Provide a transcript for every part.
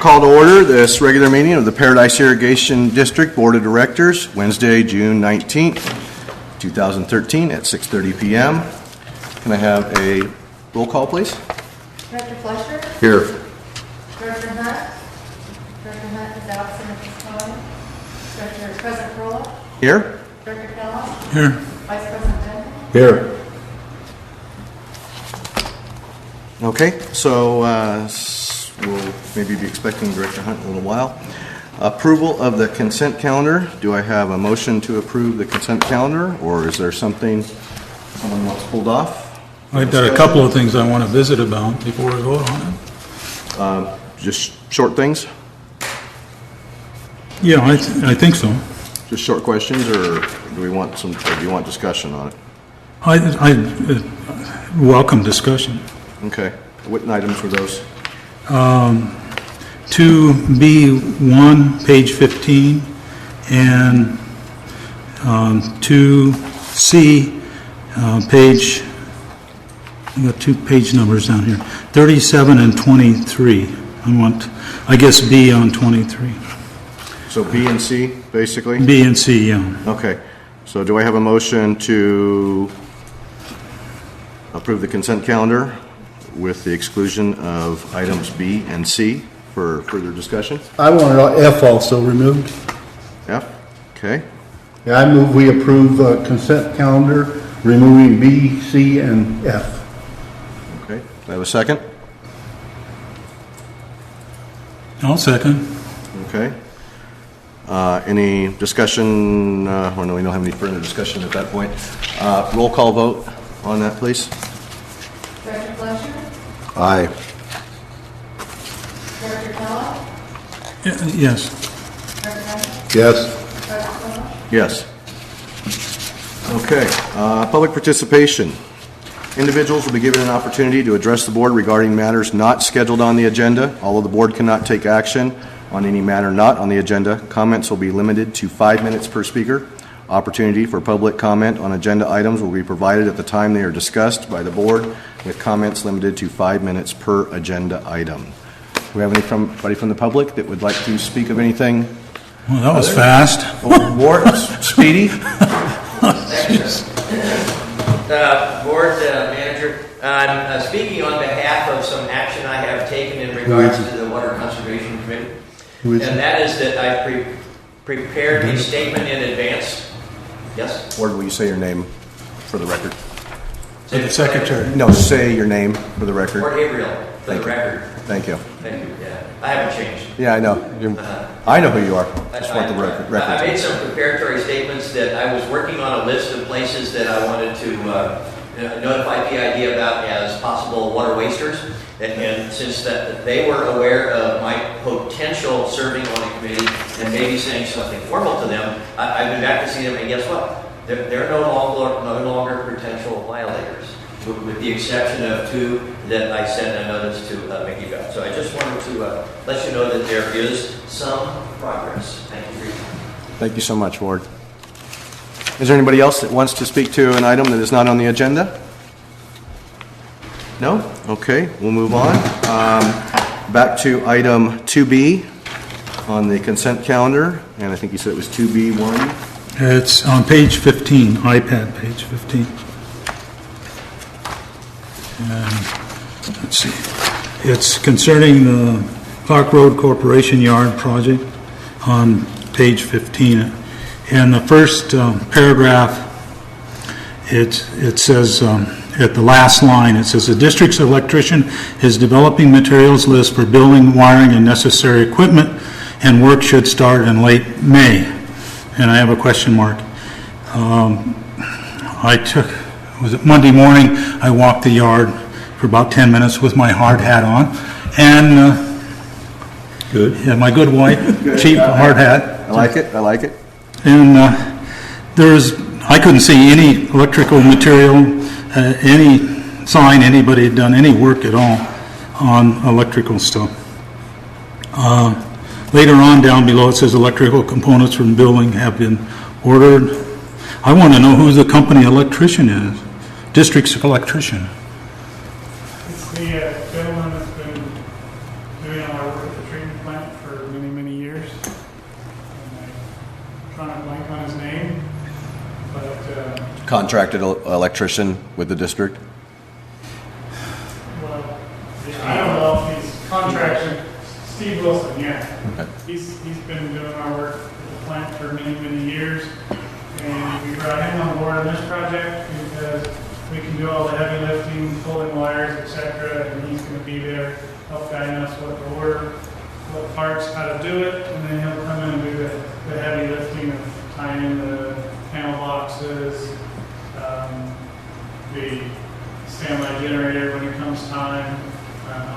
call to order this regular meeting of the Paradise Irrigation District Board of Directors, Wednesday, June 19th, 2013 at 6:30 p.m. Can I have a roll call, please? Director Fletcher? Here. Director Hunt? Director Hunt is absent at this time. Director President Perla? Here. Director Kellogg? Here. Vice President Benton? Here. Okay, so we'll maybe be expecting Director Hunt in a little while. Approval of the consent calendar. Do I have a motion to approve the consent calendar, or is there something someone wants pulled off? I've got a couple of things I want to visit about before we vote on it. Just short things? Yeah, I think so. Just short questions, or do we want some? Or do you want discussion on it? I welcome discussion. Okay. What items were those? 2B1, page 15, and 2C, page, I got two page numbers down here, 37 and 23. I guess B on 23. So B and C, basically? B and C, yeah. Okay. So do I have a motion to approve the consent calendar with the exclusion of items B and C for further discussion? I wanted F also removed. F? Okay. Yeah, I move we approve consent calendar, removing B, C, and F. Okay. Do I have a second? I'll second. Okay. Any discussion? Or no, we don't have any further discussion at that point. Roll call vote on that, please. Director Fletcher? Aye. Director Kellogg? Yes. Director Hunt? Yes. Director Perla? Yes. Okay. Public participation. Individuals will be given an opportunity to address the board regarding matters not scheduled on the agenda. Although the board cannot take action on any matter not on the agenda, comments will be limited to 5 minutes per speaker. Opportunity for public comment on agenda items will be provided at the time they are discussed by the board, with comments limited to 5 minutes per agenda item. Do we have anybody from the public that would like to speak of anything? Well, that was fast. Ward, speedy? Board manager, I'm speaking on behalf of some action I have taken in regards to the Water Conservation Committee. And that is that I prepared a statement in advance. Yes? Ward, will you say your name for the record? To the secretary. No, say your name for the record. Fort Gabriel, for Thank the you. record. Thank you. Thank you, yeah. I haven't changed. Yeah, I know. I know who you are. Just want the record. I made some preparatory statements that I was working on a list of places that I wanted to notify PID about as possible water wasters. And since that they were aware of my potential serving on a committee and maybe saying something formal to them, I've been back to see them, and guess what? They're no longer potential violators, with the exception of 2 that I sent a notice to Mickey about. So I just wanted to let you know that there is some progress. Thank you for your time. Thank you so much, Ward. Is there anybody else that wants to speak to an item that is not on the agenda? No? Okay, we'll move on. Back to item 2B on the consent calendar, and I think you said it was 2B1. It's on page 15, iPad page 15. And let's see. It's concerning the Clark Road Corporation Yard project on page 15. In the first paragraph, it says, at the last line, it says, the district's electrician is developing materials list for building, wiring, and necessary equipment, and work should start in late May. And I have a question mark. Was it Monday morning, I walked the yard for about 10 minutes with my hard hat on, and Good. yeah, my good white cheap hard hat. I like it. I like it. And I couldn't see any electrical material, any sign anybody had done any work at all on electrical stuff. Later on down below it says electrical components from building have been ordered. I want to know who the company electrician is. District's electrician. It's the gentleman that's been doing know, I worked at the treatment plant for many, many years. And I'm trying to blank on his name, but, Contracted electrician with the district? well, I don't know if he's contracted. Steve Wilson, yeah. Okay. He's been doing our work at the plant for many, many years. And we brought him on board on this project because we can do all the heavy lifting, pulling wires, etc. And he's going to be there, help guide us what to order, what parts, how to do it. And then he'll come in and do the heavy lifting of tying in the panel boxes, the standby generator when it comes time,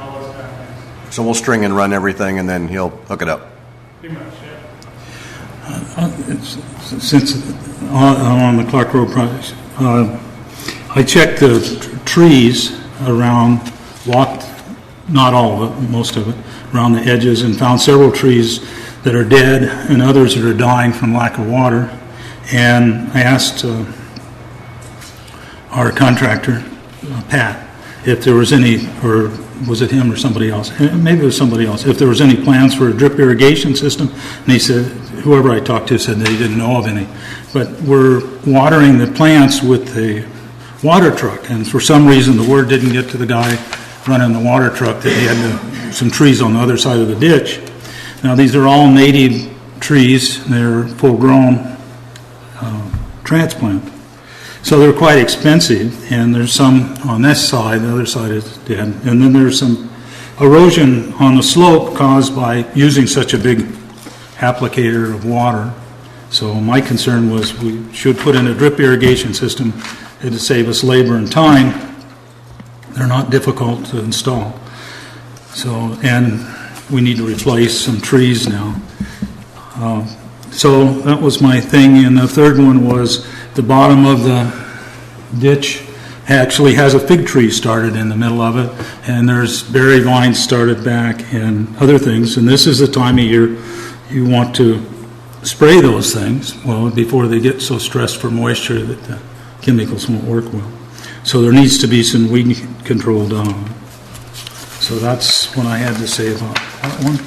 all those kind of things. So we'll string and run everything, and then he'll hook it up. Pretty much, yeah. Since on the Clark Road project, I checked the trees around, walked, not all of it, most of it, around the edges, and found several trees that are dead and others that are dying from lack of water. And I asked our contractor, Pat, if there was any, or was it him or somebody else? Maybe it was somebody else. If there was any plans for a drip irrigation system, and he said, whoever I talked to said that he didn't know of any. But we're watering the plants with the water truck, and for some reason the word didn't get to the guy running the water truck that he had some trees on the other side of the ditch. Now these are all native trees. They're full-grown transplant. So they're quite expensive, and there's some on this side, the other side is dead. And then there's some erosion on the slope caused by using such a big applicator of water. So my concern was we should put in a drip irrigation system. It'd save us labor and time. They're not difficult to install. So, and we need to replace some trees now. So that was my thing. And the third one was the bottom of the ditch actually has a fig tree started in the middle of it, and there's berry vines started back and other things. And this is the time of year you want to spray those things, well, before they get so stressed for moisture that the chemicals won't work well. So there needs to be some weed control done. So that's what I had to say about that one.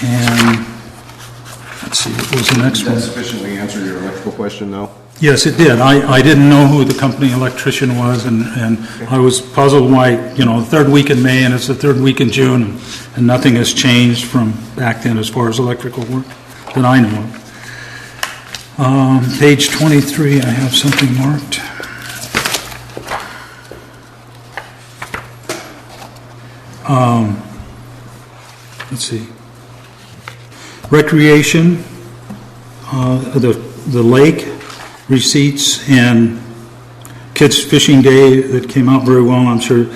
And let's see, what was the next Did one? that sufficiently answer your electrical question, though? Yes, it did. I didn't know who the company electrician was, and I was puzzled why, the third week in May and it's the third week in June, and nothing has changed from back then as far as electrical work that I know of. Page 23, I have something marked. Let's see. Recreation, the lake receipts and kids fishing day that came out very well. I'm sure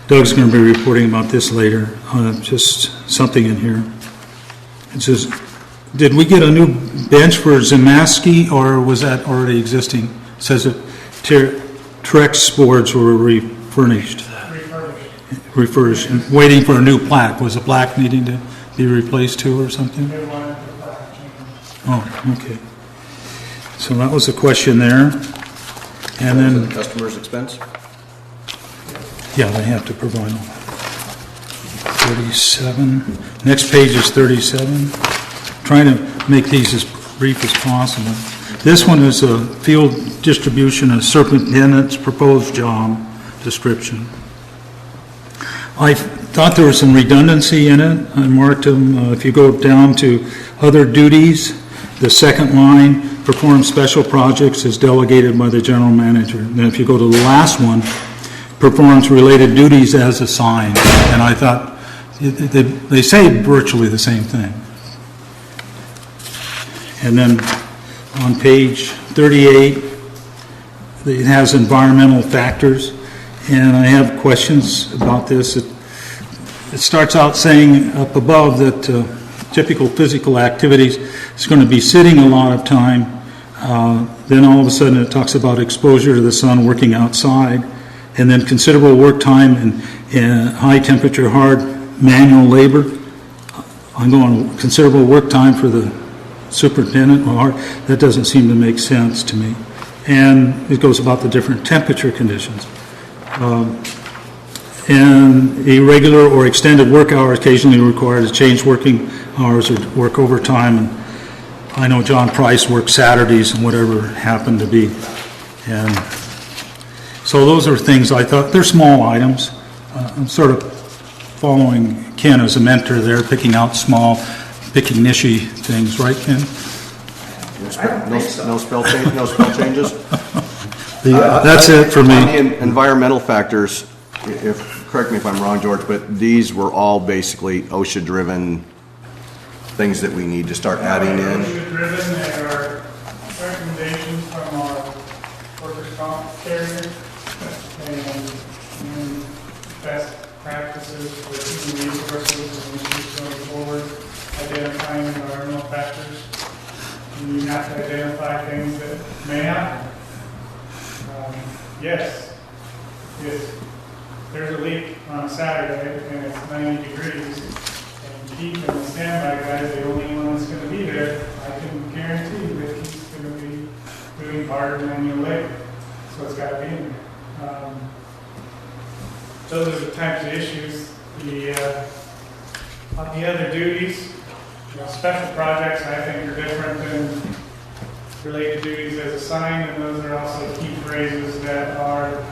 Doug's going to be reporting about this later. Just something in here. It says, did we get a new bench for Zemaski, or was that already existing? It says that Trex boards were refurnished, waiting for a new plaque. Was the plaque needing to be replaced too or something? They wanted the plaque changed. Oh, okay. So that was a question there. And Is it then, the customer's expense? yeah, they have to provide all that. 37. Next page is 37. Trying to make these as brief as possible. This one is a field distribution of superintendent's proposed job description. I thought there was some redundancy in it. I marked them. If you go down to other duties, the second line, perform special projects as delegated by the general manager. And then if you go to the last one, performs related duties as assigned. And I thought, they say virtually the same thing. And then on page 38, it has environmental factors. And I have questions about this. It starts out saying up above that typical physical activities is going to be sitting a lot of time. Then all of a sudden it talks about exposure to the sun, working outside, and then considerable work time and high temperature, hard manual labor. I'm going considerable work time for the superintendent. That doesn't seem to make sense to me. And it goes about the different temperature conditions. And irregular or extended work hours occasionally required to change working hours or work overtime. And I know John Price worked Saturdays and whatever happened to be. And so those are things I thought, they're small items. I'm sort of following Ken as a mentor there, picking out small, picky niche things, right, Ken? No spell changes? That's it for On me. the environmental factors, correct me if I'm wrong, George, but these were all basically OSHA-driven things that we need to start adding in. OSHA-driven, there are recommendations from our workers' comp carrier and best practices for human resources and issues going forward, identifying environmental factors. And you have to identify things that may happen. Yes, if there's a leak on a Saturday and it's 90 degrees, and Keith and the standby guy is the only one that's going to be there, I can guarantee that he's going to be doing part of manual labor. So it's got to be in there. Those are the types of issues. On the other duties, special projects I think are different than related duties as assigned, and those are also key phrases that are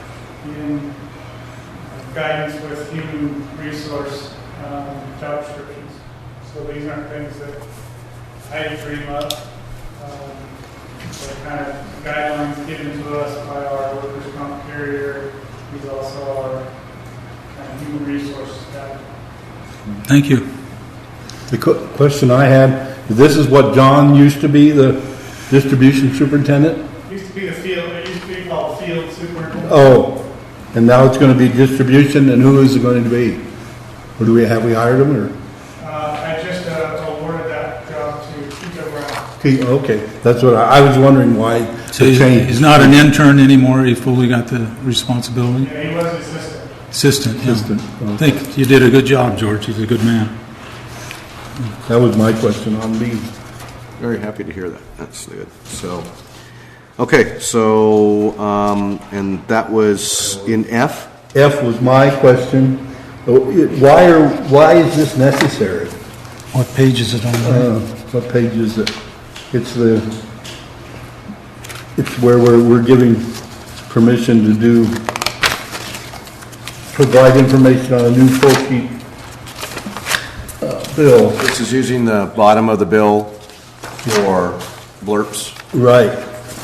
in guidance with human resource job descriptions. So these aren't things that I dream up. They're kind of guidelines given to us by our workers' comp carrier, who's also our kind of human resources guy. Thank you. The question I had, this is what John used to be, the distribution superintendent? It used to be it used to be called field superintendent. Oh, and now it's going to be distribution, and who is it going to be? Or have we hired him, or? I just awarded that job to Keith Brown. Okay, that's what I was wondering why So the change. he's not an intern anymore, he fully got the responsibility? Yeah, he was an assistant. Assistant, yeah. Assistant, I think you did a good job, George, he's a good man. That was my question on B. Very happy to hear that. That's good. So, okay, so, and that was in F? F was my question. Why is this necessary? What page is it on there? What page is it? It's where we're giving permission to provide information on a new full sheet bill. This is using the bottom of the bill for blurps. Right.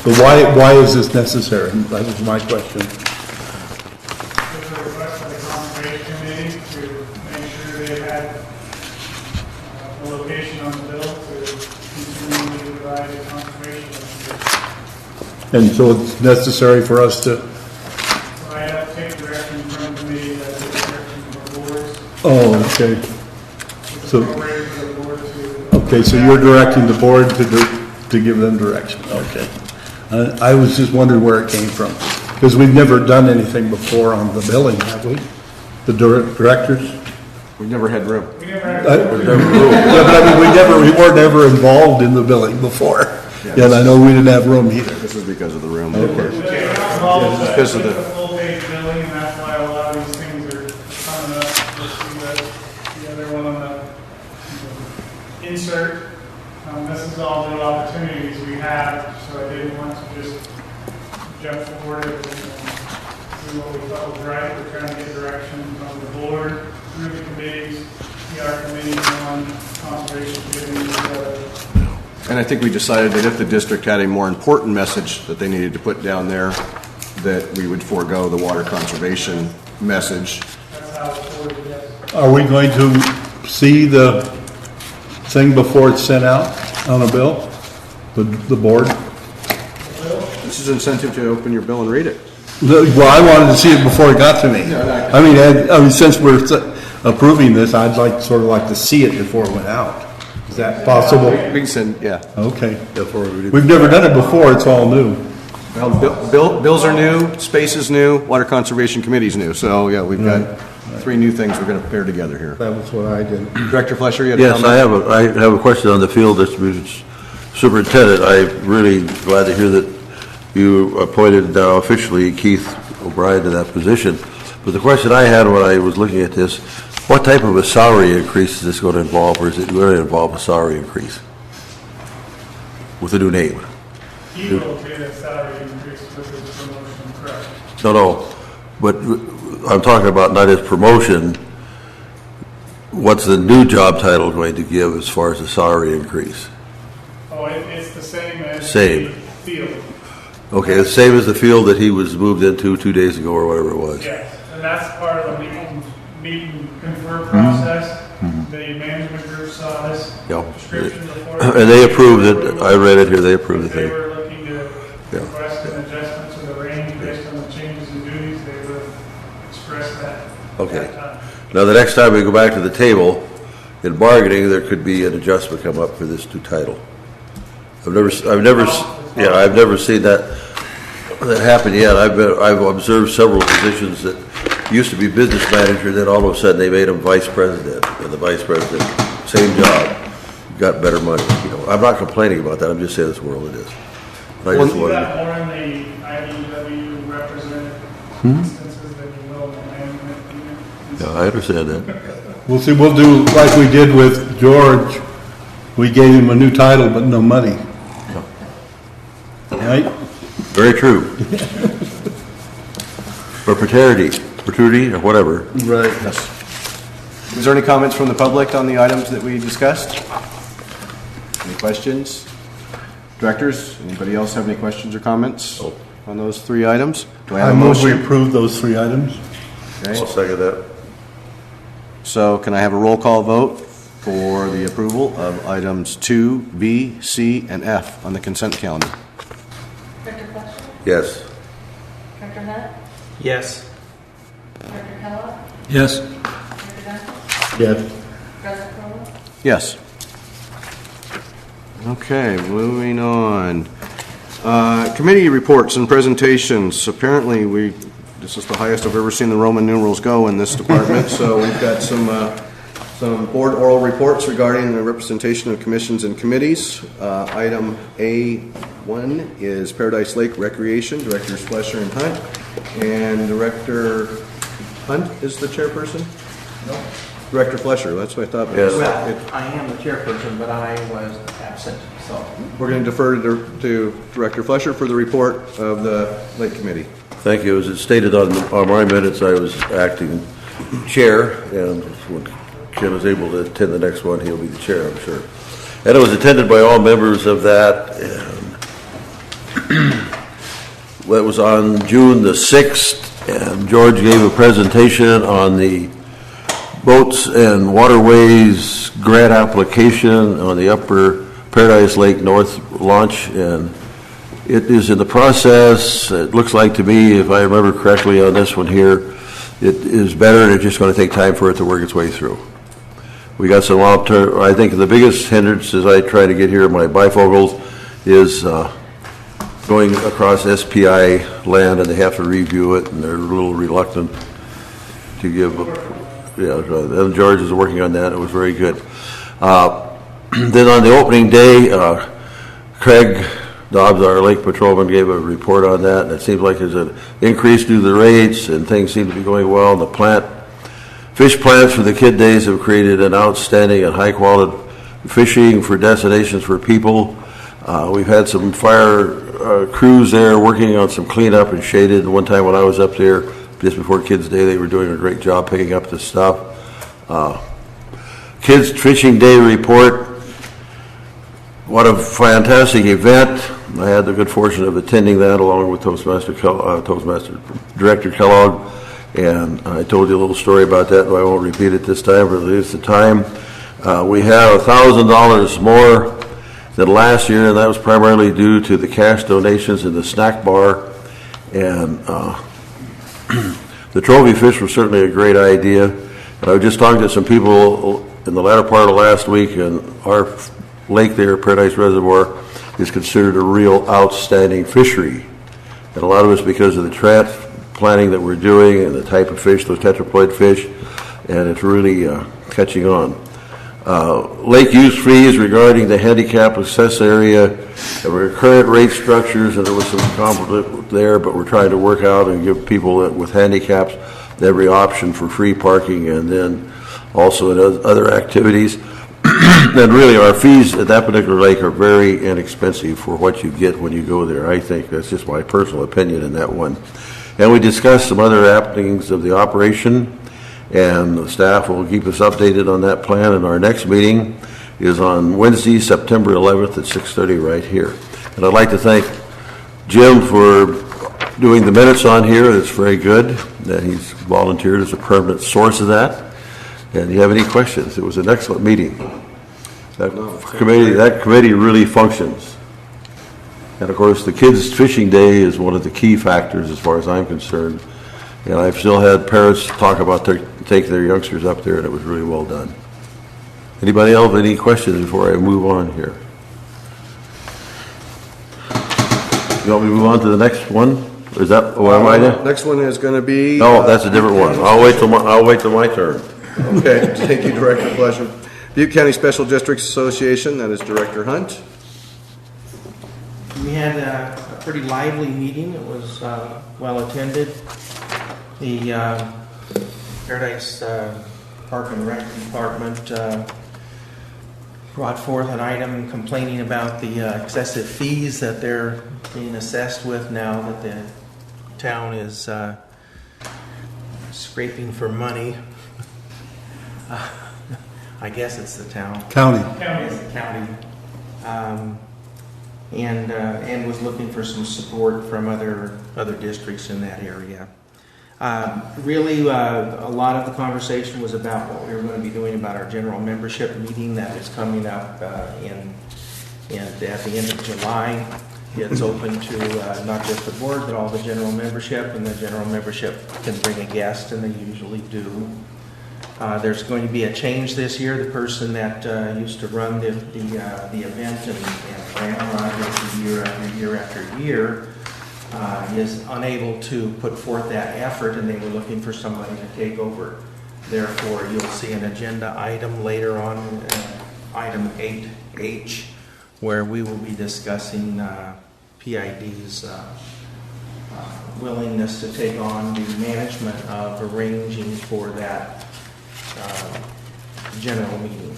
But why is this necessary? That was my question. It was a request by the Conservation Committee to make sure they had a location on the bill to continually provide the conservation information. And so it's necessary for us to, So I have to take direction from the committee, that's the direction from the boards. oh, okay. It's So- appropriate for the board to. Okay, so you're directing the board to give them direction, okay. I was just wondering where it came from, because we've never done anything before on the billing, have we? The directors? We've never had room. We never had. Yeah, but I mean, we weren't ever involved in the billing before, and I know we didn't have room either. This is because of the room. We're not involved with because of the the- full page billing, and that's why a lot of these things are coming up. You'll see the other one on the insert. This is all new opportunities we have, so I didn't want to just jump forward and do what we thought was right. We're trying to get direction from the board, through the committees, PR committee, on conservation committee. And I think we decided that if the district had a more important message that they needed to put down there, that we would forego the water conservation message. That's how it's forwarded, yes. Are we going to see the thing before it's sent out on a bill? The board? This is incentive to open your bill and read it. Well, I wanted to see it before it got to me. I mean, since we're approving this, I'd sort of like to see it before it went out. Is that possible? We can send, yeah. Okay. We've never done it before, it's all new. Well, bills are new, space is new, water conservation committee's new. So, yeah, we've got three new things we're going to pair together here. That was what I did. Director Flesher, you had a Yes, comment? I have a question on the field distribution superintendent. I'm really glad to hear that you appointed now officially Keith O'Brien to that position. But the question I had when I was looking at this, what type of a salary increase is this going to involve, or is it going to involve a salary increase with a new name? He will get a salary increase with his promotion, correct? No, but I'm talking about not his promotion. What's the new job title going to give as far as the salary increase? Oh, it's the same as Same. the field. Okay, the same as the field that he was moved into 2 days ago or whatever it was. Yes, and that's part of the meet and confer process. The management group saw this Yeah. description before. And they approved it. I read it here. They approved the They thing. were looking to Yeah. request an adjustment to the range based on the changes in duties. They would express that. at Okay. that time. Now, the next time we go back to the table in bargaining, there could be an adjustment come up for this new title. I've never seen that happen yet. I've observed several positions that used to be business manager, then all of a sudden they made him vice president, and the vice president, same job, got better money. You know, I'm not complaining about that. I'm just saying this world it is. I just See wanted that to- more in the IDW representative instances than you will in the management unit. Yeah, I understand that. We'll do like we did with George. We gave him a new title, but no money. Right? Very true. For paternity, or whatever. Right. Is there any comments from the public on the items that we discussed? Any questions? Directors, anybody else have any questions or comments on those 3 items? Do I have I a move we motion? approve those 3 items. I'll Okay. second that. So can I have a roll call vote for the approval of items 2, B, C, and F on the consent calendar? Director Fletcher? Yes. Director Hunt? Yes. Director Kellogg? Yes. Director Duncan? Yes. President Crowell? Yes. Okay, moving on. Committee reports and presentations. Apparently, this is the highest I've ever seen the Roman numerals go in this department, so we've got some board oral reports regarding the representation of commissions and committees. Item A1 is Paradise Lake Recreation, Directors Fletcher and Hunt, and Director Hunt is the chairperson? No. Director Fletcher, that's what I thought. Yes. Well, I am the chairperson, but I was absent, so. We're going to defer to Director Fletcher for the report of the Lake Committee. Thank you. As it stated on my minutes, I was acting chair, and when Ken is able to attend the next one, he'll be the chair, I'm sure. And it was attended by all members of that, and that was on June the 6th, and George gave a presentation on the Boats and Waterways grant application on the Upper Paradise Lake North launch, and it is in the process. It looks like to me, if I remember correctly on this one here, it is better, and it's just going to take time for it to work its way through. We got some long-term, I think the biggest hindrance as I try to get here, my bifocals, is going across SPI land, and they have to review it, and they're a little reluctant to give and George is working on that. It was very good. Then on the opening day, Craig Dobbs, our lake patrolman, gave a report on that, and it seems like there's an increase due to the rates, and things seem to be going well. And the fish plants for the kid days have created an outstanding and high-quality fishing for destinations for people. We've had some fire crews there working on some cleanup and shaded. One time when I was up there, just before Kids Day, they were doing a great job picking up the stuff. Kids Fishing Day report. What a fantastic event. I had the good fortune of attending that along with Toastmaster Director Kellogg, and I told you a little story about that, but I won't repeat it this time, but it is the time. We have $1,000 more than last year, and that was primarily due to the cash donations in the snack bar, and the trophy fish was certainly a great idea. And I was just talking to some people in the latter part of last week, and our lake there, Paradise Reservoir, is considered a real outstanding fishery. And a lot of it's because of the transplanting that we're doing and the type of fish, those tetraploid fish, and it's really catching on. Lake use fees regarding the handicap access area. There were current rate structures, and there was some conflict there, but we're trying to work out and give people with handicaps every option for free parking and then also in other activities. And really, our fees at that particular lake are very inexpensive for what you get when you go there. I think that's just my personal opinion in that one. And we discussed some other happenings of the operation, and the staff will keep us updated on that plan. And our next meeting is on Wednesday, September 11th at 6:30 right here. And I'd like to thank Jim for doing the minutes on here. That's very good. He's volunteered as a permanent source of that. And do you have any questions? It was an excellent meeting. That committee really functions. And of course, the kids' fishing day is one of the key factors as far as I'm concerned. And I've still had parents talk about taking their youngsters up there, and it was really well done. Anybody else have any questions before I move on here? You want me to move on to the next one? Is that, am I there? Next one is going to be... No, that's a different one. I'll wait till my turn. Okay, thank you, Director Pleasure. Butte County Special Districts Association, that is Director Hunt. We had a pretty lively meeting. It was well attended. The Paradise Park and Rec Department brought forth an item complaining about the excessive fees that they're being assessed with now that the town is scraping for money. I guess it's the town. County. It's the county. And was looking for some support from other districts in that area. Really, a lot of the conversation was about what we were going to be doing about our general membership meeting that is coming up at the end of July. It's open to not just the board, but all the general membership, and the general membership can bring a guest, and they usually do. There's going to be a change this year. The person that used to run the event and ramrod it year after year is unable to put forth that effort, and they were looking for somebody to take over. Therefore, you'll see an agenda item later on, item 8H, where we will be discussing PID's willingness to take on the management of arranging for that general meeting.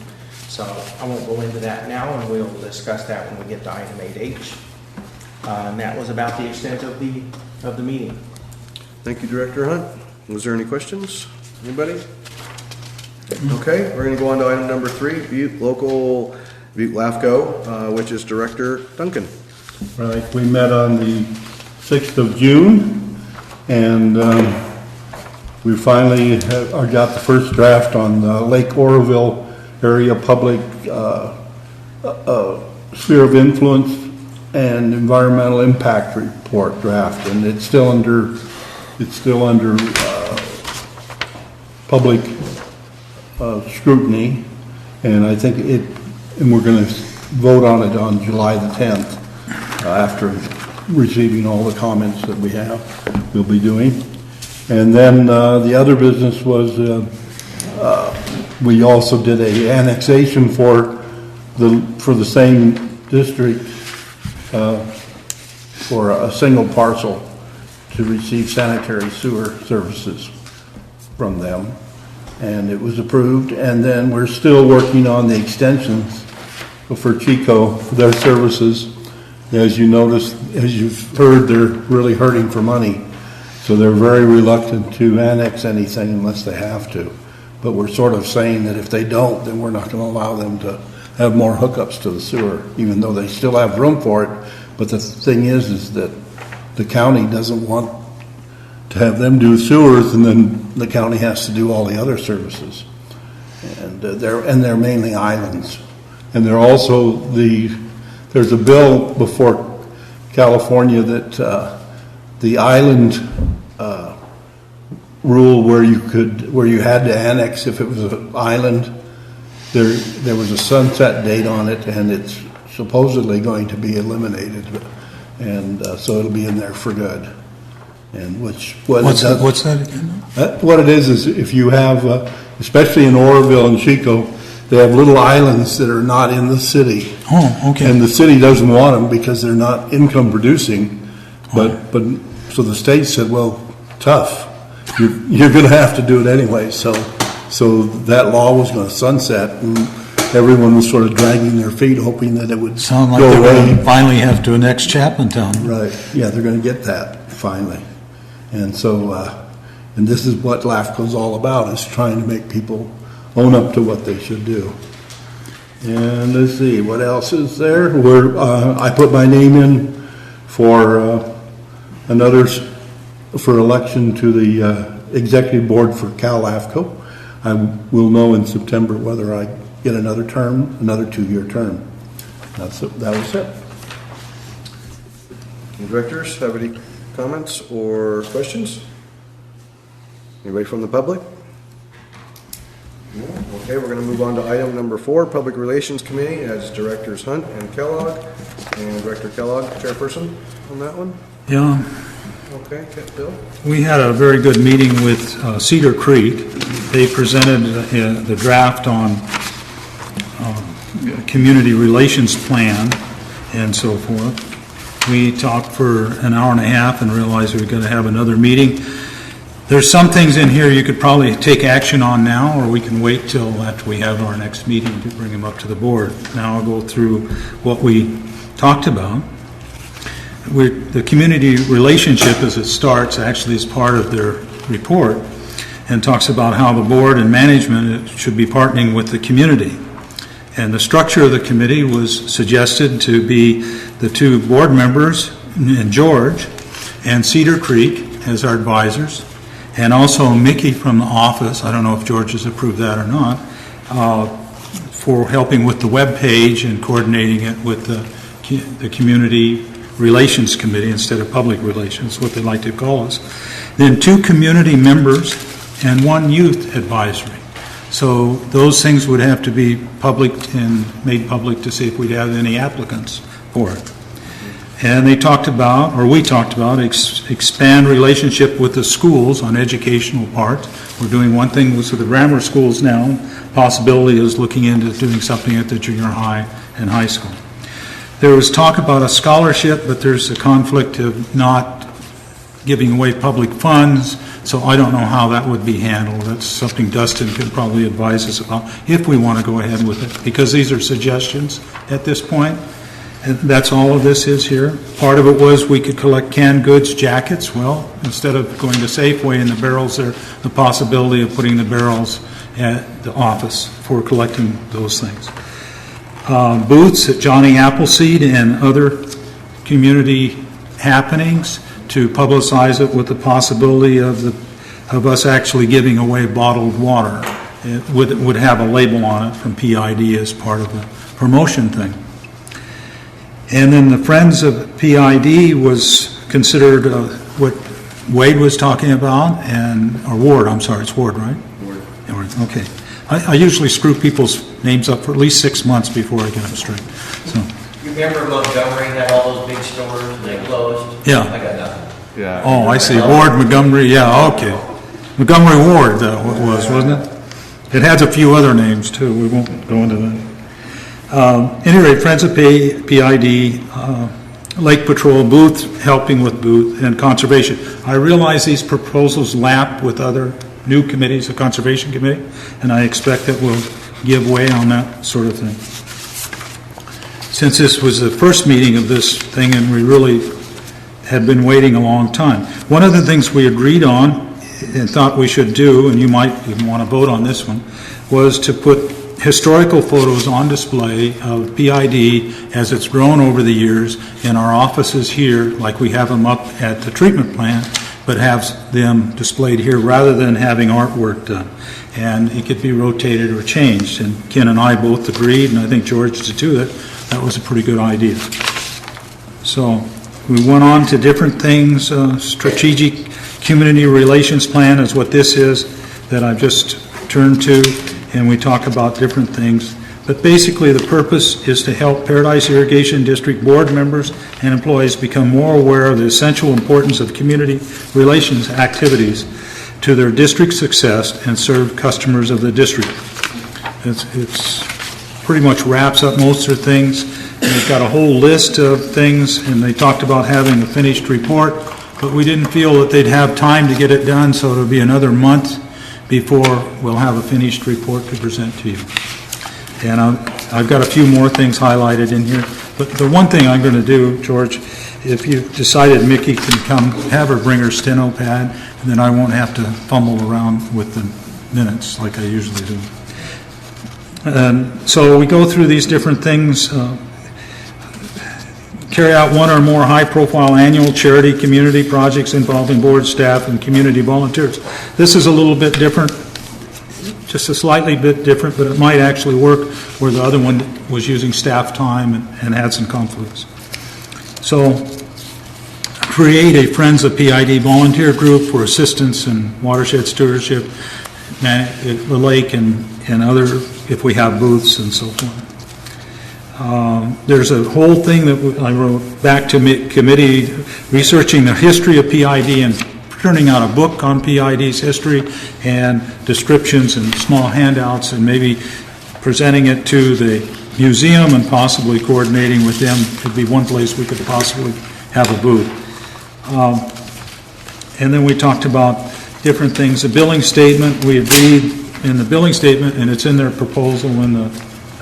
So I won't go into that now, and we'll discuss that when we get to item 8H. And that was about the extent of the meeting. Thank you, Director Hunt. Was there any questions? Anybody? Okay, we're going to go on to item number 3, Butte LAFCO, which is Director Duncan. Right, we met on the 6th of June, and we finally got the first draft on the Lake Oroville area public sphere of influence and environmental impact report draft, and it's still under public scrutiny, and I think and we're going to vote on it on July the 10th after receiving all the comments that we'll be doing. And then the other business was we also did a annexation for the same district for a single parcel to receive sanitary sewer services from them, and it was approved. And then we're still working on the extensions for Chico for their services. As you noticed, as you've heard, they're really hurting for money. So they're very reluctant to annex anything unless they have to. But we're sort of saying that if they don't, then we're not going to allow them to have more hookups to the sewer, even though they still have room for it. But the thing is that the county doesn't want to have them do sewers, and then the county has to do all the other services. And they're mainly islands. And they're also there's a bill before California that the island rule where you had to annex if it was an island, there was a sunset date on it, and it's supposedly going to be eliminated, and so it'll be in there for good. And what's that again? What it is if you have, especially in Oroville and Chico, they have little islands that are not in the city. Oh, okay. And the city doesn't want them because they're not income producing. But so the state said, well, tough. you're gonna have to do it anyway, so that law was gonna sunset, and everyone was sort of dragging their feet, hoping that it would Sound like go they're away. going to finally have to annex Chapmantown. Right, yeah, they're gonna get that, finally. And so, and this is what LAFCO's all about, is trying to make people own up to what they should do. And let's see, what else is there? I put my name in for for election to the executive board for Cal LAFCO. I will know in September whether I get another term, another 2-year term. That was it. Directors, have any comments or questions? Anybody from the public? No? Okay, we're going to move on to item number 4, Public Relations Committee, as Directors Hunt and Kellogg. And Director Kellogg, chairperson on that one. Yeah. Okay, Bill? We had a very good meeting with Cedar Creek. They presented the draft on community relations plan and so forth. We talked for an hour and a half and realized we were going to have another meeting. There's some things in here you could probably take action on now, or we can wait till after we have our next meeting to bring them up to the board. Now I'll go through what we talked about. The community relationship, as it starts, actually is part of their report and talks about how the board and management should be partnering with the community. And the structure of the committee was suggested to be the 2 board members, and George, and Cedar Creek as our advisors, and also Mickey from the office, I don't know if George has approved that or not, for helping with the web page and coordinating it with the community relations committee instead of public relations, what they like to call us. Then 2 community members and 1 youth advisory. So those things would have to be public and made public to see if we'd have any applicants for it. And they talked about, or we talked about, expand relationship with the schools on educational part. We're doing one thing with the grammar schools now. Possibility is looking into doing something at the junior high and high school. There was talk about a scholarship, but there's a conflict of not giving away public funds, so I don't know how that would be handled. That's something Dustin could probably advise us about if we want to go ahead with it, because these are suggestions at this point. And that's all of this is here. Part of it was we could collect canned goods, jackets. Well, instead of going to Safeway and the barrels there, the possibility of putting the barrels at the office for collecting those things. Booths at Johnny Appleseed and other community happenings to publicize it with the possibility of us actually giving away bottled water. It would have a label on it from PID as part of the promotion thing. And then the Friends of PID was considered what Wade was talking about, or Ward, I'm sorry, it's Ward, right? Ward. Okay. I usually screw people's names up for at least 6 months before I get them straight. So. You remember Montgomery had all those big stores and they closed? Yeah. I got nothing. Yeah. Oh, I see. Ward, Montgomery, yeah, okay. Montgomery Ward, that wasn't it? It has a few other names, too. We won't go into that. Anyway, Friends of PID, Lake Patrol, Booth, helping with Booth, and Conservation. I realize these proposals lap with other new committees, the Conservation Committee, and I expect that we'll give way on that sort of thing. Since this was the first meeting of this thing and we really had been waiting a long time, one of the things we agreed on and thought we should do, and you might even want to vote on this one, was to put historical photos on display of PID as it's grown over the years in our offices here, like we have them up at the treatment plant, but have them displayed here rather than having artwork done. And it could be rotated or changed. And Ken and I both agreed, and I think George did too, that was a pretty good idea. So we went on to different things. Strategic Community Relations Plan is what this is that I've just turned to, and we talk about different things. But basically the purpose is to help Paradise Irrigation District board members and employees become more aware of the essential importance of community relations activities to their district success and serve customers of the district. It's pretty much wraps up most of the things. And they've got a whole list of things, and they talked about having a finished report but we didn't feel that they'd have time to get it done, so it'll be another month before we'll have a finished report to present to you. And I've got a few more things highlighted in here, but the one thing I'm going to do, George, if you've decided Mickey can come, have her bring her steno pad, and then I won't have to fumble around with the minutes like I usually do. And so we go through these different things, carry out one or more high-profile annual charity community projects involving board staff and community volunteers. This is a little bit different, just a slightly bit different, but it might actually work where the other one was using staff time and had some conflicts. So, create a Friends of PID volunteer group for assistance in watershed stewardship, the lake, and other, if we have booths and so forth. There's a whole thing that I wrote back to committee, researching the history of PID and turning out a book on PID's history and descriptions and small handouts, and maybe presenting it to the museum and possibly coordinating with them. Could be one place we could possibly have a booth. And then we talked about different things. The billing statement, we agreed in the billing statement, and it's in their proposal in the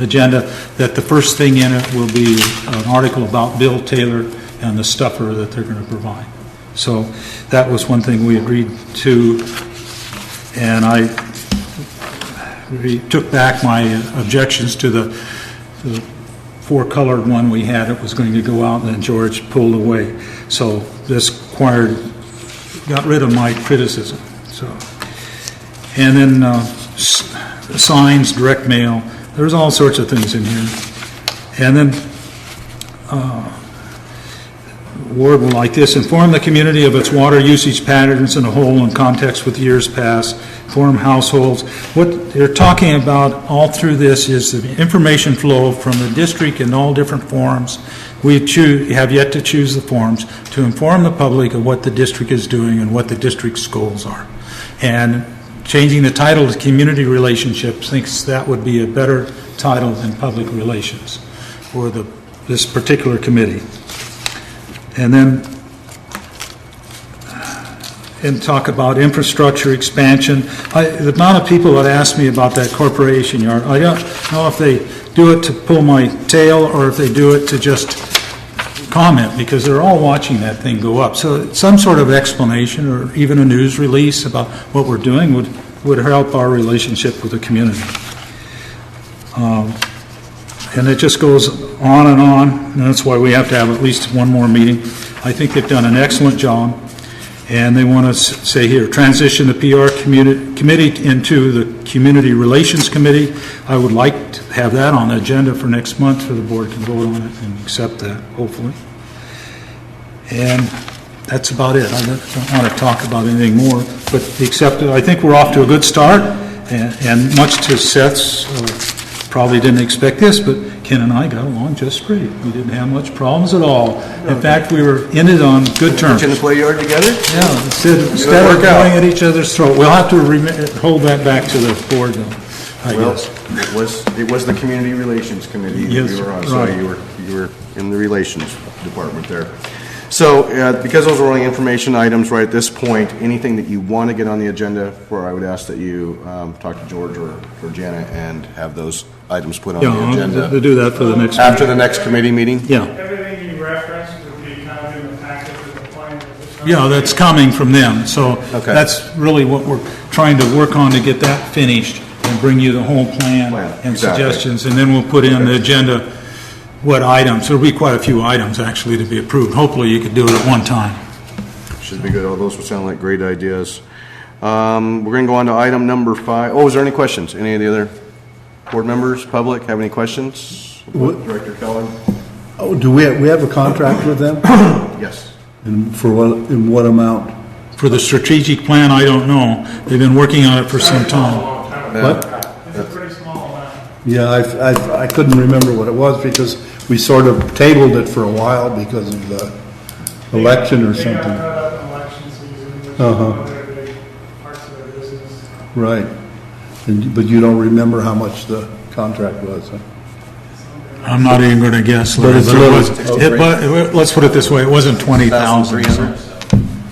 agenda, that the first thing in it will be an article about Bill Taylor and the stuffer that they're going to provide. So that was one thing we agreed to, and I took back my objections to the four-colored one we had. It was going to go out, and then George pulled away. So this got rid of my criticism. So, and then signs, direct mail. There's all sorts of things in here. And then Ward will like this: inform the community of its water usage patterns in a whole in context with years past, inform households. What they're talking about all through this is the information flow from the district in all different forms. We have yet to choose the forms to inform the public of what the district is doing and what the district's goals are. And changing the title to Community Relationships, thinks that would be a better title than Public Relations for this particular committee. And then talk about infrastructure expansion. The amount of people that ask me about that corporation yard, I don't know if they do it to pull my tail or if they do it to just comment, because they're all watching that thing go up. So some sort of explanation or even a news release about what we're doing would help our relationship with the community. And it just goes on, and that's why we have to have at least one more meeting. I think they've done an excellent job, and they want to say here, transition the PR committee into the Community Relations Committee. I would like to have that on the agenda for next month for the board to vote on it and accept that, hopefully. And that's about it. I don't want to talk about anything more, but except I think we're off to a good start, and much to Seth's, probably didn't expect this, but Ken and I got along just great. We didn't have much problems at all. In fact, we were ended on good terms. In the play yard together? Yeah, instead of going at each other's throat. We'll have to hold that back to the board, though, I guess. It was the Community Relations Committee that Yes, you were on, so right. you were in the Relations Department there. So, because those are only information items right at this point, anything that you want to get on the agenda for, I would ask that you talk to George or Janet and have those items put on the agenda. To do that for the next After the next committee meeting? Yeah. Everything you referenced would be kind of in the package of the plan. Yeah, that's coming from them. So Okay. that's really what we're trying to work on, to get that finished and bring you the whole plan and exactly. suggestions. And then we'll put in the agenda what items. There'll be quite a few items actually to be approved. Hopefully you could do it at one time. Should be good. All those would sound like great ideas. We're going to go on to item number 5. Oh, is there any questions? Any of the other board members, public, have any questions? Director Keller? Oh, do we have a contract with them? Yes. And for what, in what amount? For the strategic plan, I don't know. They've been working on it for some time. What? It's a pretty small amount. Yeah, I couldn't remember what it was because we sort of tabled it for a while because of the election or They got something. caught up in election season, which is Uh-huh. one of their big parts of their business. Right. But you don't remember how much the contract was, huh? I'm not even going to guess. But it's a Larry, little- but let's put it this way: it wasn't 20,000.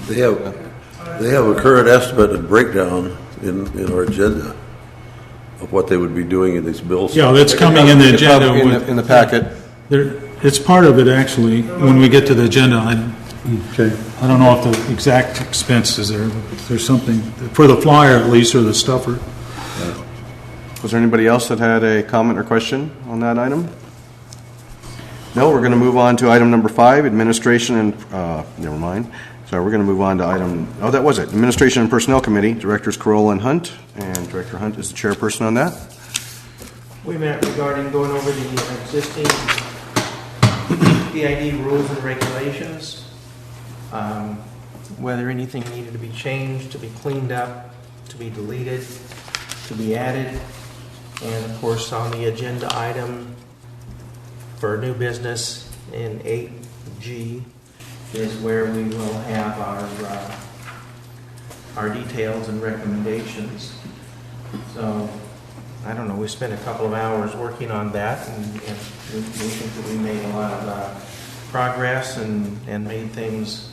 They have a current estimate and breakdown in our agenda of what they would be doing in these bills. Yeah, that's coming in the agenda. In the packet. It's part of it, actually, when we get to the agenda. Okay. I don't know if the exact expense is there, but there's something, for the flyer at least, or the stuffer. Was there anybody else that had a comment or question on that item? No, we're going to move on to item number 5, administration and, never mind. So we're going to move on to item, oh, that was it. Administration and Personnel Committee, Directors Corolla and Hunt, and Director Hunt is the chairperson on that. We met regarding going over the existing PID rules and regulations, whether anything needed to be changed, to be cleaned up, to be deleted, to be added, and of course on the agenda item for new business in 8G is where we will have our details and recommendations. So, I don't know, we spent a couple of hours working on that, and we think that we made a lot of progress and made things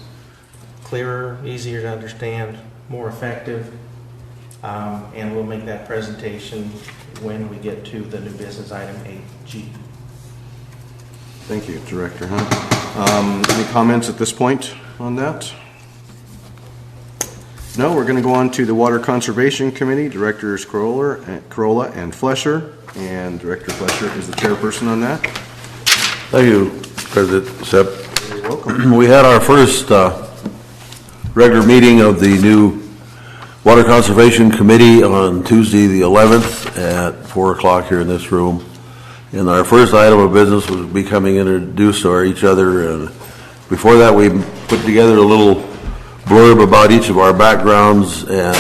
clearer, easier to understand, more effective, and we'll make that presentation when we get to the new business item 8G. Thank you, Director Hunt. Any comments at this point on that? No, we're going to go on to the Water Conservation Committee, Directors Corolla and Flesher, and Director Flesher is the chairperson on that. Thank you, President Sepp. You're welcome. We had our first regular meeting of the new Water Conservation Committee on Tuesday the 11th at 4 o'clock here in this room. And our first item of business was becoming introduced to each other. And before that, we put together a little blurb about each of our backgrounds, and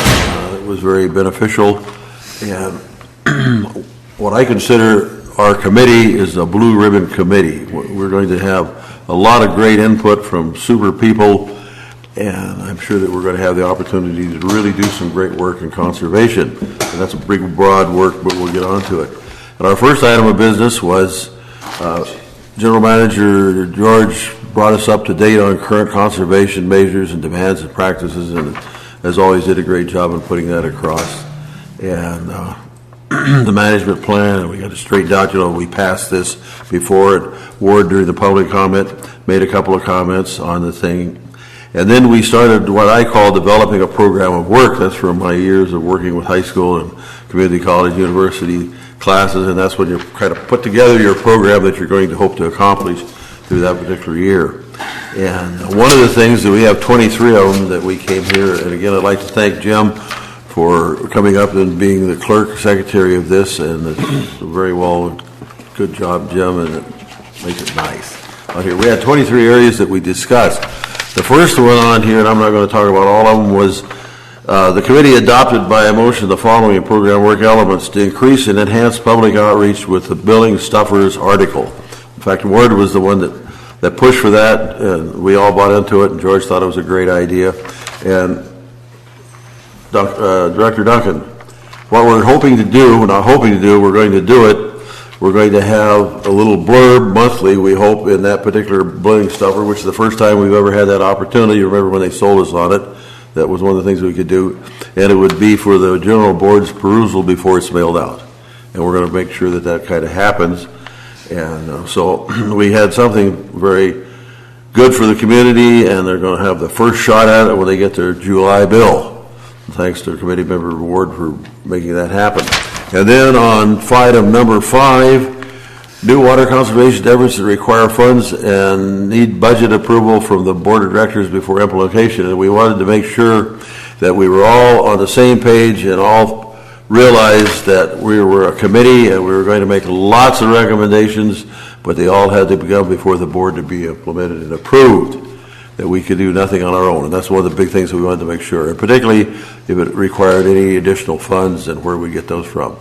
it was very beneficial. And what I consider our committee is a blue ribbon committee. We're going to have a lot of great input from super people, and I'm sure that we're going to have the opportunity to really do some great work in conservation. And that's a big, broad work, but we'll get on to it. And our first item of business was General Manager George brought us up to date on current conservation measures and demands and practices, and as always did a great job in putting that across. And the management plan, and we got it straightened out. You know, we passed this before, and Ward during the public comment made a couple of comments on the thing. And then we started what I call developing a program of work. That's from my years of working with high school and community college, university classes, and that's when you kind of put together your program that you're going to hope to accomplish through that particular year. And one of the things that we have 23 of them that we came here, and again, I'd like to thank Jim for coming up and being the clerk secretary of this, and it's very well, good job, Jim, and it makes it nice out here. We had 23 areas that we discussed. The first one on here, and I'm not going to talk about all of them, was the committee adopted by a motion the following program work elements to increase and enhance public outreach with the billing stuffers article. In fact, Ward was the one that pushed for that, and we all bought into it, and George thought it was a great idea. And Director Duncan, what we're hoping to do, we're not hoping to do, we're going to do it. We're going to have a little blurb monthly, we hope, in that particular billing stuffer, which is the first time we've ever had that opportunity. You remember when they sold us on it? That was one of the things we could do. And it would be for the general board's perusal before it's mailed out. And we're going to make sure that that kind of happens. And so we had something very good for the community, and they're going to have the first shot at it when they get their July bill. Thanks to committee member Ward for making that happen. And then on item number 5, new water conservation efforts that require funds and need budget approval from the board of directors before implementation. And we wanted to make sure that we were all on the same page and all realized that we were a committee and we were going to make lots of recommendations, but they all had to come before the board to be implemented and approved, that we could do nothing on our own. And that's one of the big things that we wanted to make sure, and particularly if it required any additional funds and where we get those from.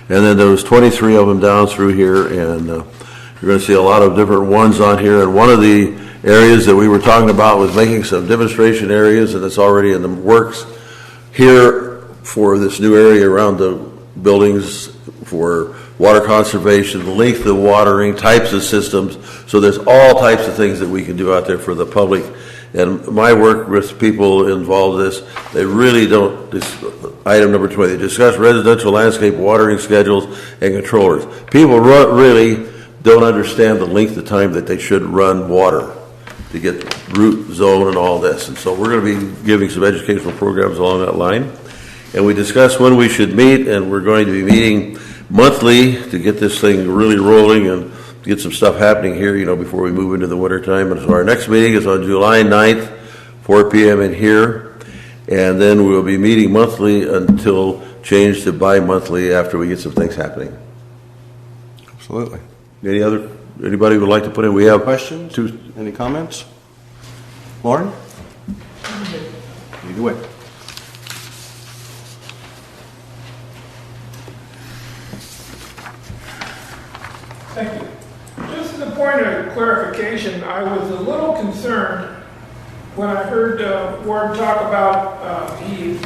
And then there was 23 of them down through here, and you're going to see a lot of different ones on here. And one of the areas that we were talking about was making some demonstration areas, and it's already in the works here for this new area around the buildings for water conservation, length of watering, types of systems. So there's all types of things that we can do out there for the public And my work with people involved in this, they really don't, item number 20, they discuss residential landscape watering schedules and controllers. People really don't understand the length of time that they should run water to get root zone and all this. And so we're going to be giving some educational programs along that line. And we discussed when we should meet, and we're going to be meeting monthly to get this thing really rolling and get some stuff happening here, before we move into the winter time. And so our next meeting is on July 9th, 4 p.m. in here. And then we'll be meeting monthly until changed to bi-monthly after we get some things happening. Absolutely. Anybody would like to put in? We have Questions? Any comments? Lauren? Lead the way. Thank you. Just as a point of clarification, I was a little concerned when I heard Warren talk about he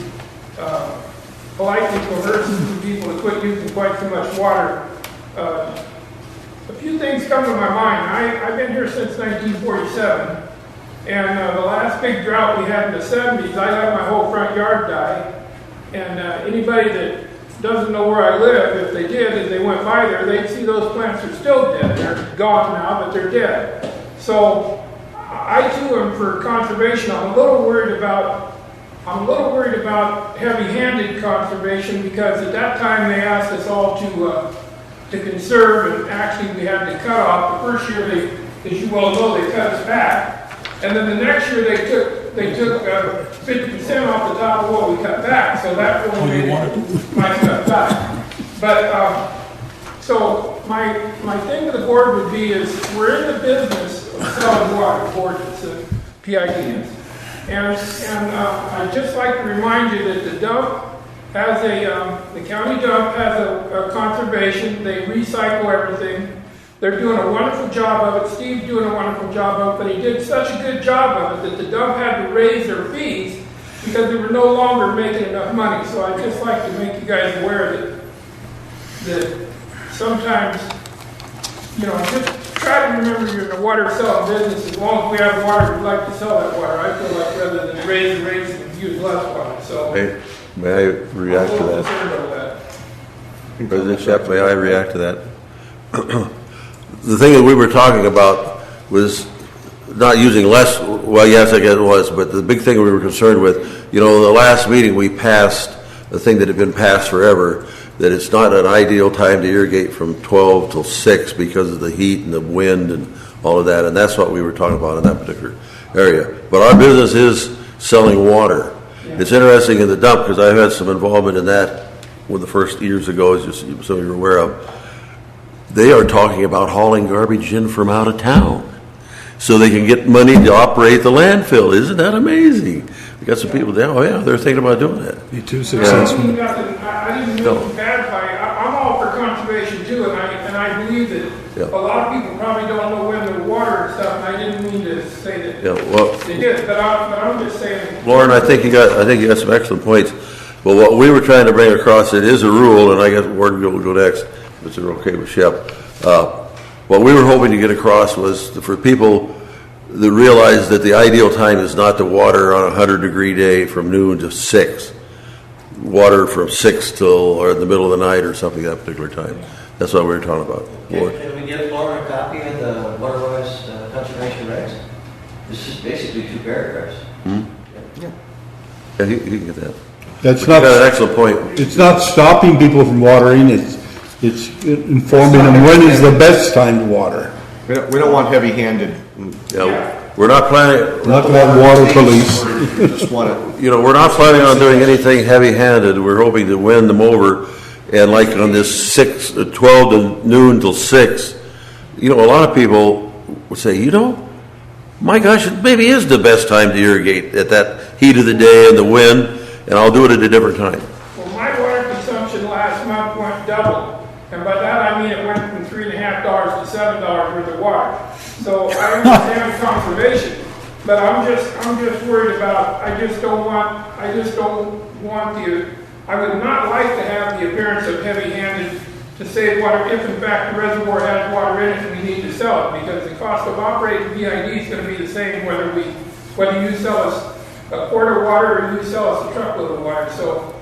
politely coerces the people to quit using quite so much water. A few things come to my mind. I've been here since 1947, and the last big drought we had in the 70s, I had my whole front yard die. And anybody that doesn't know where I live, if they did and they went by there, they'd see those plants are still dead. They're gone now, but they're dead. So I too am for conservation. I'm a little worried about heavy-handed conservation, because at that time they asked us all to conserve, and actually we had to cut off. The first year, as you well know, they cut us back, and then the next year they took 50% off the top of what we cut back, so that really made my cut back. But so my thing to the board would be is, we're in the business of selling water, board, it's a PID. And I'd just like to remind you that the dump has the county dump has a conservation. They recycle everything. They're doing a wonderful job of it. Steve's doing a wonderful job of it, but he did such a good job of it that the dump had to raise their fees because they were no longer making enough money. So I'd just like to make you guys aware that sometimes, just try to remember you're in the water selling business. As long as we have water, we'd like to sell that water. I feel like rather than raise the rates and use less water. So May I react to that? President Shep, may I react to that? The thing that we were talking about was not using less, well, yes, I guess it was, but the big thing we were concerned with, the last meeting we passed, the thing that had been passed forever, that it's not an ideal time to irrigate from 12 till 6 because of the heat and the wind and all of that, and that's what we were talking about in that particular area. But our business is selling water. It's interesting in the dump, because I've had some involvement in that one of the first years ago, as just some of you are aware of. They are talking about hauling garbage in from out of town so they can get money to operate the landfill. Isn't that amazing? We got some people there, they're thinking about doing that. Be too successful. I didn't mean to badify. I'm all for conservation too, and I believe that a lot of people probably don't know when to water and stuff, and I didn't mean to say that they did, but I'm just saying. Lauren, I think you got some excellent points. But what we were trying to bring across, it is a rule, and I guess Warden will go next, if it's okay with Shep. What we were hoping to get across was for people that realize that the ideal time is not to water on a 100-degree day from noon to 6. Water from 6 till or in the middle of the night or something at that particular time. That's what we were talking about. Can we get Lauren a copy of the waterways conservation regs? This is basically 2 paragraphs. Yeah, he can get that. That's You not, got an excellent point. it's not stopping people from watering, it's informing them when is the best time to water. We don't want heavy-handed. Yeah, we're not planning. Not to have water police. We just want to. We're not planning on doing anything heavy-handed. We're hoping to win them over, and like on this 12 to noon till 6. A lot of people would say, my gosh, it maybe is the best time to irrigate at that heat of the day and the wind, and I'll do it at a different time. Well, my water consumption last month went double. And by that I mean it went from $3.50 to $7 worth of water. So I understand conservation, but I'm just worried about. I would not like to have the appearance of heavy-handed to save water if in fact the reservoir has water in it and we need to sell it, because the cost of operating PID is going to be the same whether we whether you sell us a quart of water or you sell us a truckload of water. So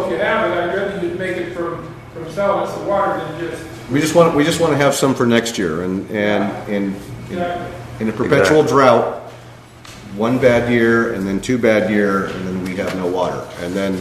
if you have it, I'd rather you make it from selling us the water than just. We just want to have some for next year, and Exactly. in a perpetual drought, one bad year and then two bad year, and then we have no water, and then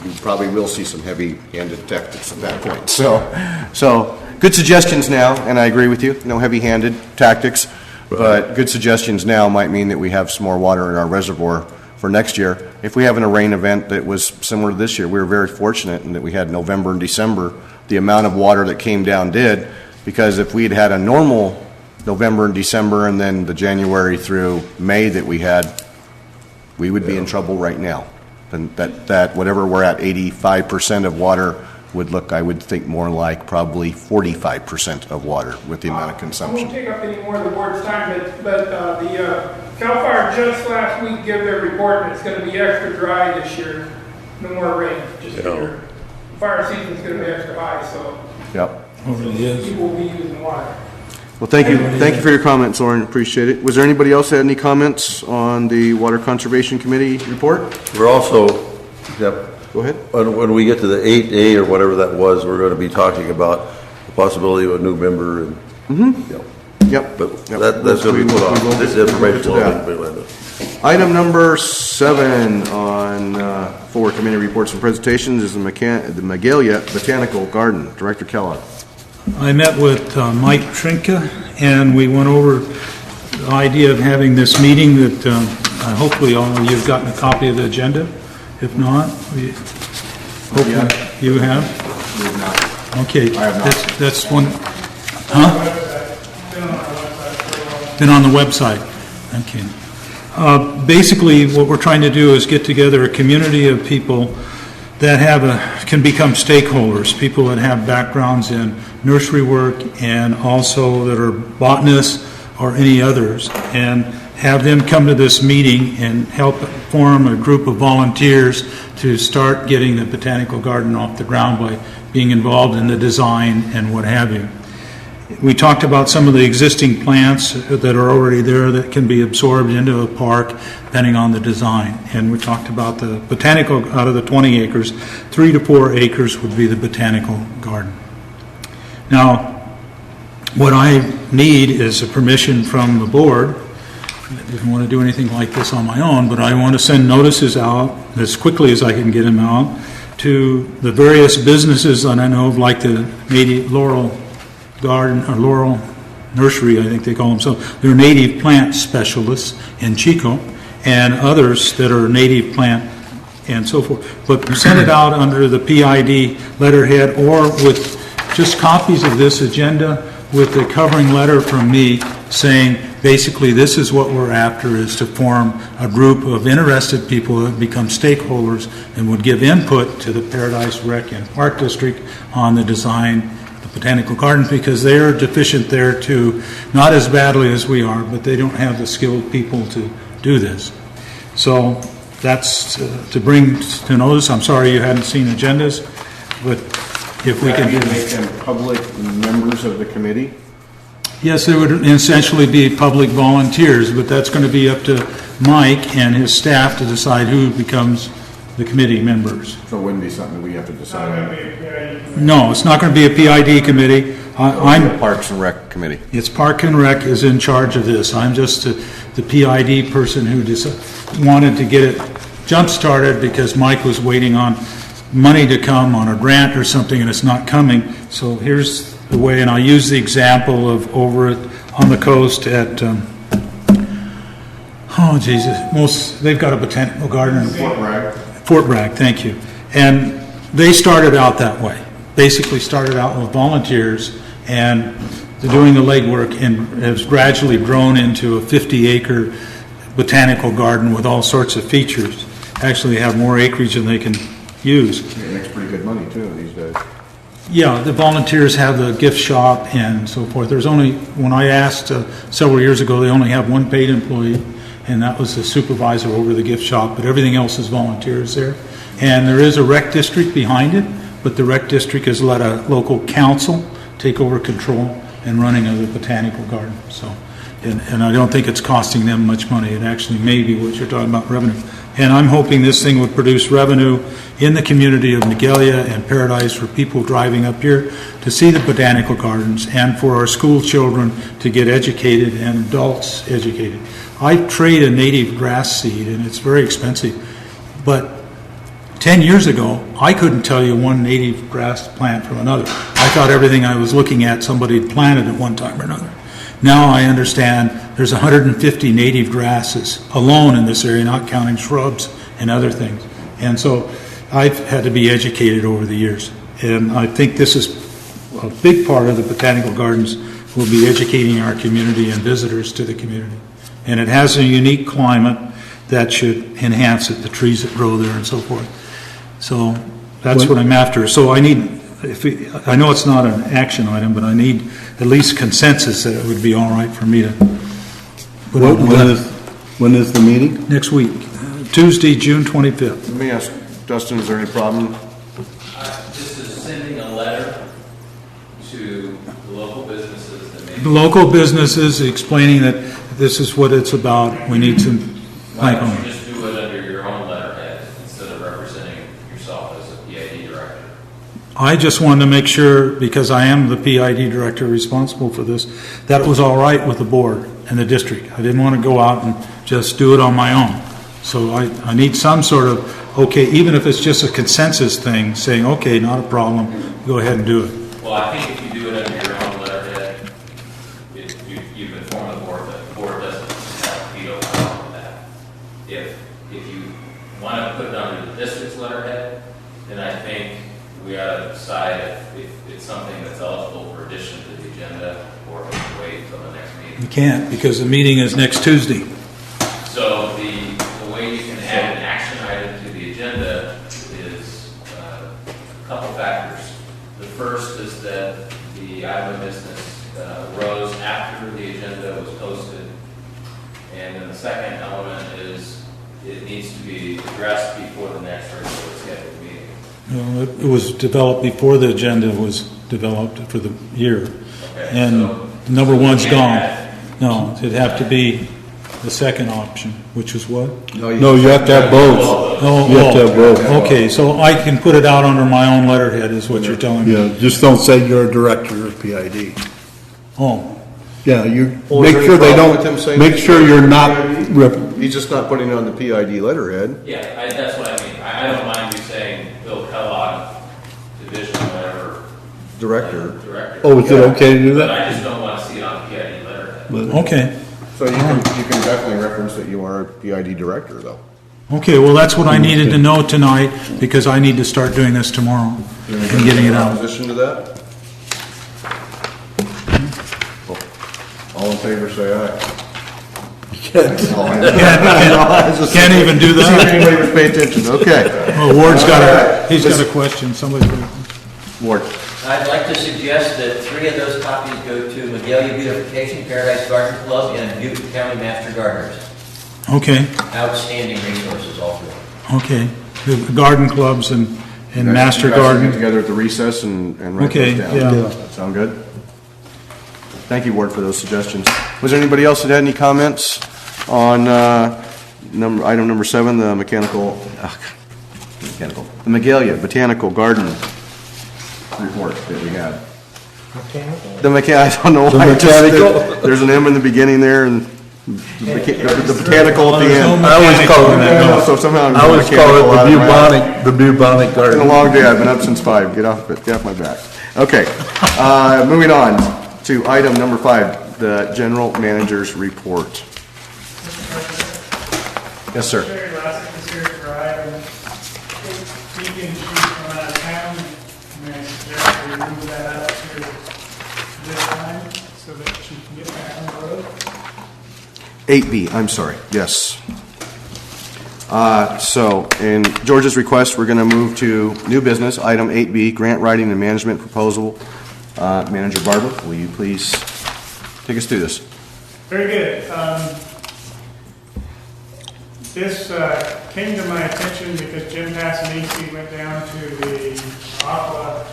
you probably will see some heavy-handed tactics at that point. So good suggestions now, and I agree with you. No heavy-handed tactics, but good suggestions now might mean that we have some more water in our reservoir for next year. If we have a rain event that was similar to this year, we were very fortunate in that we had November and December. The amount of water that came down did, because if we had had a normal November and December and then the January through May that we had, we would be in trouble right now. And that whatever we're at, 85% of water would look, I would think, more like probably 45% of water with the amount of I consumption. won't take up any more of the board's time, but the CAL FIRE just last week gave their report, and it's going to be extra dry this year. No more rain, just here. Fire season's going to be extra high, so Yep. people will be using water. Well, thank you for your comments, Lauren. Appreciate it. Was there anybody else that had any comments on the Water Conservation Committee report? We're also, yep, Go ahead. when we get to the 8A or whatever that was, we're going to be talking about the possibility of a new member and, Yep. but that's going to be put on. This information will be landed. Item number 7 on for committee reports and presentations is the Magalia Botanical Garden. Director Kellogg. I met with Mike Trinka, and we went over the idea of having this meeting that hopefully all of you have gotten a copy of the agenda. If not, hopefully you have? We have not. Okay. I have not. That's one. Huh? Been on the website. Okay. Basically, what we're trying to do is get together a community of people that can become stakeholders, people that have backgrounds in nursery work and also that are botanists or any others, and have them come to this meeting and help form a group of volunteers to start getting the botanical garden off the ground by being involved in the design and what have you. We talked about some of the existing plants that are already there that can be absorbed into a park depending on the design. And we talked about the botanical, out of the 20 acres, 3 to 4 acres would be the botanical garden. Now, what I need is a permission from the board. I didn't want to do anything like this on my own, but I want to send notices out as quickly as I can get them out to the various businesses that I know of, like the native Laurel Garden or Laurel Nursery, I think they call themselves. They're native plant specialists in Chico, and others that are native plant and so forth. But send it out under the PID letterhead or with just copies of this agenda with the covering letter from me saying basically this is what we're after, is to form a group of interested people that become stakeholders and would give input to the Paradise Rec and Park District on the design botanical garden, because they are deficient there too, not as badly as we are, but they don't have the skilled people to do this. So that's to bring to notice. I'm sorry you hadn't seen agendas, but if we can make them public members of the committee. Yes, it would essentially be public volunteers, but that's going to be up to Mike and his staff to decide who becomes the committee members. So it wouldn't be something we have to decide on. No, it's not going to be a PID committee. I'm the Parks and Rec Committee. It's Park and Rec is in charge of this. I'm just the PID person who wanted to get it jump-started because Mike was waiting on money to come on a grant or something, and it's not coming. So here's the way, and I'll use the example of over on the coast at, they've got a botanical garden in Fort Bragg. Fort Bragg, thank you. And they started out that way. Basically started out with volunteers and doing the legwork, and has gradually grown into a 50-acre botanical garden with all sorts of features. Actually have more acreage than they can use. It makes pretty good money too these days. Yeah, the volunteers have the gift shop and so forth. There's only, when I asked several years ago, they only have one paid employee, and that was the supervisor over the gift shop, but everything else is volunteers there. And there is a rec district behind it, but the rec district has let a local council take over control and running of the botanical garden. So And I don't think it's costing them much money. It actually may be what you're talking about, revenue. And I'm hoping this thing would produce revenue in the community of Magalia and Paradise for people driving up here to see the botanical gardens and for our school children to get educated and adults educated. I trade a native grass seed and it's very expensive, but 10 years ago, I couldn't tell you one native grass plant from another. I thought everything I was looking at, somebody had planted at one time or another. Now I understand there's 150 native grasses alone in this area, not counting shrubs and other things. And so I've had to be educated over the years. And I think this is a big part of the botanical gardens will be educating our community and visitors to the community. And it has a unique climate that should enhance it, the trees that grow there and so forth. So that's what I'm after. So I need, I know it's not an action item, but I need at least consensus that it would be all right for me to put on the list. When is the meeting? Next week, Tuesday, June 25th. Let me ask Dustin, is there any problem? This is sending a letter to the local businesses that may... The local businesses explaining that this is what it's about. We need to... Why don't you just do it under your own letterhead instead of representing yourself as a PID director? I just wanted to make sure, because I am the PID director responsible for this, that it was all right with the board and the district. I didn't want to go out and just do it on my own. So I need some sort of, okay, even if it's just a consensus thing, saying, okay, not a problem, go ahead and do it. Well, I think if you do it under your own letterhead, you've informed the board that the board doesn't have veto power on that. If you want to put it under the district's letterhead, then I think we ought to decide if it's something that's eligible for addition to the agenda or if we can wait until the next meeting. You can't, because the meeting is next Tuesday. So the way you can add an action item to the agenda is a couple factors. The first is that the item of business rose after the agenda was posted. And then the second element is it needs to be addressed before the next regularly scheduled meeting. Well, it was developed before the agenda was developed for the year. Okay, And so number one's you gone. can't add- No, it'd have to be the second option, which is what? No, you have to have both. Oh, You have to have both. okay, so I can put it out under my own letterhead, is what you're telling me? Yeah, just don't say you're a director of PID. Oh, Yeah, you, Well, is make there sure any they problem with him don't, saying make he's sure you're not, PID? He's just not putting it on the PID letterhead. Yeah, that's what I mean. I don't mind you saying Bill Kellogg, division, whatever. Director. Director. oh, is it okay to do But that? I just don't want to see it on PID letterhead. But- okay. So you can definitely reference that you are a PID director, though. Okay, well, that's what I needed to know tonight, because I need to start doing this tomorrow and getting it out. Opposition to that? All in favor, say aye. Can't even do See if that. anybody was paying attention, okay. Oh, Ward's he's got a question, somebody. Ward. I'd like to suggest that 3 of those copies go to Magalia Beautification, Paradise Garden Club, and Butte County Master Gardeners. Okay, Outstanding resources, all three. okay. The garden clubs and master You guys can Get garden. together at the recess and write Okay, those down. yeah. That sound good? Thank you, Ward, for those suggestions. Was there anybody else that had any comments on item number 7, the the Magalia Botanical Garden report that we had? I don't know why. There's an M in the beginning there and the botanical at the end. I always call it that. So somehow I'm I always call it the bubonic It's garden. been a long day. I've been up since 5. Get off my back. Okay. Moving on to item number 5, the general manager's report. Yes, sir. Sherry Lassick is here to drive, and Deacon, she's from out of town, and I suggest we move that up to this time, so that she can get back on the road. 8B, I'm sorry. Yes. So, in George's request, we're going to move to new business, item 8B, grant writing and management proposal. Manager Barber, will you please take us through this? Very good. This came to my attention because Jim Passanisi went down to the Aqua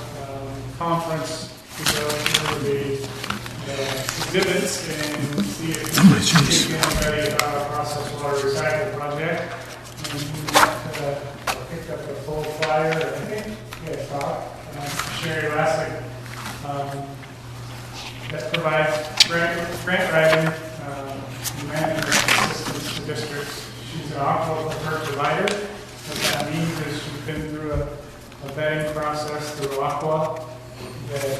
conference to go through the exhibits and see if you can speak to anybody about our process water recycle project. And you picked up a full flyer, I think, you talk, Sherry Lassick, that provides grant writing, management assistance to districts. She's an aqua preferred provider. What that means is she's been through a vetting process through aqua that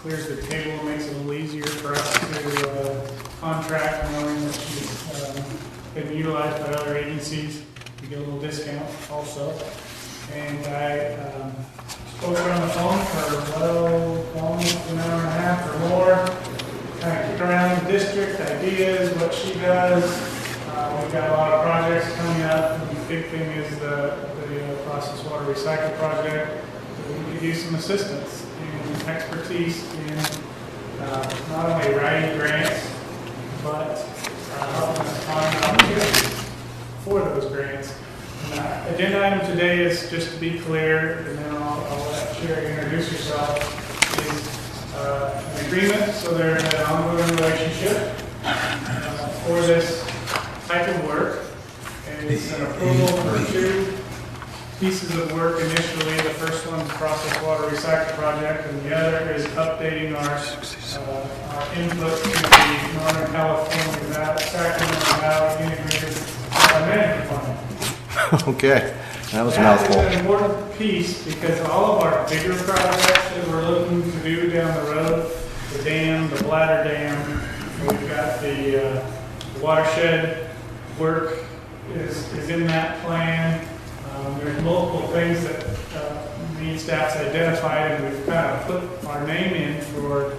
clears the table and makes it a little easier for us to contract, knowing that she's been utilized by other agencies. We get a little discount also. And I spoke to her on the phone for, almost an hour and a half or more. Kind of kicked around the district, ideas, what she does. We've got a lot of projects coming up. The big thing is the process water recycle project. We could use some assistance and expertise in not only writing grants, but helping us find opportunities for those grants. Agenda item today is, just to be clear, and then I'll let Sherry introduce herself, is an agreement, so there's an ongoing relationship for this type of work. And it's an approval for 2 pieces of work initially. The first one is process water recycle project, and the other is updating our input to the Northern California Sacramento Valley Integrated Management Plan. Okay, that was a mouthful. That's an important piece because all of our bigger projects that we're looking to do down the road, the dam, the bladder dam, we've got the watershed work is in that plan. There's multiple things that me and staff's identified, and we've kind of put our name in for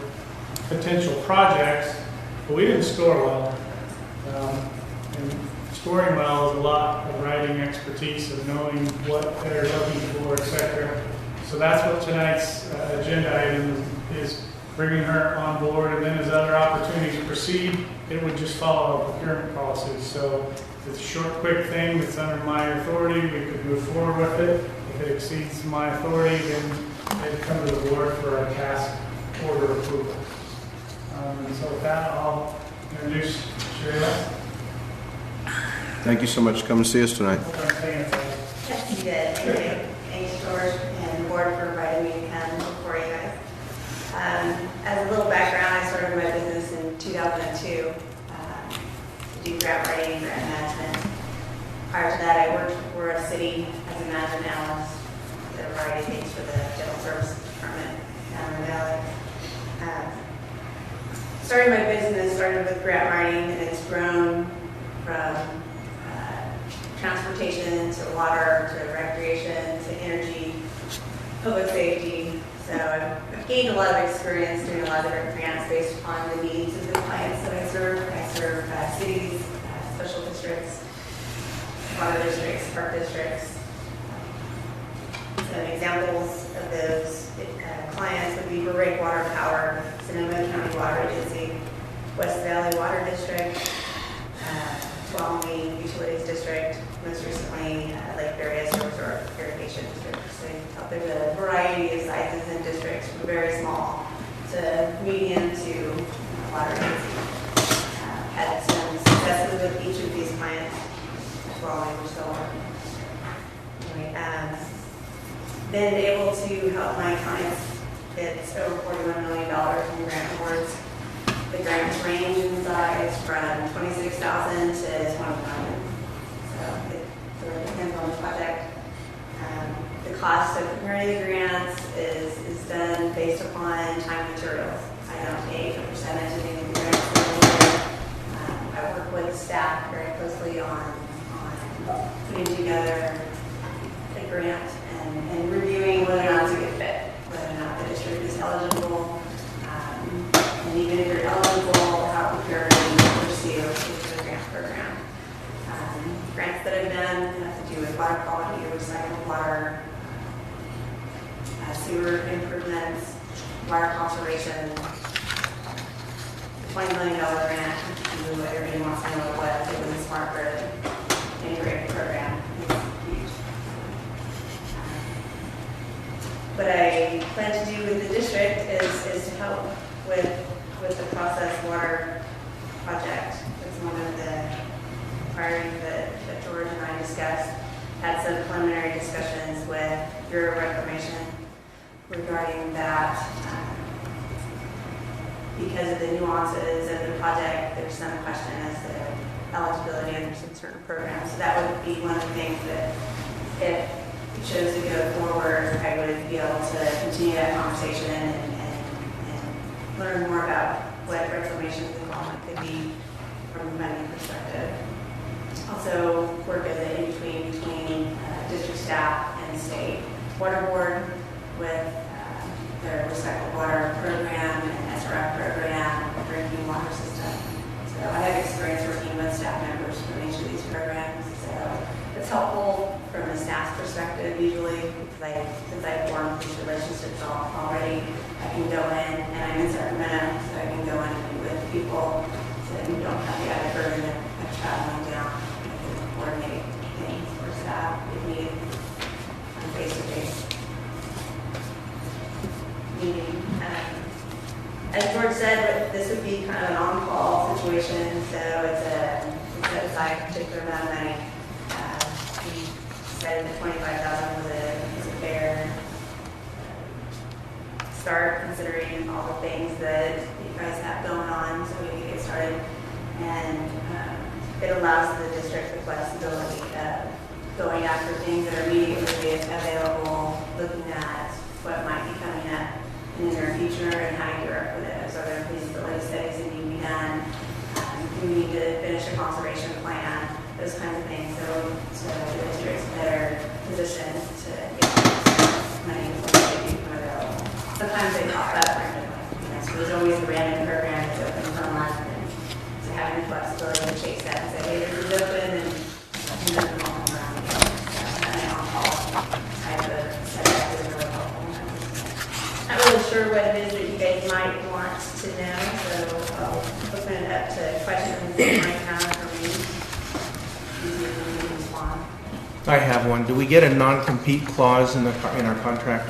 potential projects, but we didn't score well. And scoring well is a lot of writing expertise of knowing what they're looking for, etc. So that's what tonight's agenda item is, bringing her on board, and then as other opportunities proceed, it would just follow our procurement policies. So it's a short, quick thing that's under my authority. We could move forward with it. If it exceeds my authority, then it'd come to the board for a task order approval. And so with that, I'll introduce Sherry. Thank you so much for coming to see us tonight. Yes, you did. Thanks, George, and the board for inviting me to come before you guys. As a little background, I started my business in 2002 to do grant writing and grant management. Prior to that, I worked for a city as a management analyst, did a variety of things for the General Services Department down in the valley. Starting my business started with grant writing, and it's grown from transportation to water to recreation to energy, public safety. So I've gained a lot of experience doing a lot of different grants based upon the needs of the clients that I serve. I serve cities, special districts, water districts, park districts. Some examples of those clients would be Butte Water Power, Sonoma County Water Agency, West Valley Water District, Tuolumne Utilities District, most recently Lake Area Resort Irrigation District. So there's a variety of sizes and districts from very small to medium to water agency. Had some successes with each of these clients as well, and we're still working. Anyway, been able to help my clients. It's over $41 million in grant awards. The grants range in size from $26,000 to $20 million. So it really depends on the project. The cost of preparing the grants is done based upon time materials. I don't take a percentage of any grants. I work with staff very closely on putting together the grant and reviewing whether or not it's a good fit, whether or not the district is eligible. And even if you're eligible, how prepared are you to pursue the grant program? Grants that I've done have to do with water quality, recycled water, sewer improvements, water conservation. The $20 million grant, everybody wants to know what it was, a smart grid integrated program. It's huge. What I plan to do with the district district is to help with the processed water project. It's one of the priorities that George and I discussed. Had some preliminary discussions with Bureau of Reclamation regarding that. Because of the nuances of the project, there's some question as to eligibility under some certain programs. So that would be one of the things that if you chose to go forward, I would be able to continue that conversation and learn more about what reclamation's involvement could be from a money perspective. Also work as an in-between between district staff and state water board with their recycled water program and SRF program, drinking water system. So I have experience working with staff members from each of these programs. So it's helpful from a staff's perspective usually because since I've formed these relationships already, I can go in and I'm in Sacramento, so I can go in and meet with people so that you don't have the added burden of traveling down. I can coordinate things for staff if needed on face-to-face meeting. As George said, this would be kind of an on-call situation, so it's set aside a particular amount of money. He said that $25,000 was a fair start, considering all the things that you guys have going on, so we can get started. And it allows the district the flexibility of going after things that are immediately available, looking at what might be coming up in the near future and how to gear up for those. Are there feasibility studies that need to be done? Do we need to finish a conservation plan? Those kinds of things. So the district's better positioned to get money before they become available. Sometimes they pop up randomly. So there's always a random program that's open for a month, and so having the flexibility to chase that and say, hey, this is open, and move them all around again. So an on-call type of setup is really helpful. Not really sure what it is that you guys might want to know, so I'll open it up to questions that you might have for me. You can respond. I have one. Do we get a non-compete clause in our contract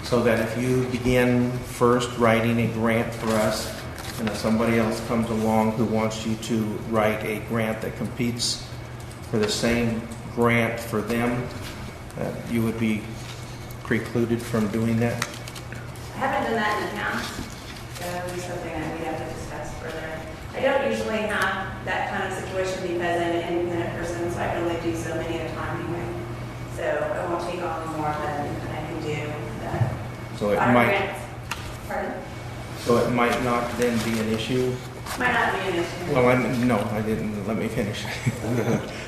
so that if you begin first writing a grant for us and if somebody else comes along who wants you to write a grant that competes for the same grant for them, you would be precluded from doing that? I haven't done that in the past, so it would be something that we have to discuss further. I don't usually have that kind of situation because I'm an independent person, so I can only do so many at a time anyway. So I won't take on more than I can do. So it might. Pardon? So it might not then be an issue. Might not be an issue. Well, I didn't. Let me finish.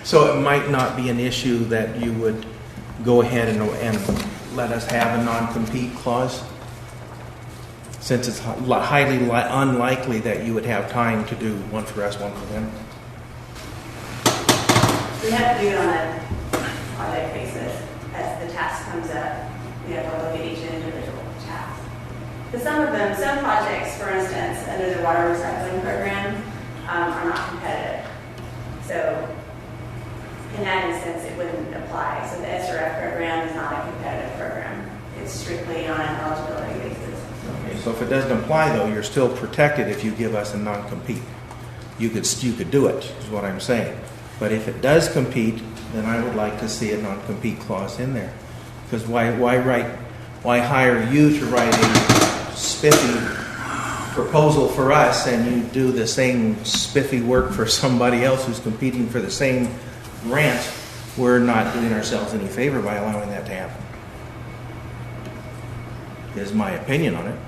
So it might not be an issue that you would go ahead and let us have a non-compete clause, since it's highly unlikely that you would have time to do one for us, one for them. We have to do it on a project basis. As the task comes up, we have to look at each individual task. Because some projects, for instance, under the water recycling program, are not competitive. So in that instance, it wouldn't apply. So the SRF program is not a competitive program. It's strictly on an eligibility basis. Okay, so if it doesn't apply, though, you're still protected if you give us a non-compete. You could do it, is what I'm saying. But if it does compete, then I would like to see a non-compete clause in there. Because why hire you to write a spiffy proposal for us and you do the same spiffy work for somebody else who's competing for the same grant? We're not doing ourselves any favor by allowing that to happen. Is my opinion on it.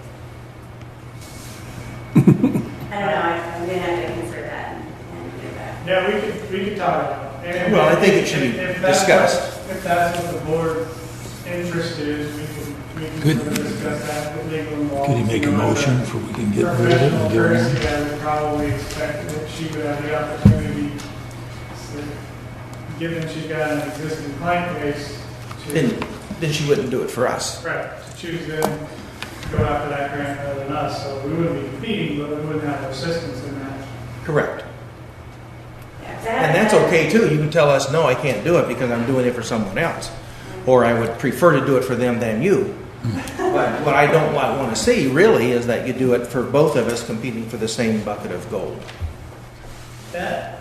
I don't know. I'm going to have to consider that and get back. Yeah, we could talk about it. And Well, I think it should be discussed. If that's what the board's interest is, we can sort of discuss that with legal involved. Could he make a motion for we can get rid of it and get rid of it? I would probably expect that she would have the opportunity, given she's got an existing client base, Then she wouldn't do it for us. right, to choose them to go after that grant rather than us. So we wouldn't be competing, but we wouldn't have assistance in that. Correct. Yeah, And that's okay too. You can tell us, no, I can't do it because I'm doing it for someone else. Or I would prefer to do it for them than you. But what I don't want to see really is that you do it for both of us competing for the same bucket of gold. That.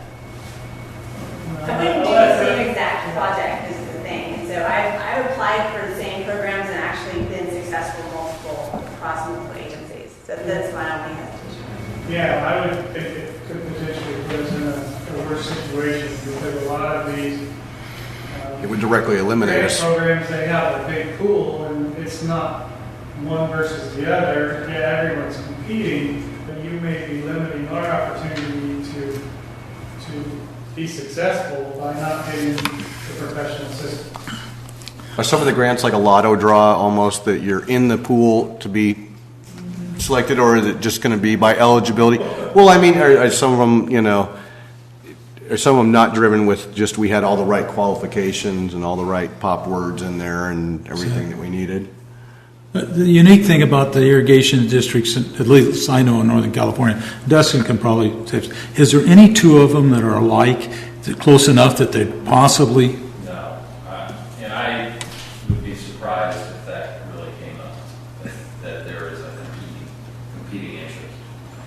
I wouldn't do the same exact project is the thing. And so I've applied for the same programs and actually been successful across multiple agencies. So that's my only hesitation. Yeah, I would think it could potentially put us in a worse situation because a lot of these It would directly eliminate grant us. programs, they have a big pool and it's not one versus the other. Yeah, everyone's competing, but you may be limiting our opportunity to be successful by not getting the professional assistance. Are some of the grants like a lotto draw almost, that you're in the pool to be selected, or is it just going to be by eligibility? Well, I mean, are some of them, are some of them not driven with just we had all the right qualifications and all the right pop words in there and everything that we needed? The unique thing about the irrigation districts, at least I know in Northern California, Dustin can probably say, is there any two of them that are alike, close enough that they'd possibly? No. And I would be surprised if that really came up, that there is a competing interest.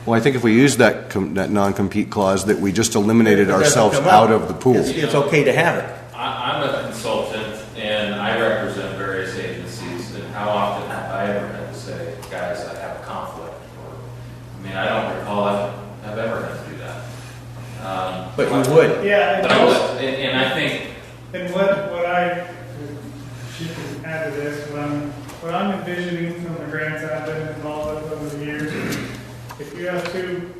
Well, I think if we use that non-compete clause, that we just eliminated If it doesn't ourselves come up, out of the pool. It's okay to have it. I'm a consultant and I represent various agencies, and how often have I ever had to say, guys, I have a conflict? I don't recall I've ever had to do that. But you would. Yeah, But I would, and I think, and what I she can add to this, what I'm envisioning from the grants I've been involved with over the years, if you have two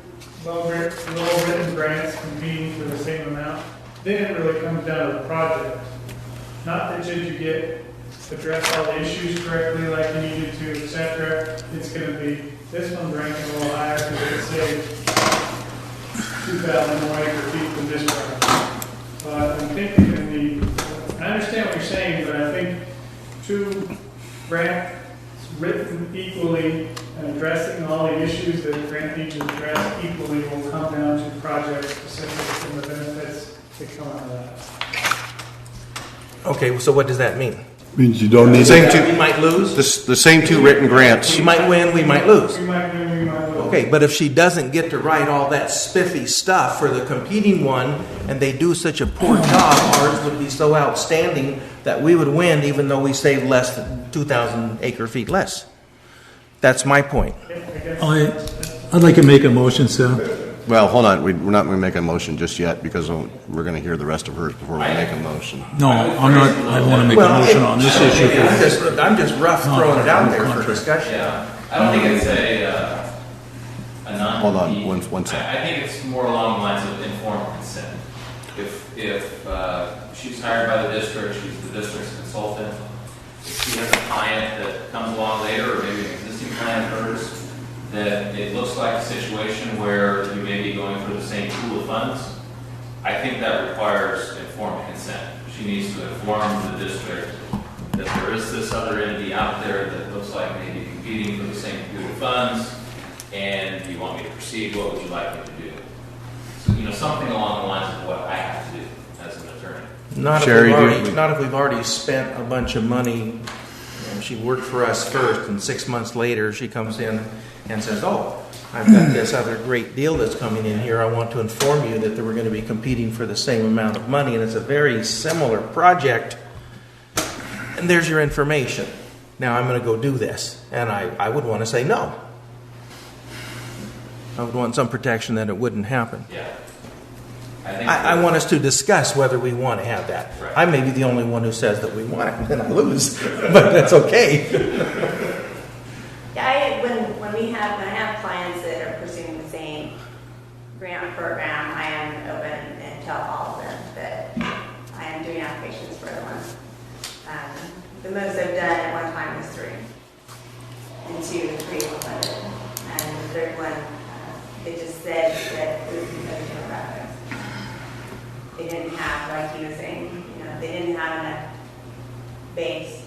well-written grants competing for the same amount, then it really comes down to the project. Not that did you address all the issues correctly like you needed to, etc. It's going to be, this one's ranking a little higher because it saved 2,000 more acre feet than this one. But I'm thinking I understand what you're saying, but I think two grants written equally and addressing all the issues that a grant needs to address equally will come down to project specifics and the benefits that come out of that. Okay, so what does that mean? Means you don't need Same it. two, We might lose. the same two written grants. We might win, we might lose. We might win, we might lose. Okay, but if she doesn't get to write all that spiffy stuff for the competing one, and they do such a poor job, ours would be so outstanding that we would win even though we saved less than 2,000 acre feet less. That's my point. I'd like to make a motion, Seth. Well, hold on, we're not going to make a motion just yet because we're going to hear the rest of hers before we make a motion. No, I'm not, I want to make a motion on this issue. I'm just rough throwing it out there for discussion. yeah, I don't think it's a non-compete. Hold on, one second. I think it's more along the lines of informed consent. If she's hired by the district, she's the district's consultant, if she has a client that comes along later, or maybe an existing client of hers, that it looks like a situation where you may be going for the same pool of funds, I think that requires informed consent. She needs to inform the district that there is this other entity out there that looks like maybe competing for the same pool of funds, and you want me to proceed, what would you like me to do? So, something along the lines of what I have to do as an attorney. Not if we've already spent a bunch of money, and she worked for us first, and 6 months later, she comes in and says, oh, I've got this other great deal that's coming in here. I want to inform you that we're going to be competing for the same amount of money, and it's a very similar project, and there's your information. Now I'm going to go do this, and I would want to say no. I would want some protection that it wouldn't happen. Yeah. I think I want us to discuss whether we want to have that. Right. I may be the only one who says that we want it, and then I lose, but that's okay. Yeah, when I have clients that are pursuing the same grant program, I am open and tell all of them that I am doing applications for other ones. The most I've done at one time was 3, and 3 were funded, and the third one, they just said that it was because of demographics. They didn't have, like he was saying, they didn't have enough base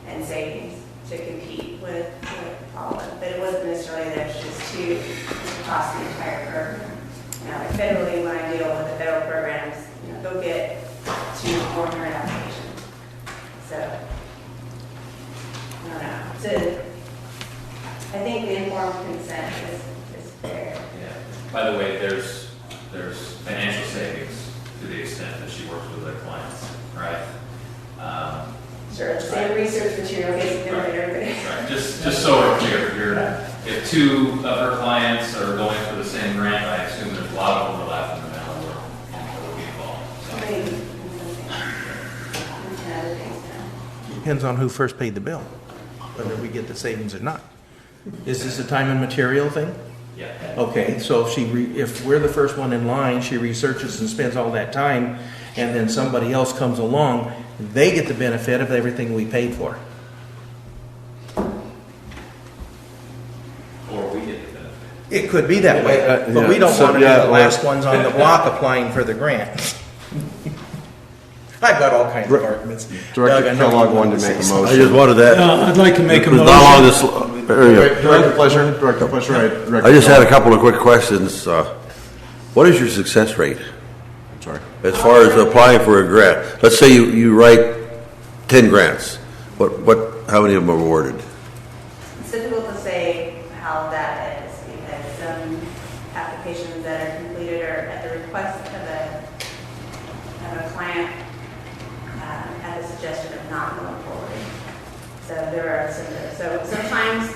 and savings to compete with all of them. But it wasn't necessarily that it's just too across the entire program. Like federally, when I deal with the federal programs, they'll get 200-400 applications. So don't know, I think the informed consent is fair. Yeah. By the way, there's financial savings to the extent that she works with their clients, right? Sure, the same research material gets given to everybody. Right. Just so we're clear, if two of her clients are going for the same grant, I assume there's a lot of overlap in the amount of work that will be involved. So. Depends on who first paid the bill, whether we get the savings or not. Is this a time and material thing? Yeah. Okay, so if we're the first one in line, she researches and spends all that time, and then somebody else comes along, they get the benefit of everything we paid for. Or we get the benefit. It could be that way, but we don't want to be the last ones on the block applying for the grant. I've got all kinds of arguments. Director Kellogg wanted to make a I motion. just wanted that. I'd like to make a It was motion. not along this area. Director Fletcher, I just had a couple of quick questions. What is your success rate Sorry. as far as applying for a grant? Let's say you write 10 grants. How many of them are awarded? It's difficult to say how that is because some applications that are completed are at the request of a client at the suggestion of not going forward. So there are some. So sometimes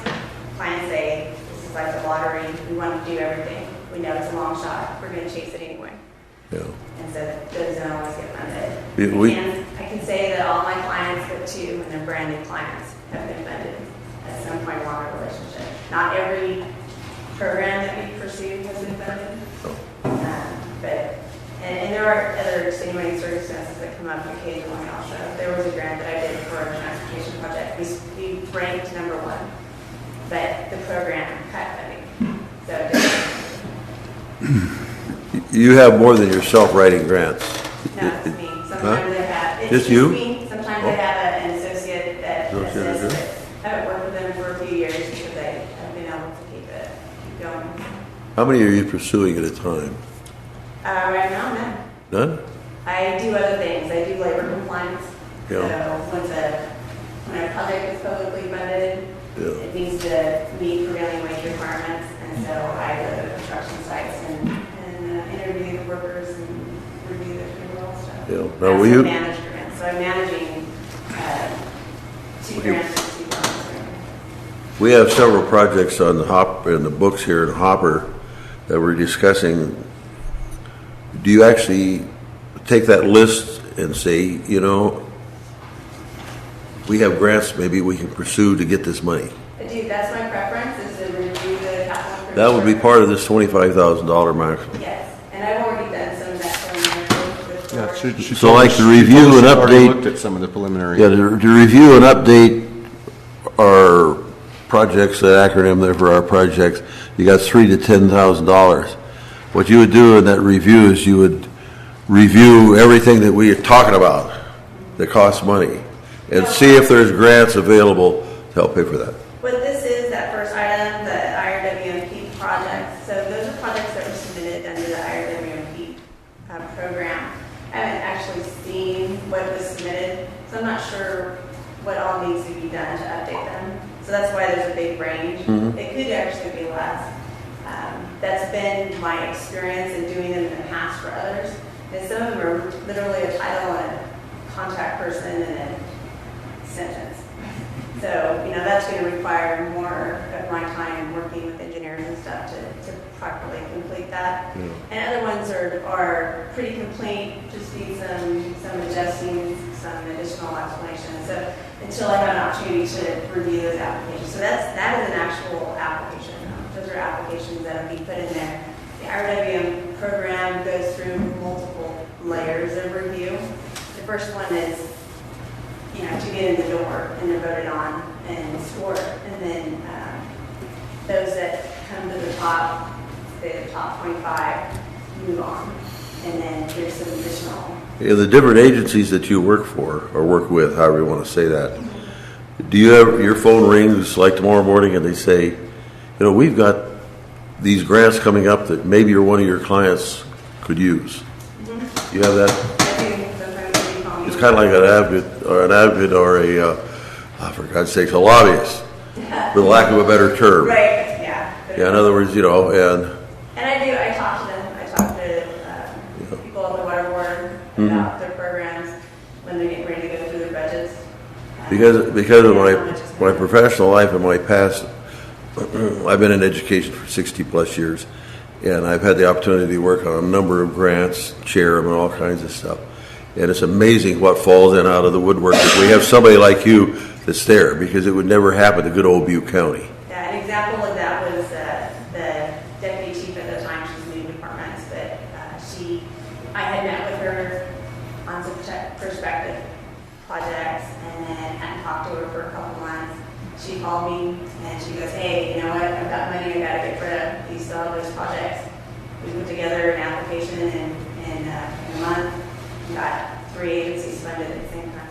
clients say, "This is like the lottery. We want to do everything. We know it's a long shot. We're going to chase it anyway." Yeah. And so those don't always get funded. I can say that all my clients, but two, and they're brand new clients, have been funded at some point along our relationship. Not every program that we pursue has been funded, but there are other extenuating circumstances that come up occasionally. Also, there was a grant that I did for a transportation project. We ranked number 1, but the program cut funding. So. You have more than yourself writing grants. No, it's me. Sometimes I have. It's Just you? Me. Sometimes I have an associate that assists. I haven't worked with them for a few years because I've been able to keep going. How many are you pursuing at a time? Right now, none. None? I do other things. I do labor compliance. Yeah. So when a project is publicly funded, Yeah. it needs to meet prevailing wage requirements, and so I go to construction sites and interview the workers and review the payroll stuff. Yeah. I Now, also manage grants, so I'm managing 2 Okay. grants and 2 grants. We have several projects on in the books here in Hopper that we're discussing. Do you actually take that list and say, we have grants maybe we can pursue to get this money? I do. That's my preference, is to review the capital improvement. That would be part of this $25,000 maximum. Yes, and I've already done some of that preliminary work. So like to review and update. Looked at some of the preliminary. Yeah, to review and update our projects, the acronym there for our projects, you got $3,000 to $10,000. What you would do in that review is you would review everything that we are talking about that costs money and see if there's grants available to help pay for that. What this is, that first item, the IRWMP project, so those are projects that were submitted under the IRWMP program. I haven't actually seen what was submitted, so I'm not sure what all needs to be done to update them. So that's why there's a big range. Mhm. It could actually be less. That's been my experience in doing them in the past for others. And some of them are literally a title and a contact person and a sentence. So, that's going to require more of my time working with engineers and stuff to properly complete that. Yeah. And other ones are pretty complete, just need some adjusting, some additional explanation. So until I have an opportunity to review those applications. So that is an actual application. Those are applications that will be put in there. The RWM program goes through multiple layers of review. The first one is, to get in the door and they're voted on and scored. And then those that come to the top, the top 25, move on. And then there's some additional. Yeah, the different agencies that you work for or work with, however you want to say that, do you have your phone rings like tomorrow morning and they say, we've got these grants coming up that maybe one of your clients could use? Mm-hmm. You have that? I do. Sometimes they call me. It's kind of like an advocate or a for God's sakes, a lobbyist, for the lack of a better term. Right, yeah. Yeah, in other words, and I talk to them. I talk to people at the water board about their programs when they're getting ready to go through their budgets. because of my professional life and my past, I've been in education for 60 plus years, and I've had the opportunity to work on a number of grants, chair them, and all kinds of stuff. And it's amazing what falls in out of the woodwork if we have somebody like you that's there, because it would never happen to good old Butte County. Yeah, an example of that was the deputy chief at the time. She's moving departments, but I had met with her on some perspective projects, and then hadn't talked to her for a couple months. She called me and she goes, "Hey, you know what? I've got money. I got to get rid of these those projects." We put together an application in a month. We got 3 agencies funded at the same time.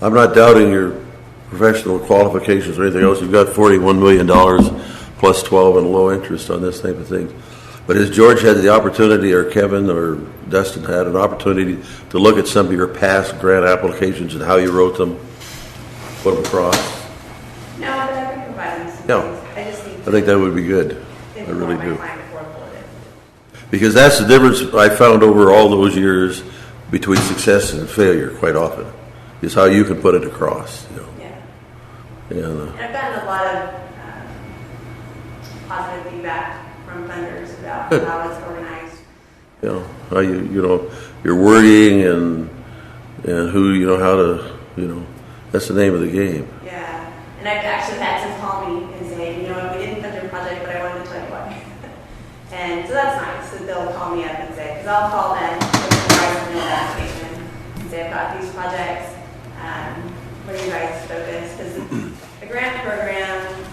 I'm not doubting your professional qualifications or anything else. You've got $41 million plus 12 and low interest on this type of thing. But has George had the opportunity, or Kevin or Dustin had an opportunity to look at some of your past grant applications and how you wrote them, put them across? No, but I can provide them some No. things. I think that would be good. I really do. My client before I pull it in. Because that's the difference I found over all those years between success and failure quite often, is how you can put it across. Yeah. And, And I've gotten a lot of positive feedback from funders about how it's organized. how your wording and who, how to, that's the name of the game. Yeah. And I've actually had some call me and say, we didn't fund your project, but I wanted to tell you why. And so that's nice that they'll call me up and say, because I'll call them with the application and say, I've got these projects. What are you guys' focus? Because the grant program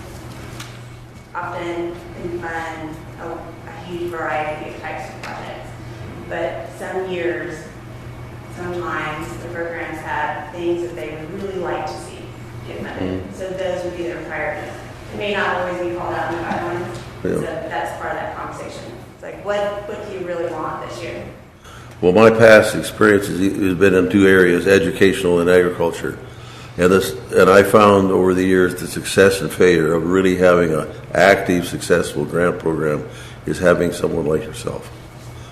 often can fund a huge variety of types of projects. But some years, sometimes the programs have things that they would really like to see get funded. So those would be their priorities. It may not always be called out in the guidelines. So that's part of that conversation. It's like, what do you really want this year? Well, my past experience has been in two areas, educational and agriculture. And I found over the years the success and failure of really having an active, successful grant program is having someone like yourself.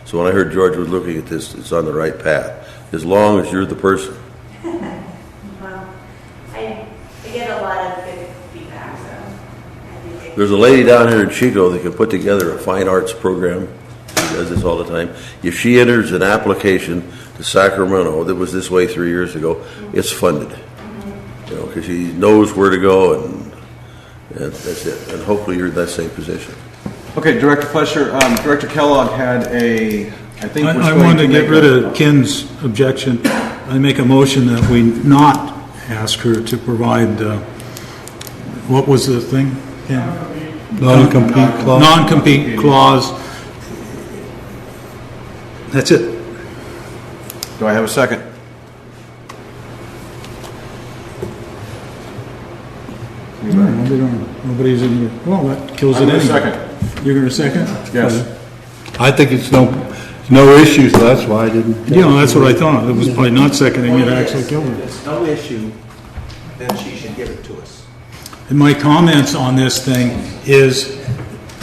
So when I heard George was looking at this, it's on the right path, as long as you're the person. Well, I get a lot of good feedback, so I think There's a lady down here in Chico that can put together a fine arts program. She does this all the time. If she enters an application to Sacramento that was this way 3 years ago, it's funded. Because she knows where to go, and that's it. And hopefully you're in that same position. Okay, Director Flesher, Director Kellogg had I wanted to get rid of Ken's objection. I make a motion that we not ask her to provide, what was the thing? Ken? Non-compete clause. Non-compete clause. That's it. Do I have a second? Nobody's in here. Well, that kills it I'm anyway. going to second. You're going to second? Yes. I think it's no issue, so that's why I didn't. That's what I thought. It was probably not seconding it, actually killed it. It's no issue, then she should give it to us. And my comments on this thing is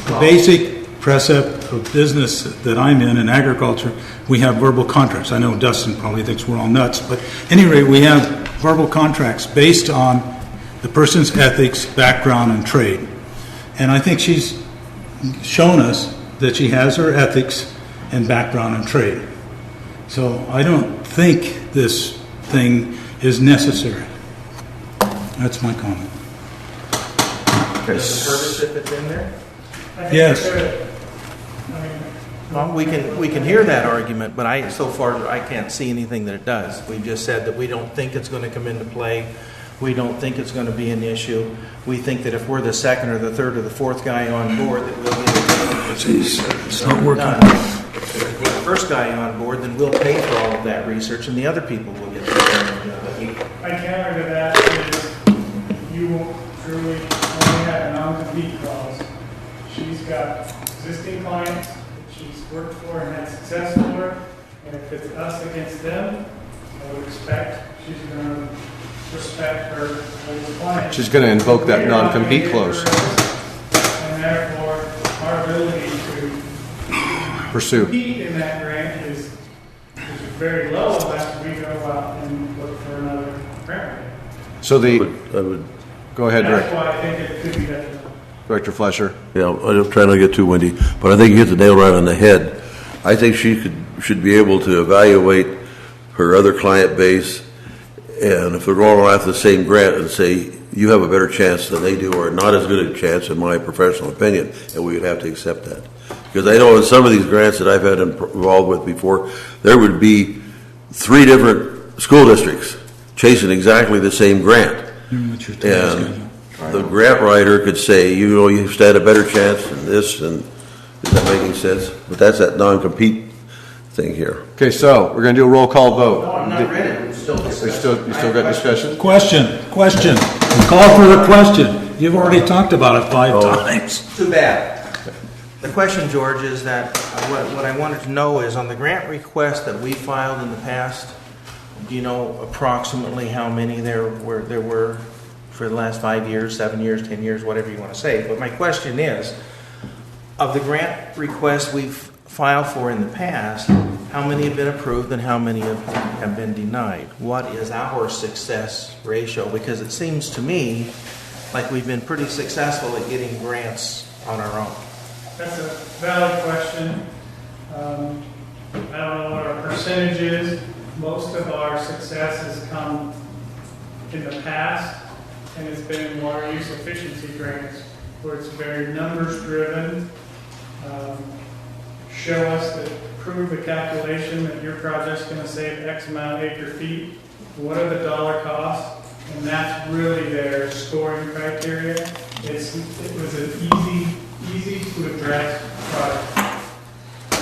the basic precept of business that I'm in agriculture, we have verbal contracts. I know Dustin probably thinks we're all nuts, but at any rate, we have verbal contracts based on the person's ethics, background, and trade. And I think she's shown us that she has her ethics and background and trade. So I don't think this thing is necessary. That's my comment. Does it hurt us if it's in there? I think Yes. it could. I mean, Well, we can hear that argument, but so far I can't see anything that it does. We just said that we don't think it's going to come into play. We don't think it's going to be an issue. We think that if we're the second or the third or the fourth guy on board, that we'll get it. It's not working. If we're the first guy on board, then we'll pay for all of that research, and the other people will get the my counter to that is you will truly only have a non-compete clause. She's got existing clients that she's worked for and had success for, and if it's us against them, I would expect she's going to respect her as a client. She's going to invoke that We are not non-compete gonna clause. give her a risk, and therefore, our ability to Pursue. compete in that grant is very low unless we go out and look for another grant. So I would, go ahead, That's Director. why I think it could be detrimental. Director Flesher. I'm trying not to get too windy, but I think you hit the nail right on the head. I think she should be able to evaluate her other client base, and if they're going after the same grant, and say, you have a better chance than they do, or not as good a chance, in my professional opinion, and we would have to accept that. Because I know in some of these grants that I've had involved with before, there would be 3 different school districts chasing exactly the same grant. What's your time And the grant writer could say, you know, you stand a better chance than this, and is that making sense? But that's that non-compete thing here. Okay, so we're going to do a roll call vote. No, I'm not ready. I'm still You discussing. still got discussion? Question. Call for the question. You've already talked about it 5 times. Too bad. The question, George, is that what I wanted to know is on the grant request that we filed in the past, do you know approximately how many there were for the last 5 years, 7 years, 10 years, whatever you want to say? But my question is, of the grant requests we've filed for in the past, how many have been approved and how many have been denied? What is our success ratio? Because it seems to me like we've been pretty successful at getting grants on our own. That's a valid question. I don't know what our percentage is. Most of our success has come in the past, and it's been in water use efficiency grants, where it's very numbers driven. Show us that, prove the calculation that your project's going to save X amount of acre feet. What are the dollar costs? And that's really their scoring criteria. It was an easy to address product.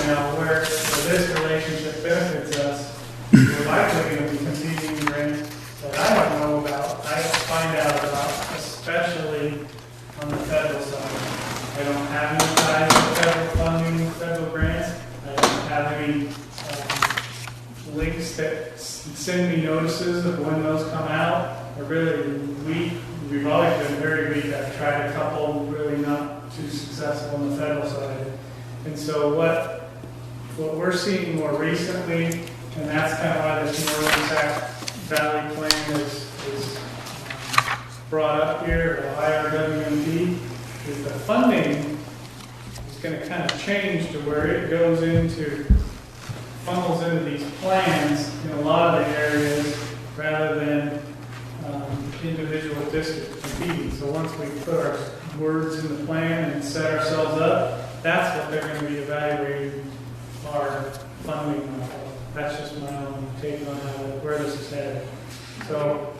Now, where this relationship benefits us, we're likely going to be competing in grants that I don't know about, I find out about, especially on the federal side. I don't have any ties to federal funding, federal grants. I don't have any links that send me notices of when those come out. We've always been very weak. I've tried a couple, really not too successful on the federal side. And so what we're seeing more recently, and that's kind of why this Northern Sac Valley plan is brought up here, the IRWMP, is the funding is going to kind of change to where it goes into, funnels into these plans in a lot of the areas rather than individual districts competing. So once we put our words in the plan and set ourselves up, that's what they're going to be evaluating our funding on. That's just my own take on where this is headed. So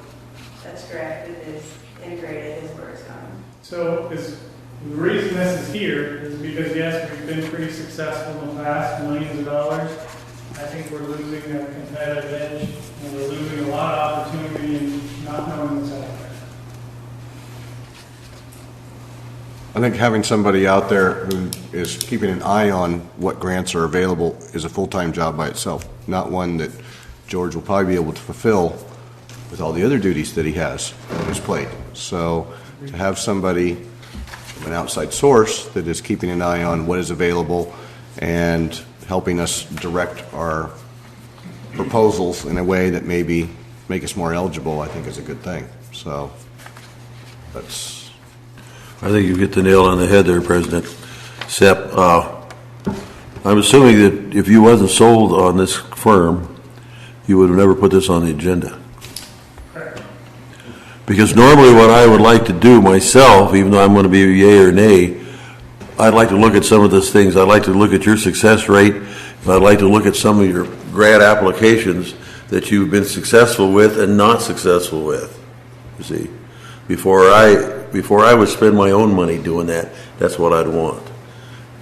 That's correct, it is integrated is where it's going. So the reason this is here is because, yes, we've been pretty successful in the past, millions of dollars. I think we're losing a competitive edge, and we're losing a lot of opportunity in not knowing what's out there. I think having somebody out there who is keeping an eye on what grants are available is a full-time job by itself, not one that George will probably be able to fulfill with all the other duties that he has on his plate. So to have somebody from an outside source that is keeping an eye on what is available and helping us direct our proposals in a way that maybe make us more eligible, I think is a good thing. So that's... I think you hit the nail on the head there, President Sepp. I'm assuming that if you wasn't sold on this firm, you would have never put this on the agenda. Because normally what I would like to do myself, even though I'm going to be a yay or nay, I'd like to look at some of those things. I'd like to look at your success rate, and I'd like to look at some of your grant applications that you've been successful with and not successful with. You see, before I would spend my own money doing that, that's what I'd want.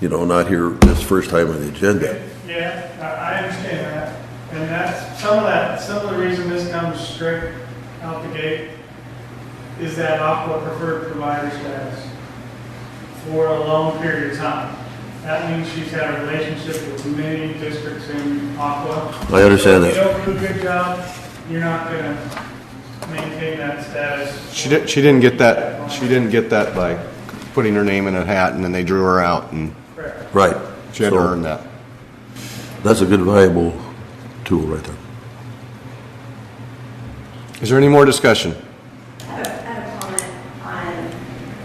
You know, not here this first time on the agenda. Yeah, I understand that. And that's some of the reason this comes straight out the gate is that Aqua preferred provider status for a long period of time. That means she's had a relationship with many districts in Aqua. I understand that. If you don't do a good job, you're not going to maintain that status. She didn't get that. She didn't get that by putting her name in a hat and then they drew her out and Correct. Right. she had to So earn that. That's a good, valuable tool right there. Is there any more discussion? I have a comment on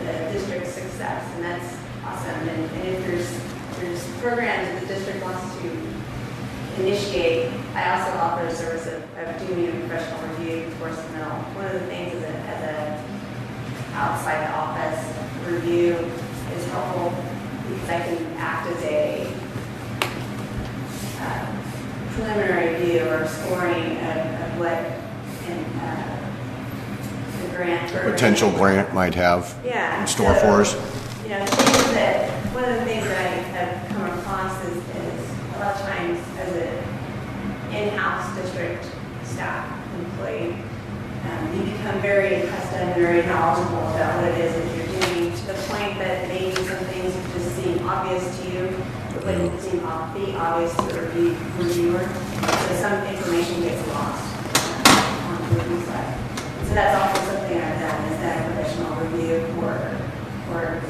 the district's success, and that's awesome. And if there's programs that the district wants to initiate, I also offer a service of doing a professional review before submittal. One of the things as a outside the office review is helpful because I can act as a preliminary view or scoring of what the grant program Potential grant might have in store for us. You know, things that one of the things that I have come across is a lot of times as an in-house district staff employee, you become very accustomed, very knowledgeable about what it is that you're doing to the point that maybe some things just seem obvious to you, but wouldn't seem be obvious to a reviewer. So some information gets lost on the review side. So that's also something I've done is that professional review for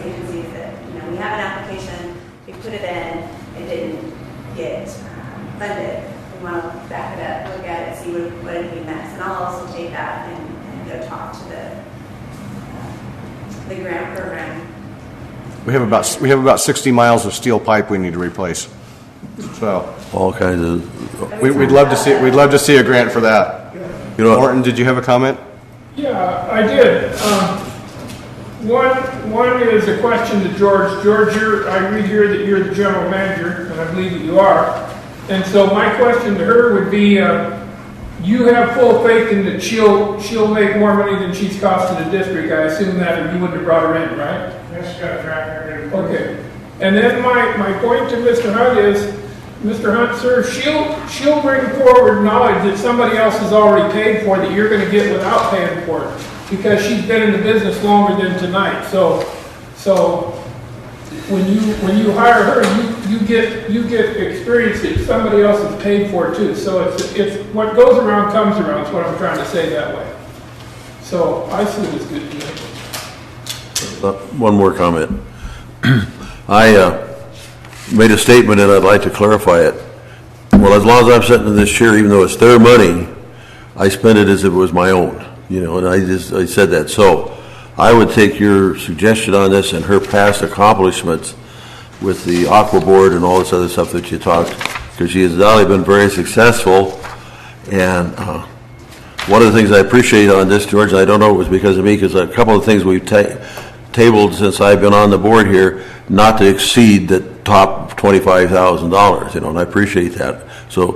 agencies that, you know, we have an application, we put it in, it didn't get funded. We want to back it up, look at it, see what it means. And I'll also take that and go talk to the grant program. We have about 60 miles of steel pipe we need to replace. So All kinds of, we'd love to see a grant for that. you know, Morton, did you have a comment? Yeah, I did. One is a question to George. George, I read here that you're the general manager, and I believe that you are. And so my question to her would be, you have full faith in that she'll make more money than she's costing the district. I assume that, or you wouldn't have brought her in, right? Yes, got a track record. Okay. And then my point to Mr. Hunt is, Mr. Hunt, sir, she'll bring forward knowledge that somebody else has already paid for that you're going to get without paying for it, because she's been in the business longer than tonight. So when you hire her, you get experience that somebody else has paid for too. So it's what goes around comes around. Is what I'm trying to say that way. So I see it as good deal. one more comment. I made a statement and I'd like to clarify it. Well, as long as I'm sitting in this chair, even though it's their money, I spend it as if it was my own, you know, and I said that. So I would take your suggestion on this and her past accomplishments with the Aqua Board and all this other stuff that you talked, because she has not only been very successful, and one of the things I appreciate on this, George, and I don't know if it was because of me, because a couple of things we've tabled since I've been on the board here, not to exceed the top $25,000, you know, and I appreciate that. So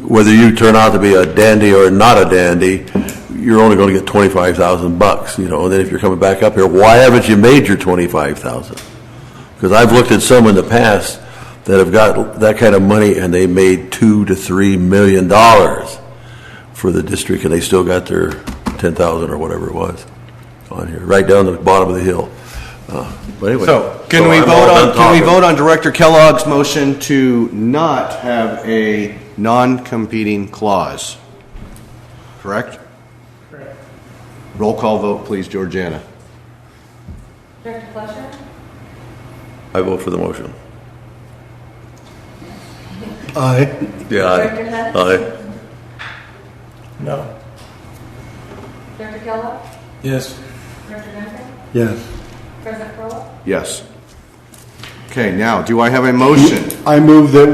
whether you turn out to be a dandy or not a dandy, you're only going to get $25,000, you know, and then if you're coming back up here, why haven't you made your $25,000? Because I've looked at some in the past that have got that kind of money and they made $2 to $3 million for the district, and they still got their $10,000 or whatever it was on here, right down the bottom of the hill. But anyway, So can we vote on Director Kellogg's motion to not have a non-competing clause? Correct? Correct. Roll call vote, please, Georgiana. Director Fletcher? I vote for the motion. Aye. Yeah, Director Hunt? aye. No. Director Kellogg? Yes. Director Duncan? Yes. President Crowell? Yes. Okay, now, do I have a motion? I move that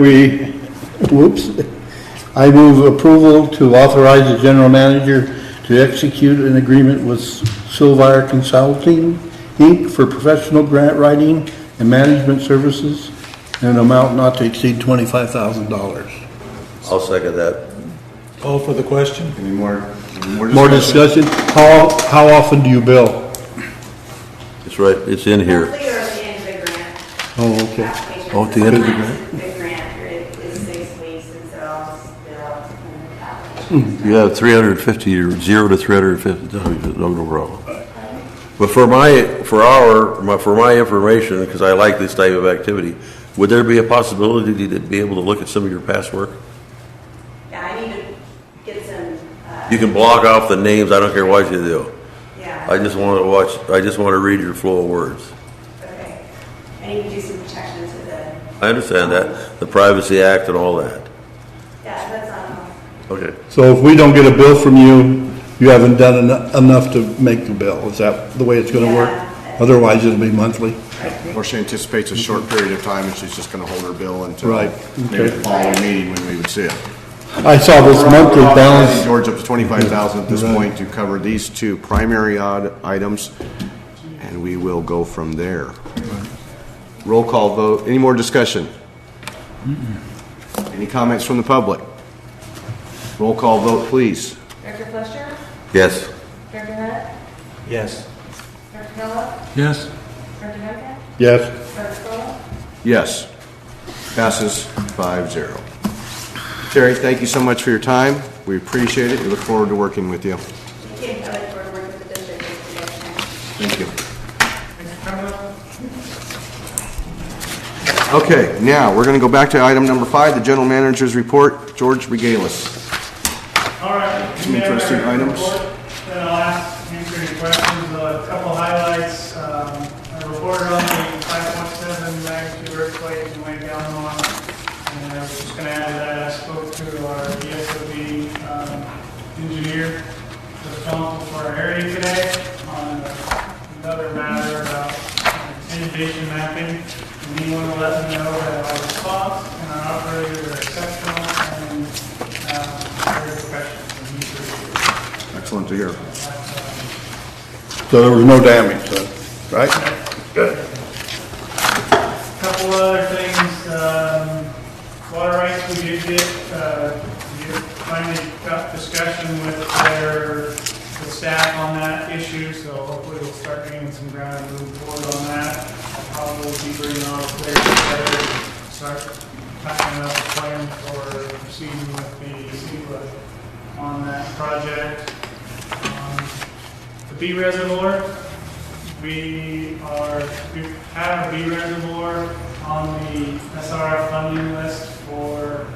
I move approval to authorize the general manager to execute an agreement with Silvire Consulting, Inc. for professional grant writing and management services in an amount not to exceed $25,000. I'll second that. Call for the question? Any more More discussion? How often do you bill? It's right, it's in here. Monthly or at the end of the grant. Oh, okay. Application. Oh, at the end of the Sometimes The grant period is 6 weeks, and so I'll just bill out the application. You have 350, or 0 to 350, no problem. But for my information, because I like this type of activity, would there be a possibility to be able to look at some of your past work? Yeah, I need to get some You can block off the names, I don't care what you do. Yeah. I just want to read your flow of words. Okay. And you can do some protections with the, I understand that, the Privacy Act and all that. yeah, that's, Okay. So if we don't get a bill from you, you haven't done enough to make the bill. Is that the way it's gonna work? Yeah. Otherwise, it'll be monthly. Or she anticipates a short period of time, and she's just going to hold her bill until Right, maybe okay. the following meeting when we would see it. I saw this monthly balance. George, up to 25,000 at this Right. point to cover these two primary items, and we will go from there. Roll call vote. Any more discussion? Any comments from the public? Roll call vote, please. Director Fletcher? Yes. Director Hunt? Yes. Director Kellogg? Yes? Director Hunt? Yes. Director Stoll? Yes. Passes 5-0. Terry, thank you so much for your time. We appreciate it. We look forward to working with you. I look forward to working with the district. Thank you. Okay, now we're going to go back to item number 5, the general manager's report. George Regalis. All right. Some interesting items. Then I'll answer any questions. A couple highlights. I reported on the 5.7 magnitude earthquake in Lake Alamo. And I was just going to add to that, I spoke to our ESOB engineer responsible for our area today on another matter about inundation mapping. And he wanted to let me know that our response and our operators are exceptional and very professional. And he's really good. Excellent to hear. So there was no damage, then, right? Good. Couple other things, water rights we did get, we finally got discussion with the staff on that issue, so hopefully we'll start getting some ground and move forward on that. I'll probably be bringing all the players together and start packing up a plan for proceeding with the CEQA on that project. The B reservoir, we have a B reservoir on the SRF funding list for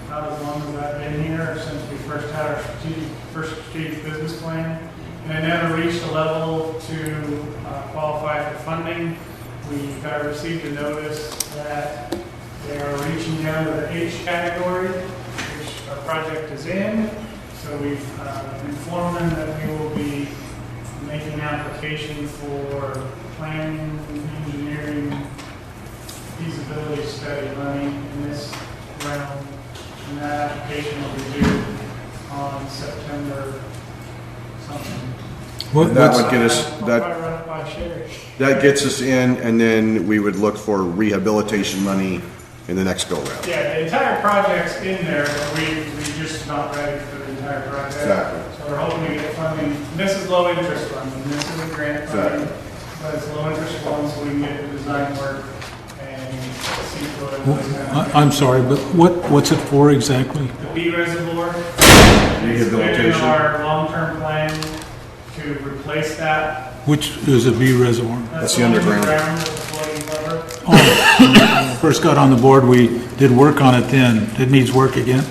about as long as I've been here, since we first had our first strategic business plan. And it never reached a level to qualify for funding. We received a notice that they are reaching down to the H category, which our project is in. So we've informed them that we will be making application for planning, engineering, feasibility study money in this round. And that application will be due on September something. That would get us, I'll that probably run it by Sherry. that gets us in, and then we would look for rehabilitation money in the next go-round. Yeah, the entire project's in there, but we're just not ready for the entire project. Exactly. So we're hoping to get funding. This is low interest funding, this is a grant funding, but it's low interest loan, so we can get the design work and see what it's going to. I'm sorry, but what's it for exactly? The B reservoir. Rehabilitation. It's in our long-term plan to replace that. Which is a B reservoir? That's the underground. With the floating cover. Oh, when I first got on the board, we did work on it then. It needs work again?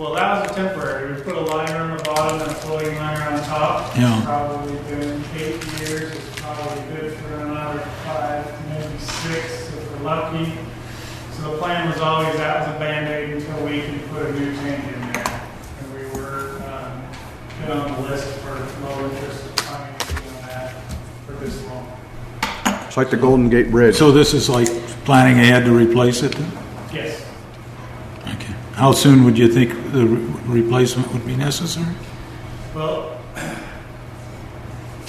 Well, that was a temporary. We put a liner on the bottom and a floating liner on top. Yeah. It's probably been 8 years. It's probably good for another 5, maybe 6 if we're lucky. So the plan was always that was a Band-Aid until we could put a new tank in there. And we were put on the list for low interest financing on that for this long. It's like the Golden Gate Bridge. So this is like planning ahead to replace it then? Yes. Okay. How soon would you think the replacement would be necessary? Well,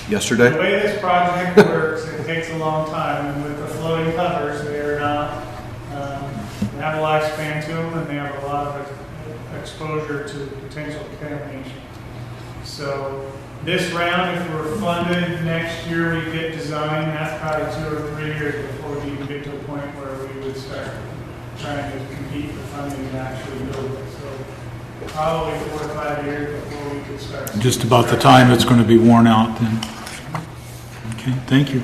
Yesterday? the way this project works, it takes a long time, and with the floating covers, they are not, they have a lifespan to them, and they have a lot of exposure to potential contamination. So this round, if we're funded next year, we get design, that's probably 2 or 3 years before we even get to a point where we would start trying to compete for funding and actually build it. So probably 4 to 5 years before we could start. Just about the time it's going to be worn out then? Okay, thank you.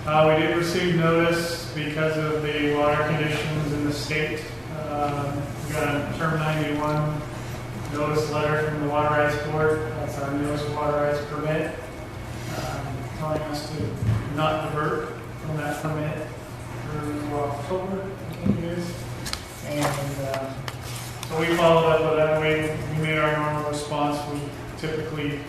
We did receive notice because of the water conditions in the state. We got a Term 91 notice letter from the Water Rights Board. That's our newest water rights permit, telling us to not divert from that permit through October, I think it is. And so we followed up with that. We made our normal response. We typically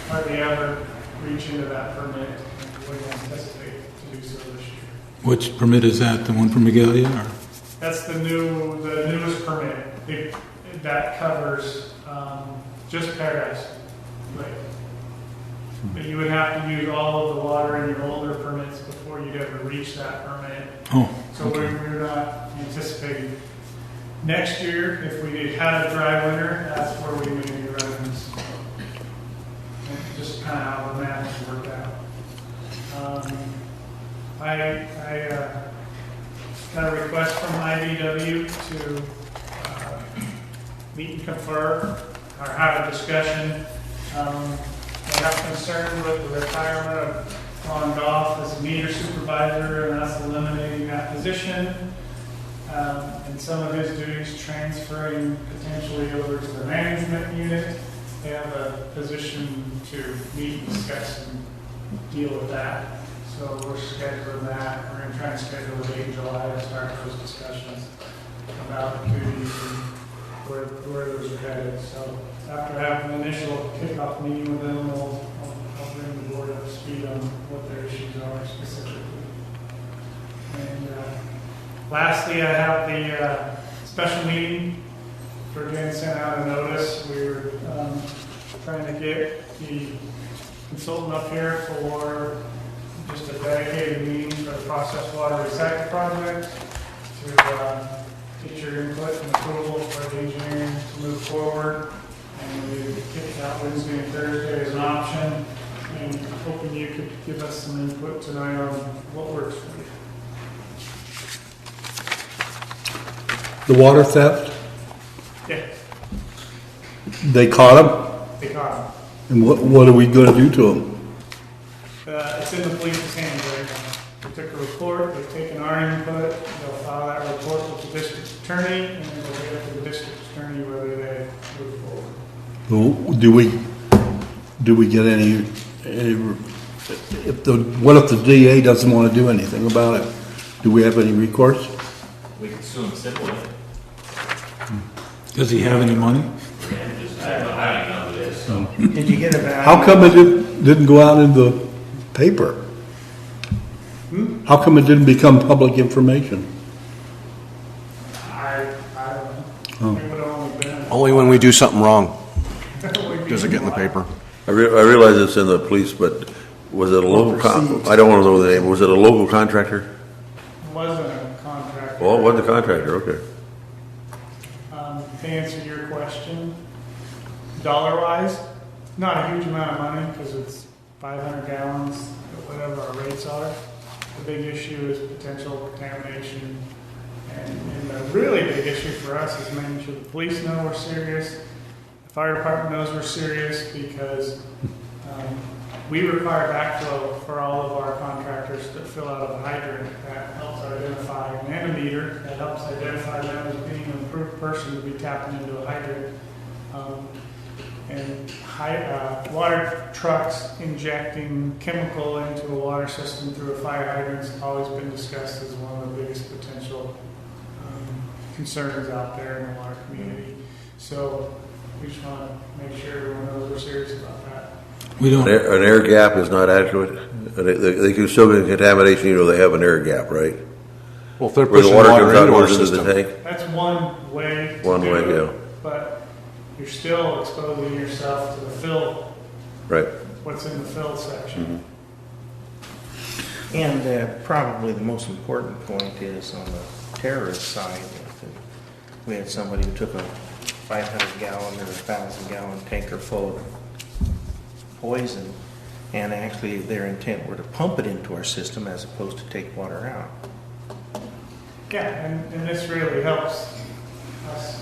hardly ever reach into that permit, and we wouldn't anticipate to do so this year. Which permit is that, the one from Regalia, or? That's the newest permit. That covers just Paradise Lake. But you would have to use all of the water in your older permits before you'd ever reach that permit. Oh, So okay. we're not anticipating. Next year, if we had a dry winter, that's where we may be running. And just kind of how the math has worked out. I got a request from IDW to meet and confer or have a discussion. They have concern with the retirement of Ron Goff as a meter supervisor and us eliminating that position. And some of his duties transferring potentially over to the management unit. They have a position to meet and discuss and deal with that. So we're scheduling that. We're going to try and schedule a date in July to start those discussions about the duties and where those are headed. So after having an initial kickoff meeting with them, I'll bring the board up to speed on what their issues are specifically. And lastly, I have the special meeting. Virginia sent out a notice. We were trying to get the consultant up here for just a dedicated meeting for the processed water recycle project to get your input and approval for the engineering to move forward. And we kicked out Wednesday and Thursday as an option. And hoping you could give us some input tonight on what works for you. The water theft, Yeah, they caught him, they caught him. and what are we gonna do to him? It's in the police's hands right now. They took a report, they've taken our input, they'll file that report with the district attorney, and then it'll be up to the district attorney whether they move forward. Well, do we get any, what if the DA doesn't wanna do anything about it? Do we have any recourse? We can sue him civilly. Does he have any money? I don't know how you know this, so. Did you get a value? How come it didn't go out in the paper? How come it didn't become public information? I don't Oh. know. It would have only been. Only when we do something wrong does it get in the paper. I realize it's in the police, but was it a local, I don't want to know the name, was it a local contractor? Wasn't a contractor. Oh, it wasn't a contractor, okay. To answer your question, dollar-wise, not a huge amount of money because it's 500 gallons, whatever our rates are. The big issue is potential contamination. And the really big issue for us is making sure the police know we're serious, the fire department knows we're serious, because we require backflow for all of our contractors to fill out a hydrant. That helps identify, and a meter, that helps identify them as being an approved person to be tapping into a hydrant. And water trucks injecting chemical into a water system through a fire hydrant has always been discussed as one of the biggest potential concerns out there in the water community. So we just want to make sure everyone knows we're serious about that. We don't. An air gap is not adequate? They can still get contamination, they have an air gap, right? Well, if they're Where the pushing water water comes out into our goes into system. the tank? That's one way to One do way, it, yeah. but you're still exposing yourself to the fill, Right. what's in the fill section. And probably the most important point is on the terrorist side. We had somebody who took a 500-gallon or 1,000-gallon tanker full of poison, and actually their intent were to pump it into our system as opposed to take water out. Yeah, and this really helps us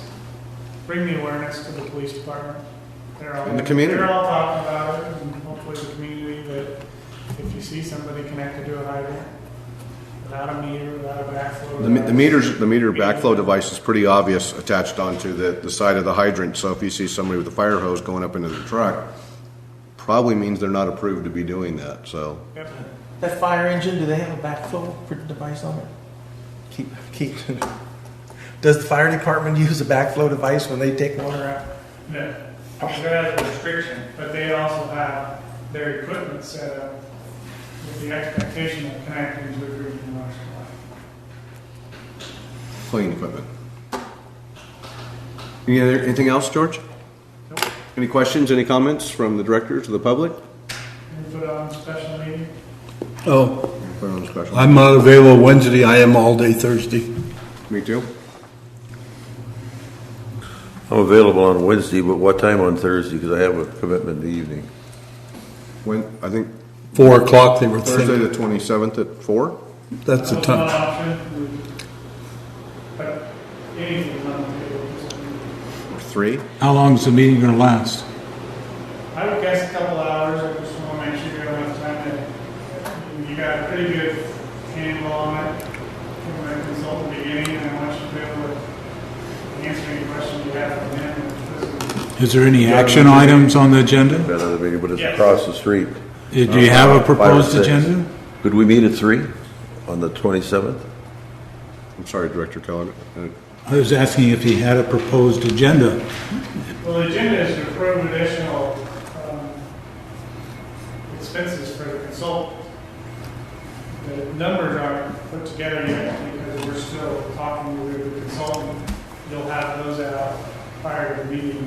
bring the awareness to the police department. They're all, In the community. They're all talking about it, and hopefully the community, that if you see somebody connected to a hydrant, without a meter, without a backflow. The meter backflow device is pretty obvious attached onto the side of the hydrant, so if you see somebody with a fire hose going up into the truck, probably means they're not approved to be doing that, so. Yep. That fire engine, do they have a backflow device on it? Does the fire department use a backflow device when they take water out? No, because that is a restriction, but they also have their equipment set up with the expectation of connecting to a drinking water supply. Clean equipment. Anything else, George? Nope. Any questions, any comments from the director to the public? And put on a special meeting. Oh, Put on a special. I'm not available Wednesday. I am all day Thursday. Me too. I'm available on Wednesday, but what time on Thursday? Because I have a commitment in the evening. When, I think 4 o'clock, they were Thursday thinking. the 27th at 4? That's the One time. option, but anything is on the table. Or 3? How long is the meeting going to last? I would guess a couple hours. I just want to make sure you have enough time to, you got a pretty good handle on it from the consultant beginning, and I want you to be able to answer any questions you have from him. Is there any action items on the agenda? Got another meeting, but it's Yes. across the street. Do you have a 5 or proposed 6. agenda? Could we meet at 3 on the 27th? I'm sorry, Director Keller. I was asking if he had a proposed agenda. Well, the agenda is to approve additional expenses for the consultant. The numbers aren't put together yet because we're still talking with the consultant. You'll have those out prior to the meeting.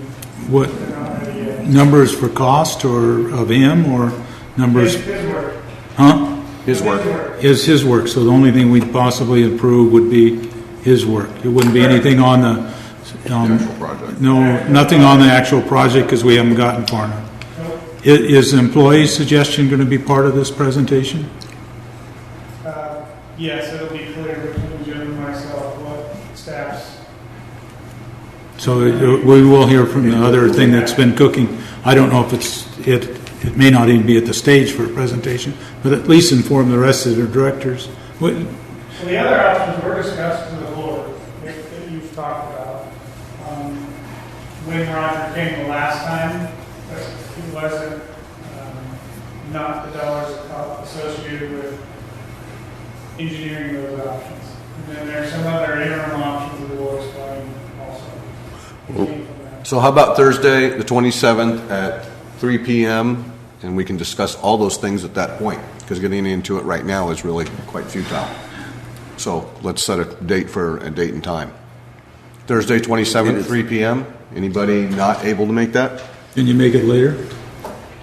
What, They're not ready yet. numbers for cost or of him, or numbers, His work. huh? His work. Is his work, so the only thing we'd possibly approve would be his work. It wouldn't be anything on the, Actual project. no, nothing on the actual project, because we haven't gotten far enough. Is the employee's suggestion going to be part of this presentation? Yes, it'll be clear between Jim and myself what staff's. So we will hear from the other thing that's been cooking. I don't know if it may not even be at the stage for a presentation, but at least inform the rest of the directors. So the other options were discussed to the board that you've talked about. When Roger came the last time, it wasn't not the dollars associated with engineering those options. And then there's some other interim options that we'll explain also. Came from that. So how about Thursday, the 27th at 3 p.m., and we can discuss all those things at that point, because getting into it right now is really quite futile. So let's set a date and time. Thursday, 27th, 3 p.m. Anybody not able to make that? Can you make it later?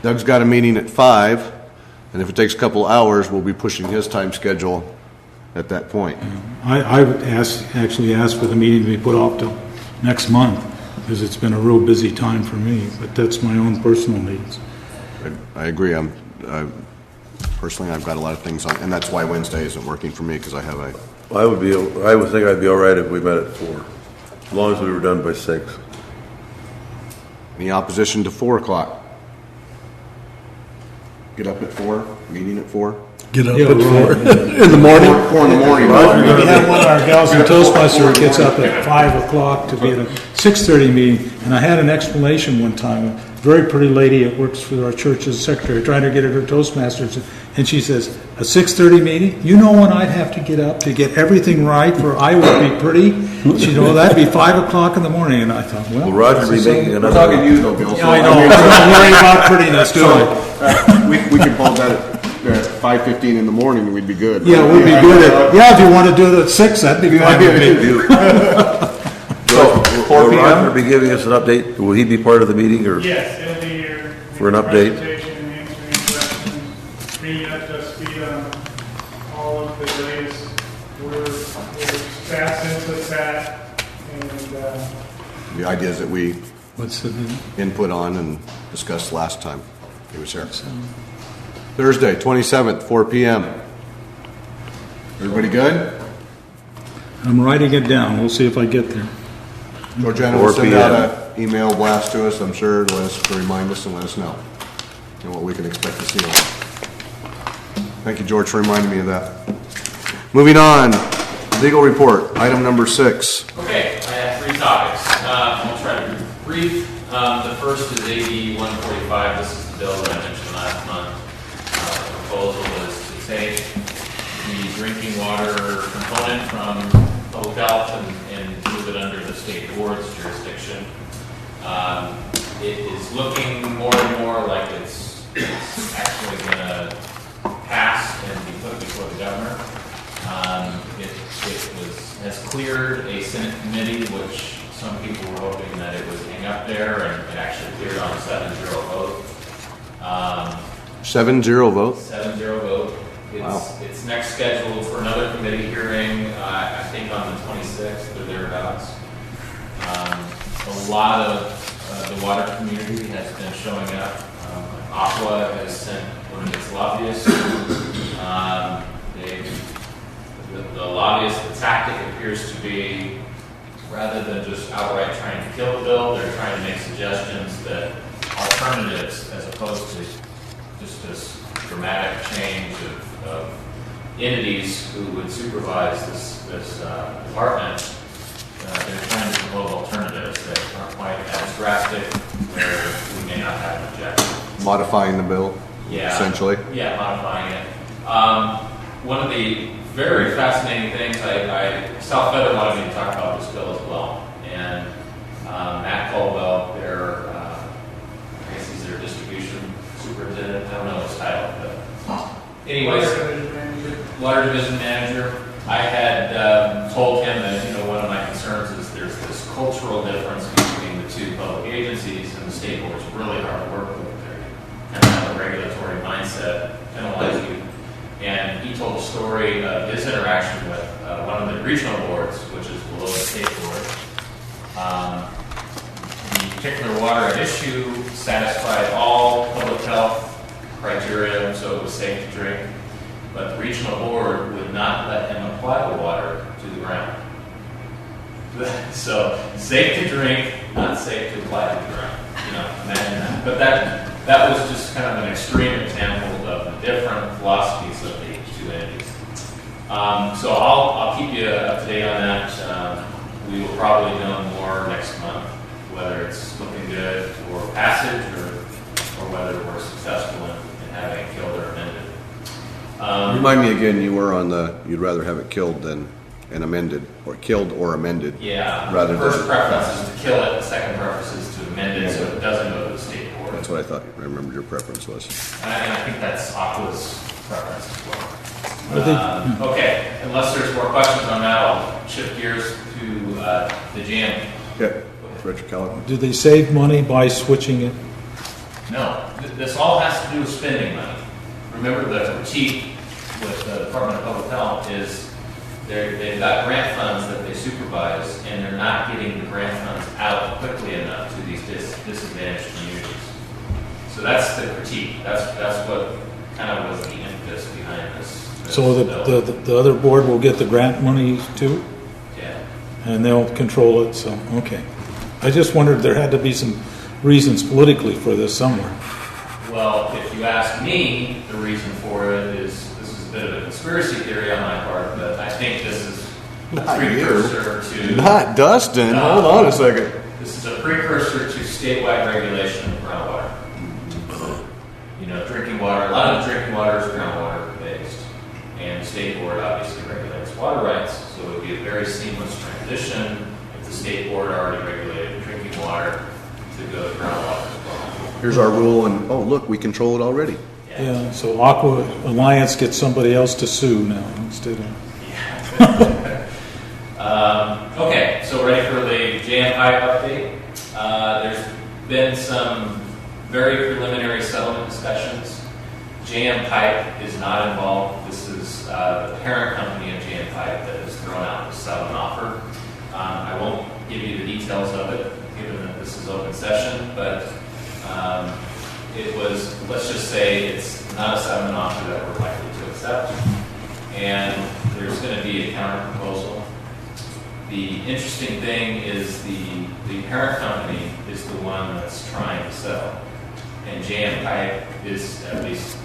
Doug's got a meeting at 5, and if it takes a couple hours, we'll be pushing his time schedule at that point. I would actually ask for the meeting to be put off till next month, because it's been a real busy time for me, but that's my own personal needs. I agree. Personally, I've got a lot of things on, and that's why Wednesday isn't working for me, because I have I would think I'd be all right if we met at 4, as long as we were done by 6. any opposition to 4 o'clock. Get up at 4, meeting at 4. Get up Yeah, at 4 right. in the morning. 4 in the morning. We have one of our gals in Toastmaster that gets up at 5 o'clock to be at a 6:30 meeting, and I had an explanation one time. A very pretty lady that works for our church as secretary, trying to get her to Toastmasters, and she says, a 6:30 meeting? You know when I'd have to get up to get everything right for I would be pretty? She said, well, that'd be 5 o'clock in the morning, and I thought, well. Will Roger be making We're another? talking you though, Bill. Yeah, I know, don't worry about prettiness, do I? We could hold that at 5:15 in the morning, and we'd be good. Yeah, we'd be good at, yeah, if you want to do it at 6, that'd be fine with me. So, 4 Will p.m.? Roger be giving us an update? Will he be part of the meeting, or? Yes, it'll be your. For an update. Presentation and answering questions, bringing up to speed on all of the latest, where staff's input's at, and, The ideas that we What's the, input on and discussed last time he was here. Thursday, 27th, 4 p.m. Everybody good? I'm writing it down, we'll see if I get there. Georgiana will 4 send p.m. out an email blast to us, I'm sure, to remind us and let us know and what we can expect to see. Thank you, George, for reminding me of that. Moving on, legal report, item number 6. Okay, I have 3 topics. I'll try to be brief. The first is AB 145. This is the bill that I mentioned last month. The proposal is to take the drinking water component from public health and move it under the state board's jurisdiction. It is looking more and more like it's actually going to pass and be put before the governor. Has cleared a Senate committee, which some people were hoping that it would hang up there, and it actually cleared on a 7-0 vote. 7-0 vote? 7-0 vote. It's next scheduled for another committee hearing, I think on the 26th or thereabouts. A lot of the water community has been showing up. Aqua has sent one of its lobbyists. The lobbyist, the tactic appears to be, rather than just outright trying to kill the bill, they're trying to make suggestions that alternatives, as opposed to just this dramatic change of entities who would supervise this department, they're trying to promote alternatives that aren't quite as drastic, where we may not have an objection. Modifying the bill, essentially? Yeah, modifying it. One of the very fascinating things, South Feather wanted me to talk about this bill as well. And Matt Caldwell, I guess he's their distribution superintendent. I don't know his title, but anyways, Water Division Manager. I had told him that, one of my concerns is there's this cultural difference between the two public agencies, and the state board is really hard to work with. They kind of have a regulatory mindset, penalize you. And he told a story of his interaction with one of the regional boards, which is below the state board. The particular water at issue satisfied all public health criteria, so it was safe to drink. But the regional board would not let him apply the water to the ground. So, safe to drink, not safe to apply to the ground. Imagine that. But that was just kind of an extreme example of the different philosophies of the two entities. So I'll keep you up to date on that. We will probably know more next month, whether it's looking good for passage or whether we're successful in having it killed or amended. Remind me again, you were on you'd rather have it killed than and amended, or killed or amended. Yeah, rather the first preference is to kill it, the second preference is to amend it so it doesn't go to the state board. That's what I thought. I remembered your preference was. And I think that's Aqua's preference as well. Okay, unless there's more questions on that, I'll shift gears to the jam. Yeah, Richard Keller. Do they save money by switching it? No, this all has to do with spending money. Remember, the critique with the Department of Public Health is they've got grant funds that they supervise, and they're not getting the grant funds out quickly enough to these disadvantaged communities. So that's the critique. That's what kind of was the impetus behind this. So the other board will get the grant money too? Yeah. And they'll control it, so, okay. I just wondered, there had to be some reasons politically for this somewhere. Well, if you ask me, the reason for it is, this is a bit of a conspiracy theory on my part, but I think this is a precursor to... Not Dustin. Hold on a second. This is a precursor to statewide regulation of groundwater. Drinking water, a lot of drinking water is groundwater based, and the state board obviously regulates water rights, so it would be a very seamless transition if the state board already regulated drinking water to go to groundwater as well. Here's our rule, and oh, look, we control it already. Yeah, so Aqua Alliance gets somebody else to sue now instead of... Okay, so ready for the JM Pipe update. There's been some very preliminary settlement discussions. JM Pipe is not involved. This is the parent company of JM Pipe that has thrown out the settlement offer. I won't give you the details of it, given that this is open session, but it was, let's just say, it's not a settlement offer that we're likely to accept, and there's going to be a counter proposal. The interesting thing is the parent company is the one that's trying to settle, and JM Pipe is, at least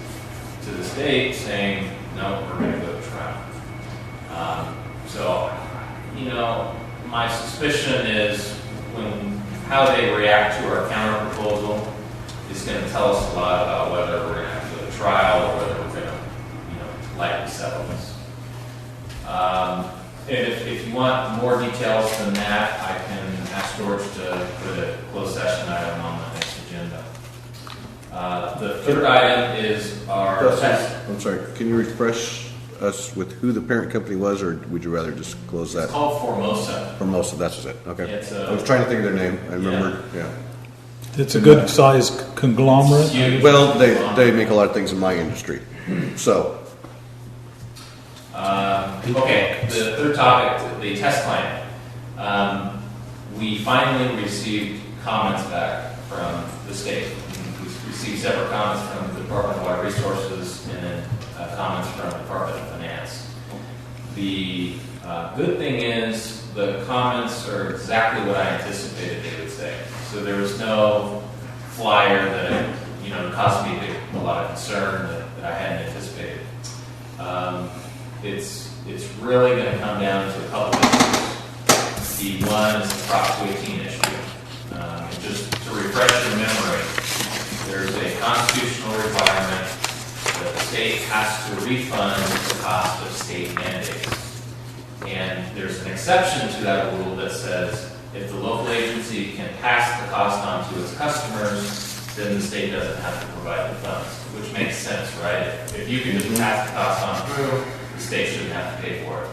to this date, saying, no, we're going to go to trial. So, my suspicion is how they react to our counter proposal is going to tell us a lot about whether we're going to have to go to trial or whether we're going to, likely settle this. And if you want more details than that, I can ask George to put a closed session item on the next agenda. The third item is our test. I'm sorry, can you refresh us with who the parent company was, or would you rather just close that? It's called Formosa. Formosa, that's it, okay. It's I was trying to think of their name, I remember, yeah. It's a good sized conglomerate. Huge. Well, they make a lot of things in my industry, so. Okay, the third topic, the test plan. We finally received comments back from the state. We received several comments from the Department of Water Resources and then comments from the Department of Finance. The good thing is the comments are exactly what I anticipated they would say. So there was no flyer that caused me a lot of concern that I hadn't anticipated. It's really going to come down to a couple of issues. The one is the Prop 218 issue. And just to refresh your memory, there's a constitutional requirement that the state has to refund the cost of state mandates. And there's an exception to that rule that says if the local agency can pass the cost on to its customers, then the state doesn't have to provide the funds, which makes sense, right? If you can just pass the cost on through, the state shouldn't have to pay for it.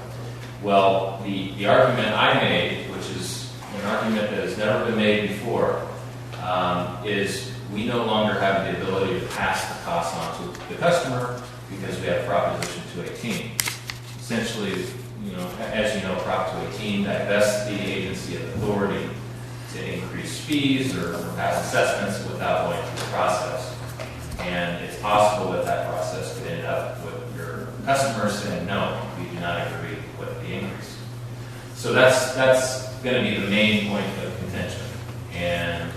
Well, the argument I made, which is an argument that has never been made before, is we no longer have the ability to pass the cost on to the customer because we have Proposition 218. Essentially, as you know, Prop 218 divests the agency of authority to increase fees or pass assessments without going through the process. And it's possible that process could end up with your customers saying, no, we do not agree with the increase. So that's going to be the main point of contention. And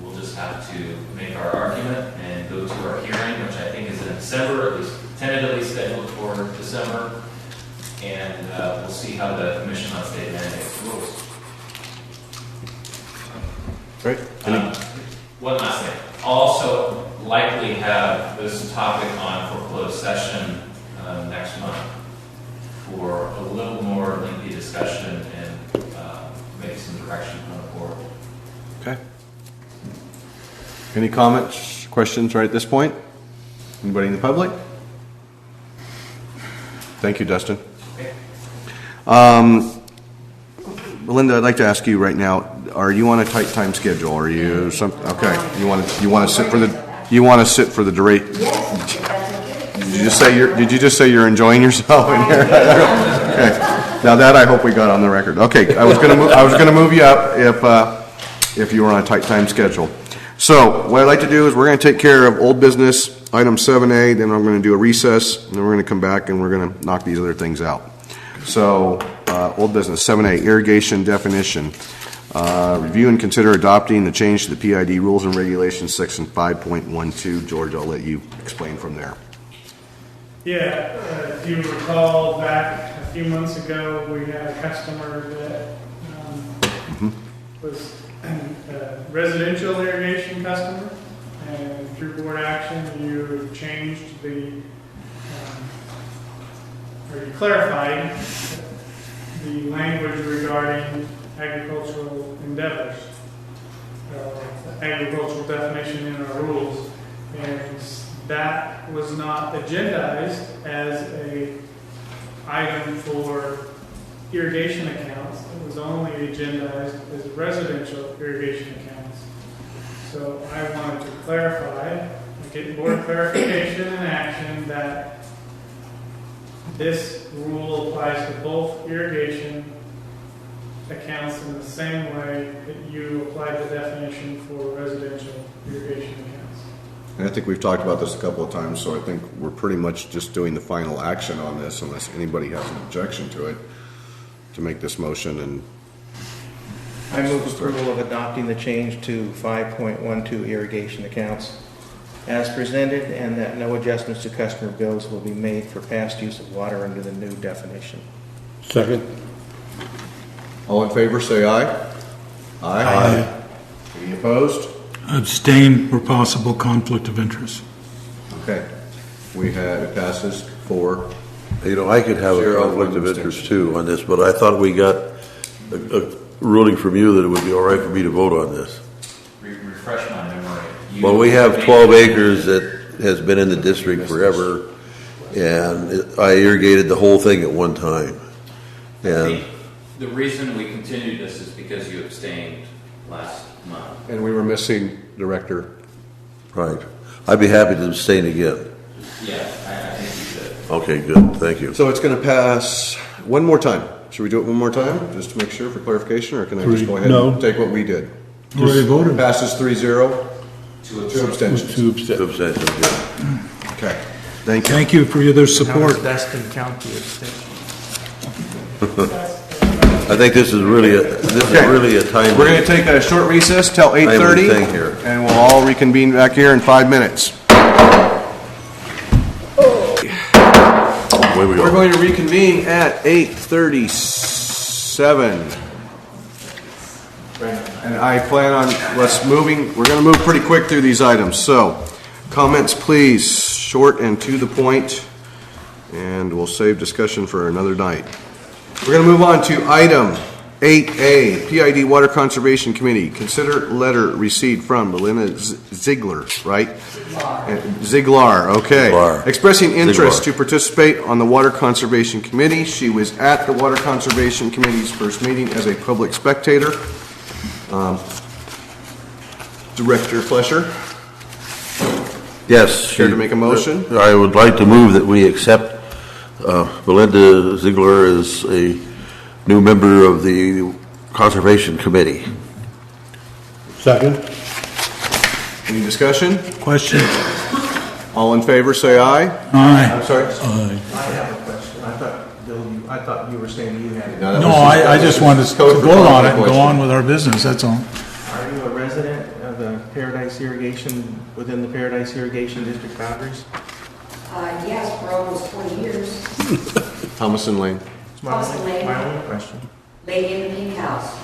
we'll just have to make our argument and go to our hearing, which I think is in December, at least tentatively scheduled for December. And we'll see how the Commission on State Mandates rules. Great. One last thing. I'll also likely have this topic on for closed session next month for a little more lengthy discussion and maybe some direction from the board. Okay. Any comments, questions right at this point? Anybody in the public? Thank you, Dustin. Okay. Melinda, I'd like to ask you right now, are you on a tight time schedule? Are you okay. You want to sit for the duration? Yes, if that's okay. Did you just say you're enjoying yourself in here? Okay. Now that I hope we got on the record. Okay, I was gonna move you up if you were on a tight time schedule. So what I'd like to do is we're going to take care of old business, item 7A, then I'm going to do a recess, and then we're going to come back and we're going to knock these other things out. So old business, 7A, irrigation definition. Review and consider adopting the change to the PID Rules and Regulations, section 5.12. George, I'll let you explain from there. Yeah, if you recall back a few months ago, we had a customer that was a residential irrigation customer, and through board action, you changed or you clarified the language regarding agricultural endeavors, the agricultural definition in our rules, and that was not agendized as a item for irrigation accounts. It was only agendized as residential irrigation accounts. So I wanted to clarify, get board clarification and action that this rule applies to both irrigation accounts in the same way that you applied the definition for residential irrigation accounts. And I think we've talked about this a couple of times, so I think we're pretty much just doing the final action on this unless anybody has an objection to it, to make this motion. And I move approval of adopting the change to 5.12 irrigation accounts. as presented, and that no adjustments to customer bills will be made for past use of water under the new definition. Second. All in favor, say aye. Aye. Any opposed? Abstain for possible conflict of interest. Okay. It passes 4. You know, I could have a 0, conflict of 1 interest too on this, but I thought we got a ruling from you that it would be all right for me to vote on this. Refresh my memory. Well, we have 12 acres that has been in the district forever, and I irrigated the whole thing at one time. And The reason we continued this is because you abstained last month. And we were missing director. right, I'd be happy to abstain again. Yeah, I think you should. Okay, good, thank you. So it's going to pass one more time. Should we do it one more time, just to make sure for clarification, or can I just go ahead No. and take what we did? Already voted. Passes 3-0. 2 abstentions. Two abstentions. Abstention, yeah. Okay. Thank you. Thank you for your How support. does Dustin count the abstention? I think this is really a timely. We're going to take a short recess till 8:30, thing here. and we'll all reconvene back here in 5 minutes. Away we We're go. going to reconvene at 8:37. And I plan on we're going to move pretty quick through these items. So, comments please, short and to the point, and we'll save discussion for another night. We're going to move on to item 8A, PID Water Conservation Committee. Consider letter received from Belinda Ziegler, right? Ziegler, okay. Ziegler. Expressing interest Ziegler. to participate on the Water Conservation Committee. She was at the Water Conservation Committee's first meeting as a public spectator. Director Flesher, Yes. care to make a motion? I would like to move that we accept Belinda Ziegler as a new member of the Conservation Committee. Second. Any discussion? Question? All in favor, say aye. Aye. I'm sorry? I have a question. I thought you were saying you had it. No, I just wanted to vote on it and go on with our business, that's all. Are you a resident of the Paradise Irrigation, within the Paradise Irrigation District boundaries? Yes, for almost 20 years. Thomas and Lane. It's Thomas and Lane. my only question. Lady in the pink house.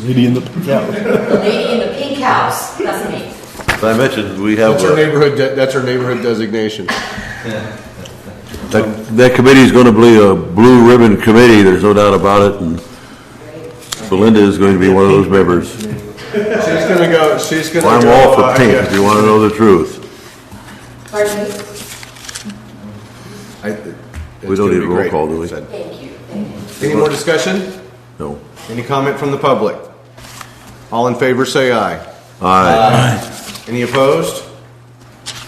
Lady in the, yeah. The lady in the pink house, that's me. As I mentioned, we have, That's her neighborhood designation. that committee is going to be a blue ribbon committee, there's no doubt about it, and Belinda is going to be one of those members. She's gonna go, I'm all for pink, if you want to know the truth. Pardon me? We don't need a roll call, do we? Thank you, thank you. Any more discussion? No. Any comment from the public? All in favor, say aye. Aye. Any opposed?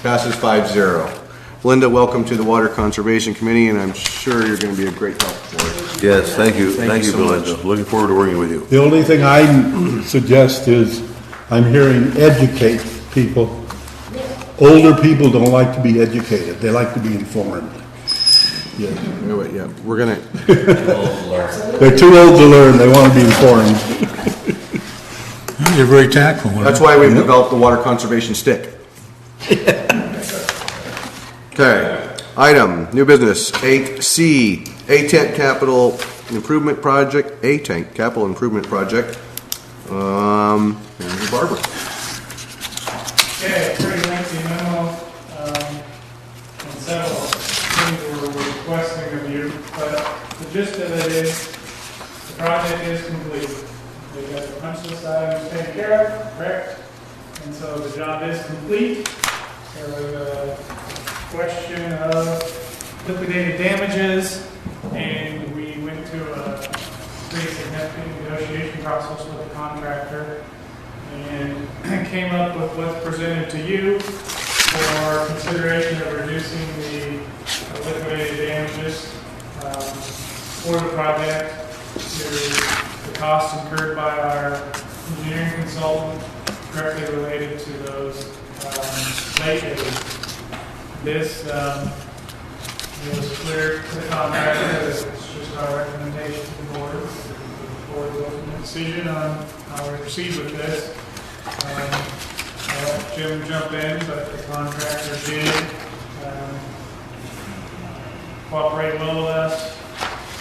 Passes 5-0. Linda, welcome to the Water Conservation Committee, and I'm sure you're going to be a great help for us. Yes, thank you, Thank you so Belinda. much. Looking forward to working with you. The only thing I suggest is, I'm hearing educate people. Older people don't like to be educated, they like to be informed. Yeah. Wait, yeah, we're going to, They're too old to learn, they want to be informed. You're very tactful. that's why we've developed the water conservation stick. Okay, item, new business, 8C, A-Tank Capital Improvement Project, A-Tank Capital Improvement Project. Here's Barbara. Okay, pretty lengthy memo, and several things we're requesting of you, but the gist of it is, the project is complete. We've got the punch list items taken care of, correct? And so the job is complete. There was a question of liquidated damages, and we went to a pretty significant negotiation process with the contractor, and came up with what's presented to you for consideration of reducing the liquidated damages for the project to the costs incurred by our engineering consultant directly related to those late days. This it was clear to the contractor that it's just our recommendation to the board. The board will make a decision on how we proceed with this. I I'll let Jim jump in, but the contractor did cooperate well with us,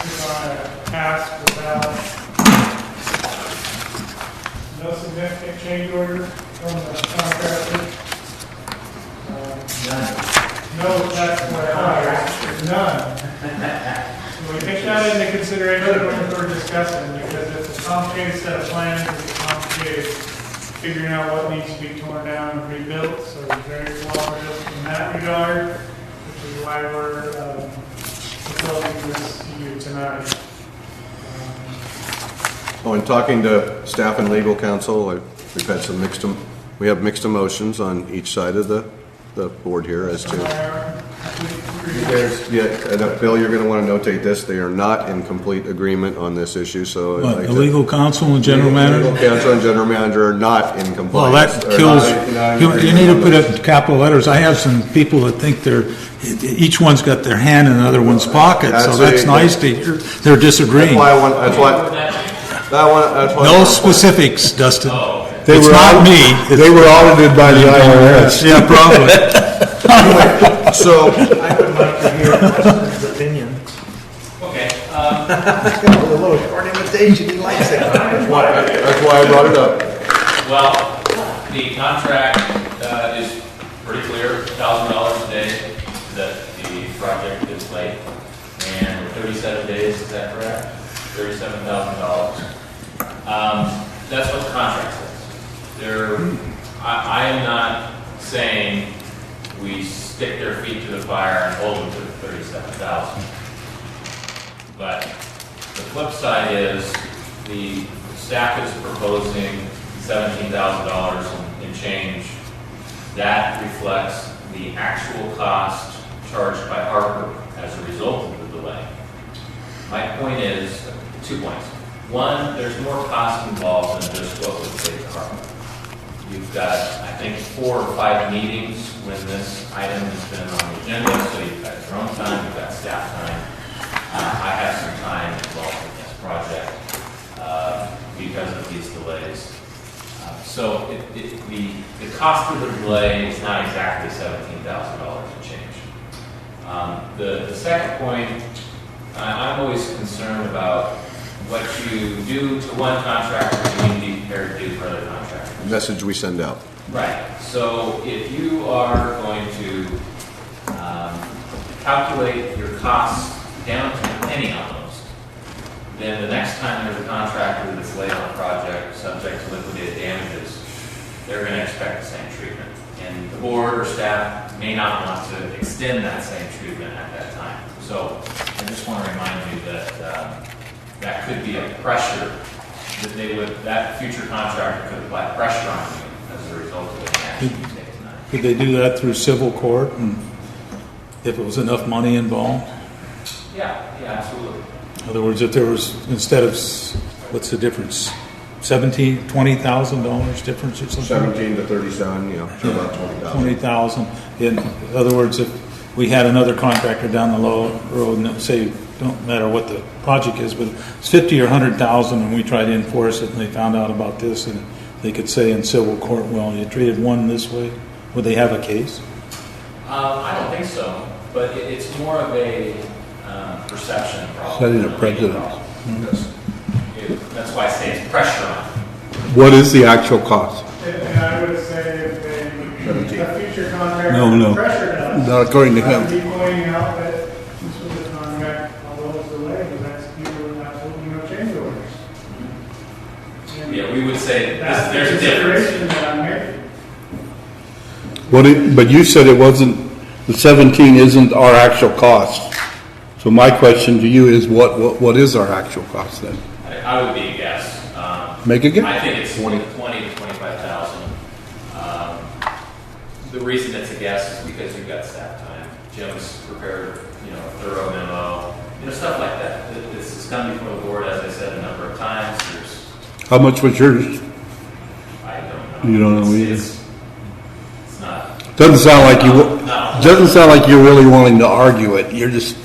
took on a task without no significant change order from the contractor. No, that's what I heard. None. So we take that into consideration when we're discussing, because it's a complicated set of plans, it's complicated figuring out what needs to be torn down and rebuilt, so we're very cooperative in that regard, which is why we're proposing this to you tonight. Oh, and talking to staff and legal counsel, we've had some we have mixed emotions on each side of the board here as to, Bill, you're going to want to notate this, they are not in complete agreement on this issue, so. But the legal counsel and general manager? Legal counsel and general manager are not in compliance. Well, that kills, you need to put it in capital letters. I have some people that think each one's got their hand in another one's pocket, so that's nice to hear they're disagreeing. No specifics, Dustin. It's not me. They were audited by the IRS. Yeah, probably. So, I would like to hear Dustin's opinion. Okay. A little short invitation, he likes it. that's why I brought it up. Well, the contract is pretty clear, $1,000 a day that the project is late. And 37 days, is that correct? $37,000. That's what the contract says. I am not saying we stick their feet to the fire and hold them to the $37,000. But the flip side is the staff is proposing $17,000 and change. That reflects the actual cost charged by Harper as a result of the delay. My point is 2 points. One, there's more cost involved than just what would save the Harper. You've got, I think, 4 or 5 meetings when this item has been on the agenda, so you've got your own time, you've got staff time. I have some time involved in this project because of these delays. So the cost of the delay is not exactly $17,000 and change. The second point, I'm always concerned about what you do to one contractor, you need to be prepared to do for other contractors. Message we send out. Right. So if you are going to calculate your costs down to a penny almost, then the next time there's a contractor that's late on a project subject to liquidated damages, they're going to expect the same treatment. And the board or staff may not want to extend that same treatment at that time. So I just want to remind you that that could be a pressure that that future contractor could apply pressure on you as a result of the action you take tonight. Could they do that through civil court, and if it was enough money involved? Yeah, absolutely. In other words, if there was, instead of, what's the difference? $20,000 difference or something? 17 to 37, so about 20,000. 20,000. In other words, if we had another contractor down the road and say, don't matter what the project is, but it's 50 or 100,000, and we tried to enforce it, and they found out about this, and they could say in civil court, well, you treated one this way. Would they have a case? I don't think so, but it's more of a perception problem. Setting a precedent. That's why I say it's pressure on. What is the actual cost? And I would say if a future contractor No. pressured us, Not according to I would him. be pointing out that this was a contract, although it's delayed, was executed with absolutely no change orders. And Yeah, we would say that's there's the a difference. consideration that I'm making. But you said it wasn't, the 17 isn't our actual cost. So my question to you is, what is our actual cost then? I would be a guess. Make a guess. I think it's 20 to 25,000. The reason it's a guess is because you've got staff time. Jim's prepared, a thorough memo, stuff like that. This has come before the board, as I said, a number of times. How much was yours? I don't know. You don't know either. It's not. Doesn't sound like you. No. Doesn't sound like you're really wanting to argue it. You're just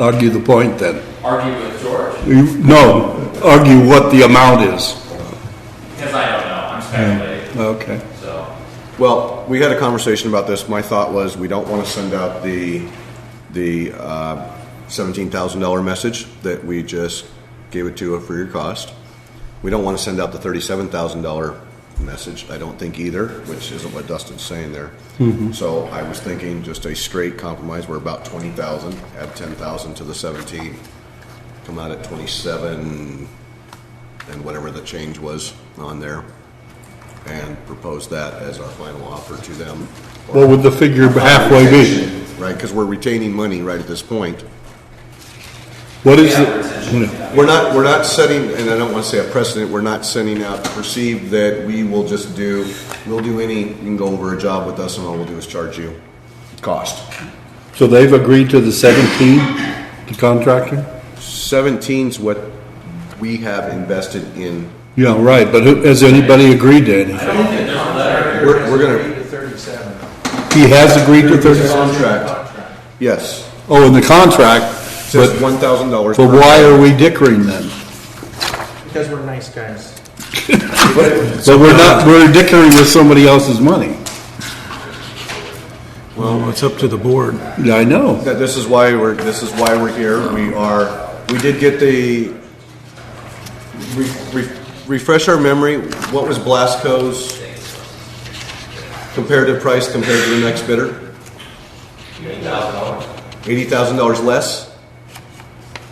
argue the point then. Argue with George? No, argue what the amount is. Because I don't know. I'm speculating. Okay. So, Well, we had a conversation about this. My thought was we don't want to send out the $17,000 message that we just gave it to a free cost. We don't want to send out the $37,000 message, I don't think either, which isn't what Dustin's saying there. So I was thinking just a straight compromise. We're about 20,000, add 10,000 to the 17, come out at 27, and whatever the change was on there, and propose that as our final offer to them. What would the figure halfway be? Right, because we're retaining money right at this point. What is it? We're not setting, and I don't want to say a precedent, we're not sending out to perceive that we will just we'll do any, you can go over a job with us and all we'll do is charge you cost. So they've agreed to the 17, the contractor? 17's what we have invested in. Yeah, right, but has anybody agreed to anything? I don't think there's a letter. We're gonna, Agreed to 37. He has agreed to 30? contract, yes, Oh, in the contract, says but $1,000. but why are we dickering then? Because we're nice guys. So we're dickering with somebody else's money. Well, it's up to the board. Yeah, I know. This is why we're here. We did get the, refresh our memory, what was Blasco's comparative price compared to the next bidder? $80,000. $80,000 less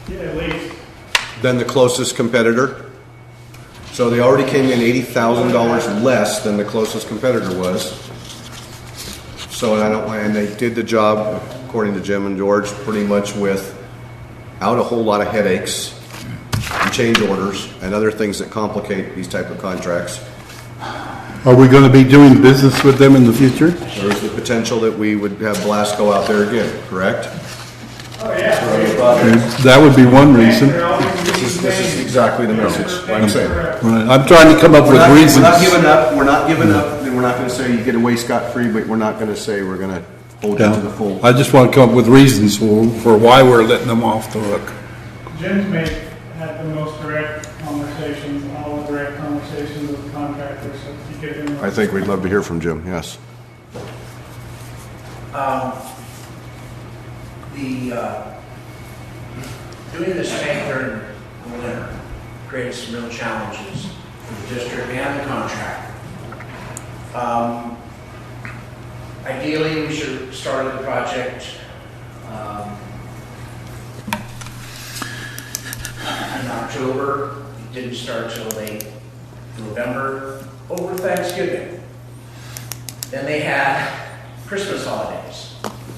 Yeah, at least. than the closest competitor. So they already came in $80,000 less than the closest competitor was. So and they did the job, according to Jim and George, pretty much without a whole lot of headaches and change orders and other things that complicate these type of contracts. Are we going to be doing business with them in the future? There's the potential that we would have Blasco out there again, correct? Oh, yeah. That would be one reason. This is exactly the message, like I'm saying. Right. I'm trying to come up with reasons. We're not giving up, and we're not gonna say you get away scot-free, but we're not gonna say we're gonna hold you to the full. I just want to come up with reasons for why we're letting them off the hook. Jim's had the most direct conversations, all the direct conversations with the contractors, so if you get him. I think we'd love to hear from Jim, yes. Doing this tank during the winter creates some real challenges for the district and the contractor. Ideally, we should have started the project in October. It didn't start till late November, over Thanksgiving. Then they had Christmas holidays,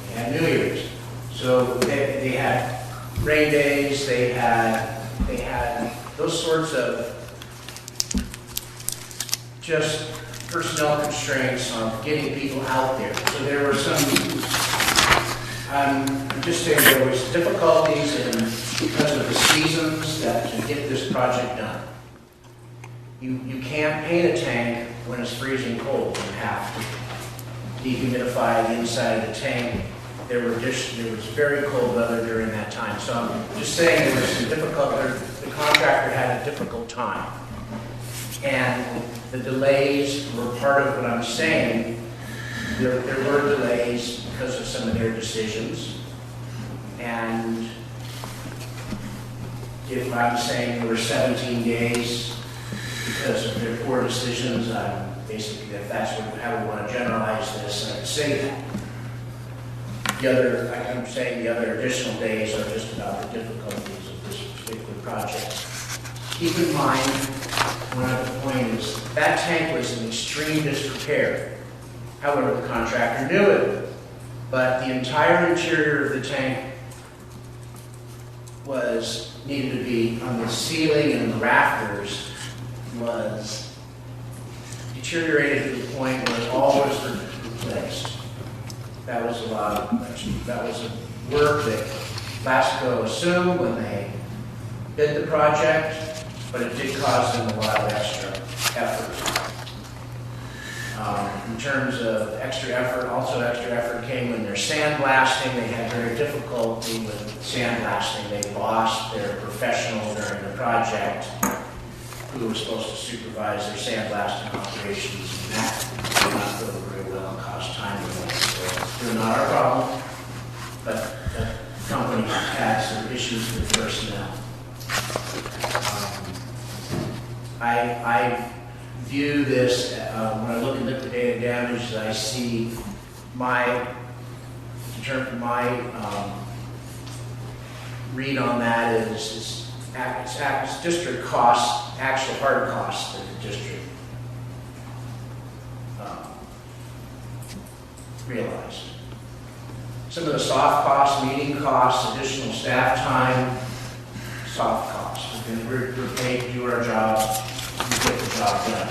they had New Year's. So they had rain days, they had those sorts of just personnel constraints on getting people out there. So there were some, I'm just saying there was difficulties because of the seasons that to get this project done. You can't paint a tank when it's freezing cold. You have to dehumidify the inside of the tank. There was very cold weather during that time. So I'm just saying there was some difficulty. The contractor had a difficult time. And the delays were part of what I'm saying. There were delays because of some of their decisions. And if I'm saying there were 17 days because of their poor decisions, basically if that's how we want to generalize this, I'd say that. I'm saying the other additional days are just about the difficulties of this particular project. Keep in mind, one other point is that tank was in extreme disrepair. However, the contractor knew it, but the entire interior of the tank needed to be on the ceiling and the rafters was deteriorated to the point where it all was replaced. That was a work that Blasco assumed when they did the project, but it did cause them a lot of extra effort. In terms of extra effort, also extra effort came when they're sandblasting. They had very difficulty with sandblasting. They lost their professional during the project who was supposed to supervise their sandblasting operations. And that not go very well and cost time and money. So they're not our problem, but the company had some issues with personnel. I view this, when I look at liquidated damages, I see my read on that is district costs, actual hard costs that the district realized. Some of the soft costs, meeting costs, additional staff time, soft costs. We're paid to do our job, we get the job done.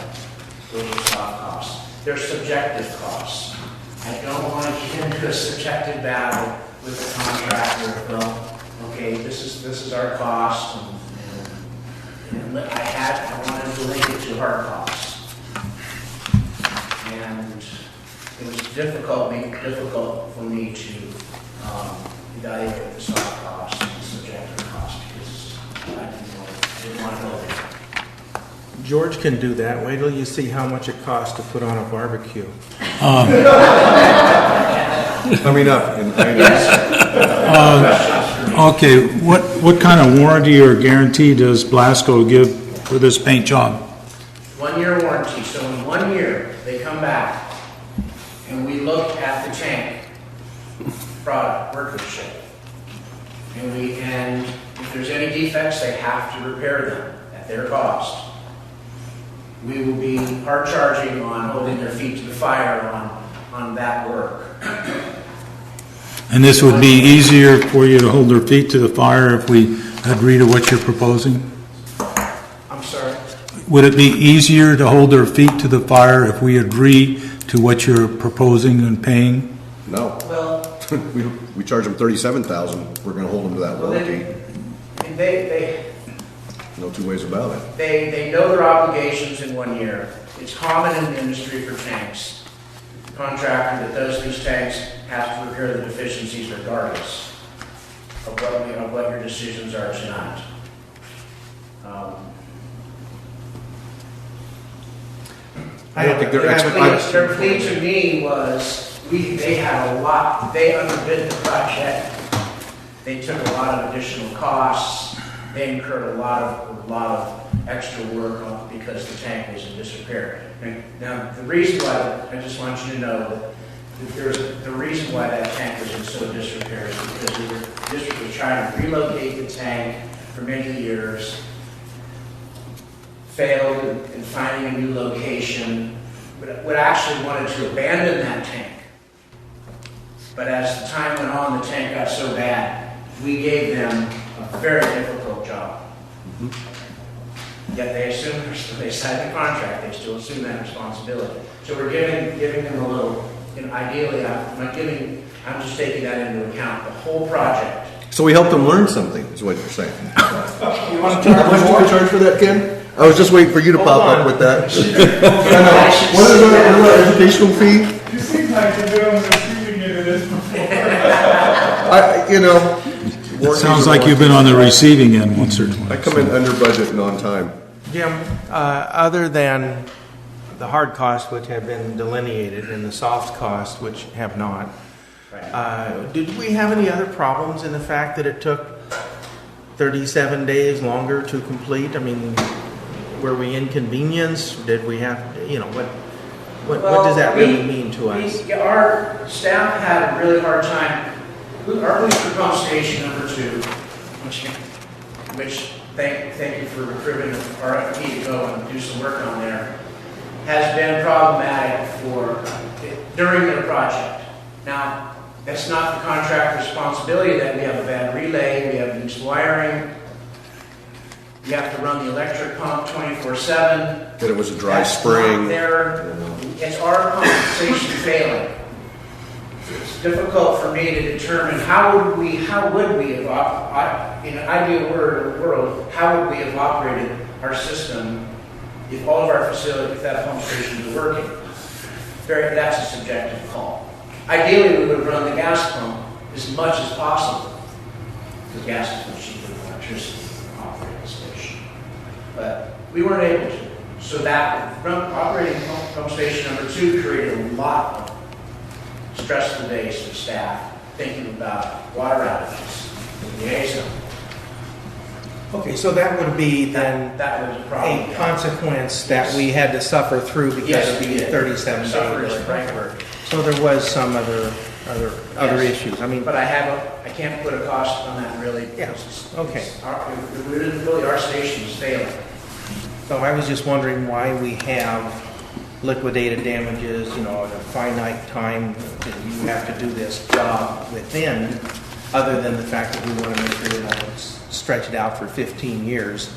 Those are soft costs. They're subjective costs. I don't want to get into a subjective battle with the contractor. Well, okay, this is our cost, and I wanted to link it to hard costs. And it was difficult for me to evaluate the soft costs and the subjective costs because I didn't want to go there. George can do that. Wait till you see how much it costs to put on a barbecue. Okay, what kind of warranty or guarantee does Blasco give for this paint job? 1 year warranty. So in 1 year, they come back and we look at the tank product workmanship. And if there's any defects, they have to repair them at their cost. We will be hard charging on holding their feet to the fire on that work. And this would be easier for you to hold their feet to the fire if we agree to what you're proposing? I'm sorry? Would it be easier to hold their feet to the fire if we agree to what you're proposing and paying? No. Well, We charge them $37,000. We're going to hold them to that warranty. No two ways about it. They know their obligations in 1 year. It's common in the industry for tanks. The contractor that does these tanks has to repair the deficiencies regardless of what your decisions are tonight. I don't think they're Their plea to me was, they had a lot, they underbid the project. They took a lot of additional costs. They incurred a lot of extra work because the tank was in disrepair. Now, the reason why, I just want you to know that the reason why that tank was in so disrepair is because the district was trying to relocate the tank for many years, failed in finding a new location, but actually wanted to abandon that tank. But as the time went on, the tank got so bad, we gave them a very difficult job. Yet they signed the contract, they still assume that responsibility. So we're giving them a little, ideally, I'm just taking that into account, the whole project. So we helped them learn something, is what you're saying. You want to How much do we charge for that, Ken? I was just waiting for you to pop up with that. What is our educational fee? You seem like you've been on the receiving end of this before. It sounds like you've been on the receiving end once or twice. I come in under budget and on time. Jim, other than the hard costs which have been delineated and the soft costs which have not, did we have any other problems in the fact that it took 37 days longer to complete? I mean, were we inconvenienced? Did we have, what does that really mean to us? Our staff had a really hard time. Our booster pump station number 2, which thank you for recruiting an RFP to go and do some work on there, has been problematic during their project. Now, that's not the contractor's responsibility that we have a bad relay, we have loose wiring, we have to run the electric pump 24/7. That it was a dry spring. It's our pump station failing. It's difficult for me to determine how would we have, in an ideal world, how would we have operated our system if all of our facilities, if that pump station was working. That's a subjective call. Ideally, we would have run the gas pump as much as possible, because gas is much cheaper than electricity to operate the station. But we weren't able to. So that operating pump station number 2 created a lot of stressful days for staff thinking about water outages in the A zone. Okay, so that would be then That was a problem. a consequence that we had to suffer through because Yes, of we the did. 37 Suffer is day the right word. So there was some other Yes. issues. I mean, But I can't put a cost on that really. Yeah, okay. It isn't really our station is failing. so I was just wondering why we have liquidated damages, at a finite time that you have to do this job within, other than the fact that we want to make sure we don't stretch it out for 15 years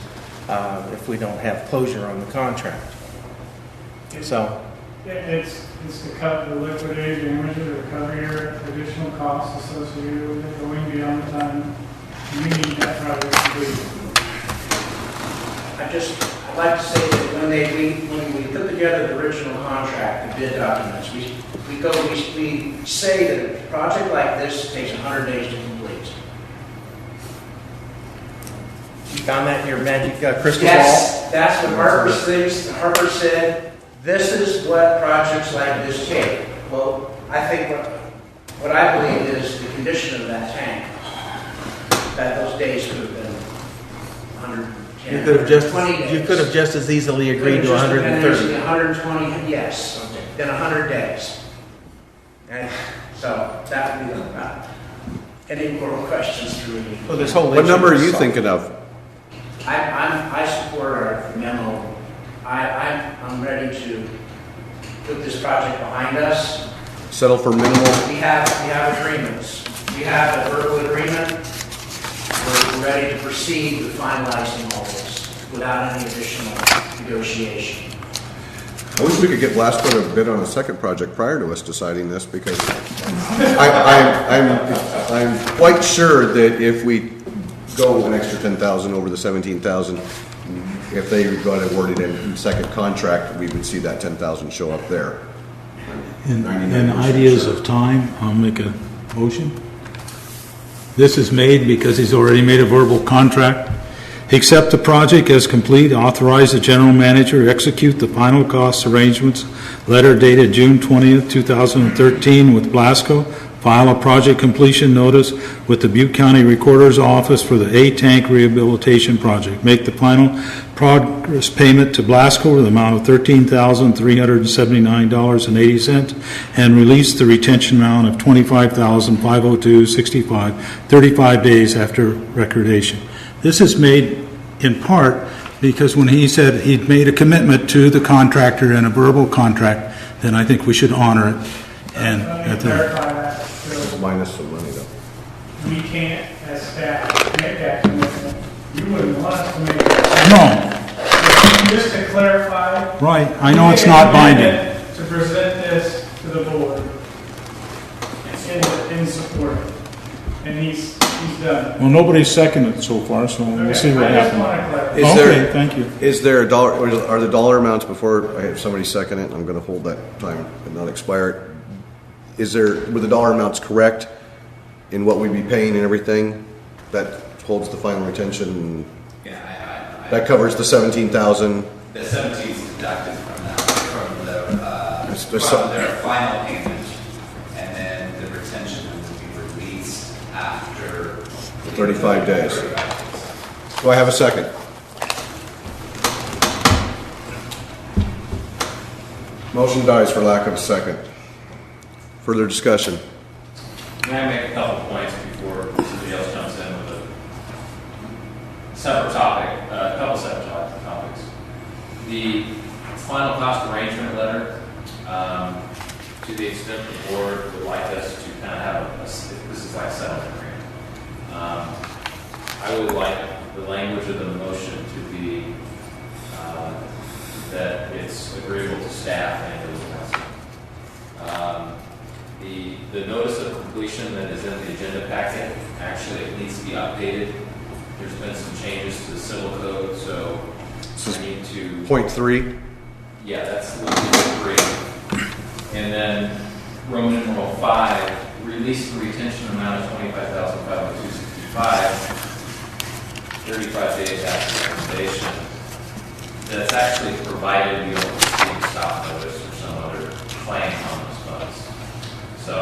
if we don't have closure on the contract. So, It's to cut the liquidated damages or cover your additional costs associated with it going beyond the time you need that project completed. I'd like to say that when we put together the original contract, the bid documents, we say that a project like this takes 100 days to complete. you found that in your magic crystal Yes, that's what Harper thinks. Harper said, this is what projects like this take. Well, I think what I believe is the condition of that tank, that those days could have been 110. You could have just 20 days. you could have just as easily agreed to 130. 120, yes, then 100 days. And so that would be any more questions through me. Well, this whole What issue number are is you solved. thinking of? I support our memo. I'm ready to put this project behind us. Settle for minimal? We have agreements. We have a verbal agreement. We're ready to proceed with finalizing all this without any additional negotiation. I wish we could get Blasco to bid on a second project prior to us deciding this, because I'm quite sure that if we go an extra 10,000 over the 17,000, if they got awarded a second contract, we would see that 10,000 show up there. And 99% ideas sure. of time, I'll make a motion. This is made because he's already made a verbal contract. Accept the project as complete, authorize the general manager to execute the final cost arrangements, letter dated June 20th, 2013 with Blasco, file a project completion notice with the Butte County Recorder's Office for the A-Tank Rehabilitation Project. Make the final progress payment to Blasco with the amount of $13,379.80 and release the retention amount of $25,502.65 35 days after recordation. This is made in part because when he said he'd made a commitment to the contractor in a verbal contract, then I think we should honor it. And Let at me the, clarify that. So Minus some money, though. we can't, as staff, make that commitment. You wouldn't want us to make that. no, Just to clarify. right, I know we it's made a not binding. commitment To present this to the board in support. And he's done it. Well, nobody's seconded so far, so we'll see what I just happens. want to clarify. Is Okay, there- thank you. Is there a dollar, or are the dollar amounts, before I have somebody second it, I'm going to hold that time and not expire it. Were the dollar amounts correct in what we'd be paying and everything? That holds the final retention, Yeah, that covers the 17,000. the 17 is deducted from that, from There's from some- their final payment, and then the retention will be released after 35 days. 35 days. Do I have a second? Motion dies for lack of a second. Further discussion? May I make a couple points before somebody else jumps in with a separate topic, a couple separate topics. The final cost arrangement letter, to the extent the board would like us to kind of have this is like a settlement agreement. I would like the language of the motion to be that it's agreeable to staff and to the council. The notice of completion that is in the agenda packet, actually it needs to be updated. There's been some changes to the civil code, so I need to, Point 3. yeah, that's Number 3. And then Roman numeral 5, release the retention amount of $25,502.65, 35 days after recommendation. that's actually provided we don't receive a stop notice or some other claim on those funds. So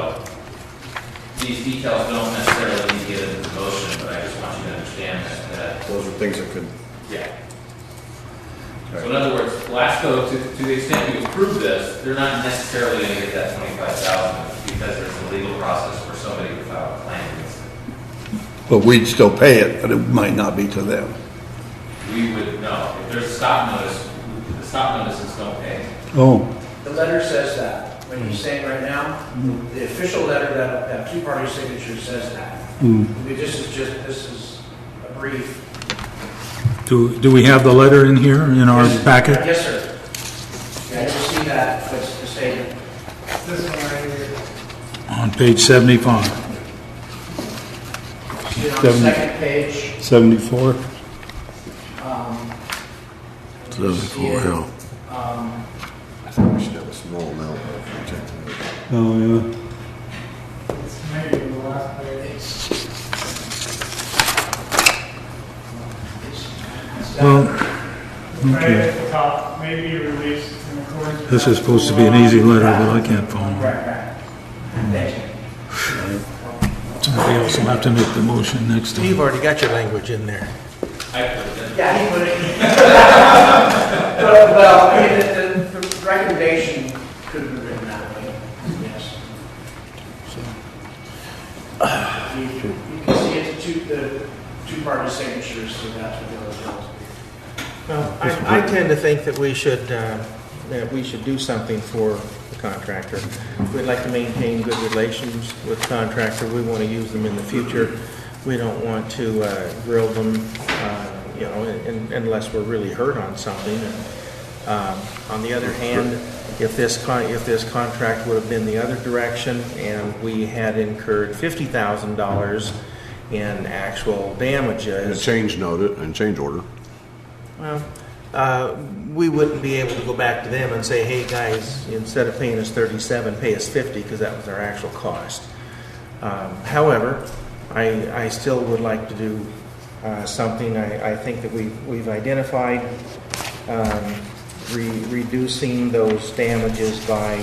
these details don't necessarily need to get into the motion, but I just want you to understand that Those are things that could, yeah. So in other words, Lasco, to the extent you approve this, they're not necessarily going to get that $25,000 because there's a legal process for somebody to file a claim against it. But we'd still pay it, but it might not be to them. We would know. If there's a stop notice, the stop notices don't pay. Oh, The letter says that. What you're saying right now, the official letter that two-party signature says that. This is a brief. Do we have the letter in here in our packet? Yes, sir. Yeah, you'll see that, it's the statement. This one right here. On page 75. See it on the second page. 74? 74, yeah. I think we should have a small amount of rejected. Oh, yeah. It's maybe the last page. Well, Right okay. at the top, may be released in accordance with. This is supposed to be an easy letter, but I can't follow. Right. Thank you. Somebody else will have to make the motion next time. You've already got your language in there. I put it in. Yeah, he put it. Well, I mean, the recommendation could have been written that way, yes. You can see it's the two-party signatures, so that's what those are. Well, I tend to think that we should do something for the contractor. We'd like to maintain good relations with the contractor. We want to use them in the future. We don't want to grill them, unless we're really hurt on something. On the other hand, if this contract would have been the other direction and we had incurred $50,000 in actual damages. And a change order. Well, we wouldn't be able to go back to them and say, hey, guys, instead of paying us 37, pay us 50, because that was our actual cost. However, I still would like to do something. I think that we've identified reducing those damages by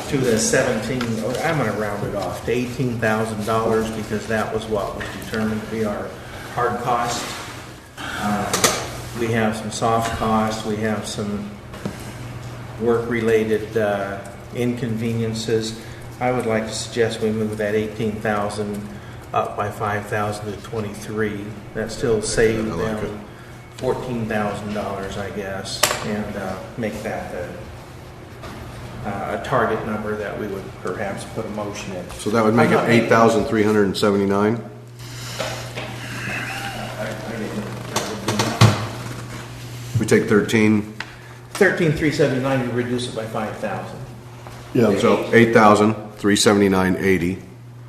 to the 17, I'm going to round it off to $18,000, because that was what was determined to be our hard cost. We have some soft costs, we have some work-related inconveniences. I would like to suggest we move that 18,000 up by 5,000 to 23. That still saved them $14,000, I guess, and make that a target number that we would perhaps put a motion in. So that would make it 8,379? We take 13,379, you reduce it by 5,000. Yeah, So 8,379.80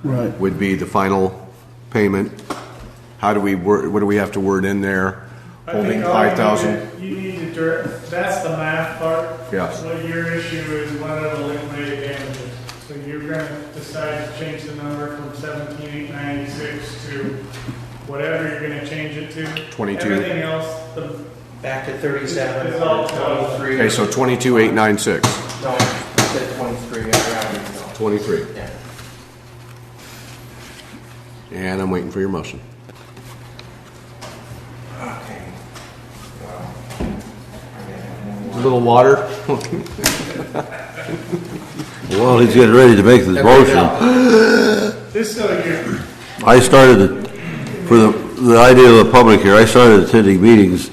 right. would be the final payment. How do we what do we have to word in there? I Holding think all 5,000? you need to, that's the math part. Yes. What your issue is what are the liquidated damages. So you're going to decide to change the number from 17,896 to whatever you're going to change it to. 22. Everything else, Back to 37, It's all 23. Okay, so 22,896. No, I said 23, I rounded it off. 23. Yeah. And I'm waiting for your motion. Okay. A little water? While he's getting ready to make this motion, just so you, I started, for the idea of the public here, I started attending meetings.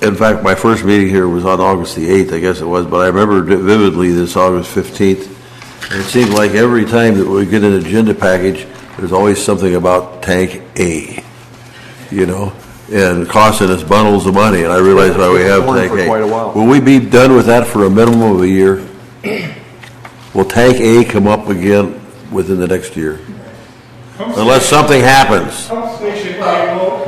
In fact, my first meeting here was on August the 8th, I guess it was, but I remember vividly this August 15th. And it seemed like every time that we get an agenda package, there's always something about Tank A, and costing us bundles of money, and I realize why we have Tank For A. quite a while. Will we be done with that for a minimum of a year? Will Tank A come up again within the next year? Unless something happens. pump station table,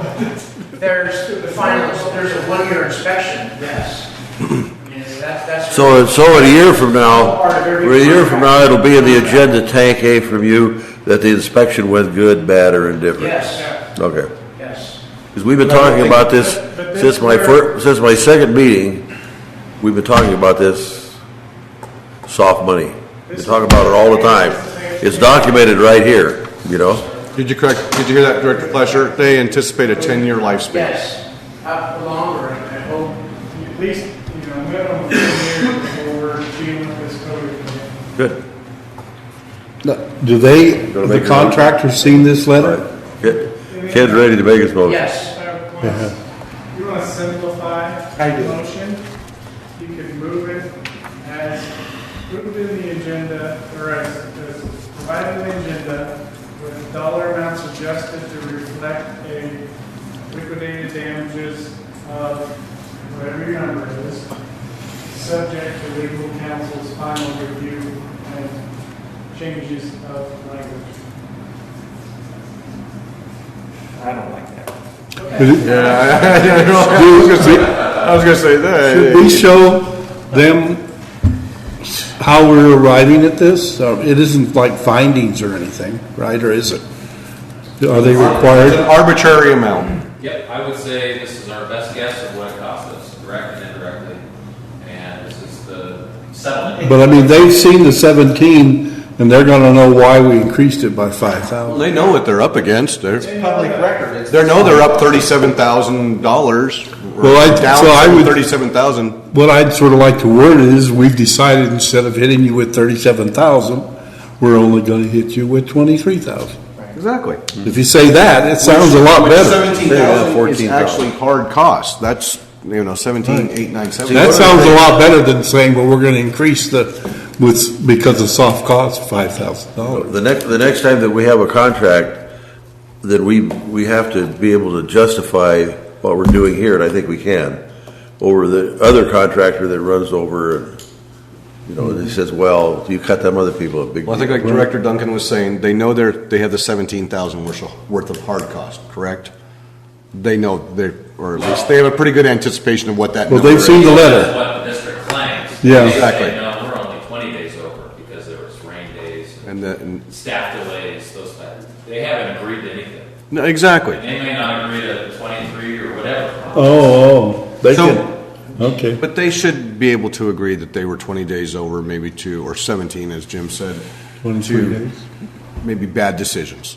There's a 1-year inspection, yes. I mean, that's. So a year from now, it'll be in the agenda, Tank A from you, that the inspection went good, bad, or indifferent. Yes, Okay. yes. Because we've been talking about this but since since my second meeting, we've been talking about this soft money. We talk about it all the time. It's documented right here, you know? Did you hear that, Director Fleischer? They anticipate a 10-year lifespan. Yes, up longer, I hope. At least, minimum 10 years before we're dealing with this code. Good. Do the contractors seen this letter? Ken's ready to make his motion. Yes. You want to simplify I do. the motion? You could move it as moved in the agenda, or as provided in the agenda, with dollar amounts adjusted to reflect a liquidated damages of whatever your number is, subject to legal counsel's final review and changes of language. I don't like that. I was going to say that. Should we show them how we're arriving at this? It isn't like findings or anything, right? Or is it? Are they required? It's an arbitrary amount. Yep, I would say this is our best guess of what it cost us, direct and indirectly. And this is the settlement. But I mean, they've seen the 17 and they're gonna know why we increased it by 5,000. They know what they're up against. It's public record. They know they're up $37,000. Well, I would- $37,000. What I'd sort of like to word it is, we've decided instead of hitting you with 37,000, we're only gonna hit you with 23,000. Exactly. If you say that, it sounds a lot better. 17,000 is actually hard cost. That's 17,897. That sounds a lot better than saying, well, we're gonna increase because of soft cost, $5,000. The next time that we have a contract, then we have to be able to justify what we're doing here, and I think we can, over the other contractor that runs over and, he says, well, you cut them other people a big. Well, I think like Director Duncan was saying, they know they have the 17,000 worth of hard cost, correct? They know or at least they have a pretty good anticipation of what that Well, number they've is. seen the letter. That's what the district claims. Yeah. They say, Exactly. no, we're only 20 days over because there was rain days And staff delays, those types. They haven't agreed to anything. no, exactly. And they may not agree to 23 or whatever. They So- can, okay. But they should be able to agree that they were 20 days over, maybe 2 or 17, as Jim said. 22 days. Maybe bad decisions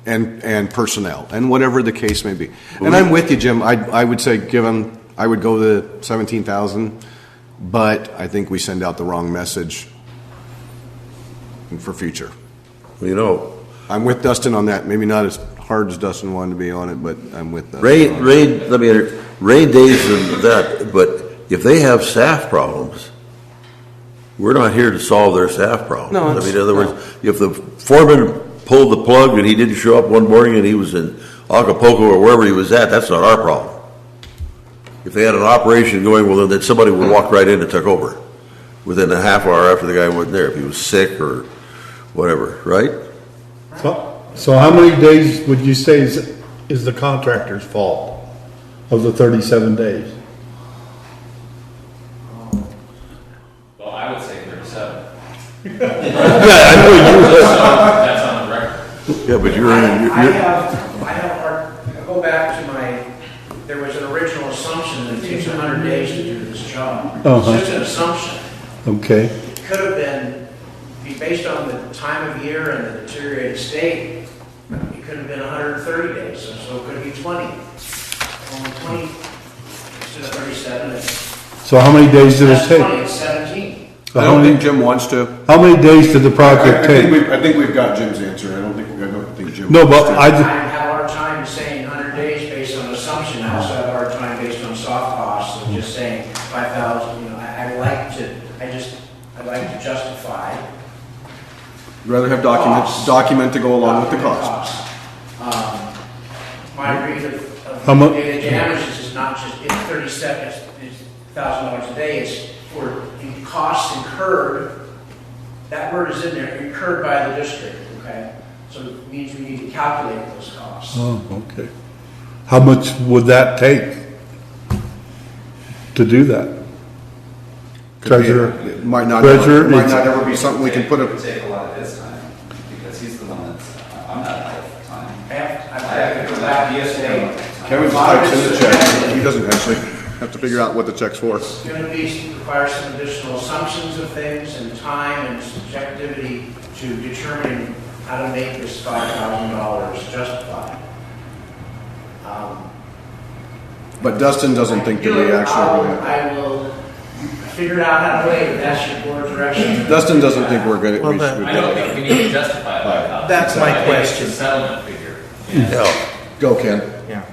and personnel and whatever the case may be. And I'm with you, Jim. I would say I would go the 17,000, but I think we send out the wrong message for future. I'm with Dustin on that. Maybe not as hard as Dustin wanted to be on it, but I'm with Dustin. Rain days and that, but if they have staff problems, we're not here to solve their staff problems. No, in other words, if the foreman pulled the plug and he didn't show up one morning and he was in Acapulco or wherever he was at, that's not our problem. If they had an operation going, well, then somebody would walk right in and took over within a half hour after the guy wasn't there, if he was sick or whatever, right? So how many days would you say is the contractor's fault of the 37 days? Well, I would say 37. Yeah, I know you would. That's on the record. Yeah, but you're I have a hard, I'll go back to there was an original assumption that it takes 100 days to do this job. It's just an assumption. Okay. It could have been, based on the time of year and the deteriorated state, it could have been 130 days, so it could be 20. Only 20 instead of 37. So how many days did it That's 20, take? it's 17. I don't think Jim wants to. How many days did the project take? I think we've got Jim's answer. I don't think Jim. No, but I have a hard time saying 100 days based on assumption. I also have a hard time based on soft costs and just saying 5,000. I'd like to justify. Rather have document to go along with the cost. My read of How mu- the damages is not just it's $1,000 a day. It's for the costs incurred. That word is in there, incurred by the district. Okay, so it means we need to calculate those costs. Oh, okay. How much would that take to do that? Treasurer? It might not Treasurer, might it's- not ever be something we can put It up. would take a lot of his time, because he's the one that's, I'm not out of time. I have to go back to yesterday. Kevin just types in the check. He doesn't actually have to figure out what the check's for. It's going to require some additional assumptions of things and time and subjectivity to determine how to make this $5,000 justified. But Dustin doesn't think that we actually. I will figure out how to wait if that's your board direction. Dustin doesn't think we're good. Well, We should. I don't think we need to justify it. That's my I think it's question. a settlement figure. Yeah. Go, Ken. Yeah.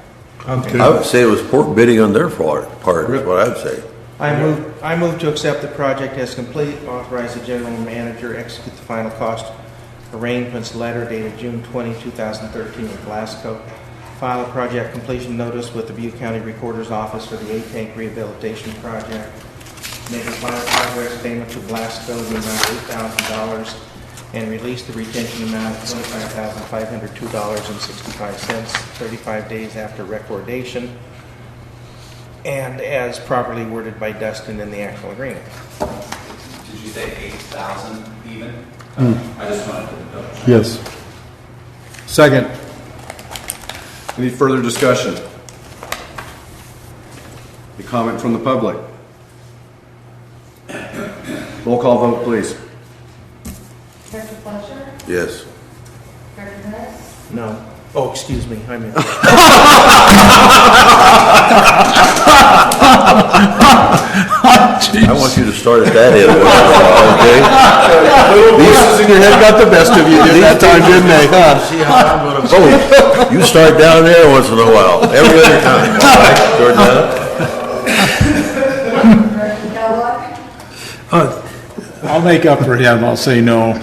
Okay. I would say it was poor bidding on their part, is what I'd say. I move to accept the project as complete, authorize the general manager execute the final cost arrangements letter dated June 20, 2013 with Glasgow. File a project completion notice with the Butte County Recorder's Office for the 8-tank rehabilitation project. Make a final progress payment to Glasgow in the amount of $8,000 and release the retention amount of $25,502.65 35 days after recordation, and as properly worded by Dustin in the actual agreement. Did you say 8,000 even? I just wanted to double check. Yes. Second. Any further discussion? Any comment from the public? Roll call vote, please. Director Fletcher? Yes. Director Hunt? No. Oh, excuse me. I meant. I want you to start at that end, okay? Little voices in your head got the best of you that time, didn't they? Huh? See how I'm gonna vote. You start down there once in a while, every other time. All right, Georgiana? Director Kellogg? I'll make up for him, I'll say no.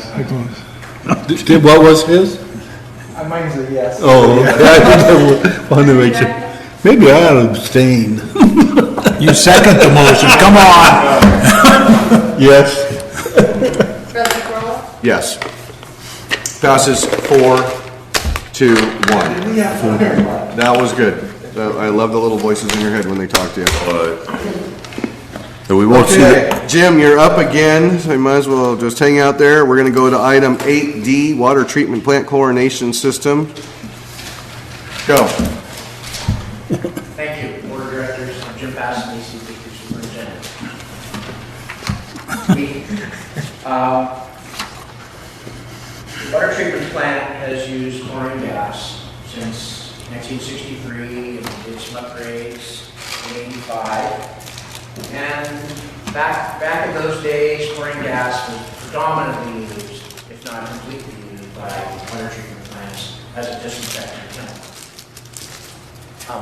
What was his? Mine's a yes. Oh, I wanted to make sure. Maybe I ought to abstain. You second the motion, come on. Yes. President Corley? Yes. Passes 4-1. That was good. I love the little voices in your head when they talk to you. And we won't see Okay, that. Jim, you're up again, so you might as well just hang out there. We're going to go to item 8D, Water Treatment Plant Chlorination System. Go. Thank you, Board of Directors. I'm Jim Bass, ECP Superintendent. The water treatment plant has used chlorine gas since 1963 and did some upgrades in 85. And back in those days, chlorine gas was predominantly used, if not completely used, by water treatment plants as a disinfectant.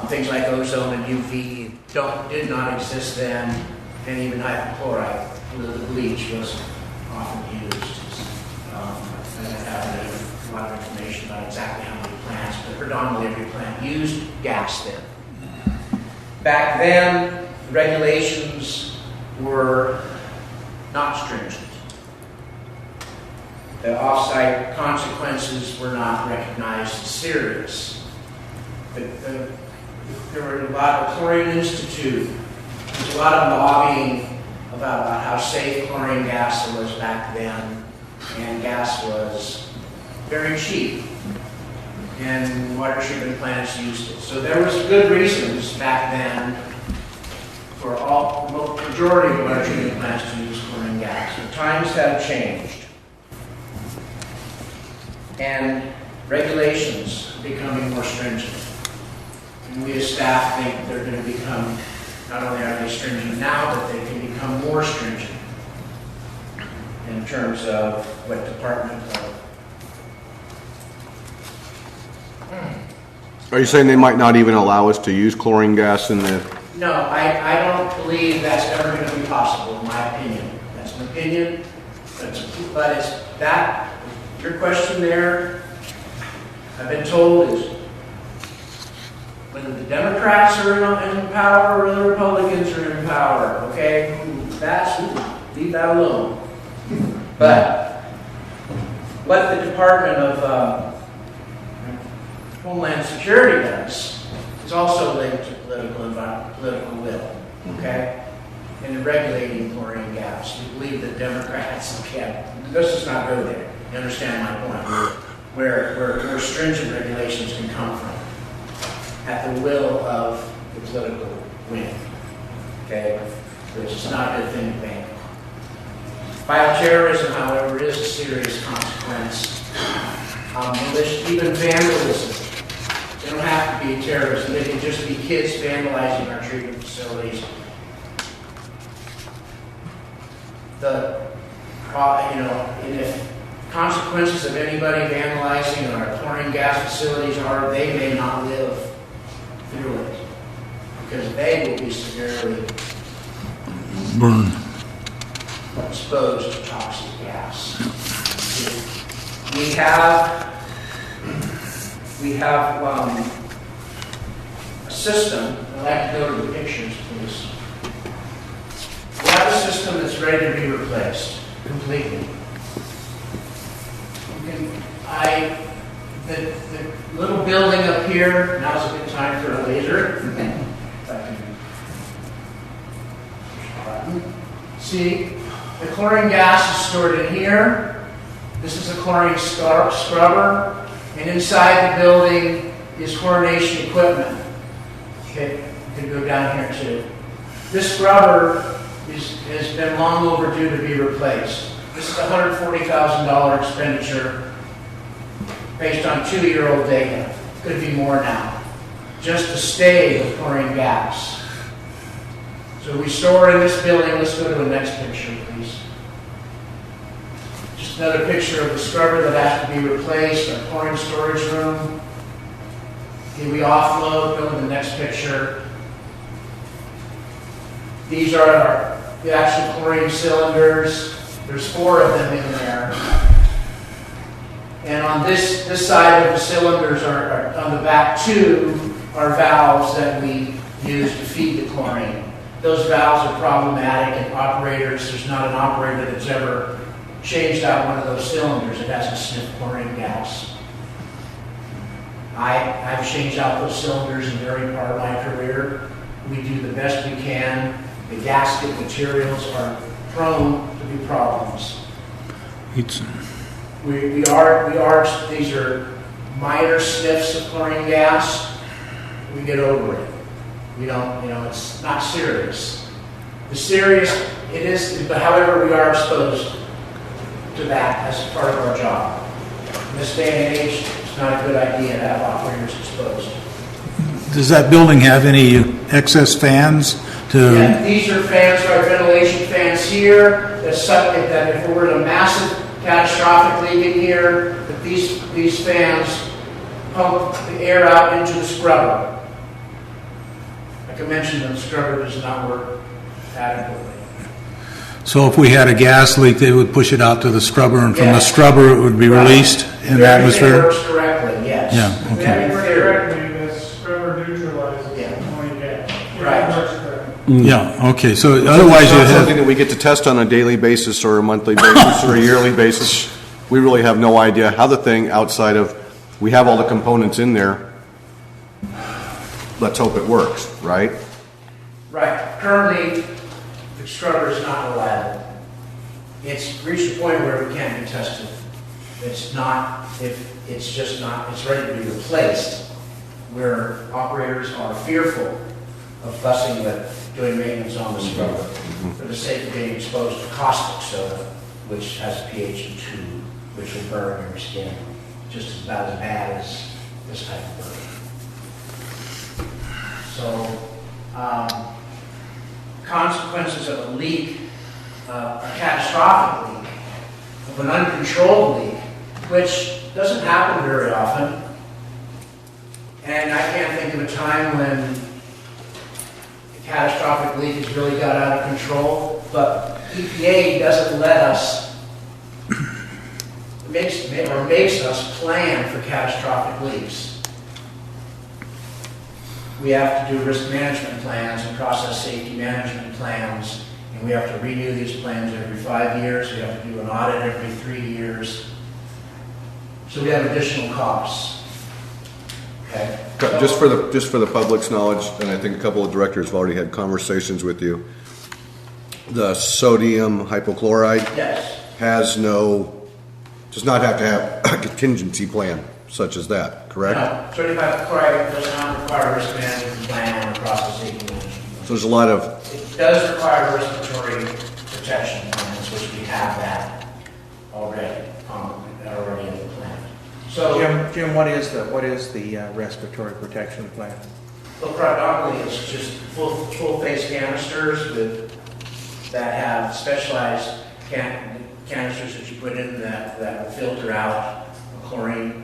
Things like ozone and UV did not exist then, and even hypochlorite, the bleach, was often used. I don't have a lot of information about exactly how many plants, but predominantly every plant used gas then. Back then, regulations were not stringent. The off-site consequences were not recognized as serious. There were a lot of Chlorine Institute. There was a lot of lobbying about how safe chlorine gas was back then, and gas was very cheap, and water treatment plants used it. So there was good reasons back then for the majority of water treatment plants to use chlorine gas. The times have changed, and regulations are becoming more stringent. And we as staff think they're going to become, not only are they stringent now, but they can become more stringent in terms of what department of. Are you saying they might not even allow us to use chlorine gas in the... No, I don't believe that's ever going to be possible, in my opinion. That's an opinion, but it's that, your question there, I've been told is whether the Democrats are in power or the Republicans are in power, okay? Leave that alone. But what the Department of Homeland Security does is also linked to political will, okay? And in regulating chlorine gas. We believe that Democrats, okay, let's just not go there. You understand my point? Where stringent regulations can come from. at the will of the political wing, okay? Which is not a good thing to bank on. Bioterrorism, however, is a serious consequence. Even vandalism. They don't have to be terrorism. They can just be kids vandalizing our treatment facilities. And if consequences of anybody vandalizing our chlorine gas facilities are, they may not live through it because they will be severely Burn. exposed to toxic gas. We have a system. I'd like to go to the pictures, please. We have a system that's ready to be replaced completely. The little building up here, now's a good time for a laser. If I can push the button. See, the chlorine gas is stored in here. This is a chlorine scrubber, and inside the building is chlorination equipment. Okay, you can go down here too. This scrubber has been long overdue to be replaced. This is a $140,000 expenditure based on 2-year-old data. Could be more now. Just to stay with chlorine gas. So we store in this building. Let's go to the next picture, please. Just another picture of the scrubber that has to be replaced, our chlorine storage room. Okay, we offload, go to the next picture. These are the actual chlorine cylinders. There's 4 of them in there. And on this side of the cylinders, are on the back 2 are valves that we use to feed the chlorine. Those valves are problematic, and operators, there's not an operator that's ever changed out one of those cylinders that hasn't sniffed chlorine gas. I've changed out those cylinders in every part of my career. We do the best we can. The gasket materials are prone to be problems. These are minor sniffs of chlorine gas. We get over it. We don't, it's not serious. The serious, it is, but however, we are exposed to that as part of our job. In this day and age, it's not a good idea to have operators exposed. Does that building have any excess fans to? Yeah, these are fans, our ventilation fans here, that suck it, that if there were a massive catastrophic leak in here, that these fans pump the air out into the scrubber. Like I mentioned, the scrubber does not work adequately. So if we had a gas leak, they would push it out to the scrubber, and from the Yes. scrubber it would be released in the Everything atmosphere? works correctly, yes. Yeah, okay. If it works correctly, the scrubber neutralizes Yeah. the chlorine gas. If it Right. works correctly. Yeah, okay, so otherwise It's you not something have, that we get to test on a daily basis or a monthly basis or a yearly basis. We really have no idea how the thing, outside of, we have all the components in there. Let's hope it works, right? Right. Currently, the scrubber is not reliable. It's reached a point where it can't be tested. It's ready to be replaced, where operators are fearful of fussing with doing maintenance on the scrubber for the sake of being exposed to caustic soda, which has a pH of 2, which will burn your skin just about as bad as this type of burn. So, consequences of a leak, a catastrophic leak, of an uncontrolled leak, which doesn't happen very often. And I can't think of a time when a catastrophic leak has really got out of control, but EPA doesn't let us, makes us plan for catastrophic leaks. We have to do risk management plans and process safety management plans, and we have to renew these plans every 5 years. We have to do an audit every 3 years. So we have additional costs. Okay. Just for the public's knowledge, and I think a couple of directors have already had conversations with you, the sodium hypochlorite Yes. does not have to have a contingency plan. such as that, correct? No, certified chloride does not require risk management plan or process safety management. So there's a lot of, It does require respiratory protection plans, which we have that already in the plan. So, Jim, what is the respiratory protection plan? well, predominantly it's just full face canisters that have specialized canisters that you put in that will filter out chlorine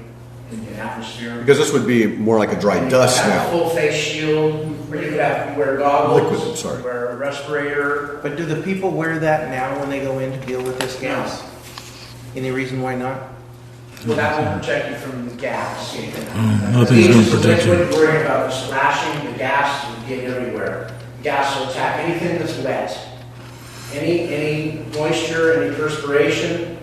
in the atmosphere. because this would be more like a dry dust You have a now. full face shield, where you could have, wear goggles. Liquid, sorry. Wear a respirator. But do the people wear that now when they go in to deal with this gas? Any reason why not? Well, that will protect you from the gas. Nothing's going to protect you. Wouldn't worry about the splashing, the gas will get everywhere. Gas will attack anything that's wet. Any moisture, any perspiration,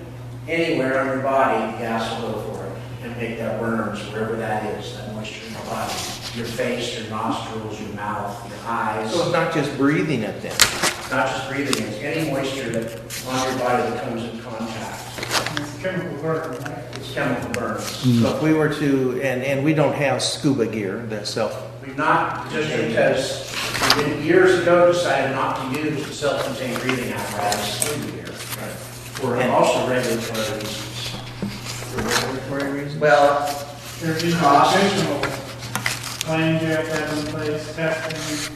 anywhere on your body, the gas will go for it and make that worms, wherever that is, that moisture in your body. Your face, your nostrils, your mouth, your eyes. So it's not just breathing it then? Not just breathing, it's any moisture that on your body that comes in contact. It's chemical burn, right? It's chemical burns. So if we were to, and we don't have scuba gear that self, We've not, just because we did years ago decided not to use the self-contained breathing apparatus scuba gear. For also regulatory reasons. for regulatory reasons? Well, There's even Cost. additional claims you have to have in place, testing.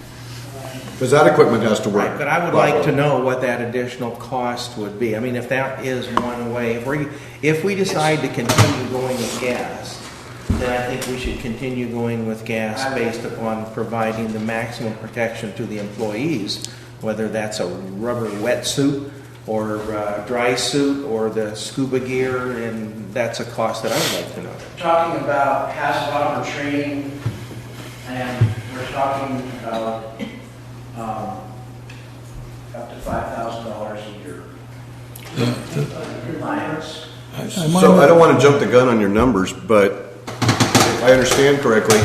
Because that equipment has to work. Right, but I would like to know what that additional cost would be. I mean, if that is one way, if we decide to continue going with gas, then I think we should continue going with gas based upon providing the maximum protection to the employees, whether that's a rubber wetsuit or dry suit or the scuba gear, and that's a cost that I would like to know. talking about hazard operator training, and we're talking about up to $5,000 a year. Compliance. So I don't want to jump the gun on your numbers, but if I understand correctly,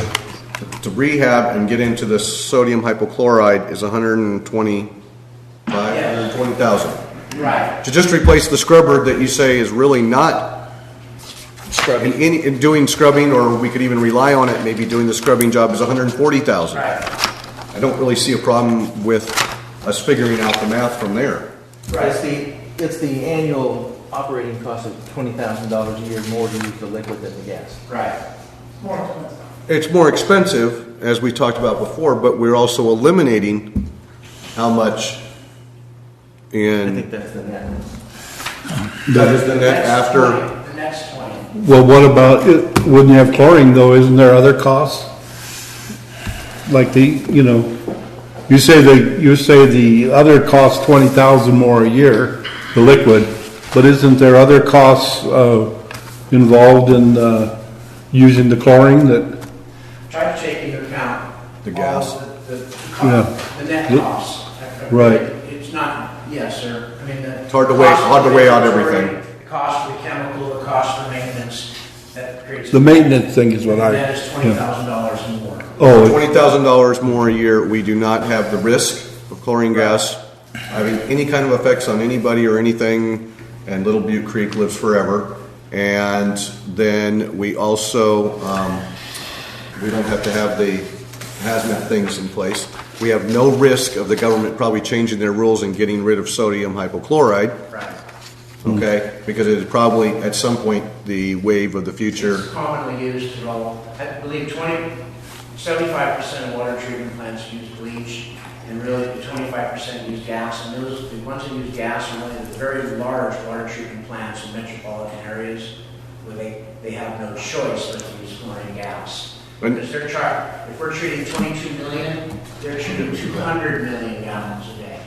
to rehab and get into the sodium hypochlorite is $120,000. Right. To just replace the scrubber that you say is really not in doing scrubbing, or we could even rely on it, maybe doing the scrubbing job is $140,000. Right. I don't really see a problem with us figuring out the math from there. It's the annual operating cost of $20,000 a year more to use the liquid than the gas. Right. More expensive. It's more expensive, as we talked about before, but we're also eliminating how much I think in, that's the net. that is the net after. The next 20. Well, what about, when you have chlorine though, isn't there other costs? Like you say the other costs 20,000 more a year, the liquid, but isn't there other costs, involved in, using the chlorine that, Try to take into account The gas. all the Yeah. net The- costs. Right. It's not, yes, sir. I mean, It's hard to weigh out everything. The cost for the chemical, the cost for maintenance, that creates. the maintenance thing is what That is yeah. $20,000 more. Oh, $20,000 more a year, we do not have the risk of chlorine gas having any kind of effects on anybody or anything, and Little Butte Creek lives forever. And then we also, we don't have to have the hazmat things in place. We have no risk of the government probably changing their rules and getting rid of sodium hypochlorite, Right. okay? Because it is probably, at some point, the wave of the future. It's commonly used at all. I believe 75% of water treatment plants use bleach, and really 25% use gas. And the ones that use gas are only the very large water treatment plants in metropolitan areas where they have no choice but to use chlorine gas. Because if we're treating 22 million, they're treating 200 million gallons a day.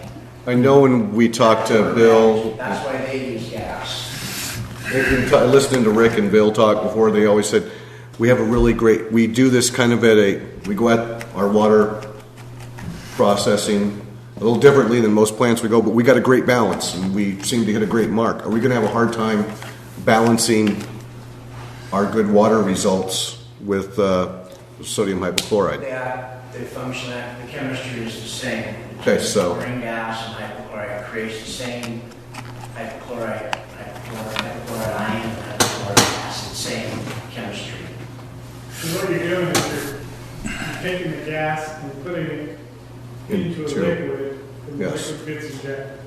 I know when we talked to Bill, That's why they use gas. listening to Rick and Bill talk before, they always said, we have a really great, we do this kind of we go at our water processing a little differently than most plants we go, but we got a great balance and we seem to hit a great mark. Are we going to have a hard time balancing our good water results with sodium hypochlorite? They function, the chemistry is the same. Okay, so- Chlorine gas and hypochlorite creates the same hypochlorite ion and hypochlorite acid, same chemistry. So what you're doing is you're taking the gas and putting it into a Into- liquid, and the yes. liquid gets injected.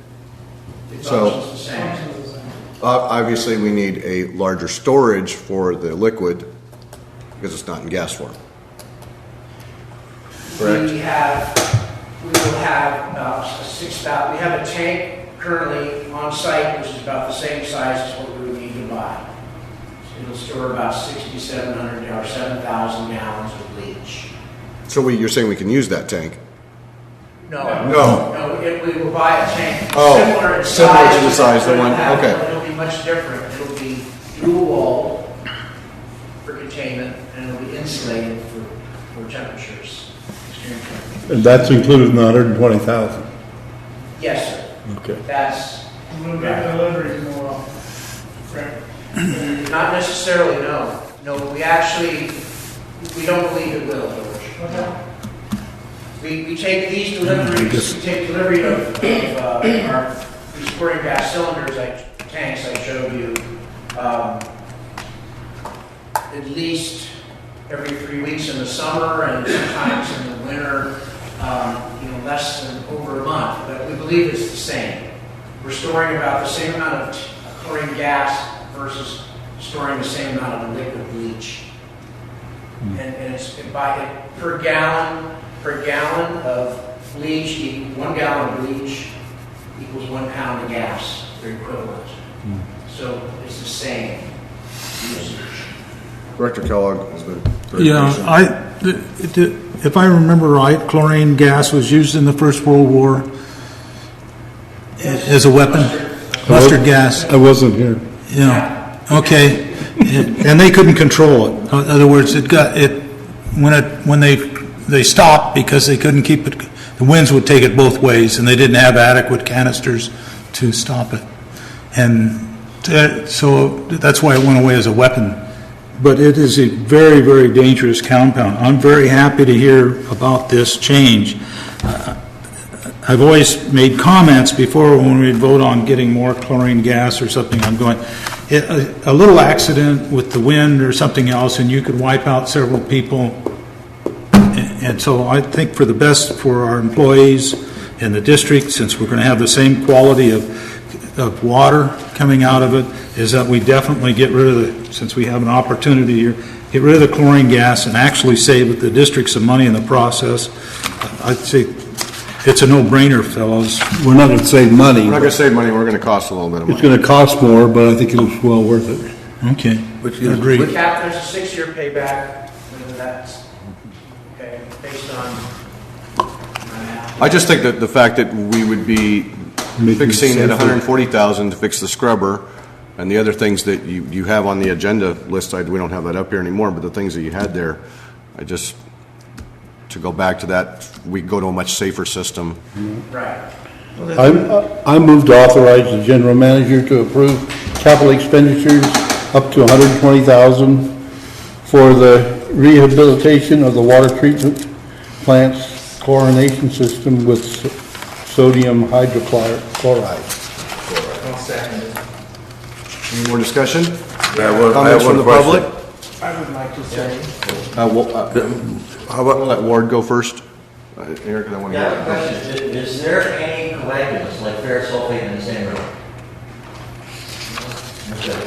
It So- functions the same. Functions the same. Obviously, we need a larger storage for the liquid because it's not in gas form. Correct. We will have about 6,000, we have a tank currently on site, which is about the same size as what we would need to buy. It'll store about 6,700 or 7,000 gallons of bleach. So you're saying we can use that tank? No. No. No, we will buy a tank Oh, similar in size. similar to the size, the It'll one- have- okay. It'll be much different. It'll be dual wall for containment, and it'll be insulated for temperatures, extreme temperatures. And that's included in the 120,000? Yes, sir. Okay. That's, We'll get deliveries more often. Right. not necessarily, no. No, we don't believe it will, George. We take these deliveries, we take delivery of our supporting gas cylinders, like tanks I showed you, at least every 3 weeks in the summer and sometimes in the winter, less than over a month, but we believe it's the same. We're storing about the same amount of chlorine gas versus storing the same amount of liquid bleach. And it's per gallon of bleach, 1 gallon of bleach equals 1 pound of gas, they're equivalent. So it's the same usage. Director Kellogg has been. Yeah, if I remember right, chlorine gas was used in the First World War as a weapon, mustard gas. I wasn't here. Yeah, okay. And they couldn't control it. In other words, when they stopped because they couldn't keep it, the winds would take it both ways, and they didn't have adequate canisters to stop it. And so that's why it went away as a weapon. But it is a very, very dangerous compound. I'm very happy to hear about this change. I've always made comments before when we'd vote on getting more chlorine gas or something. I'm going, a little accident with the wind or something else, and you could wipe out several people. And so I think for the best for our employees in the district, since we're going to have the same quality of water coming out of it, is that we definitely get rid of since we have an opportunity here, get rid of the chlorine gas and actually save the district some money in the process. I'd say it's a no-brainer, fellows. We're not going to save money. We're not going to save money, we're going to cost a little bit of It's money. going to cost more, but I think it's well worth it. Okay, Which is- agree. There's a 6-year payback, whether that's, okay, based on. I just think that the fact that we would be Making fixing it at safer. $140,000 to fix the scrubber, and the other things that you have on the agenda list, we don't have that up here anymore, but the things that you had there, to go back to that, we go to a much safer system. Right. I move to authorize the general manager to approve capital expenditures up to $120,000 for the rehabilitation of the water treatment plant's chlorination system with sodium hydrochloride. I'll second it. Any more discussion? I have Comments from one the question. public? I would like to say, How about let Ward go first? Eric, I want to Yeah, I have a hear. question. Is there any coagulants like ferrous sulfate in the same room? Okay.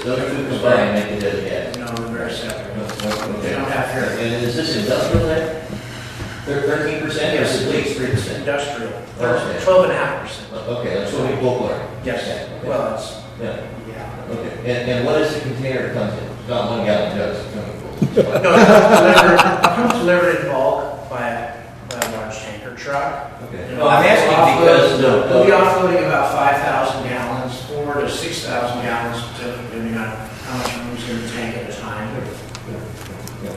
Those two combined make it deadly gas. No, they're very separate. They Okay. don't have hair. And is this industrial then? 13% or is it bleach 3%? Industrial, Okay. 12.5%. Okay, that's what we pull for. Yes, Okay. well, it's, Yeah, yeah. okay. And what is the container it comes in? It's not 1 gallon jugs. It's coming full. No, it comes delivered in bulk by a large tanker truck. Okay. You No, I'm asking because We'll be offloading about 5,000 gallons, 4,000 to 6,000 gallons, depending on how much room's in the tank at a time.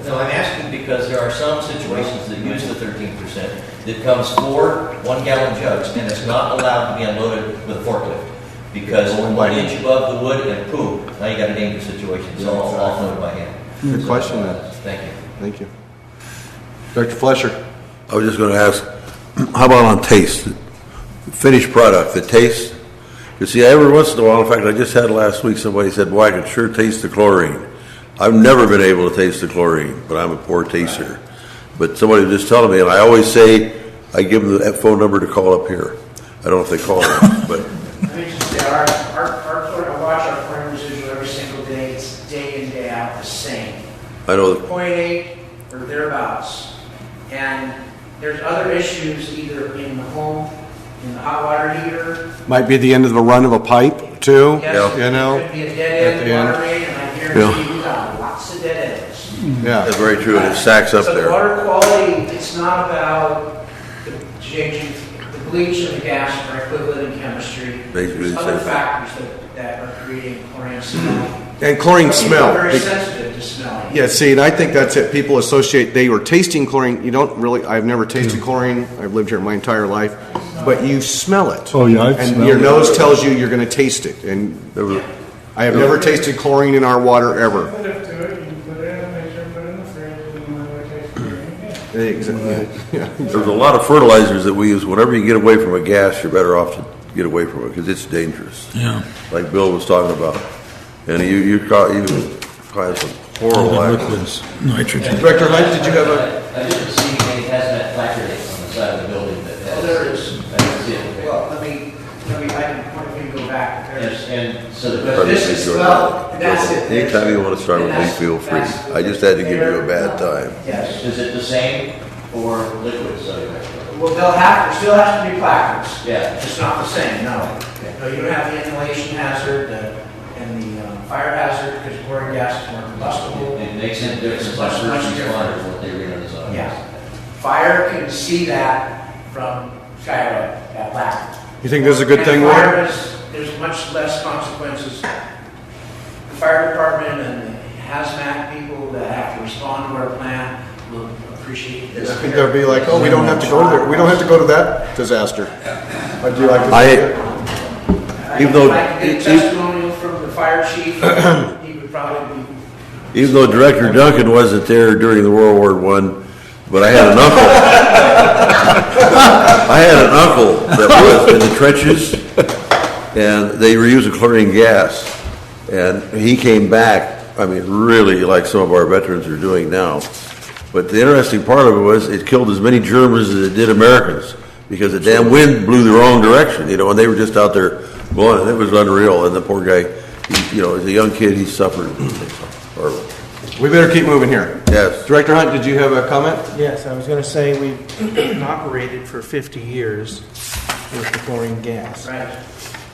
No, I'm asking because there are some situations that use the 13% that comes 4 1-gallon jugs and it's not allowed to be unloaded with a forklift because 1 inch above the wood and boom, now you got a dangerous situation. It's all offloaded by hand. Good question, then. Thank you. Thank you. Director Flesher? I was just going to ask, how about on taste? Finished product, the taste? You see, every once in a while, in fact, I just had last week, somebody said, well, I could sure taste the chlorine. I've never been able to taste the chlorine, but I'm a poor taster. But somebody was just telling me, and I always say, I give them that phone number to call up here. I don't know if they call it, but Let me just say, I watch our chlorine residual every single day. It's day in, day out the same. I know, 0.8 or thereabouts. And there's other issues either in the home, in the hot water heater. Might be the end of the run of a pipe, too, Yes, you know? Could be a At dead the end end. water main, and I guarantee you got lots of dead ends. Yeah. that's very true, and it stacks up So there. water quality, it's not about the changing, the bleach and the gas are equivalent in chemistry. Basically There's the other same. factors that are creating chlorine smell. And chlorine People smell. are very sensitive to smelling. Yeah, see, and I think that's it. People associate, they were tasting chlorine. You don't really, I've never tasted chlorine. I've lived here my entire life. But you smell it. Oh, yeah, I've And smelled your it. nose tells you you're going to taste it. And I have never tasted chlorine in our water ever. Put it to it, you can put it in, make sure you put it in the fridge, and you know what it tastes like. Exactly. Yeah. There's a lot of fertilizers that we use. Whenever you get away from a gas, you're better off to get away from it because it's dangerous. Yeah. Like Bill was talking about. And you have some horrible And accidents. liquids, nitrogen. Director Hunt, did you have a? I didn't see any hazmat placard on the side of the building that has. Oh, there is. I didn't see it. Well, let me, I can go back. There's- And so the. But this is, well, that's it. Anytime you want to start with me, feel free. I just had to give you a bad time. Yes. Is it the same for liquids? Well, there still has to be placards. Yeah. It's not the same, no. No, you don't have the inhalation hazard and the fire hazard because chlorine gas is more combustible. It makes a difference on Much, first much different. responders, what they read on the side. Yeah. Fire can see that from skylight, that placard. You think this is a good thing, And fire Warren? there's much less consequences. The fire department and the hazmat people that have to respond to our plan will appreciate this. I think they'll be like, oh, we don't have to go there. We don't have to go to that disaster. Would you like to? Even though, If I could get a testimonial from the fire chief, he would probably be. even though Director Duncan wasn't there during the World War I, but I had an uncle. I had an uncle that was in the trenches, and they were using chlorine gas, and he came back. I mean, really like some of our veterans are doing now. But the interesting part of it was it killed as many Germans as it did Americans because the damn wind blew the wrong direction, you know, and they were just out there blowing. It was unreal, and the poor guy, as a young kid, he suffered. Horrible. We better keep moving here. Yes. Director Hunt, did you have a comment? Yes, I was going to say we've operated for 50 years with the chlorine gas. Right.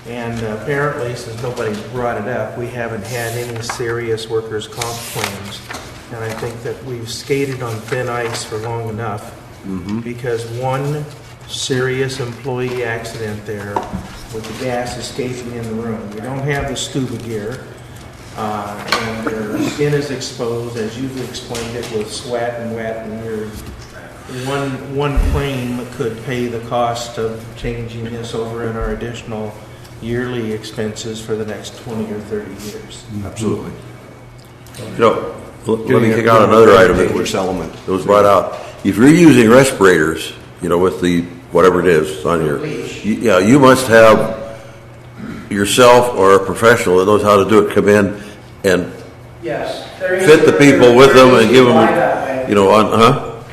And apparently, since nobody's brought it up, we haven't had any serious workers' comp claims. And I think that we've skated on thin ice for long enough because one serious employee accident there with the gas escaping in the room. We don't have the scuba gear. And their skin is exposed, as you've explained it, with sweat and wet, and your one claim could pay the cost of changing this over in our additional yearly expenses for the next 20 or 30 years. Absolutely. Let me kick out another item that was brought out. If you're using respirators, with the whatever it is on here, you must have yourself or a professional that knows how to do it come in and fit the people with them and give them,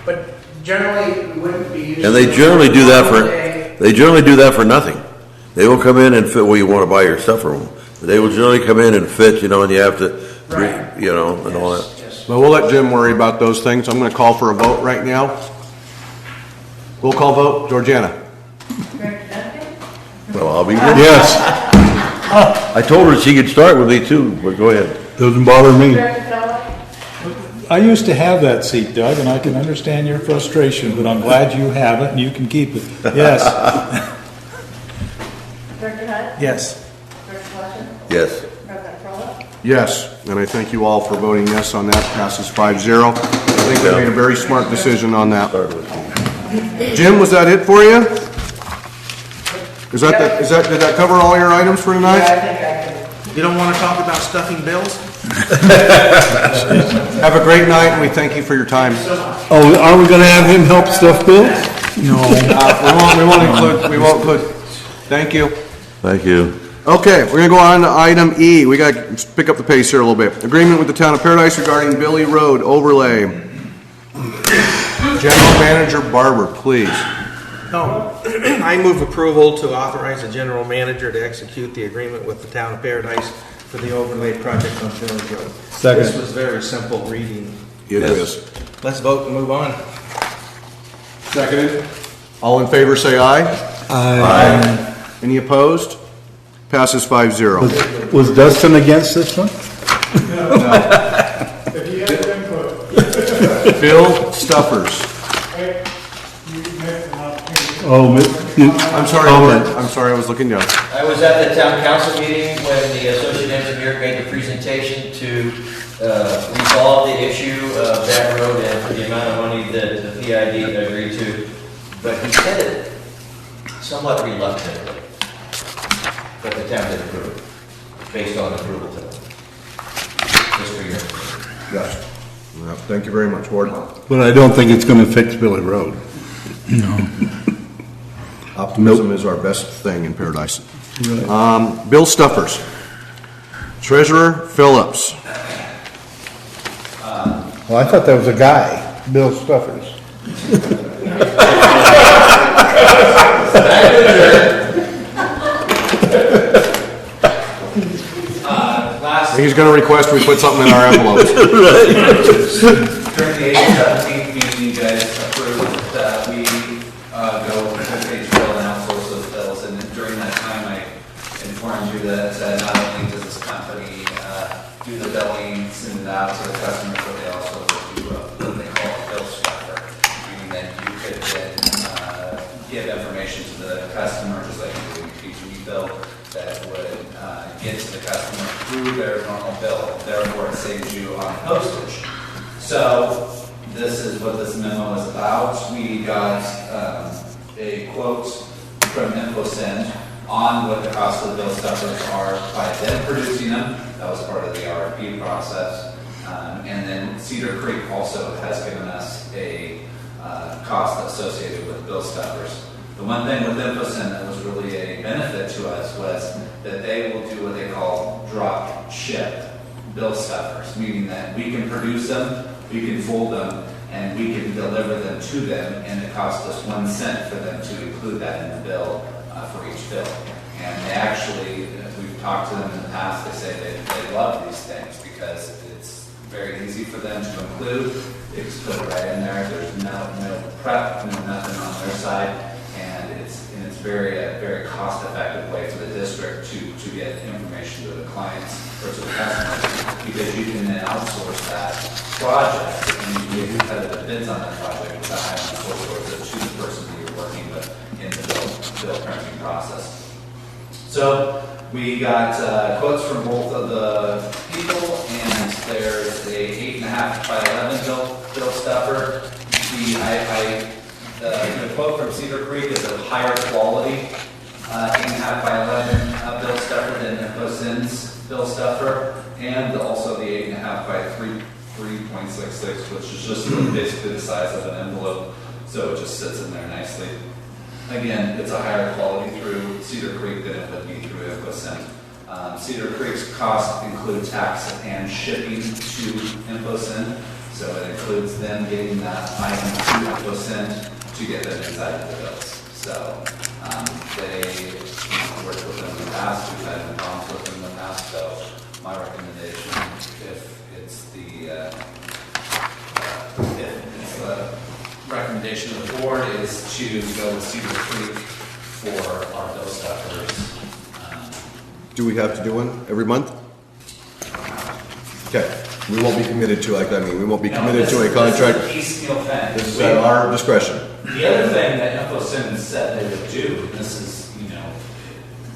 But generally, we wouldn't be using. And they generally do that for nothing. They will come in and fit. Well, you want to buy your stuff from them. They will generally come in and fit, and you have to, and all that. Well, we'll let Jim worry about those things. I'm going to call for a vote right now. Roll call vote, Georgiana. Well, I'll be yes. I told her she could start with me too, but go ahead. Doesn't bother me. I used to have that seat, Doug, and I can understand your frustration, but I'm glad you have it and you can keep it. Yes. Director Hunt? Yes. Director Fletcher? Yes. President Crowell? Yes, and I thank you all for voting yes on that. Passes 5-0. I think we made a very smart decision on that. Jim, was that it for you? Did that cover all your items for tonight? I think I can. You don't want to talk about stuffing bills? Have a great night, and we thank you for your time. Oh, are we going to have him help stuff bills? No. We won't include. Thank you. Thank you. Okay, we're gonna go on to item E. We gotta pick up the pace here a little bit. Agreement with the Town of Paradise regarding Billy Road overlay. General Manager Barber, please. I move approval to authorize the general manager to execute the agreement with the Town of Paradise for the overlay project on Village Road. Second. This was very simple reading. It is. Let's vote and move on. Seconded. All in favor, say aye. Aye. Any opposed? Passes 5-0. Was Dustin against this one? If you have input, Bill Stuffers. hey, you missed an opportunity. Oh, I'm sorry, I'm sorry, I was looking down. I was at the town council meeting when the associate engineer made the presentation to resolve the issue of that road and for the amount of money that the PID agreed to. But he said it somewhat reluctantly. But the town did approve it, based on approval to them. Just for your information. Yes. Well, thank you very much, Ward. but I don't think it's gonna fix Billy Road. No. Optimism is our best thing in Paradise. Bill Stuffers. Treasurer Phillips. Well, I thought that was a guy, Bill Stuffers. He's going to request we put something in our envelopes. During the April 17th meeting, you guys approved that we go full-page bill and outsource those bills, and during that time, I informed you that not only does this company do the billing, send it out to the customers, but they also do what they call a bill structure, meaning that you could then give information to the customer, just like you do a PG bill, that would get to the customer through their normal bill. Therefore, it saves you on postage. So this is what this memo is about. We got a quote from InfoSend on what the cost of the bill stuffers are by them producing them. That was part of the RFP process. And then Cedar Creek also has given us a cost associated with bill stuffers. The one thing with InfoSend that was really a benefit to us was that they will do what they call drop ship bill stuffers, meaning that we can produce them, we can fold them, and we can deliver them to them, and it costs us 1 cent for them to include that in the bill for each bill. And they actually, we've talked to them in the past, they say they love these things because it's very easy for them to include. They just put it right in there. There's no prep, no nothing on their side. And it's a very cost-effective way for the district to get information to the clients or to the customers, because you can then outsource that project and you get competitive bids on that project with a high source to the person that you're working with in the bill printing process. So we got quotes from both of the people, and there's a 8.5 by 11 bill stuffer. The quote from Cedar Creek is a higher quality 8.5 by 11 bill stuffer than InfoSend's bill stuffer, and also the 8.5 by 3.66, which is just basically the size of an envelope, so it just sits in there nicely. Again, it's a higher quality through Cedar Creek than it would be through InfoSend. Cedar Creek's costs include tax and shipping to InfoSend, so it includes them getting that item to InfoSend to get them inside of the bills. So they worked with them in the past, we've had no problems with them in the past, so my recommendation, if it's the recommendation of the board, is to go with Cedar Creek for our bill stuffers. Do we have to do one every month? Okay, we won't be committed to, like, I mean, we won't be committed to a contract. This is a piecemeal thing. This is at our discretion. The other thing that InfoSend said they would do, and this is,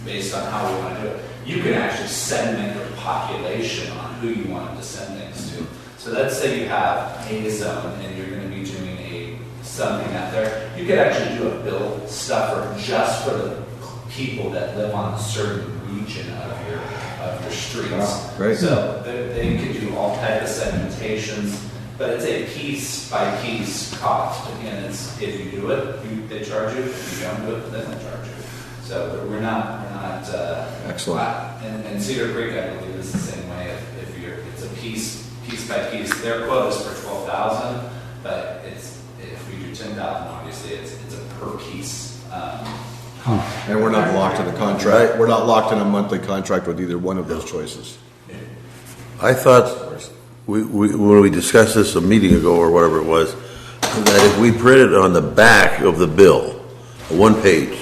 based on how we want to do it, you can actually segment your population on who you want to send things to. So let's say you have a zone and you're going to be doing something out there. You could actually do a bill stuffer just for the people that live on a certain region of your streets. Wow, great. So they could do all types of segmentations, but it's a piece by piece cost. Again, it's if you do it, they charge you. If you don't do it, then they charge you. So we're not, Excellent. and Cedar Creek, I believe, is the same way. If you're, it's a piece by piece. Their quote is for 12,000, but if we do 10,000, obviously it's a per piece. And we're not locked in a contract. We're not locked in a monthly contract with either one of those choices. I thought, when we discussed this a meeting ago or whatever it was, that if we printed on the back of the bill, one page,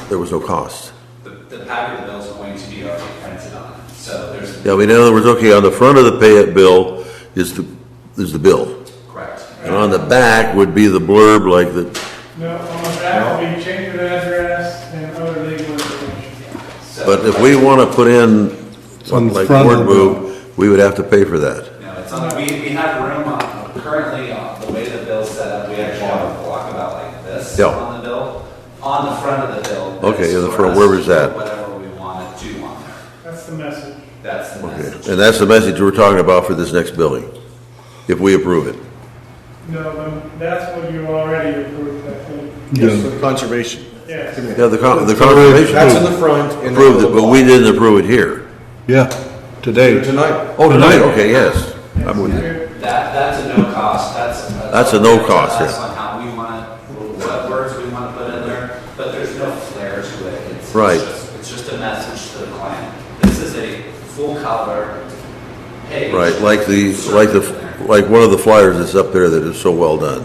there was no cost. The pack of the bill is going to be already printed on. So there's... Yeah, I mean, in other words, okay, on the front of the pay bill is the bill. Correct. And on the back would be the blurb like the, No, on the back will be change of address and other legal information. but if we want to put in On something the like front word of the move, we would have to pay for that. No, it's on, we have room currently on the way the bill's set up, we actually have a block about like this Yeah. on the bill. On the front of the bill. Okay, in the for front, us where to was that? put Whatever we want to do on there. That's the message. That's the Okay, message. and that's the message we're talking about for this next billing, if we approve it. No, that's what you already approved, I think. Yes, for the conservation. Yes. Yeah, the conservation That's in the front. and approved then it, but we didn't approve it here. Yeah, today. Tonight. Oh, tonight, okay, yes. I'm with you. That's a no cost, That's a no cost, That's yeah. on how we want to, what words we want to put in there, but there's no flair to it. Right. It's just a message to the client. This is a full color page. Right, like one of the flyers that's up there that is so well done.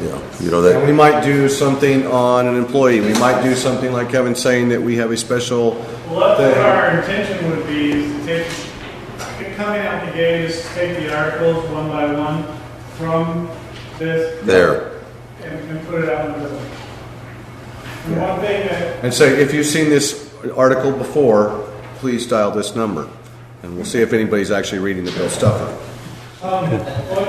Yeah, you know And we that, might do something on an employee. We might do something like Kevin's saying that we have a special Well, that's what thing. our intention would be, is to take, coming out the gate, is to take the articles one by one from this. there. And put it out in the building. And one thing that, And say, if you've seen this article before, please dial this number. And we'll see if anybody's actually reading the bill stuffer. one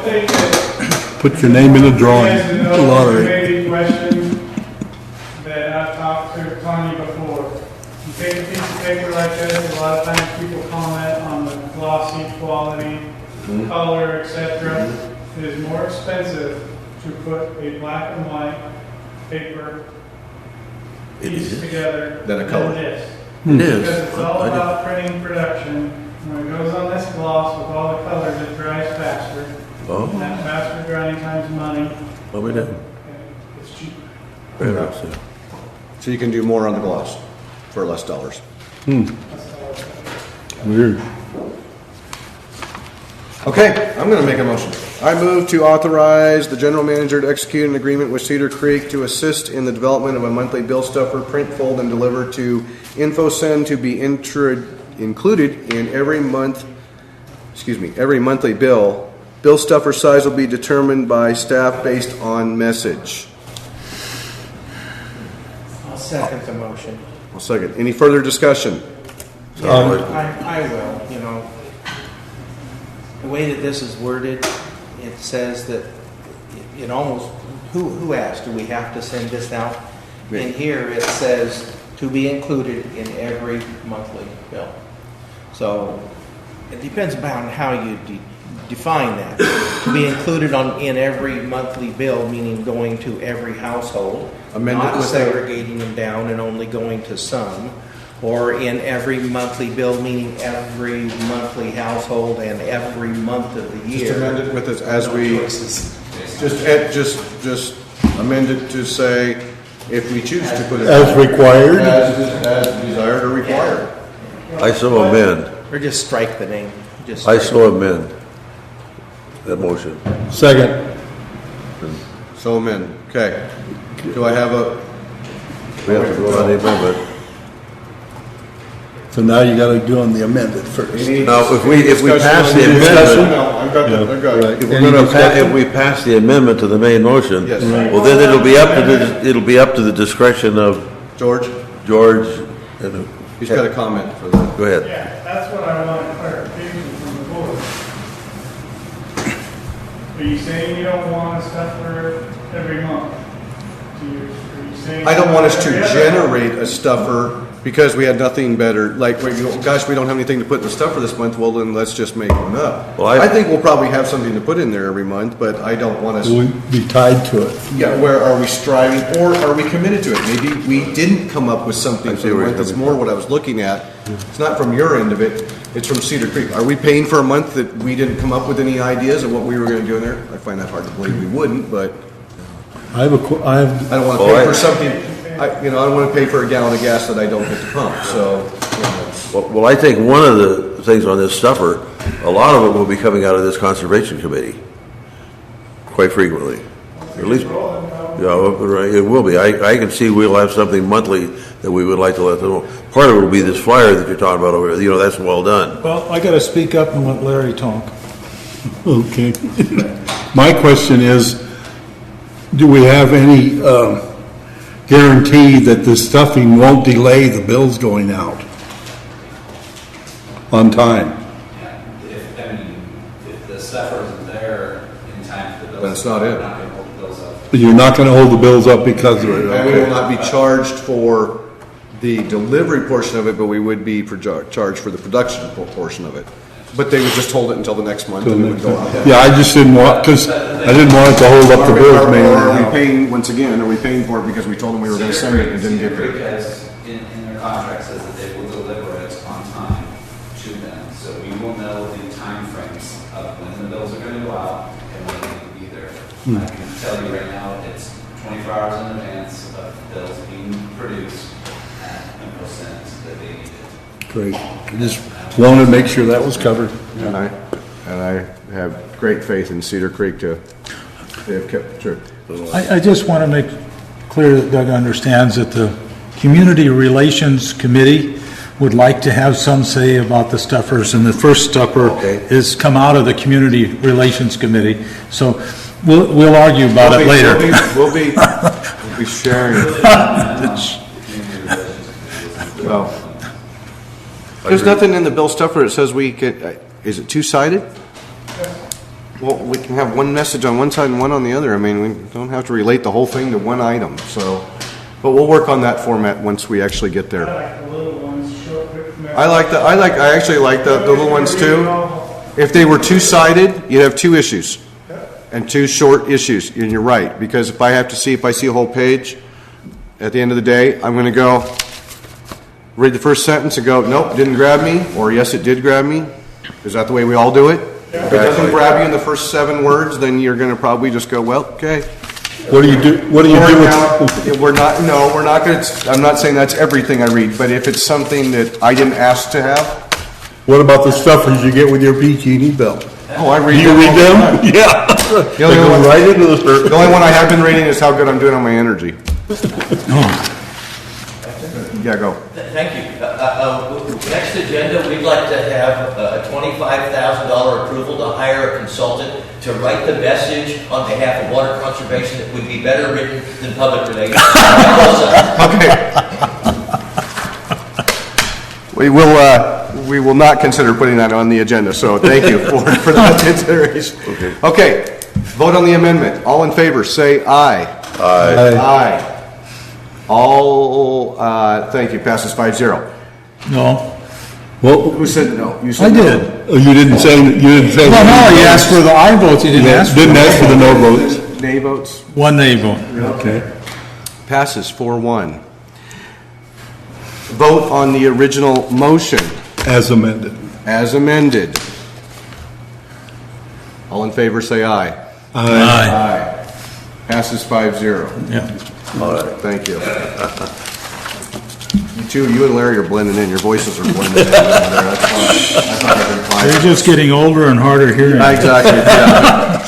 thing that. Put your name in the drawing, Yes, and the lottery. maybe question that I've talked to Connie before. You take a piece of paper like this, a lot of times people comment on the glossy quality, color, etc. It is more expensive to put a black and white paper piece together Than a color. this. It is. Because it's all about printing production. When it goes on this gloss with all the colors, it dries faster. Oh, And that faster drying time's money. well, we didn't. And it's cheaper. Very nice, yeah. So you can do more on the gloss for less dollars. Weird. Okay, I'm going to make a motion. I move to authorize the general manager to execute an agreement with Cedar Creek to assist in the development of a monthly bill stuffer, print, fold, and deliver to InfoSend to be included in every monthly bill. Bill stuffer size will be determined by staff based on message. I'll second the motion. I'll second. Any further discussion? I will, you know. The way that this is worded, it says that it almost, who asked, do we have to send this out? In here, it says to be included in every monthly bill. So it depends upon how you define that. To be included in every monthly bill, meaning going to every household, Amended not with segregating them down and only going to some. Or in every monthly bill, meaning every monthly household and every month of the year. Just amend it with this as No we, choices. just amend it to say if we choose to put it. As required? As desired or required. I so amend. Or just strike the name. Just I strike so amend that motion. Second. So amend. Okay. Do I have a, We have to vote on the amendment. So now you gotta do on the amended first. Now, if we pass the amendment, No, I've got that, I've got it. if we're gonna if we pass the amendment to the main motion, Yes. well, then it'll be up to the discretion of George, George and, he's got a comment for that. go ahead. Yeah, that's what I want clarification from the board. Are you saying you don't want a stuffer every month? Are you saying? I don't want us to every other month? generate a stuffer because we had nothing better, like, gosh, we don't have anything to put in the stuff for this month, well, then let's just make one up. Well, I think we'll probably have something to put in there every month, but I don't want us. We'll be tied to it. Yeah, where are we striving, or are we committed to it? Maybe we didn't come up with something for the month, it's more what I was looking at. It's not from your end of it, it's from Cedar Creek. Are we paying for a month that we didn't come up with any ideas of what we were gonna do in there? I find that hard to believe we wouldn't, but I don't wanna pay for something, I don't wanna pay for a gallon of gas that I don't get to pump, so. Well, I think one of the things on this stuffer, a lot of it will be coming out of this conservation committee, quite frequently. At least, it will be. I can see we'll have something monthly that we would like to let them know. Part of it will be this flyer that you're talking about over there. That's well done. Well, I got to speak up and let Larry talk. Okay. My question is, do we have any guarantee that the stuffing won't delay the bills going out on time? If the stuffer isn't there in time for the bills. Then it's not it. We're not gonna hold the bills up. You're not going to hold the bills up because of it? And we will not be charged for the delivery portion of it, but we would be charged for the production portion of it. But they would just hold it until the next month and it would go out. Yeah, I just didn't want, because I didn't want it to hold up the bills, Or maybe. are we paying, once again, are we paying for it because we told them we were gonna send it and didn't get Cedar Creek it? has, in their contract says that they will deliver it on time to them. So we will know the timeframes of when the bills are gonna go out and when they will be there. I can tell you right now, it's 24 hours in advance of bills being produced and percent that they needed. Great. I just wanted to make sure that was covered. And I have great faith in Cedar Creek they have kept the truth. I just want to make clear that Doug understands that the Community Relations Committee would like to have some say about the stuffers, and the first stuffer is come out of the Community Relations Committee. So we'll argue about it later. We'll be sharing. Well, there's nothing in the bill stuffer that says we could, is it two-sided? Well, we can have one message on one side and one on the other. I mean, we don't have to relate the whole thing to one item, so. But we'll work on that format once we actually get there. I like the little ones, short, quick message. I actually like the little ones too. If they were two-sided, you'd have two issues. And two short issues, and you're right, because if I see a whole page, at the end of the day, I'm gonna go read the first sentence and go, nope, didn't grab me, or yes, it did grab me. Is that the way we all do it? If it doesn't grab you in the first 7 words, then you're gonna probably just go, well, okay. What do you do with? We're not gonna, I'm not saying that's everything I read, but if it's something that I didn't ask to have. What about the stuffers you get with your PG&E bill? Oh, I read them. Do you read them? Yeah. The only one I have been reading is how good I'm doing on my energy. Yeah, go. Thank you. Next agenda, we'd like to have a $25,000 approval to hire a consultant to write the message on behalf of water conservation that would be better written than public relations. Okay. We will not consider putting that on the agenda, so thank you for that consideration. Okay, vote on the amendment. All in favor, say aye. Aye. All, thank you, passes 5-0. No. Well, who said no? You I said did. No. Oh, you didn't say. Well, no, he asked for the aye votes. He didn't ask for the no votes. Nay votes? One nay vote. Okay. Passes 4-1. Vote on the original motion. As amended. As amended. All in favor, say aye. Aye. Passes 5-0. Yeah. All right, thank you. You and Larry are blending in. Your voices are blending in. That's fine. You're just getting older and harder hearing. Exactly. Yeah.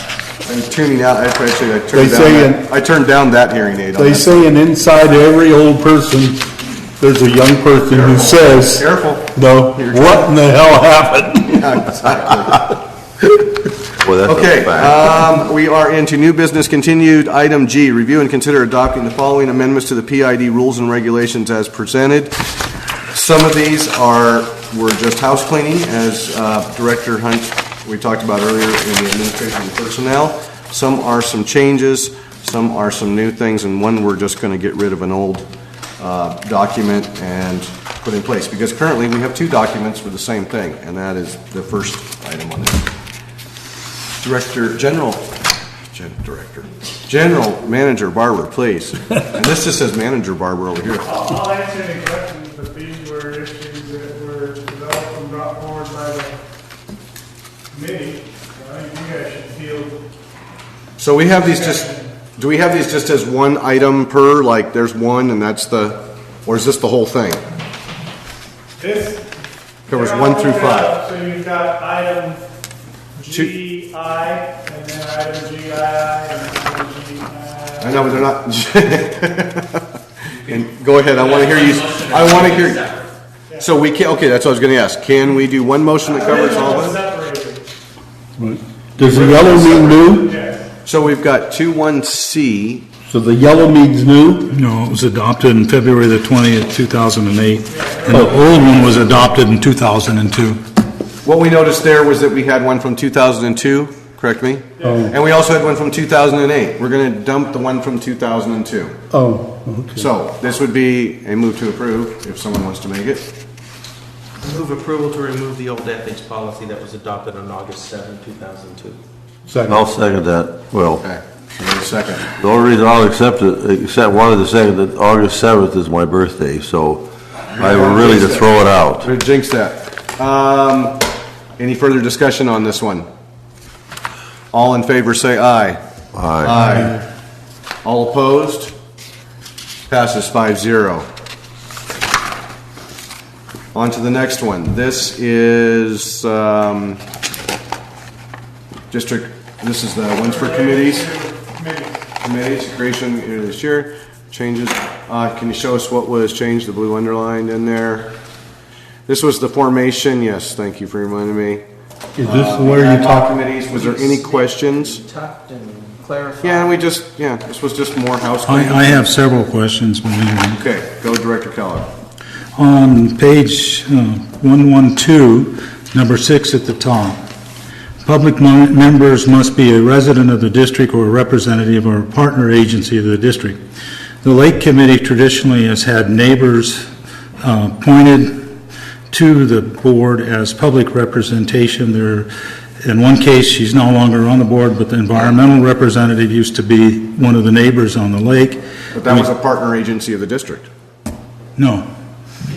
I'm tuning out. Actually, I turned down that hearing aid. They say inside every old person, there's a young person who says, "Careful." No. What in the hell happened? Yeah, exactly. Well, that's Okay, a fact. we are into new business continued. Item G, review and consider adopting the following amendments to the PID Rules and Regulations as presented. Some of these were just house cleaning, as Director Hunt, we talked about earlier in the administration and personnel. Some are some changes, some are some new things, and one we're just going to get rid of an old document and put in place, because currently we have two documents for the same thing, and that is the first item on this. General Manager Barber, please. And this just says Manager Barber over here. I'll answer any questions, but these were issues that were developed and brought forward by the committee. So I think you guys should feel. So we have these do we have these just as one item per, like there's one and that's or is this the whole thing? This Covers they're 1 all through laid 5. out. So you've got item GI, and then item GII, and item GII. I know, but they're not. And go ahead, I want to hear you. I want to hear. So we can, okay, that's what I was going to ask. Can we do one motion that covers all of it? Separated. Does the yellow mean new? Yes. So we've got 2(1)C. So the yellow means new? No, it was adopted in February the 20th, 2008, and the old one was adopted in 2002. What we noticed there was that we had one from 2002, correct me? Oh. And we also had one from 2008. We're going to dump the one from 2002. Oh, okay. So this would be a move to approve, if someone wants to make it. Move approval to remove the old ethics policy that was adopted on August 7, 2002. Second. I'll second that. Well, Okay, so need a second. the only reason I'll accept it, except wanted to say that August 7th is my birthday, so I were really to throw it out. We're jinx that. Any further discussion on this one? All in favor say aye. Aye. All opposed? Passes 5-0. On to the next one. This is district. This is the ones for committees. Committees, creation this year. Changes. Can you show us what was changed? The blue underlined in there. This was the formation. Yes, thank you for reminding me. Is this where you talk? Committees. Was there any questions? Tucked and clarified. Yeah, this was just more housekeeping. I have several questions, but anyway. Okay, go Director Keller. On page 112, number 6 at the top, public members must be a resident of the district or a representative or a partner agency of the district. The Lake Committee traditionally has had neighbors appointed to the board as public representation. In one case, she's no longer on the board, but the environmental representative used to be one of the neighbors on the lake. But that was a partner agency of the district. No.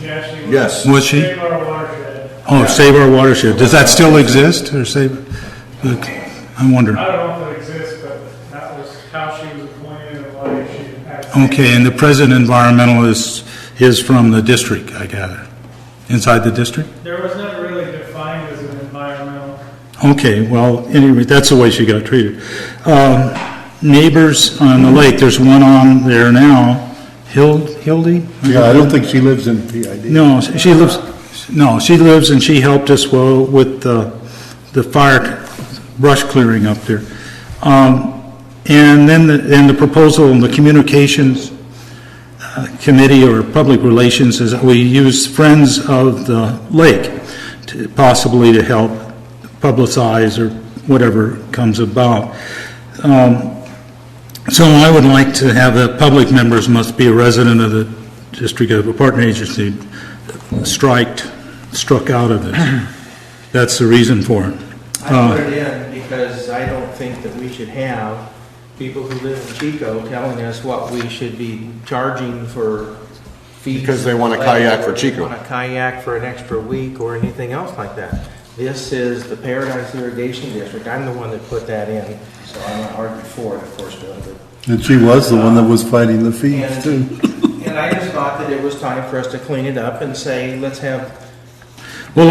Yes. Was she? Save our watershed. Oh, Save Our Watershed. Does that still exist, or Save? I wonder. I don't know if it exists, but that was how she was appointed and why she had. Okay, and the present environmental is from the district, I gather. Inside the district? There was never really defined as an environmental. Okay, well, anyway, that's the way she got treated. Neighbors on the lake, there's one on there now. Hildy? Yeah, I don't think she lives in PID. No, she lives and she helped us with the fire brush clearing up there. And then the proposal in the communications committee or public relations is that we use Friends of the Lake possibly to help publicize or whatever comes about. So I would like to have the public members must be a resident of the district of a partner agency struck out of this. That's the reason for it. I put it in because I don't think that we should have people who live in Chico telling us what we should be charging for fees. Because they want a kayak for Chico. Or they want a kayak for an extra week or anything else like that. This is the Paradise Irrigation District. I'm the one that put that in, so I'm not arguing for it, of course, but And she was the one that was fighting the fees too. and I just thought that it was time for us to clean it up and say, let's have. Well,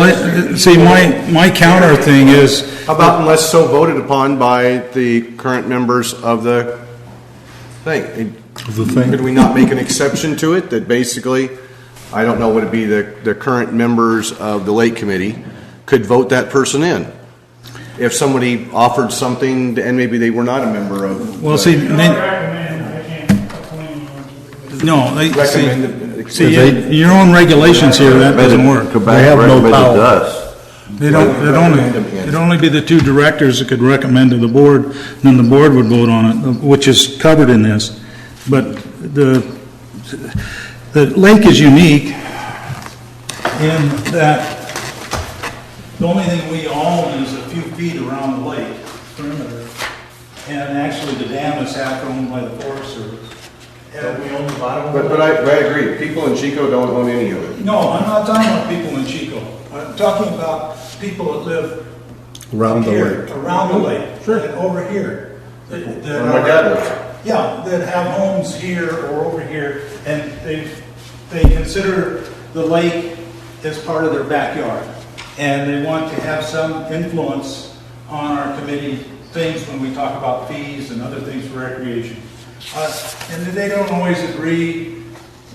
my counter thing is, How about unless so voted upon by the current members of the thing? Could we not make an exception to it that basically, I don't know, would it be the current members of the Lake Committee could vote that person in? If somebody offered something and maybe they were not a member of. well, see, your own regulations here, that doesn't work. They have no power. It'd only be the two directors that could recommend to the board, and then the board would vote on it, which is covered in this. But the lake is unique in that the only thing we own is a few feet around the lake perimeter. And actually, the dam is half owned by the Forest Service. Don't we own the bottom of it? But I agree, people in Chico don't own any of it. No, I'm not talking about people in Chico. I'm talking about people that live Around the here, lake. around the lake, and over here. that Where my dad lives. Yeah, that have homes here or over here, and they consider the lake as part of their backyard. And they want to have some influence on our committee things when we talk about fees and other things for recreation. And they don't always agree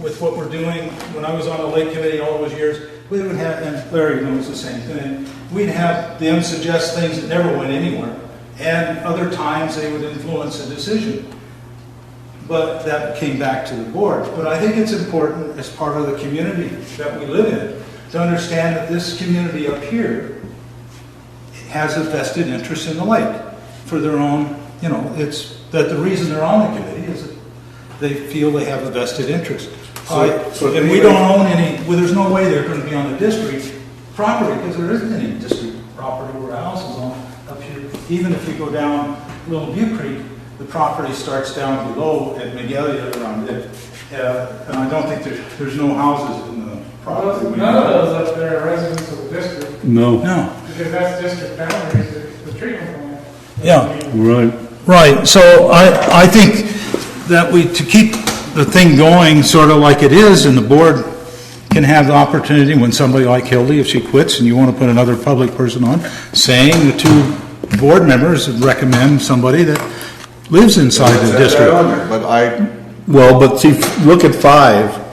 with what we're doing. When I was on the lake committee all those years, we would have, and Larry knows the same thing, we'd have them suggest things that never went anywhere. And other times they would influence a decision. But that came back to the board. But I think it's important as part of the community that we live in to understand that this community up here has a vested interest in the lake for their own, it's that the reason they're on the committee is that they feel they have a vested interest. And we don't own any, well, there's no way they're going to be on the district property because there isn't any district property where a house is on up here. Even if you go down Little Butte Creek, the property starts down below at Magalia around it. And I don't think there's no houses in the property. None of those up there are residents of the district, No. because that's district boundaries, the treatment plant. Yeah. Right. Right, so I think that to keep the thing going sort of like it is, and the board can have the opportunity when somebody like Hildy, if she quits and you want to put another public person on, saying the two board members recommend somebody that lives inside the district. But see, look at 5.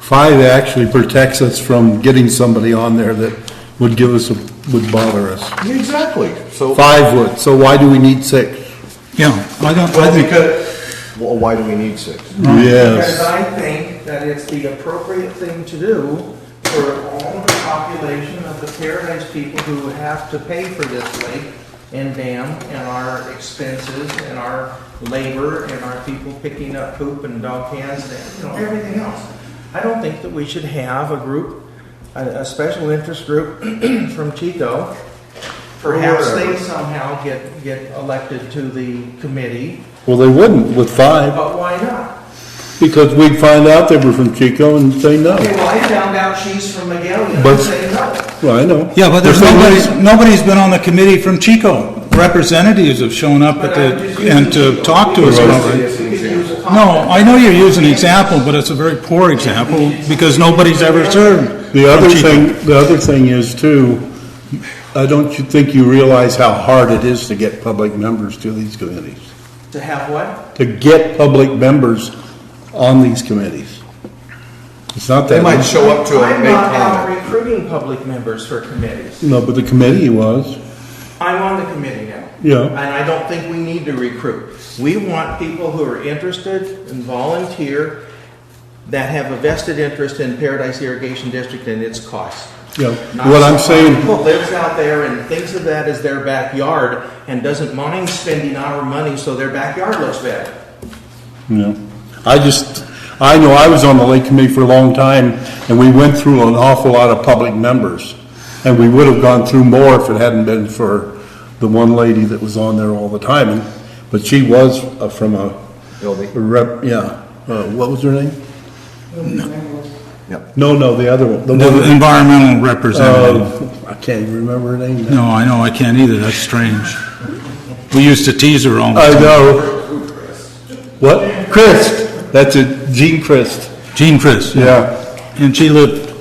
5 actually protects us from getting somebody on there that would give us, would bother us. Exactly. So 5 would, so why do we need 6? Yeah, I think well, why do we need 6? Because Yes. I think that it's the appropriate thing to do for all the population of the Paradise people who have to pay for this lake and dam and our expenses and our labor and our people picking up poop and dog cans and everything else. I don't think that we should have a group, a special interest group from Chico. Perhaps they somehow get elected to the committee. Well, they wouldn't with 5, But why not? because we'd find out they were from Chico and say no. Okay, well, I found out she's from Magalia But- and say no. Well, I know. yeah, but there's nobody's been on the committee from Chico. Representatives have shown up and to talk to us about it. No, I know you're using an example, but it's a very poor example because nobody's ever served. The other thing is too, don't you think you realize how hard it is to get public members to these committees? To have what? To get public members on these committees. It's not that. They might show up to a I'm big not out comment. recruiting public members for committees. No, but the committee was. I'm on the committee now. Yeah. And I don't think we need to recruit. We want people who are interested and volunteer that have a vested interest in Paradise Irrigation District and its costs. Yeah. Not What I'm somebody saying, who lives out there and thinks of that as their backyard and doesn't mind spending our money so their backyard looks better. yeah. I know I was on the lake committee for a long time and we went through an awful lot of public members. And we would have gone through more if it hadn't been for the one lady that was on there all the time. But she was from a rep, yeah. What was her name? Yep. No, the other one. The environmental representative. I can't even remember her name now. No, I know, I can't either. That's strange. We used to tease her all the I time. know. What? Christ. That's it. Jean Christ. Jean Chris. Yeah. And she lived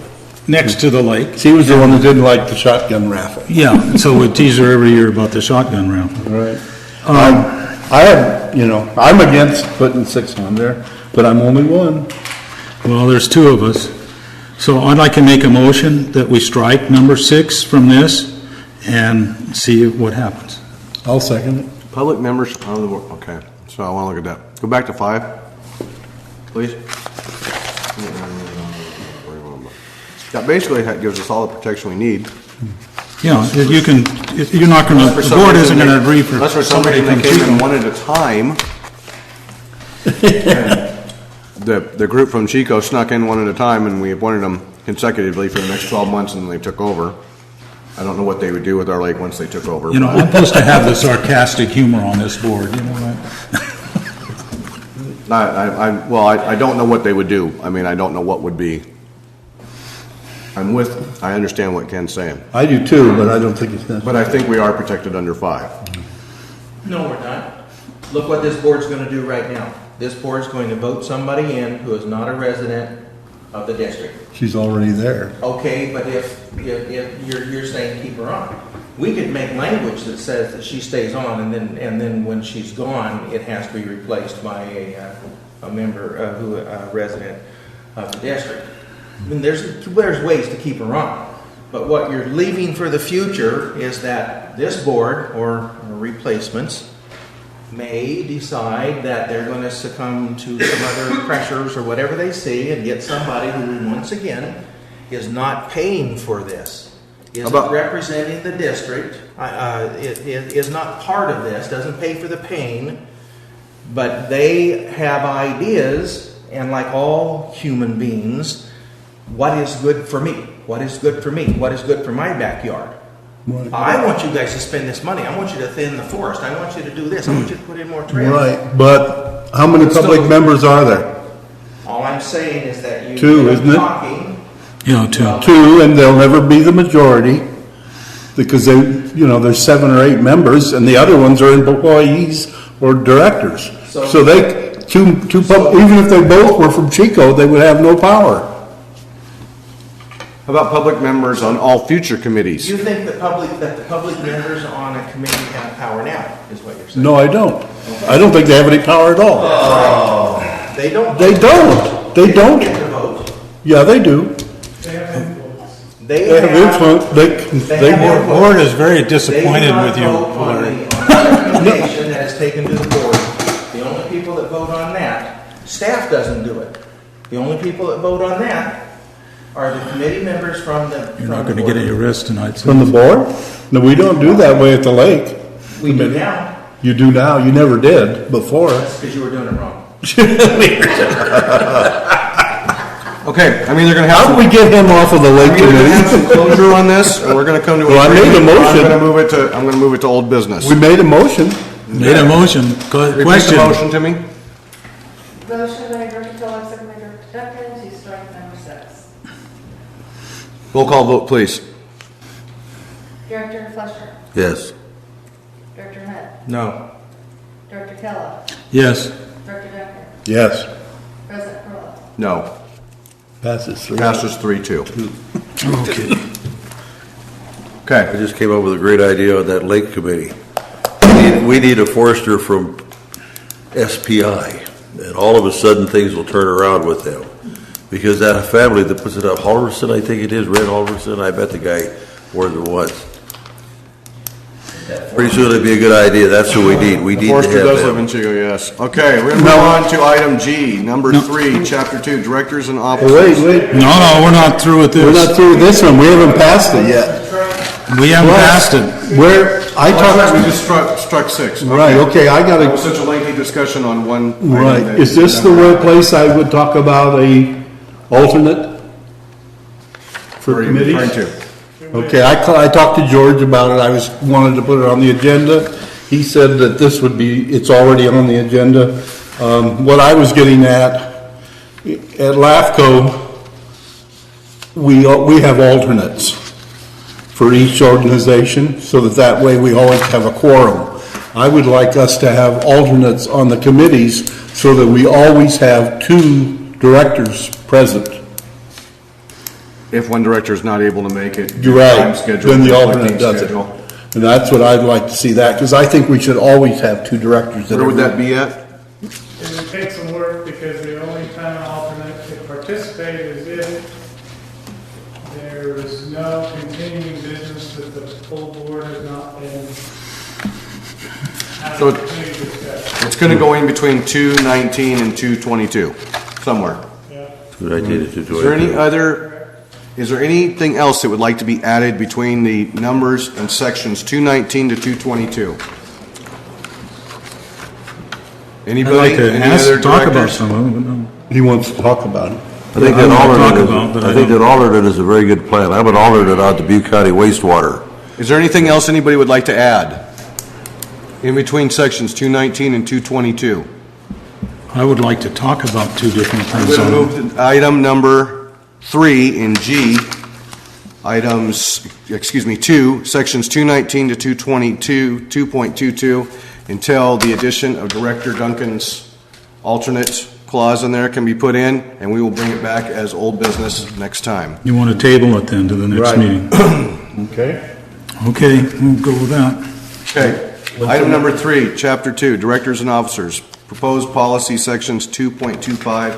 next to the lake. She was the one that didn't like the shotgun raffle. Yeah, so we tease her every year about the shotgun raffle. Right. I have, I'm against putting 6 on there, but I'm only one. Well, there's 2 of us. So I'd like to make a motion that we strike number 6 from this and see what happens. I'll second it. Public members on the board, okay, so I want to look at that. Go back to 5, please. That basically gives us all the protection we need. Yeah, you're not going to, the board isn't going to agree for Unless for some somebody reason from they came in Chico. one at a time. The group from Chico snuck in one at a time and we appointed them consecutively for the next 12 months and then they took over. I don't know what they would do with our lake once they took over. You know, I'm supposed to have the sarcastic humor on this board, you know what? I don't know what they would do. I mean, I don't know what would be. I understand what Ken's saying. I do too, but I don't think it's necessary. But I think we are protected under 5. No, we're not. Look what this board's going to do right now. This board's going to vote somebody in who is not a resident of the district. She's already there. Okay, but if you're saying keep her on, we could make language that says that she stays on, and then when she's gone, it has to be replaced by a member a resident of the district. I mean, there's ways to keep her on, but what you're leaving for the future is that this board or replacements may decide that they're going to succumb to some other pressures or whatever they see and get somebody who, once again, is not paying for this, isn't representing the district, is not part of this, doesn't pay for the pain, but they have ideas, and like all human beings, what is good for me? What is good for me? What is good for my backyard? I want you guys to spend this money. I want you to thin the forest. I want you to do this. I want you to put in more trails. Right, but how many public members are there? All I'm saying is that you 2, isn't it? talking. Yeah, 2. 2, and they'll never be the majority because there's 7 or 8 members, and the other ones are employees or directors. So they even if they both were from Chico, they would have no power. How about public members on all future committees? You think that the public members on a committee have power now, is what you're saying? No, I don't. I don't think they have any power at all. They don't. They don't. They don't. Get to vote. Yeah, they do. They have influence. They have influence. The board is very disappointed with you, on Larry. the recommendation that is taken to the board. The only people that vote on that, staff doesn't do it. The only people that vote on that are the committee members from the. You're not going to get any rest tonight. From the board? No, we don't do that way at the lake. We do now. You do now. You never did before. That's because you were doing it wrong. Okay, I mean, they're going to have. How do we get him off of the lake We're going to have some committee? closure on this, and we're going to come to a. Well, I made a motion. I'm going to move it to old business. We made a motion. Made a motion. Repeat Question. the motion to me. Motion by Director Kellogg, second by Director Duncan to strike number 6. Roll call vote, please. Director Fletcher. Yes. Director Hunt. No. Director Kellogg. Yes. Director Duncan. Yes. President Perla. No. Passes 3. Passes 3-2. Okay. Okay. I just came up with a great idea on that lake committee. We need a forester from SPI, and all of a sudden things will turn around with them. Because that family that puts it up, Halverson, I think it is, Red Halverson, I bet the guy more than once. Pretty soon it'd be a good idea. That's who we need. We need to Forster have does live them. in Chico, yes. Okay, we're going to move on to item G, number 3, chapter 2, directors and officers. Wait. No, we're not through with this. We're not through with this one. We haven't passed it yet. We haven't passed it. We just struck 6. Okay. Right, okay, I got That was to, such a lengthy discussion on one. item right. that- Is this the one place I would talk about a alternate for Where are you referring committees? to? Okay, I talked to George about it. Wanted to put it on the agenda. He said that it's already on the agenda. What I was getting at LAFCO, we have alternates for each organization, so that way we always have a quorum. I would like us to have alternates on the committees so that we always have 2 directors present. If one director is not able to make it. You're right, time schedule, then the conflicting alternate does it. schedule. And that's what I'd like to see that, because I think we should always have 2 directors. Where would that be at? It would take some work because the only time an alternate can participate is if there is no continuing business that the full board has not been So having opportunity to discuss. It's going to go in between 2:19 and 2:22, somewhere. Yeah. Good idea to do Is there anything else that would like to be added between the numbers and sections 219 to 222? I'd Anybody? like to Any other talk about directors? some of them, but no. He wants to talk about it. I think I that wanna talk alternate, about, but I I think don't- that alternate is a very good plan. I'm an alternate out to Butte County wastewater. Is there anything else anybody would like to add in between sections 219 and 222? I would like to talk about two different I'm things. going to move to item number 3 in G, two, sections 219 to 222, 2.22, until the addition of Director Duncan's alternate clause in there can be put in, and we will bring it back as old business next time. You want to table it then to the next Right. meeting? Okay. Okay, we'll go with that. Okay. Item number 3, Chapter 2, Directors and Officers. Proposed policy sections 2.25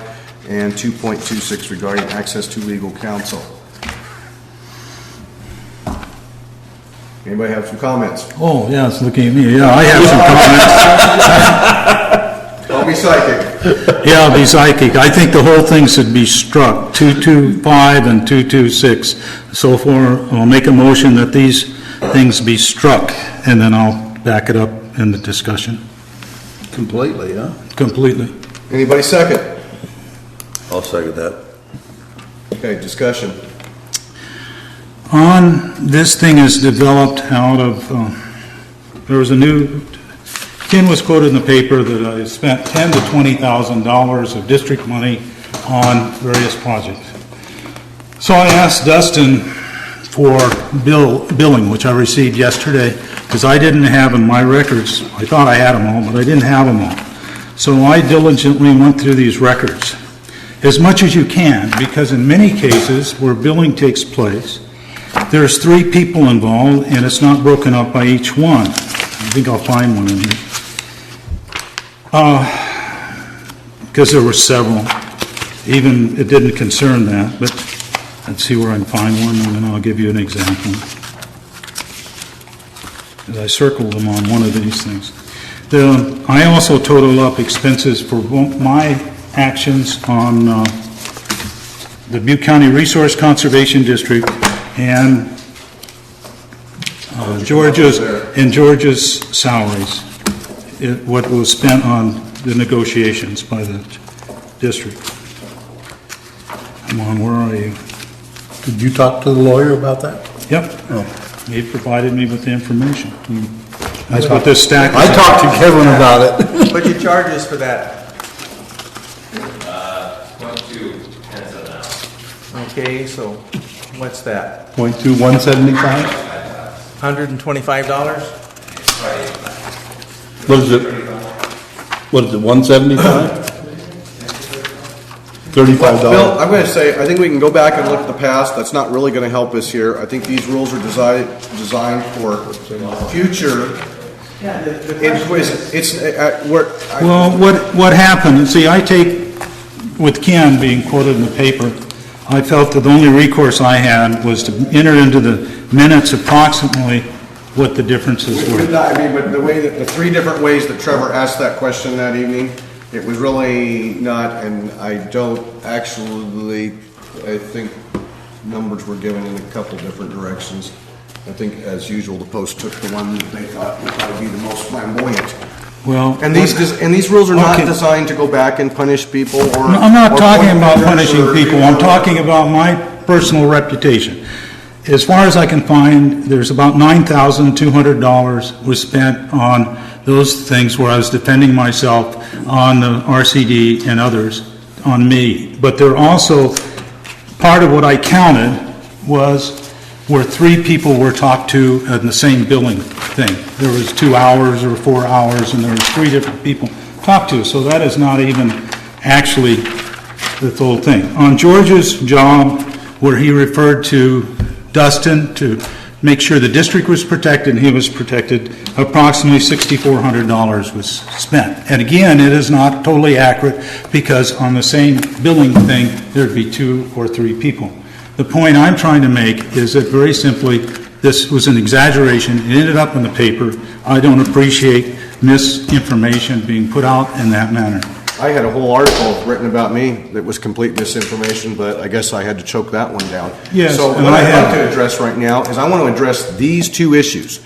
and 2.26 regarding access to legal counsel. Anybody have some comments? Oh, yeah, it's looking at me. Yeah, I have some comments. Don't be psychic. Yeah, I'll be psychic. I think the whole thing should be struck, 225 and 226. So I'll make a motion that these things be struck, and then I'll back it up in the discussion Completely, huh? completely. Anybody second? I'll second that. Okay, discussion. This thing is developed out of, Ken was quoted in the paper that I spent $10,000 to $20,000 of district money on various projects. So I asked Dustin for billing, which I received yesterday, because I didn't have in my records, I thought I had them all, but I didn't have them all. So I diligently went through these records, as much as you can, because in many cases where billing takes place, there's 3 people involved, and it's not broken up by each one. I think I'll find one in here. Because there were several. Even, it didn't concern that, but let's see where I can find one, and then I'll give you an example. I circled them on one of these things. I also total up expenses for my actions on the Butte County Resource Conservation District and Georgia's salaries, what was spent on the negotiations by the district. Come on, where are you? Did you talk to the lawyer about that? Yep. Oh. He provided me with the information. That's what this stack is. I talked to Kevin about it. What'd you charge us for that? 0.2 pence an hour. Okay, so what's that? 0.2175? $125? What is it? What is it, 175? $35. Bill, I'm going to say, I think we can go back and look at the past. That's not really going to help us here. I think these rules are designed for future. Well, what happened, see, I take, with Ken being quoted in the paper, I felt that the only recourse I had was to enter into the minutes approximately what the differences were. But the way that, the 3 different ways that Trevor asked that question that evening, it was really not, and I don't actually, I think numbers were given in a couple different directions. I think, as usual, the Post took the one that they thought would probably be the most flamboyant. Well, And these rules are not designed to go back and punish people or... No, I'm not or talking point about fingers punishing or people, I'm talking about my personal reputation. As far as I can find, there's about $9,200 was spent on those things where I was defending myself on the RCD and others, on me. But there also, part of what I counted was where 3 people were talked to in the same billing thing. There was 2 hours or 4 hours, and there was 3 different people talked to. So that is not even actually the whole thing. On George's job, where he referred to Dustin to make sure the district was protected and he was protected, approximately $6,400 was spent. And again, it is not totally accurate because on the same billing thing, there'd be 2 or 3 people. The point I'm trying to make is that very simply, this was an exaggeration. It ended up in the paper. I don't appreciate misinformation being put out in that manner. I had a whole article written about me that was complete misinformation, but I guess I had to choke that one down. Yes, So and what I I'd have- like to address right now is I want to address these 2 issues.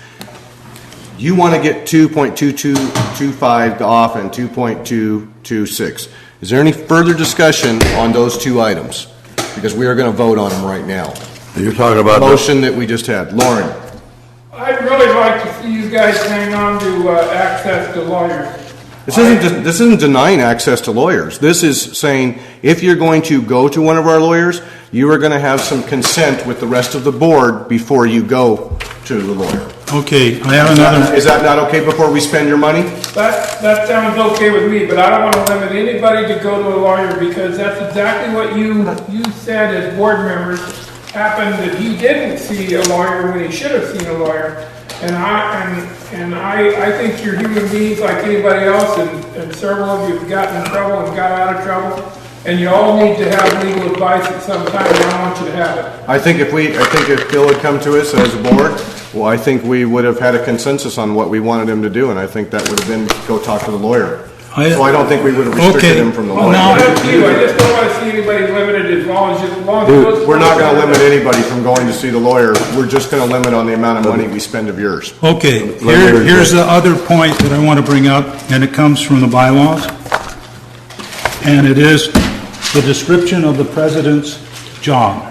You want to get 2.2225 off and 2.226. Is there any further discussion on those two items? Because we are going to vote on them right now. You're talking about Motion that we just had. Lauren? I'd really like to see you guys hang on to access to lawyers. This isn't denying access to lawyers. This is saying if you're going to go to one of our lawyers, you are going to have some consent with the rest of the board before you go to the lawyer. Okay, I have another. Is that not okay before we spend your money? That sounds okay with me, but I don't want to limit anybody to go to a lawyer because that's exactly what you said as board members happened, that he didn't see a lawyer when he should have seen a lawyer. And I think you're human beings like anybody else, and several of you have gotten in trouble and got out of trouble, and you all need to have legal advice at some time, and I want you to have it. I think if Bill had come to us as a board, well, I think we would have had a consensus on what we wanted him to do, and I think that would have been go talk to the lawyer. So I don't think we would have restricted him from the lawyer. I just don't want to see anybody limited as long as Dude, we're not going to limit anybody from going to see the lawyer. We're just going to limit on the amount of money we spend of yours. Okay, here's the other point that I want to bring up, and it comes from the bylaws. And it is the description of the president's job.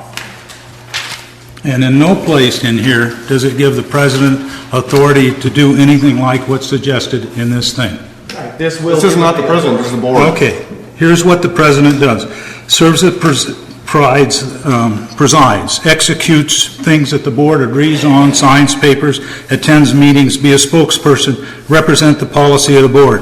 And in no place in here does it give the president authority to do anything like what's suggested in this thing. This is not the president, this is the board. Okay, here's what the president does. Serves as presides, executes things that the board agrees on, signs papers, attends meetings, be a spokesperson, represent the policy of the board.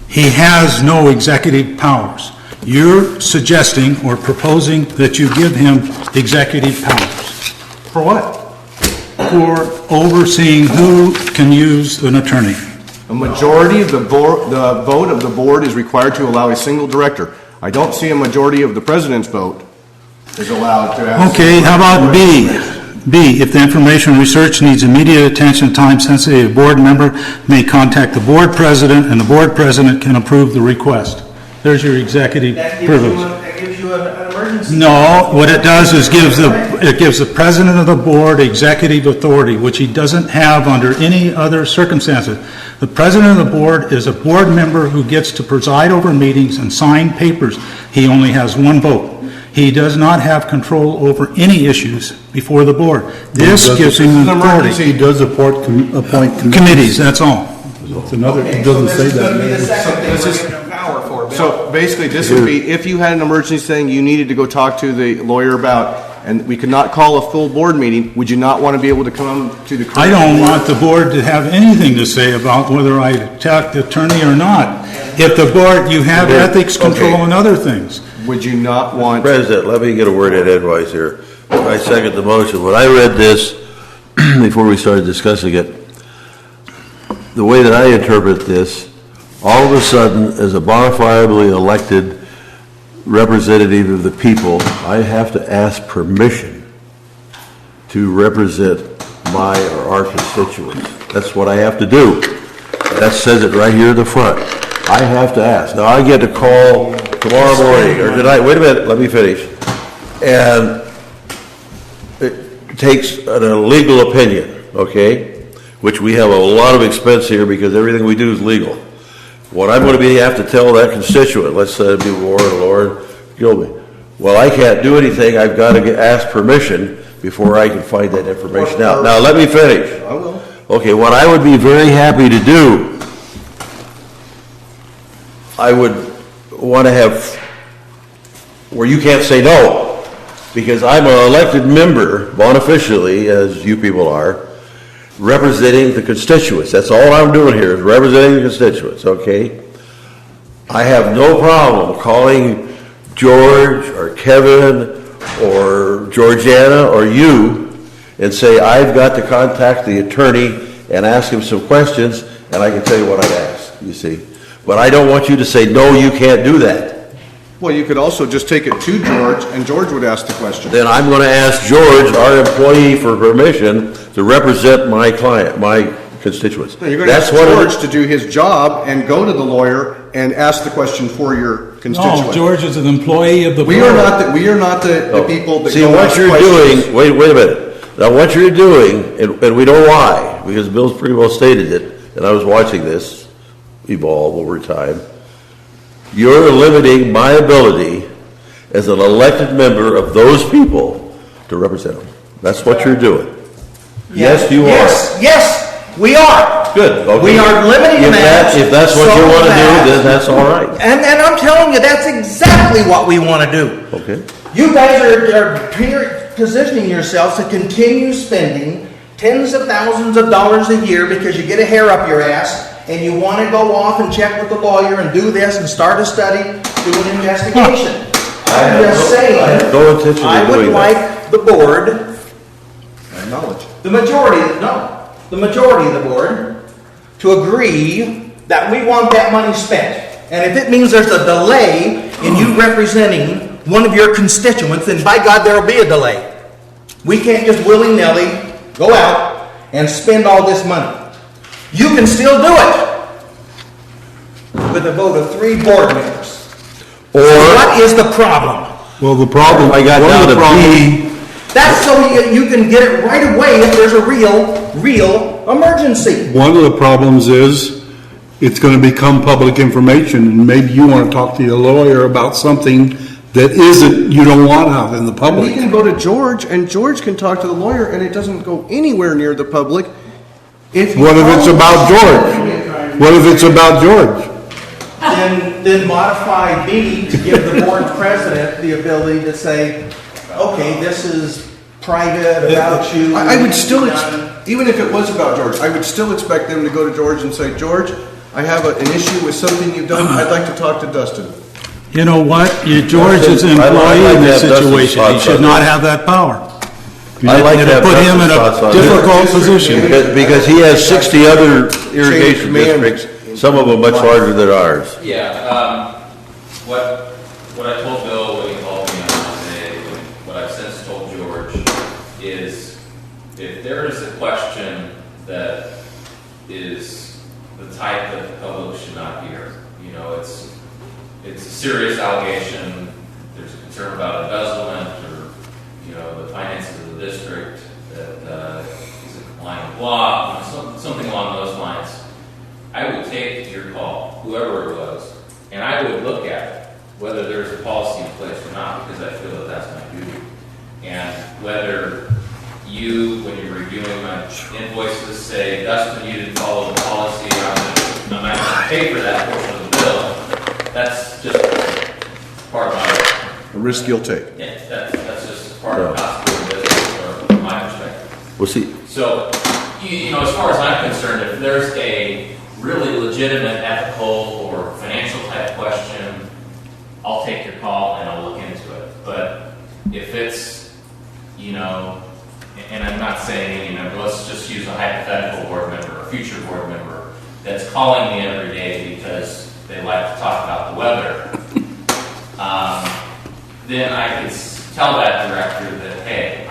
He has no executive powers. You're suggesting or proposing that you give him executive powers. For what? For overseeing who can use an attorney. A majority of the vote of the board is required to allow a single director. I don't see a majority of the president's vote is allowed to ask. Okay, how about B? B, if the information research needs immediate attention, time sensitive, a board member may contact the board president, and the board president can approve the request. There's your executive privilege. That gives you an emergency. No, what it does is it gives the president of the board executive authority, which he doesn't have under any other circumstances. The president of the board is a board member who gets to preside over meetings and sign papers. He only has one vote. He does not have control over any issues before the board. This gives him authority. He does appoint Committees, that's all. It's another, it doesn't say that. So basically, this would be if you had an emergency thing you needed to go talk to the lawyer about, and we could not call a full board meeting, would you not want to be able to come to the... I don't want the board to have anything to say about whether I attack the attorney or not. If the board, you have ethics control and other things. Would you not want... President, let me get a word in edgewise here. I second the motion. When I read this, before we started discussing it, the way that I interpret this, all of a sudden, as a bona fidely elected representative of the people, I have to ask permission to represent my or our constituents. That's what I have to do. That says it right here in the front. I have to ask. Now, I get to call tomorrow morning or tonight. Wait a minute, let me finish. And it takes a legal opinion, okay, which we have a lot of expense here because everything we do is legal. What I'm going to have to tell that constituent, let's say it'd be Lauren Gilby, well, I can't do anything. I've got to ask permission before I can find that information out. Now, let me finish. I will. Okay, what I would be very happy to do, I would want to have where you can't say no, because I'm an elected member, beneficially, as you people are, representing the constituents. That's all I'm doing here is representing the constituents, okay? I have no problem calling George or Kevin or Georgiana or you and say, I've got to contact the attorney and ask him some questions, and I can tell you what I'd ask, you see. But I don't want you to say, no, you can't do that. Well, you could also just take it to George, and George would ask the question. Then I'm going to ask George, our employee, for permission to represent my client, my constituents. No, you're going to ask George to do his job and go to the lawyer and ask the question for your constituent. No, George is an employee of the board. We are not the people that see go what ask you're questions. doing. Wait a minute. Now, what you're doing, and we know why, because Bill's pretty well stated it, and I was watching this evolve over time. you're limiting my ability as an elected member of those people to represent them. That's what you're doing. Yes, you are. Yes, we are. Good, okay. We are limiting that. If that's what you want to do, then that's all right. And I'm telling you, that's exactly what we want to do. Okay. You guys are positioning yourselves to continue spending tens of thousands of dollars a year because you get a hair up your ass and you want to go off and check with the lawyer and do this and start a study, do an investigation. I'm just saying, I would like the board, Acknowledge. the majority of the board, to agree that we want that money spent. And if it means there's a delay in you representing one of your constituents, then by God, there'll be a delay. We can't just willy-nilly go out and spend all this money. You can still do it with a vote of 3 board members. Or What is the problem? Well, the problem, I got down to B. That's so you can get it right away if there's a real emergency. one of the problems is it's going to become public information, and maybe you want to talk to your lawyer about something that you don't want out in the We public. can go to George, and George can talk to the lawyer, and it doesn't go anywhere near the public. What if it's about George? What if it's about George? Then modify B to give the board president the ability to say, okay, this is private about you. I would still, even if it was about George, I would still expect them to go to George and say, George, I have an issue with something you've done. I'd like to talk to Dustin. You know what? George is an employee in this situation. He should not have that power. I'd like to have Put him in Dustin's thoughts a on difficult this. position. Because he has 60 other irrigation command. districts, some of them much larger than ours. Yeah, what I told Bill when he called me on Monday, what I've since told George, is if there is a question that is the type that the public should not hear, it's a serious allegation, there's a concern about embezzlement or, the finances of the district that isn't complying with law, something along those lines, I would take your call, whoever it was, and I would look at it, whether there's a policy in place or not, because I feel that that's my duty. And whether you, when you're reviewing my invoices, say, Dustin, you didn't follow the policy, I'm not going to pay for that portion of the bill, that's just part of my... A risk you'll take. Yeah, that's just part of the hospital business, or from my perspective. We'll see. So, as far as I'm concerned, if there's a really legitimate ethical or financial type question, I'll take your call and I'll look into it. But if it's, and I'm not saying any member, let's just use a hypothetical board member, a future board member, that's calling me every day because they like to talk about the weather, then I could tell that director that, hey,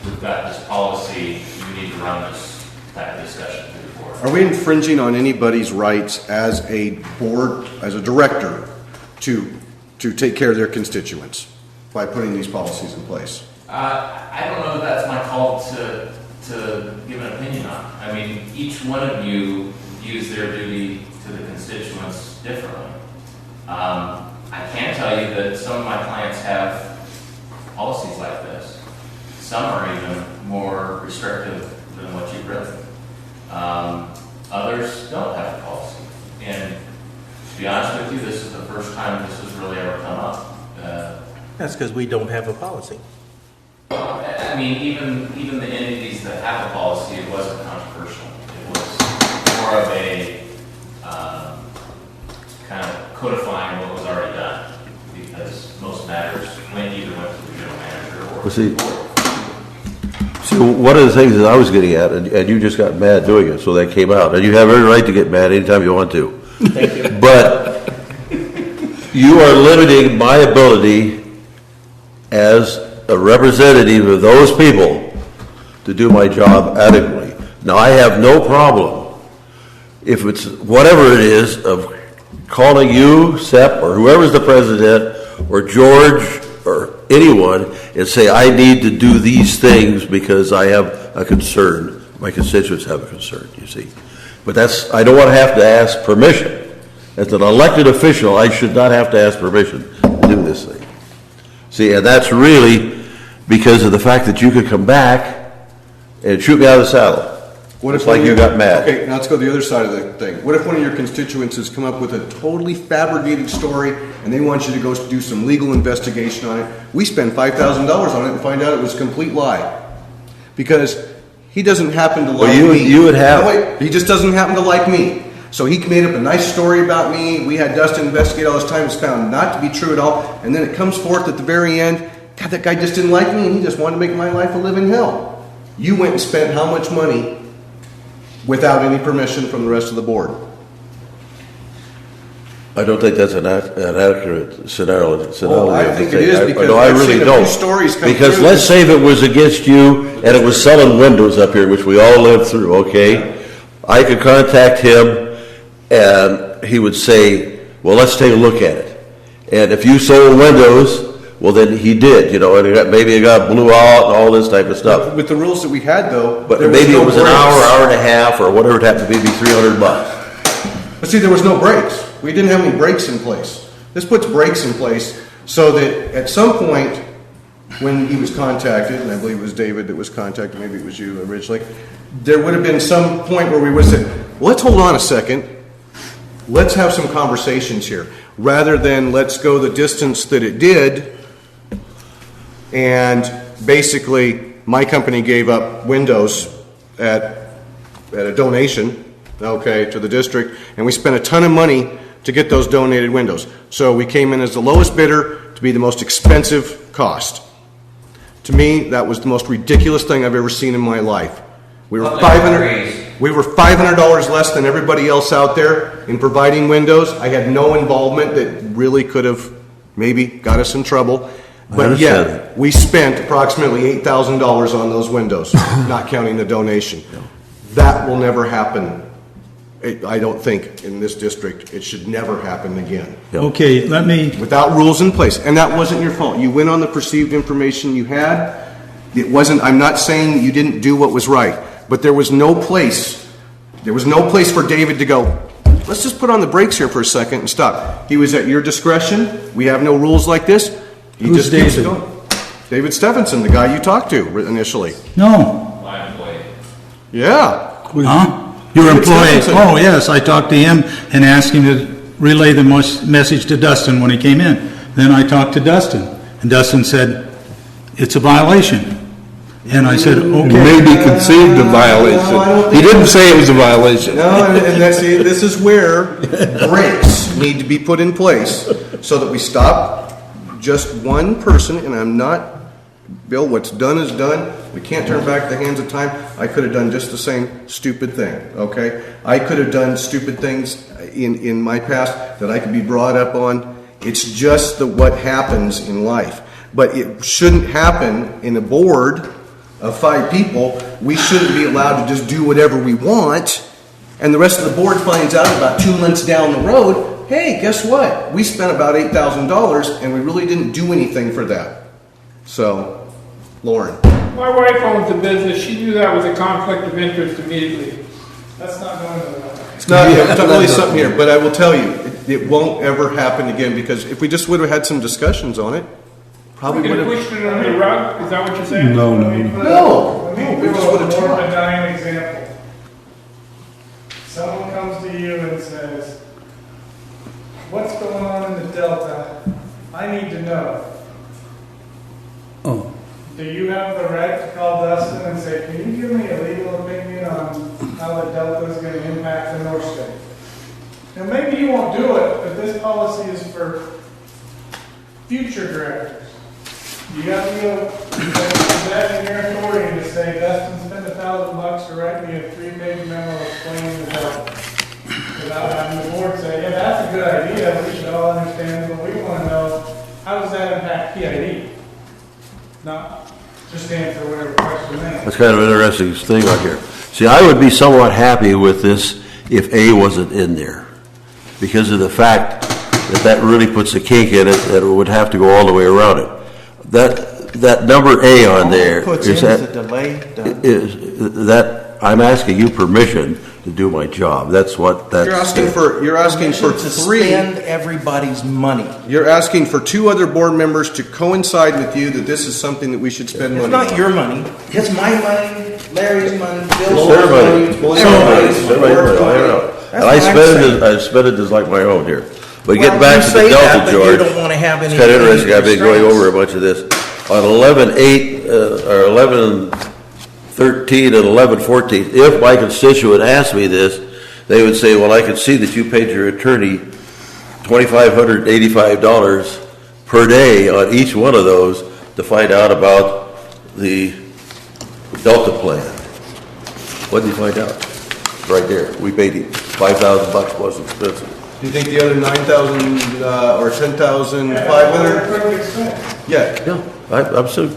we've got this policy, you need to run this type of discussion through the board. Are we infringing on anybody's rights as a board, as a director, to take care of their constituents by putting these policies in place? I don't know that that's my call to give an opinion on. I mean, each one of you views their duty to the constituents differently. I can tell you that some of my clients have policies like this. Some are even more restrictive than what you've written. Others don't have a policy. And to be honest with you, this is the first time this has really ever come up. That's because we don't have a policy. I mean, even the entities that have a policy, it wasn't controversial. It was more of a kind of codifying what was already done, because most matters went to the regional manager or the board. See, one of the things that I was getting at, and you just got mad doing it, so that came out, and you have every right to get mad anytime you want to. Thank you. But you are limiting my ability as a representative of those people to do my job adequately. Now, I have no problem if it's whatever it is of calling you, Sepp, or whoever's the president, or George, or anyone, and say, I need to do these things because I have a concern. My constituents have a concern, you see. But I don't want to have to ask permission As an elected official, I should not have to ask permission to do this thing. See, and that's really because of the fact that you could come back and shoot me out of the saddle. What if It's like you got mad. Okay, now let's go to the other side of the thing. What if one of your constituents has come up with a totally fabricated story and they want you to go do some legal investigation on it? We spend $5,000 on it and find out it was a complete lie. Because he doesn't happen to like me. You would have. No, wait, he just doesn't happen to like me. So he made up a nice story about me. We had Dustin investigate all this time. It's found not to be true at all. And then it comes forth at the very end, God, that guy just didn't like me and he just wanted to make my life a living hell. You went and spent how much money without any permission from the rest of the board? I don't think that's an accurate scenario. Well, I think it is because I I've really seen a don't. few stories come Because through. let's say if it was against you and it was selling windows up here, which we all lived through, okay? I could contact him and he would say, well, let's take a look at it. And if you sold windows, well, then he did, you know, and maybe it got blew out and all this type of stuff. With the rules that we had, though, But there maybe no it was an breaks. hour and a half, or whatever it happened to be $300. But see, there was no breaks. We didn't have any breaks in place. This puts breaks in place so that at some point when he was contacted, and I believe it was David that was contacted, maybe it was you originally, there would have been some point where we would say, well, let's hold on a second. Let's have some conversations here. Rather than let's go the distance that it did, and basically my company gave up windows at a donation, okay, to the district, and we spent a ton of money to get those donated windows. So we came in as the lowest bidder to be the most expensive cost. To me, that was the most ridiculous thing I've ever seen in my life. We were $500 less than everybody else out there in providing windows. I had no involvement that really could have maybe got us in trouble. But yet, we spent approximately $8,000 on those windows, not counting the donation. That will never happen. I don't think in this district. It should never happen again. Okay, let me, Without rules in place. And that wasn't your fault. You went on the perceived information you had. It wasn't, I'm not saying you didn't do what was right, but there was no place for David to go, let's just put on the brakes here for a second and stop. He was at your discretion. We have no rules like this. He Who's just keeps David? going. David Stephenson, the guy you talked to initially. no. My employee. Yeah. Huh? Your employee, oh, yes, I talked to him and asked him to relay the message to Dustin when he came in. Then I talked to Dustin, and Dustin said, it's a violation. And I said, okay. Maybe conceived a violation. He didn't say it was a violation. No, and that's it. This is where breaks need to be put in place so that we stop just one person, and I'm not, Bill, what's done is done. We can't turn back the hands of time. I could have done just the same stupid thing, okay? I could have done stupid things in my past that I could be brought up on. It's just what happens in life. But it shouldn't happen in a board of 5 people. We shouldn't be allowed to just do whatever we want, and the rest of the board finds out about 2 months down the road, hey, guess what? We spent about $8,000 and we really didn't do anything for that. So, Lauren. My wife owns a business, she knew that was a conflict of interest immediately. Let's not go into that. It's not really something here, but I will tell you, it won't ever happen again, because if we just would have had some discussions on it, probably We would could have have. pushed it under the rug, is that what you're saying? No. Let me put We just would have a more talked. benign example. Someone comes to you and says, what's going on in the Delta? I need to know. Oh, Do you have the right to call Dustin and say, can you give me a legal opinion on how the Delta is going to impact the North State? Now, maybe you won't do it, but this policy is for future directors. You have to go, is that in your authority to say, Dustin, spend $1,000 to write me a 3-page memo explaining the Delta? Without having the board say, yeah, that's a good idea, we should all understand, but we want to know, how does that impact PID? Not just answer whatever question they ask. That's kind of an interesting thing right here. See, I would be somewhat happy with this if A wasn't in there, because of the fact that really puts a kink in it, that it would have to go all the way around it. That number A on there Puts is in that, is a delay done. is that I'm asking you permission to do my job. That's what You're asking for To three. spend everybody's money. You're asking for two other board members to coincide with you that this is something that we should spend It's money not on. your money. It's my money, Larry's money, Bill's Well, money. everybody, and I spend it as like my own here. But getting back to the Delta, George, You don't want to have any. it's kind of interesting. I've been going restraints. over a bunch of this. On 11/8, or 11/13 and 11/14, if my constituent asked me this, they would say, well, I can see that you paid your attorney $2,585 per day on each one of those to find out about the Delta plan. What did you find out? Right there. We paid him $5,000 plus expenses. Do you think the other 9,000 or 10,500? Yeah. Yeah, I'm so.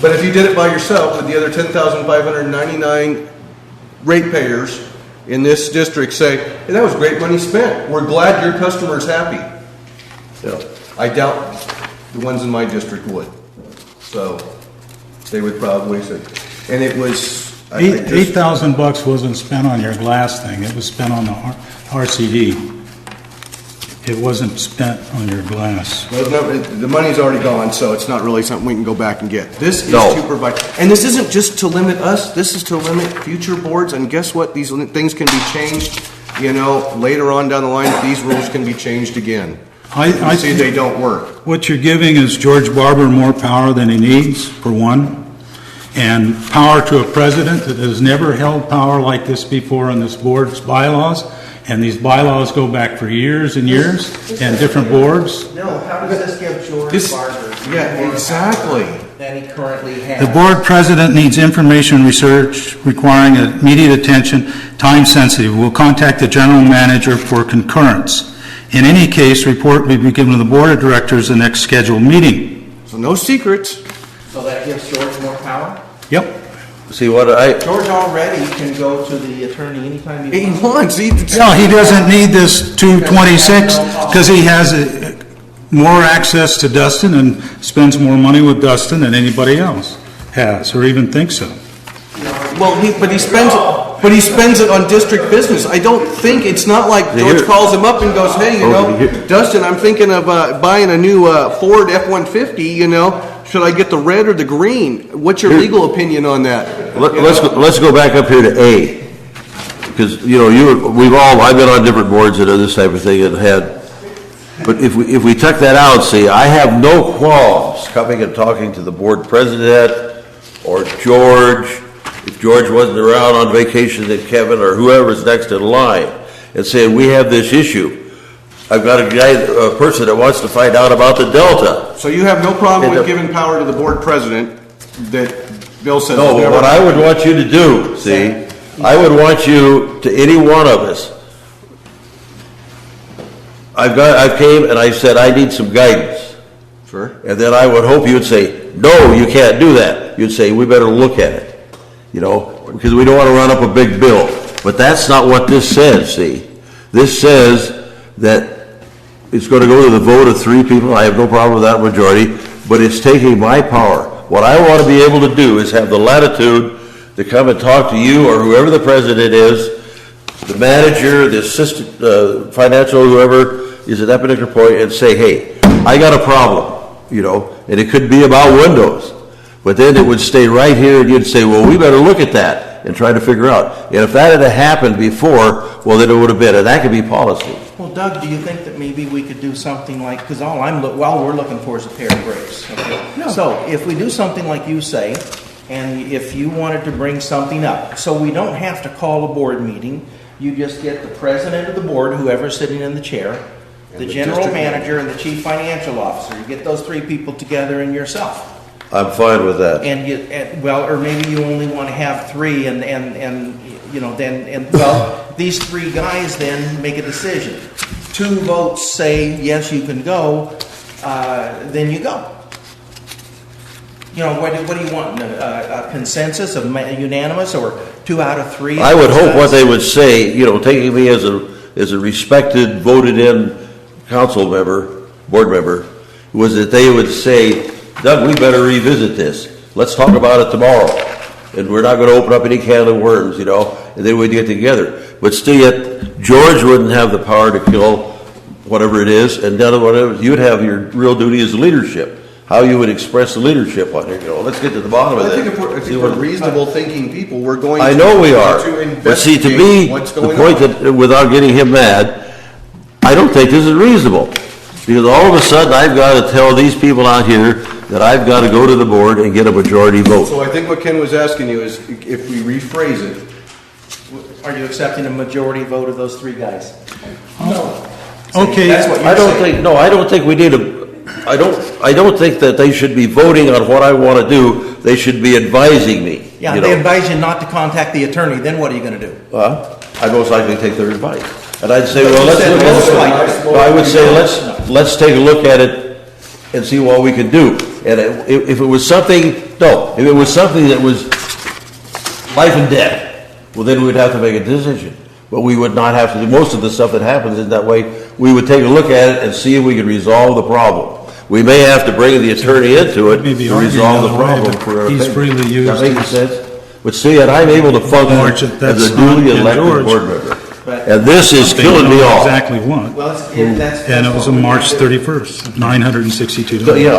But if you did it by yourself with the other 10,599 ratepayers in this district say, hey, that was great money spent. We're glad your customer's happy. Yeah. I doubt the ones in my district would. So they would probably say, and it was $8,000 wasn't spent on your glass thing. It was spent on the RCD. It wasn't spent on your glass. Well, no, the money's already gone, so it's not really something we can go back and get. This is No. to provide, and this isn't just to limit us, this is to limit future boards, and guess what? These things can be changed, later on down the line, these rules can be changed again. I See, they don't work. What you're giving is George Barber more power than he needs, for one, and power to a president that has never held power like this before in this board's bylaws. And these bylaws go back for years and years, and different boards. No, how does this give George Barber? Yeah, exactly. Than he currently has. The board president needs information research requiring immediate attention, time sensitive. Will contact the general manager for concurrence. In any case, report will be given to the board of directors the next scheduled meeting. So no secrets. So that gives George more power? Yep. See what George already can go to the attorney anytime he wants. He No, he doesn't need this 226 because he has more access to Dustin and spends more money with Dustin than anybody else has or even thinks so. Well, but he spends it on district business. I don't think, it's not like George calls him up and goes, hey, Dustin, I'm thinking of buying a new Ford F-150, should I get the red or the green? What's your legal opinion on that? Let's go back up here to A, because I've been on different boards that are this type of thing and had. But if we tuck that out, see, I have no qualms coming and talking to the board president or George, if George wasn't around on vacation, then Kevin or whoever's next in line, and saying we have this issue. I've got a person that wants to find out about the Delta. So you have no problem with giving power to the board president that Bill says? No, but what I would want you to do, I would want you to any one of us. I came and I said I need some guidance. Sure. And then I would hope you'd say, no, you can't do that. You'd say, we better look at it. Because we don't want to run up a big bill. But that's not what this says, see. This says that it's going to go to the vote of 3 people. I have no problem with that majority, but it's taking my power. What I want to be able to do is have the latitude to come and talk to you or whoever the president is, the manager, the assistant, financial, whoever is at that particular point, and say, hey, I got a problem, and it could be about windows. But then it would stay right here, and you'd say, well, we better look at that and try to figure out. And if that had happened before, well, then it would have been, and that could be policy. Well, Doug, do you think that maybe we could do something like, because all we're looking for is a pair of brakes. Okay? No. So if we do something like you say, and if you wanted to bring something up, so we don't have to call a board meeting, you just get the president of the board, whoever's sitting in the chair, the general manager, and the chief financial officer. You get those 3 people together and yourself. I'm fine with that. Or maybe you only want to have 3, these 3 guys then make a decision. 2 votes say yes, you can go, then you go. What do you want? A consensus, a unanimous, or 2 out of 3? I would hope what they would say, taking me as a respected, voted-in council member, board member, was that they would say, Doug, we better revisit this. Let's talk about it tomorrow. And we're not going to open up any can of worms, and then we'd get together. but still yet, George wouldn't have the power to kill whatever it is, and then whatever, you'd have your real duty as leadership. How you would express the leadership on it, let's get to the bottom of I that. think if we're reasonable thinking people, we're going to. I know we are, to but see, to investigate me, what's the going point on. that, without getting him mad, I don't think this is reasonable. Because all of a sudden, I've got to tell these people out here that I've got to go to the board and get a majority vote. So I think what Ken was asking you is, if we rephrase it, Are you accepting a majority vote of those three guys? Okay. That's what you're I don't saying. think, no, I don't think we need I don't think that they should be voting on what I want to do. They should be advising me. Yeah, you they know. advise you not to contact the attorney, then what are you gonna do? I'd most likely take their advice. And I'd say, But well, you let's said look most at it. likely. No, I would say, let's take a look at it and see what we can do. And if it was something, if it was something that was life and death, well, then we'd have to make a decision. But we would not have to, most of the stuff that happens in that way, we would take a look at it and see if we could resolve the problem. We may have to bring the attorney into it Maybe to arguing resolve the that way, problem but for our he's opinion. freely used Does that make his- sense? But see, and I'm able to March, function that's as a not duly in elected George. board member. But- And this is They killing me know off. exactly what. Well, that's. And it was on March 31st, $962. So, yeah.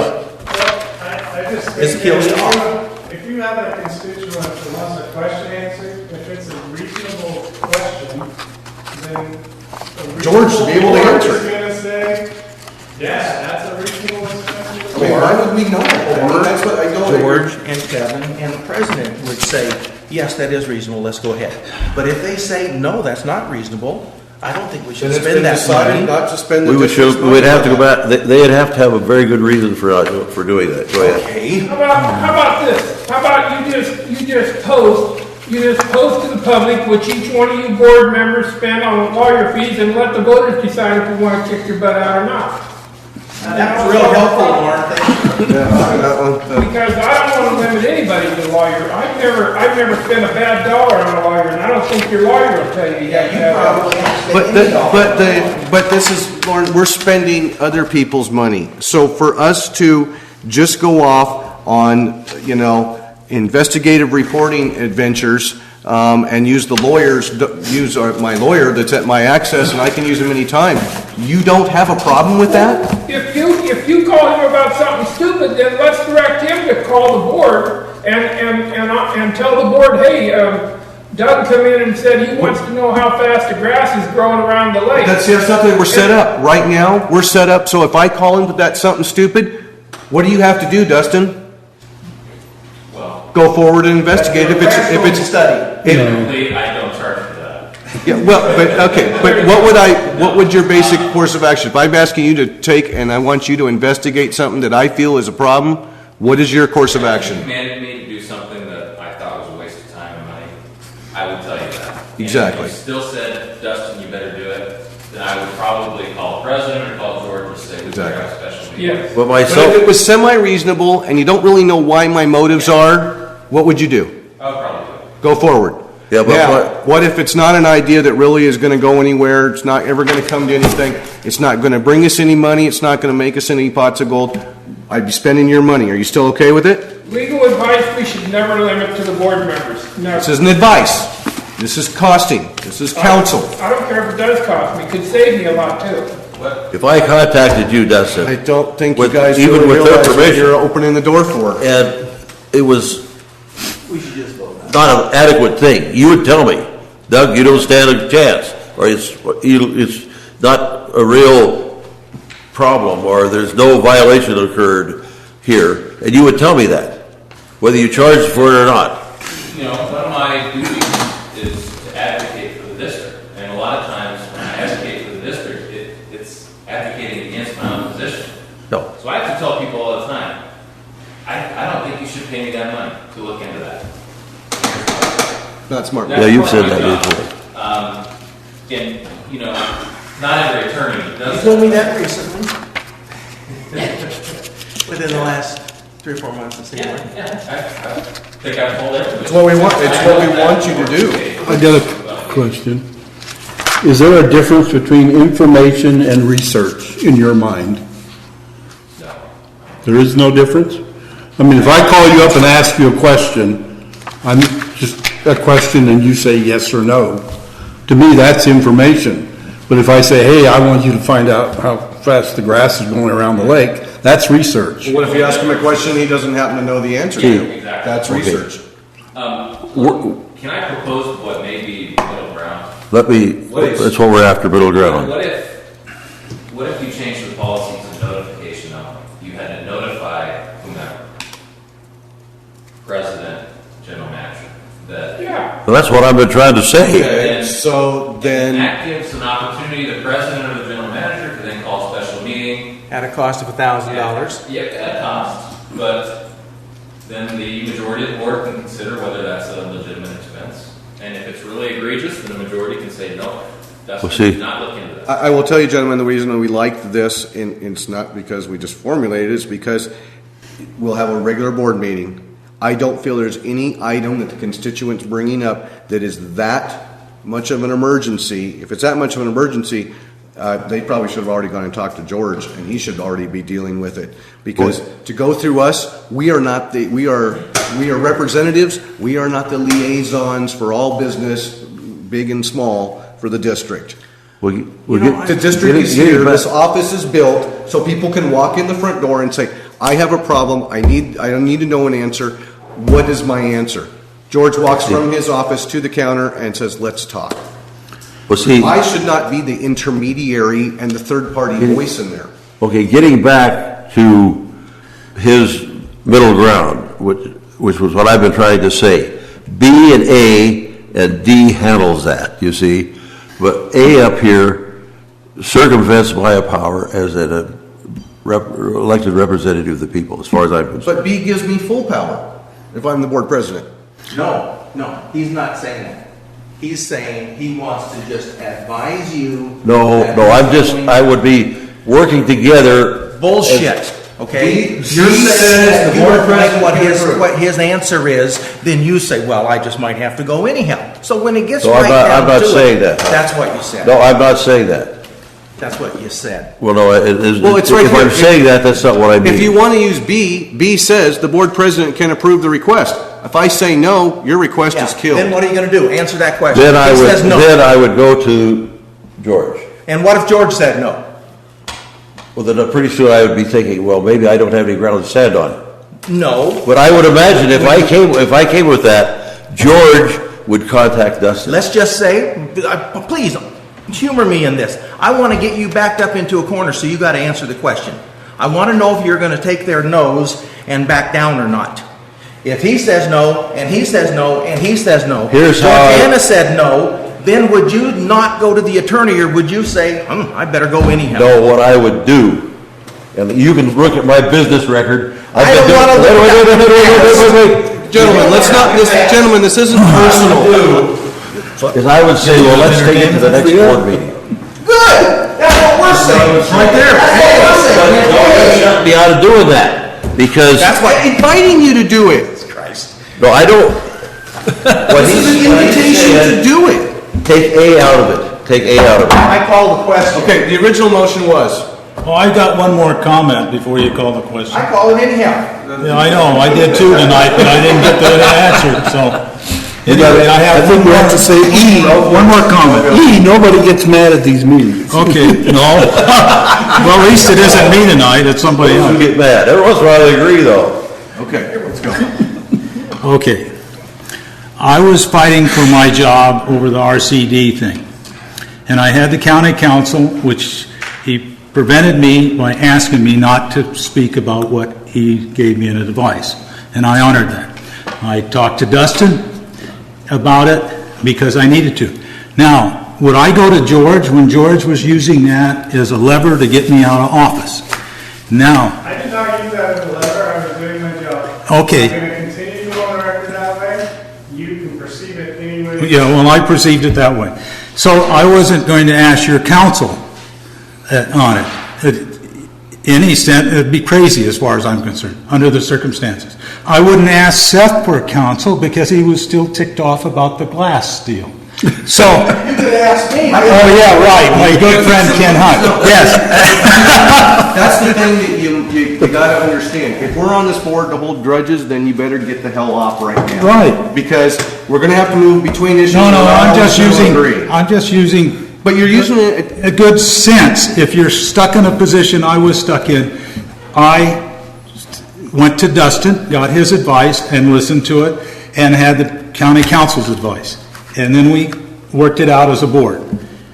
I just It's think killed that off. if you have a constituent that wants a question answered, if it's a reasonable question, then a George should be able to reasonable answer board it. is gonna say, yeah, that's a reasonable question. I mean, why would we know that? I mean, that's what I don't. George and Kevin and the president would say, yes, that is reasonable, let's go ahead. But if they say, no, that's not reasonable, I don't think we should Then it's been spend that decided money. not to spend the We would district's show, money we'd have to on go that. back, they'd have to have a very good reason for doing that. Go ahead. Okay. How about this? How about you just post to the public what each one of you board members spend on lawyer fees and let the voters decide if we want to kick your butt out or not. That was real helpful, Lauren, thank you. Yeah, that one. Because I don't want to limit anybody to a lawyer. I've never spent a bad dollar on a lawyer, and I don't think your lawyer will tell you. Yeah, you probably haven't But spent any dollars. but this is, Lauren, we're spending other people's money. So for us to just go off on, investigative reporting adventures, and use the lawyers, use my lawyer that's at my access and I can use him anytime, you don't have a problem with that? If you call him about something stupid, then let's direct him to call the board and tell the board, hey, Doug come in and said he wants to know how fast the grass is growing around the lake. That's something we're set up. Right now, we're set up, so if I call him with that something stupid, what do you have to do, Dustin? Well, Go forward and investigate if it's study. typically, I don't charge for that. Yeah, well, but what would your basic course of action? If I'm asking you to take and I want you to investigate something that I feel is a problem, what is your course of If you action? commanded me to do something that I thought was a waste of time and money, I would tell you that. And Exactly. if you still said, Dustin, you better do it, then I would probably call the president or call George and say, we better have a special meeting. Yes. But But if myself, it was semi-reasonable and you don't really know why my motives are, what would you do? I would probably do it. Go forward. Yeah, but Now, what- what if it's not an idea that really is going to go anywhere? It's not ever going to come to anything. It's not going to bring us any money. It's not going to make us any pots of gold. I'd be spending your money. Are you still okay with it? Legal advice, we should never limit to the board members. Never. This isn't advice. This is costing. This is counsel. I don't care if it does cost me, it could save me a lot too. if I contacted you, I Dustin, don't think you With- guys even really with their realize what permission. you're opening the door for. and it was We should just vote on it. not an adequate thing, you would tell me, Doug, you don't stand a chance, or it's not a real problem, or there's no violation occurred here, and you would tell me that, whether you charged for it or not. One of my duties is to advocate for the district. And a lot of times when I advocate for the district, it's advocating against my own position. No. So I have to tell people all the time, I don't think you should pay me that money to look into that. Not smart. That's Yeah, you've part said of my that job. before. And, not every attorney You does told me that recently. Within the last 3 or 4 months of seeing it. Yeah, I think I've told everybody. It's what we want you to do. I got a question. Is there a difference between information and research in your mind? No. There is no difference? I mean, if I call you up and ask you a question, I'm just a question and you say yes or no. To me, that's information. But if I say, hey, I want you to find out how fast the grass is going around the lake, that's research. What if you ask him a question he doesn't happen to know the answer to? Exactly. That's research. Can I propose what may be middle ground? That's what we're after, middle ground. What if you change the policy to notification only? You had to notify whomever, president, general manager, that. Yeah. Well, that's what I've been trying to say. Okay, so then, That gives an opportunity, the president or the general manager to then call a special meeting. At a cost of $1,000. Yeah, at a cost, but then the majority of the board can consider whether that's a legitimate expense. And if it's really egregious, then the majority can say, no, that's not looking into that. I will tell you, gentlemen, the reason we like this, and it's not because we just formulated it, is because we'll have a regular board meeting. I don't feel there's any item that the constituent's bringing up that is that much of an emergency. If it's that much of an emergency, they probably should have already gone and talked to George, and he should already be dealing with it. Because to go through us, we are representatives. We are not the liaisons for all business, big and small, for the district. The district is here. This office is built so people can walk in the front door and say, "I have a problem. I need to know an answer. What is my answer?" George walks from his office to the counter and says, "Let's talk." I should not be the intermediary and the third-party voice in there. Okay, getting back to his middle ground, which was what I've been trying to say. B and A and D handles that, you see. But A up here circumvents my power as an elected representative of the people, as far as I'm concerned. But B gives me full power if I'm the board president. No, he's not saying that. He's saying he wants to just advise you. I would be working together. Bullshit. Okay? You said the board president what his answer is, then you say, well, I just might have to go anyhow. So when it gets I'm not saying that. That's what you said. No, I'm not saying that. That's what you said. Well, no, it's right if here. I'm saying that, that's not what I mean. If you want to use B says the board president can approve the request. If I say no, your request is killed. Then what are you going to do? Answer that question. Then I would go to George. And what if George said no? Well, then I'm pretty sure I would be thinking, well, maybe I don't have any ground to stand on. No. But I would imagine if I came with that, George would contact Dustin. Let's just say, please humor me in this. I want to get you backed up into a corner, so you got to answer the question. I want to know if you're going to take their no's and back down or not. If he says no, and he says no, and he says no, Anna said no, then would you not go to the attorney, or would you say, I better go anyhow? No, what I would do, and you can look at my business record. I don't want to wait. Gentlemen, this isn't personal. Because I would say, well, let's take it to the next board meeting. Good! That's what we're saying. It's right there. You shouldn't be out of doing that, because... That's why I'm inviting you to do it. Christ. No, I don't... This is an invitation to do it. Take A out of it. Take A out of it. I call the question. Okay, the original motion was... Oh, I got one more comment before you call the question. I call it anyhow. Yeah, I know, I did too tonight, but I didn't get the answer, so. Anyway, I have think we have to say E. one more comment. E, nobody gets mad at these meetings. Okay, no. Well, at least it isn't me tonight, it's somebody Don't else. get mad. Every once in a while I agree, though. Okay, let's go. Okay. I was fighting for my job over the RCD thing. And I had the county council, which he prevented me by asking me not to speak about what he gave me in advice. And I honored that. I talked to Dustin about it because I needed to. Now, would I go to George when George was using that as a lever to get me out of office? Now... I did not use that as a lever. I was doing my job. Okay. I'm going to continue to go on the record that way. You can perceive it any way. Yeah, well, I perceived it that way. So I wasn't going to ask your counsel on it. In any sense, it'd be crazy as far as I'm concerned, under the circumstances. I wouldn't ask Seth for counsel because he was still ticked off about the glass deal. So, You could ask me. oh yeah, right, my good friend Ken Hunt. Yes. That's the thing that you gotta understand, if we're on this board to hold grudges, then you better get the hell off right now. Right. Because we're gonna have to move between issues. No, and I'm I just don't using, agree. but you're using a good sense. If you're stuck in a position I was stuck in, I went to Dustin, got his advice and listened to it, and had the county council's advice. And then we worked it out as a board.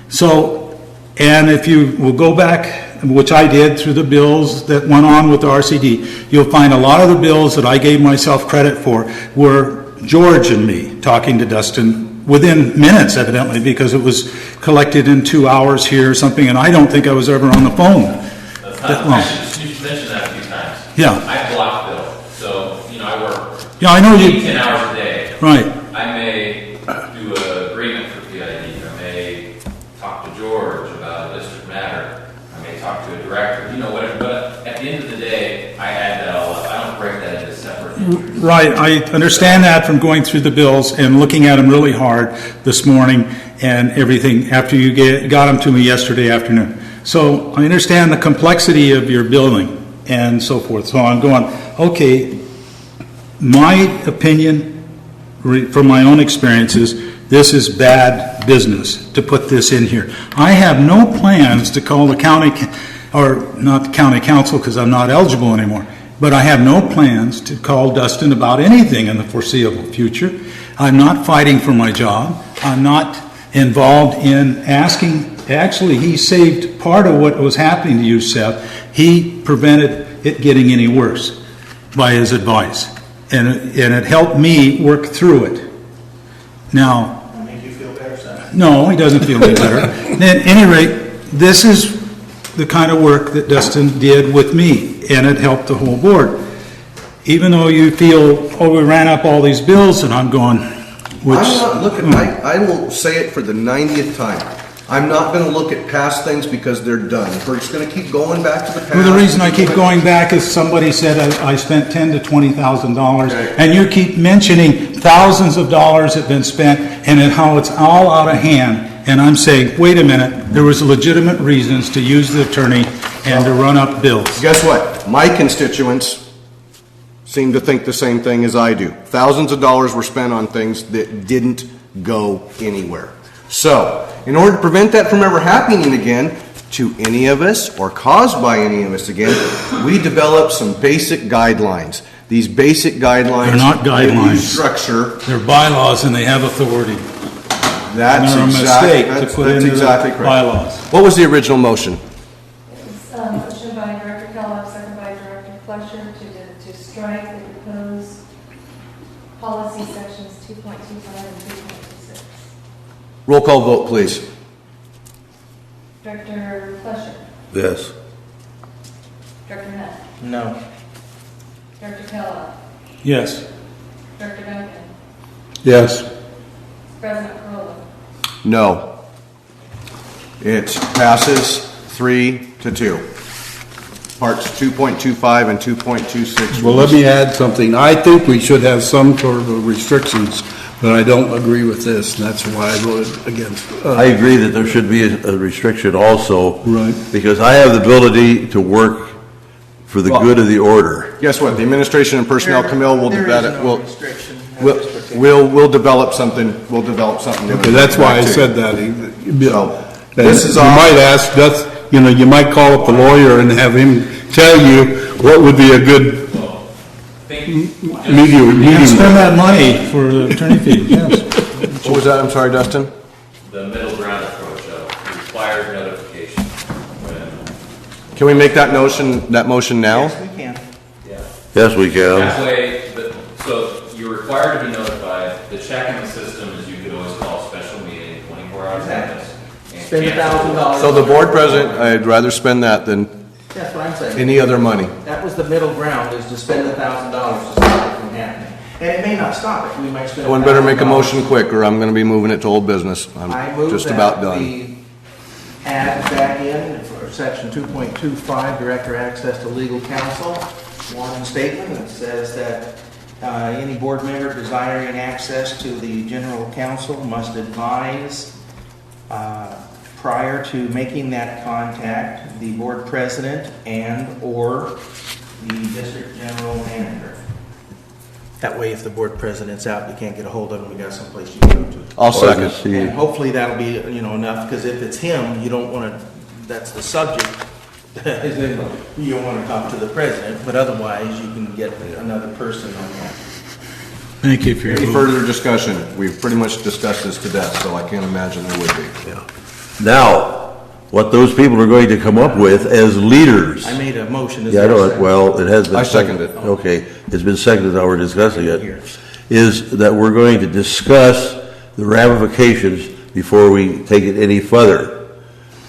So, and if you will go back, which I did through the bills that went on with the RCD, you'll find a lot of the bills that I gave myself credit for were George and me talking to Dustin within minutes, evidently, because it was collected in 2 hours here or something, and I don't think I was ever on the phone. That's not, you mentioned that a few times. Yeah. I block bill, so, I work. Yeah, I know you. 10 hours a day. Right. I may do an agreement for PID. I may talk to George about a district matter. I may talk to a director, whatever. But at the end of the day, I add that all up. I don't break that into separate entries. Right, I understand that from going through the bills and looking at them really hard this morning and everything after you got them to me yesterday afternoon. So I understand the complexity of your billing and so forth. So I'm going, okay, my opinion from my own experiences, this is bad business to put this in here. I have no plans to call the county, or not the county council because I'm not eligible anymore, but I have no plans to call Dustin about anything in the foreseeable future. I'm not fighting for my job. I'm not involved in asking. Actually, he saved part of what was happening to you, Seth. He prevented it getting any worse by his advice. And it helped me work through it. Now, I'll make you feel better, son. no, he doesn't feel any better. At any rate, this is the kind of work that Dustin did with me, and it helped the whole board. Even though you feel, we ran up all these bills, and I'm going, which... I'm not looking, I will say it for the 90th time. I'm not gonna look at past things because they're done. If we're just gonna keep going back to the past... Well, the reason I keep going back is somebody said I spent $10,000 to $20,000, Okay. and you keep mentioning thousands of dollars have been spent, and how it's all out of hand. And I'm saying, wait a minute, there was legitimate reasons to use the attorney and to run up bills. Guess what? My constituents seem to think the same thing as I do. Thousands of dollars were spent on things that didn't go anywhere. So, in order to prevent that from ever happening again to any of us or caused by any of us again, we developed some basic guidelines. These basic guidelines... They're not guidelines. Structure. They're bylaws and they have authority. That's They're a mistake to put into the correct. bylaws. What was the original motion? It was motion by Director Kellogg, second by Director Fletcher to strike the proposed policy sections 2.25 and 2.26. Roll call vote, please. Director Fletcher. Yes. Director Hunt. No. Director Kellogg. Yes. Director Duncan. Yes. President Corolla. No. It passes 3-2. Parts 2.25 and 2.26. Well, let me add something. I think we should have some sort of restrictions, but I don't agree with this, and that's why I voted against. I agree that there should be a restriction also. Right. Because I have the ability to work for the good of the order. Guess what? The Administration and Personnel Committee will There develop. is no restriction. We'll develop something. We'll develop something. Okay, that's why I said that. So, This is. You might ask, you might call up the lawyer and have him tell you what would be a good medium. You can spend that money for the attorney fees, yes. What was that? I'm sorry, Dustin. The middle ground approach of required notification. When, Can we make that motion now? Yes, we can. Yes, we can. that way, so you're required to be notified. The check in the system is you could always call a special meeting, 24 hours notice. and Spend cancel. $1,000. So the board president, I'd rather spend that than That's what I'm saying. any other money. That was the middle ground, is to spend $1,000 to stop it from happening. And it may not stop it, we might spend. One better make a $1,000. motion quick, or I'm going to be moving it to old business. I I'm move just about that done. we add back in for section 2.25, director access to legal counsel, one statement that says that any board member desiring access to the general counsel must advise prior to making that contact, the board president and/or the district general manager. That way, if the board president's out, you can't get a hold of him, we got someplace you can go to. I'll second. And hopefully that'll be, enough, because if it's him, you don't want to, that's the subject, then you don't want to talk to the president, but otherwise, you can get another person on that. Thank you for your Any vote. further discussion? We've pretty much discussed this to death, so I can't imagine there would be. Now, what those people are going to come up with as leaders. I made a motion. Is Yeah, I there a know it. second? Well, it has been. I seconded it. Okay, it's been seconded, now we're discussing Here. it. Is that we're going to discuss the ramifications before we take it any further.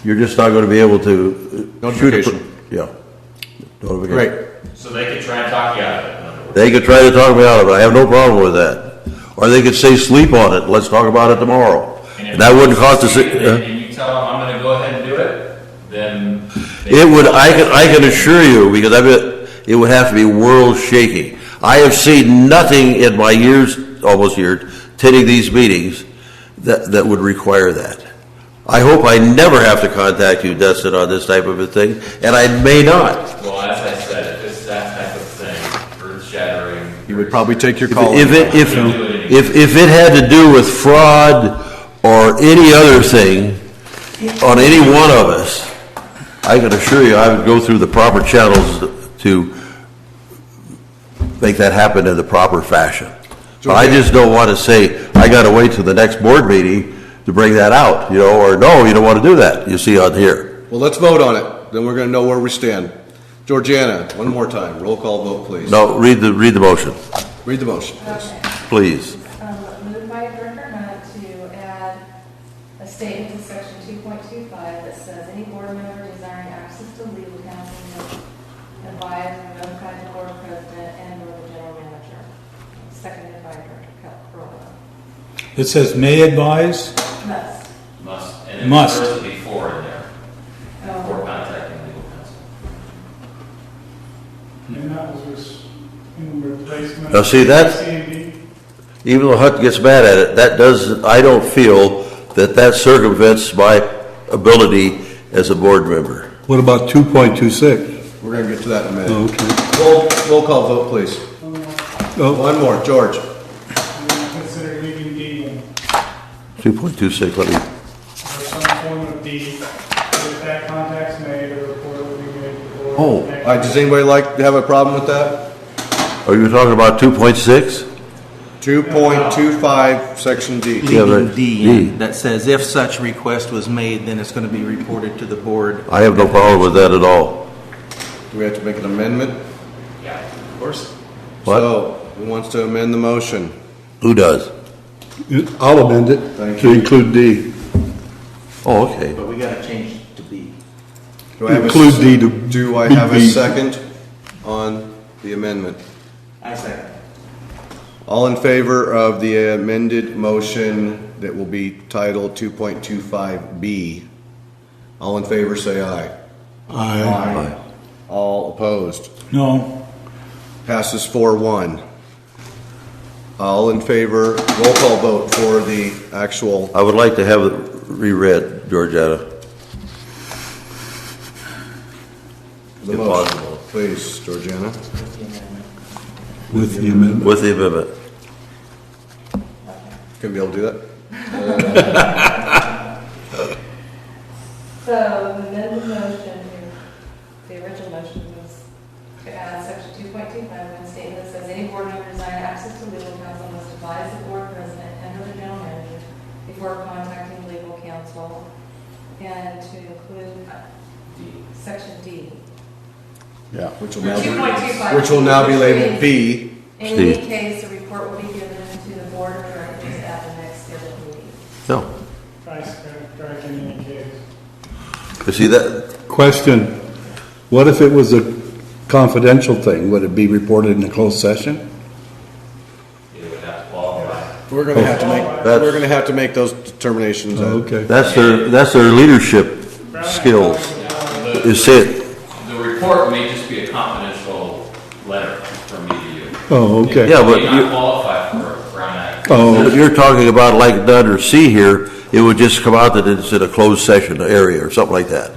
You're just not going to be able to. Notification. Yeah. Notification. Great. So they could try and talk you out of it, in other words. They could try to talk me out of it, I have no problem with that. Or they could say, sleep on it, let's talk about it tomorrow. And that wouldn't cost us. And you tell them, I'm gonna go ahead and do it, then. It would, I can assure you, because I bet it would have to be world shaking. I have seen nothing in my almost years, attending these meetings that would require that. I hope I never have to contact you, Dustin, on this type of a thing, and I may not. Well, as I said, if it's that type of thing, earth shattering. You would probably take your call. If it had to do with fraud or any other thing on any one of us, I can assure you I would go through the proper channels to make that happen in the proper fashion. But I just don't want to say, I got to wait till the next board meeting to bring that out, or no, you don't want to do that, you see on here. Well, let's vote on it, then we're going to know where we stand. Georgiana, one more time, roll call vote, please. No, read the motion, Read the motion, please. Okay. please. Moved by Director Hunt to add a statement to section 2.25 that says any board member desiring access to legal counsel must advise or notify the board president and/or the general manager. Seconded by Director Corolla. It says may advise. Must. Must, and Must. there's a before in there, before Oh. contacting legal counsel. And that was in replacement. Now, see, that- of C&D. Even though Hunt gets mad at it, that does, I don't feel that circumvents my ability as a board member. What about 2.26? We're going to get to that in a minute. Okay. Roll call vote, please. Oh, One more, George. Consider leaving D in, 2.26, let me, or some form of D. If that contact's made, a report will be made to the board. Oh, All right, does anybody have a problem with that? are you talking about 2.6? 2.25, section D. Yeah, Leaving but D D. in, that says if such request was made, then it's going to be reported to the board. I have no problem with that at all. Do we have to make an amendment? Yeah, of course. What? So, who wants to amend the motion? Who does? I'll amend it Thank to you. include D. Oh, okay. But we got to change to B. Do I have a Include s- D to Do I be have a B. second on the amendment? I second. All in favor of the amended motion that will be titled 2.25B? All in favor, say aye. Aye. All opposed? No. Passes 4-1. All in favor, roll call vote for the actual, I would like to have it reread, Georgiana. the If motion. possible. Please, Georgiana. With the amendment. With the amendment. Can be able to do that? So the amended motion, the original motion was to add section 2.25, when statement that says any board member desiring access to legal counsel must advise the board president and or the general manager before contacting legal counsel, and to include section D. Yeah. Which will Or now be, 2.25. which will now be labeled B. In any case, a report will be given to the board of directors at the next scheduled meeting. No. Strike in any case. You see that? Question, what if it was a confidential thing? Would it be reported in a closed session? You would have to qualify. We're going to have to make, we're going to have to make those determinations. Okay. That's their leadership skills. Is it? The report may just be a confidential letter from me to you. Oh, okay. Yeah, but You may you- not qualify for Brown Act. Oh, But you're talking about like under C here, it would just come out that it's in a closed session area or something like that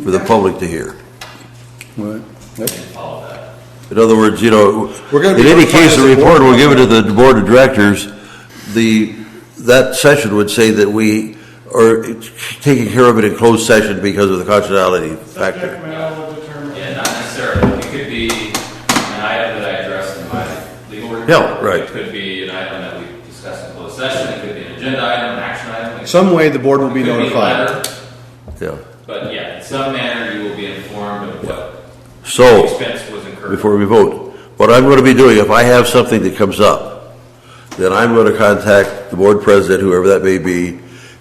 for the public to hear. Right. Follow that. In other words, you know, We're gonna be in any notified case, as the a report board. will give it to the board of directors. That session would say that we are taking care of it in closed session because of the confidentiality Subject factor. matter will determine. Yeah, not necessarily. It could be an item that I addressed in my legal report. Yeah, right. It could be an item that we discussed in closed session. It could be an agenda item, an action item. It Some way the board will be could notified. letter. Yeah. But yeah, in some manner, you will be informed of what So, expense was incurred. before we vote, what I'm going to be doing, if I have something that comes up, then I'm going to contact the board president, whoever that may be,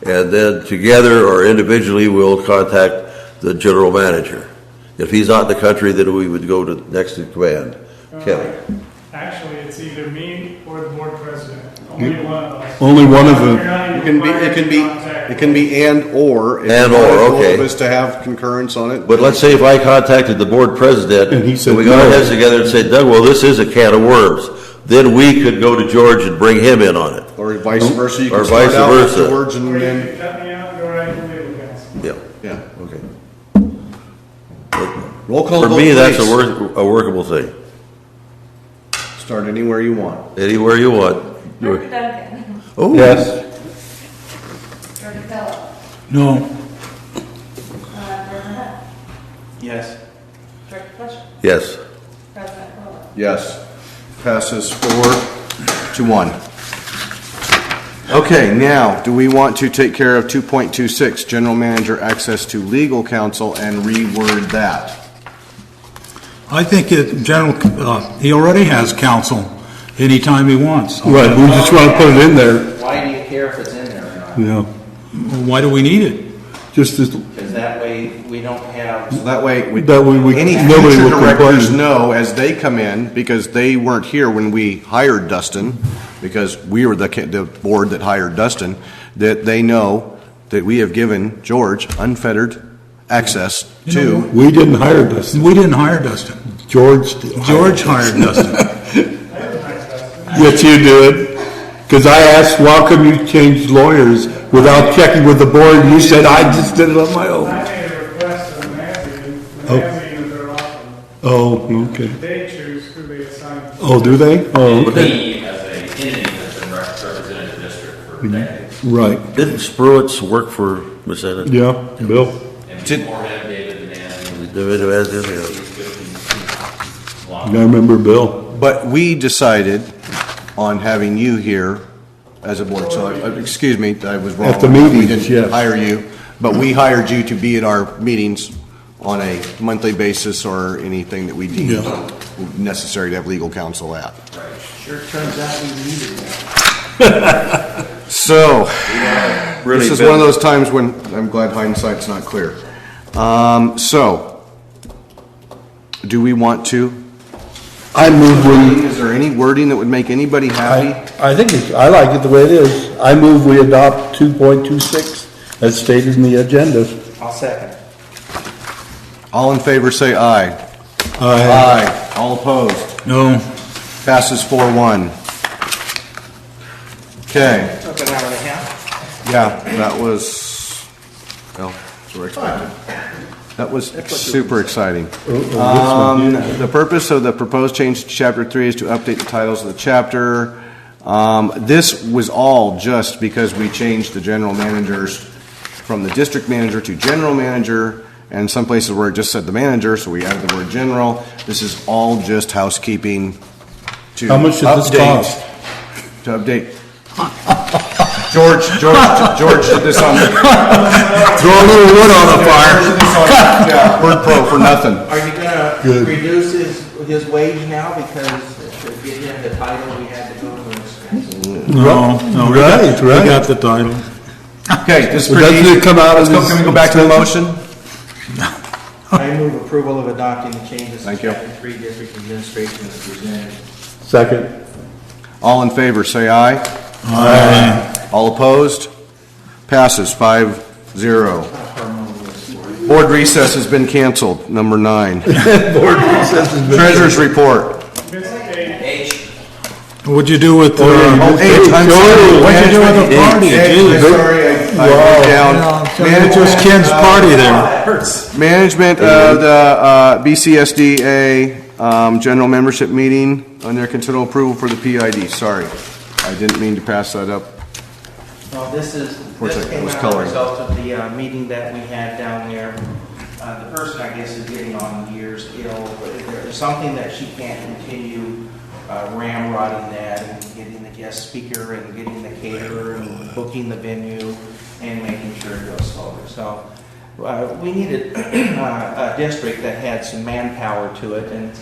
and then together or individually, we'll contact the general manager. If he's not in the country, then we would go to next in command, Kevin. Actually, it's either me or the board president. Only one of us. Only one of them. You're not even It can be, required it can to be, contact it can be and/or. And or, okay. Both of us to have concurrence on it. But let's say if I contacted the board president, And he said we got our no. heads together and said, Doug, well, this is a can of worms, then we could go to George and bring him in on it. Or vice versa, you Or can start vice out with versa. George and Or you then, can cut me out and go right to legal counsel. Yeah. yeah. Okay. Roll call For vote, me, that's please. a workable thing. Start anywhere you want. Anywhere you want. Director Duncan. Oh. Yes. Director Kellogg. No, Director Hunt. Yes. Director Fletcher. Yes. President Quirrell. Yes. Passes 4-1. Okay, now, do we want to take care of 2.26, general manager access to legal counsel, and reword that? I think he already has counsel anytime he wants. Right, we just want to put it in there. Why do you care if it's in there or not? Yeah. Why do we need it? Just as, Because that way we don't have, So that way, any nobody future will directors complain. know as they come in, because they weren't here when we hired Dustin, because we were the board that hired Dustin, that they know that we have given George unfettered access to. We didn't hire Dustin. We didn't hire Dustin. George did. George hired Dustin. Yes, you did. Because I asked, why come you changed lawyers without checking with the board? And you said, I just did it on my own. I made a request to the magazine that they're offering. Oh, okay. They choose who they assign. Oh, do they? Oh, okay. We, as a entity, has been represented the district for decades. Right. Didn't Spruance work for Miss Enid? Yeah, Bill. And before him, David Manning. David Manning, yeah. I remember Bill. But we decided on having you here as a board, so, excuse me, I was wrong. At the meetings, We didn't yes. hire you, but we hired you to be at our meetings on a monthly basis or anything that we deemed Yeah. necessary to have legal counsel at. sure turns out we needed that. So, Really this is been- one of those times when I'm glad hindsight's not clear. So, do we want to? I move we, Is there any wording that would make anybody happy? I think I like it the way it is. I move we adopt 2.26 as stated in the agenda. I'll second. All in favor, say aye. Aye. All opposed? No, Passes 4-1. Okay, Took an hour and a half. yeah, that was, well, that's what I expected. That was super exciting. The purpose of the proposed change to Chapter 3 is to update the titles of the chapter. This was all just because we changed the general managers from the district manager to general manager, and some places where it just said the manager, so we added the word general. This is all just housekeeping to How much does this update- cost? To update. George did this on, throw a little wood on the fire. yeah, Word Pro for nothing. Are you gonna Good. reduce his wage now because to get him the title we had to go to expense? No, we Right. got the title. Okay, this is Well, pretty doesn't easy. it come out of Let's go, this can we go back to the motion? I move approval of adopting the changes to Thank you. Chapter 3 district administration as presented. Second. All in favor, say aye. Aye. All opposed? Passes 5-0. Board recess has been canceled, number 9. Board recess has been. Treasurer's report. What'd you do with Oh, the, H, I'm sorry. what'd you do with the party? H, Gee, I'm sorry, I wrote down. It's just Ken's party there. Management of the BCSDA general membership meeting under considerable approval for the PID. Sorry, I didn't mean to pass that up. Well, this Unfortunately, came it was out as a coloring. result of the meeting that we had down there. The person, I guess, is getting on years ill, but there's something that she can't continue ramrodding that and getting the guest speaker and getting the caterer and booking the venue and making sure it goes forward. So we needed a district that had some manpower to it. And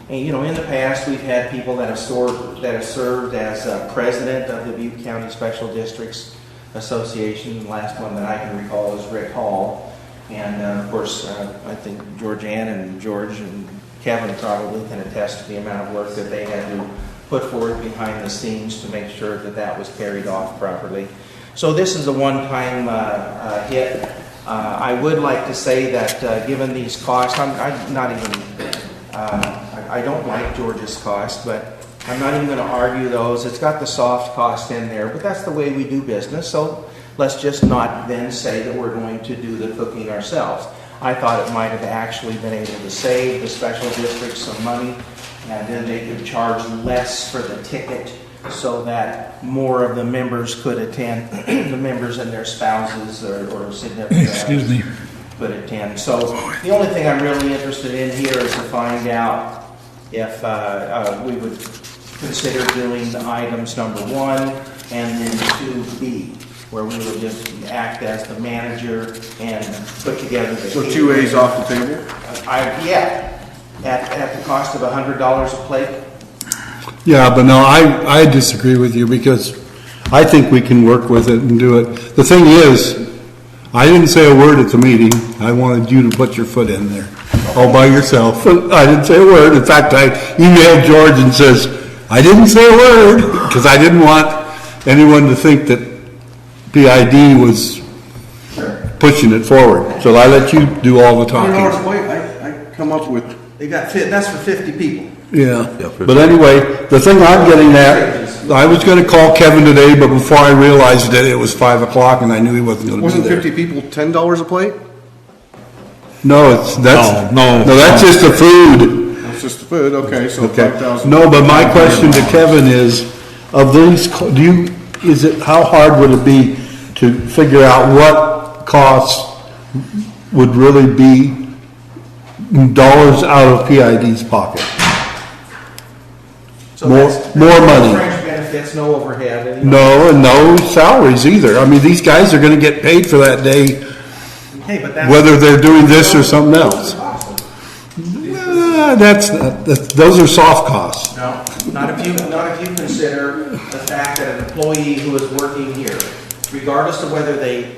you know, in the past, we've had people that have served as president of the Butte County Special Districts Association. The last one that I can recall is Rick Hall. And of course, I think Georgianne and George and Kevin probably can attest to the amount of work that they had to put forward behind the scenes to make sure that that was carried off properly. So this is a one-time hit. I would like to say that given these costs, I'm not even, I don't like George's cost, but I'm not even going to argue those. It's got the soft cost in there, but that's the way we do business. So let's just not then say that we're going to do the cooking ourselves. I thought it might have actually been able to save the special districts some money, and then they could charge less for the ticket so that more of the members could attend, the members and their spouses or significant others could attend. So the only thing I'm really interested in here is to find out if we would consider doing the items number 1 and then 2B, where we would just act as the manager and put together the... So 2A's off the table? Yeah, at the cost of $100 a plate. Yeah, but no, I disagree with you because I think we can work with it and do it. The thing is, I didn't say a word at the meeting. I wanted you to put your foot in there all by yourself. I didn't say a word. In fact, I emailed George and says, I didn't say a word because I didn't want anyone to think that PID was pushing it forward. So I let you do all the talking. I come up with... That's for 50 people. Yeah, but anyway, the thing I'm getting at, I was going to call Kevin today, but before I realized that it was 5 o'clock and I knew he wasn't going to be there. Wasn't 50 people $10 a plate? No, that's just the food. That's just the food, okay, so Okay. 5,000. No, but my question to Kevin is, of these, how hard would it be to figure out what costs would really be dollars out of PID's pocket? So More money. No fringe benefits, no overhead. No, and no salaries either. I mean, these guys are going to get paid for that day, Hey, but that's... whether they're doing this or something else. Those are soft costs. No, not if you consider the fact that an employee who is working here, regardless of whether they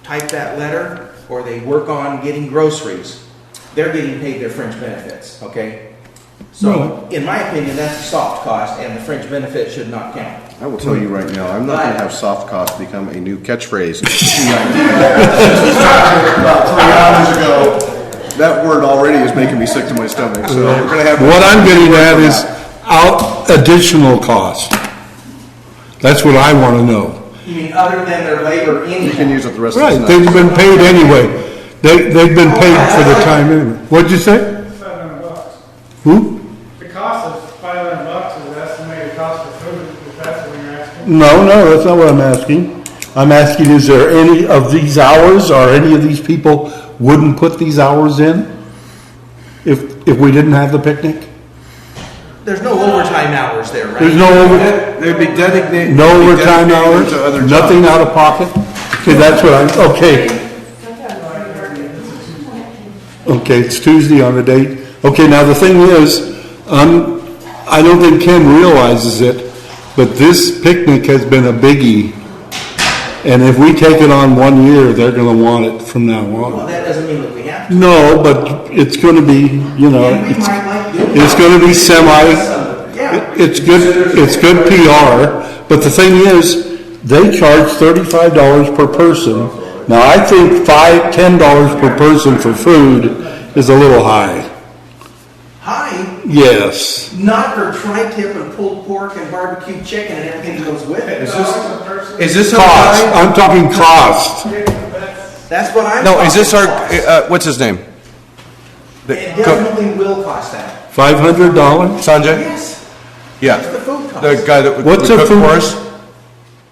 type that letter or they work on getting groceries, they're getting paid their fringe benefits, okay? So, in my opinion, that's a soft cost, and the fringe benefit should not count. I will tell you right now, I'm not going to have soft costs become a new catchphrase. About 3 hours ago, that word already is making me sick to my stomach. So we're going to have. What I'm getting at is additional costs. That's what I want to know. You mean other than their labor anyhow? You can use it the rest of Right, the night. they've been paid anyway. They've been paid for the time anyway. What'd you say? $500. Who? The cost of $500 is the estimated cost of food, if that's what you're asking. No, that's not what I'm asking. I'm asking, is there any of these hours, or any of these people wouldn't put these hours in if we didn't have the picnic? There's no overtime hours there, right? There's no They'd be dedicated. no overtime hours, to other nothing out of pocket? Okay, that's what okay. Okay, it's Tuesday on the date. Okay, now the thing is, I don't think Ken realizes it, but this picnic has been a biggie. And if we take it on 1 year, they're going to want it from now Well, on. that doesn't mean that we have to. No, but it's going to be, it's going to be it's good PR. But the thing is, they charge $35 per person. Now, I think $10 per person for food is a little high. High? Yes. Not for tri-tip and pulled pork and barbecue chicken and everything that goes with it. Is this Cost, I'm talking cost. That's what I'm No, is this talking our, cost. what's his name? It definitely will cost that. $500? Sanjay? Yes. Yeah. It's the food cost. The guy that would What's cook a food- for us?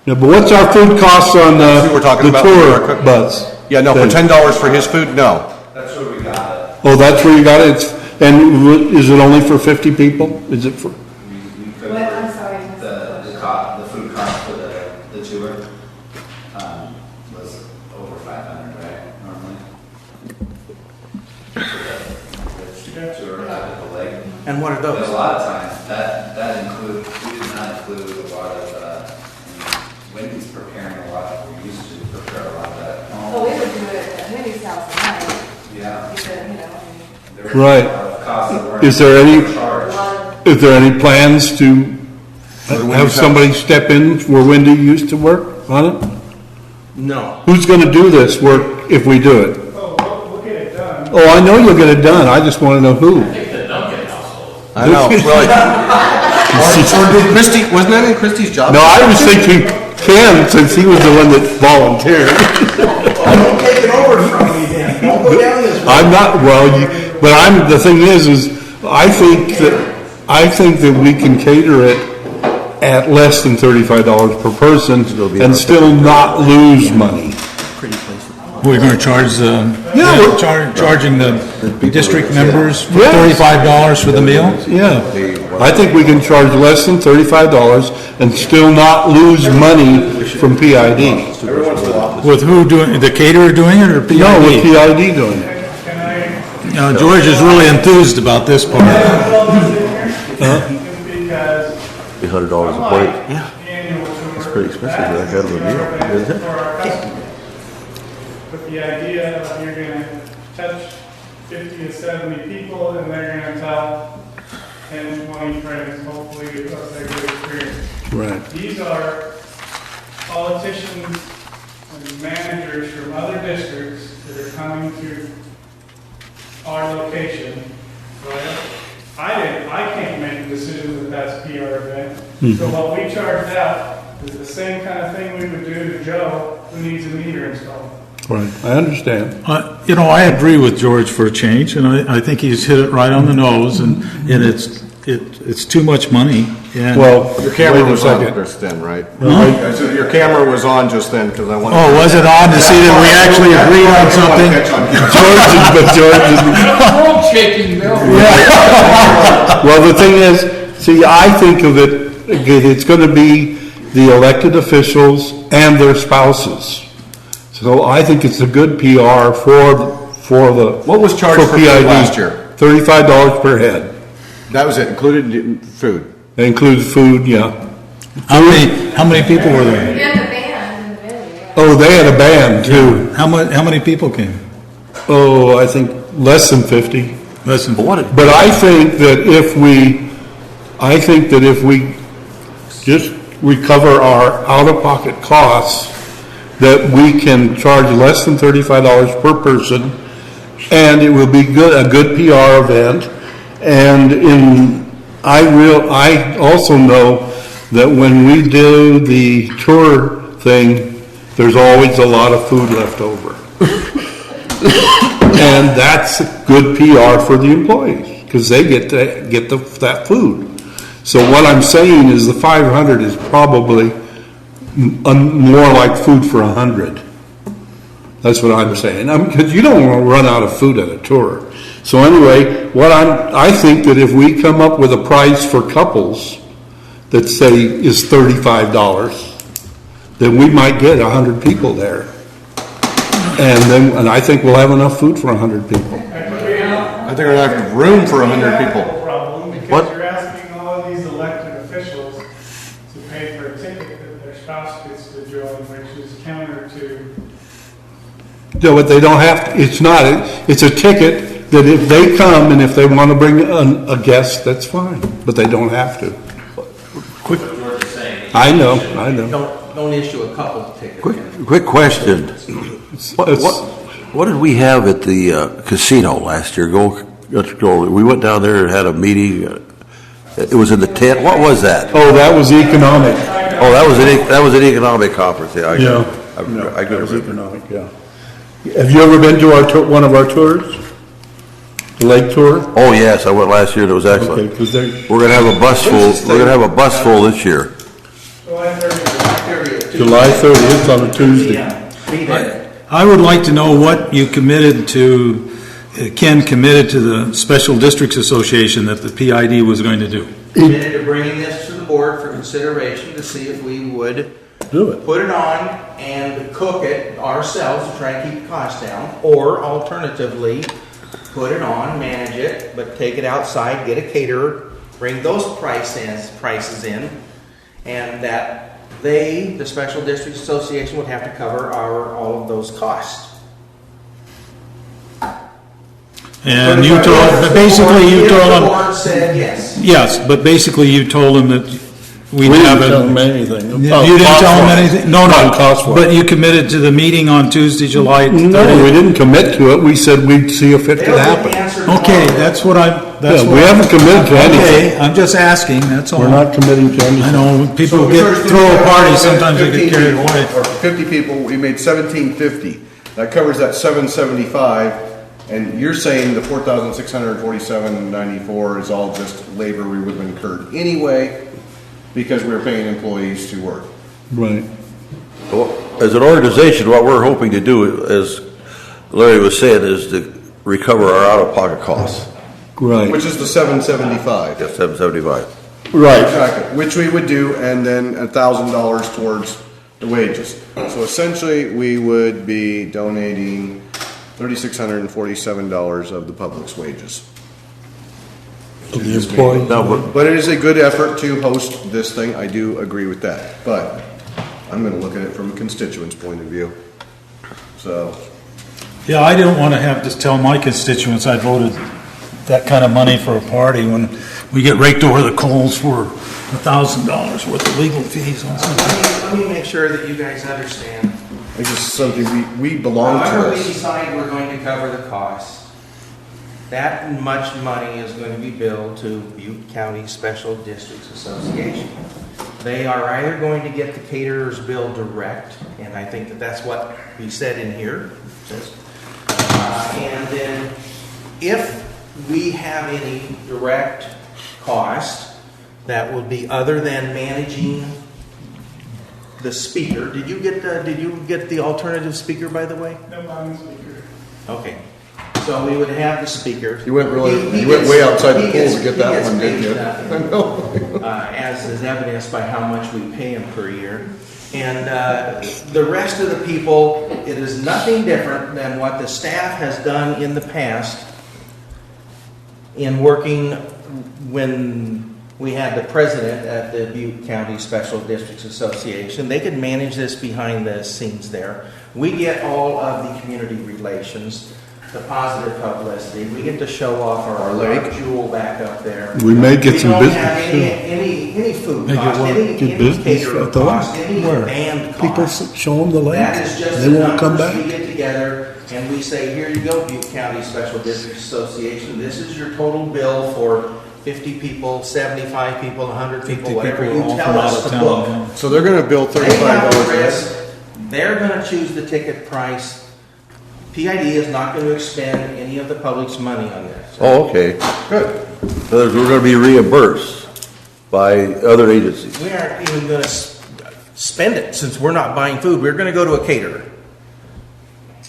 Yeah, but what's our food costs on That's who we're talking the about. tour bus? Yeah, no, for Then. $10 for his food, no. That's where we got it. Oh, that's where you got it? Is it only for 50 people? Is it for? We could, What, I'm sorry. the food cost for the tour, was over 500, right, normally? The tour out of the lake. And what are But those? a lot of times, that include, we did not include a lot of, Wendy's preparing a lot, we used to prepare a lot of that. Well, we would do it at Minnie's house at night, Yeah. because, you know, There was Right. a lot of costs that weren't Is there any- charged. Is there any plans to have somebody step in where Wendy used to work on it? No. Who's gonna do this work if we do it? Oh, we'll get it done. Oh, I know you'll get it done, I just wanna know who. I think the Duncan household. I know, really. Or did Christie, wasn't that in Christie's job? No, I was thinking Ken, since he was the one that volunteered. Don't take it over from me then. Don't go down this road. I'm not, the thing is I think that we can cater it at less than $35 per person and still not lose money. We're going to charge charging the district members for Yes. $35 for the meal? Yeah, I think we can charge less than $35 and still not lose money from PID. With who doing, the caterer doing it or PID? No, with PID doing it. Can I? George is really enthused about this part. Because $100 a plate. annual tour. It's pretty expensive for that kind of a meal, isn't it? For our customers. But the idea of you're gonna touch 50 to 70 people and they're gonna tell 10, 20 friends, hopefully it was a good experience. Right. These are politicians and managers from other districts that are coming to our location. Right? I can't make a decision that that's a PR event. So what we charged out is the same kind of thing we would do to Joe who needs a meter installed. Right, I understand. I agree with George for a change, and I think he's hit it right on the nose, and it's too much money. And Well, Your camera wait a was on second. just then, right? I said your camera was on just then, because I wanted. Oh, was it on to see that we actually agreed on something? World shaking, Bill. Well, the thing is, see, I think of it, it's gonna be the elected officials and their spouses. So I think it's a good PR for the. What was charged for food PID. last year? $35 per head. That was it, included in food. That includes food, yeah. How many people were there? we had the band in the venue. Oh, they had a band too. How many people came? Oh, I think less than 50. Listen, But I think that if we just recover our out-of-pocket costs, that we can charge less than $35 per person, and it will be a good PR event. And I also know that when we do the tour thing, there's always a lot of food left over. And that's good PR for the employees, because they get that food. So what I'm saying is the 500 is probably more like food for 100. That's what I'm saying. Because you don't want to run out of food at a tour. So anyway, I think that if we come up with a price for couples that say is $35, then we might get 100 people there. And I think we'll have enough food for 100 people. I think we're gonna have room for 100 people. Problem because What? you're asking all of these elected officials to pay for a ticket that their spouse gets to join, which is counter to. No, but they don't have to, it's a ticket that if they come and if they want to bring a guest, that's fine, but they don't have to. What George is saying. I know. Don't issue a couple tickets. Quick question. What did we have at the casino last year? let's go, we went down there and had a meeting. It was in the tent. What was that? Oh, that was economic. Oh, that was an economic conference. Yeah. I That was could economic, yeah. Have you ever been to our, one of our tours? The lake tour? Oh, yes, I went last year and it was excellent. Okay, 'cause they- We're gonna have a bus full, this year. July 30th on a Tuesday. Be there. I would like to know what you committed to, Ken committed to the Special Districts Association that the PID was going to do. Committed to bringing this to the board for consideration to see if we would Do it. put it on and cook it ourselves to try and keep the cost down, or alternatively, put it on, manage it, but take it outside, get a caterer, bring those prices in, and that they, the Special Districts Association, would have to cover all of those costs. And you told, but basically you told The them, board said yes. yes, but basically you told them that We we'd have didn't tell them a... anything. You didn't tell them anything? No, Cost-wise. but you committed to the meeting on Tuesday, July 30th? No, we didn't commit to it. We said we'd see if it could happen. Okay, that's what Yeah, we haven't committed to anything. Okay, I'm just asking, that's all. We're not committing to anything. I know, when people So we get, first throw a did party, 15 sometimes they get carried people, away. Or 50 people, we made 1750. That covers that 775, and you're saying the 4,647.94 is all just labor we would have incurred anyway, because we were paying employees to work. Right. Well, as an organization, what we're hoping to do, as Larry was saying, is to recover our out-of-pocket costs. Right. Which is the 775. Yeah, $775. Right. Exactly, which we would do, and then $1,000 towards the wages. So essentially, we would be donating $3,647 of the public's wages. Of the employee. Now, But it is a good effort to host this thing, I do agree with that. But I'm gonna look at it from a constituent's point of view. So, Yeah, I didn't want to have to tell my constituents I voted that kind of money for a party when we get raked over the coals for $1,000 worth of legal fees on something. Let me make sure that you guys understand. this is something we belong However to we us. decide we're going to cover the costs, that much money is going to be billed to Butte County Special Districts Association. They are either going to get the caterer's bill direct, and I think that that's what we said in here. And then if we have any direct cost that will be other than managing the speaker. Did you get the alternative speaker, by the way? No, I'm the speaker. Okay. So we would have the speaker. You went He way gets- outside the he pool gets- to get he that gets one, didn't paid you? nothing. I know. As is evidenced by how much we pay him per year. And the rest of the people, it is nothing different than what the staff has done in the past in working when we had the president at the Butte County Special Districts Association. They could manage this behind the scenes there. We get all of the community relations, the positive publicity. We get to show off our lake. jewel back up there. We may get some We don't have business, any food Make it cost, work. any Get business caterer at the cost, lake. any Where? band People cost. show them the lake. That is just They the won't come numbers we back. get together and we say, here you go, Butte County Special District Association. This is your total bill for 50 people, 75 people, 100 people, 50 whatever people you all tell from out us of to town, book. yeah. So they're gonna bill They have $35 the a head. risk. They're going to choose the ticket price. PID is not going to expend any of the public's money on this. Oh, okay. Good. So we're gonna be reimbursed by other agencies. We aren't even going to spend it since we're not buying food. We're going to go to a caterer.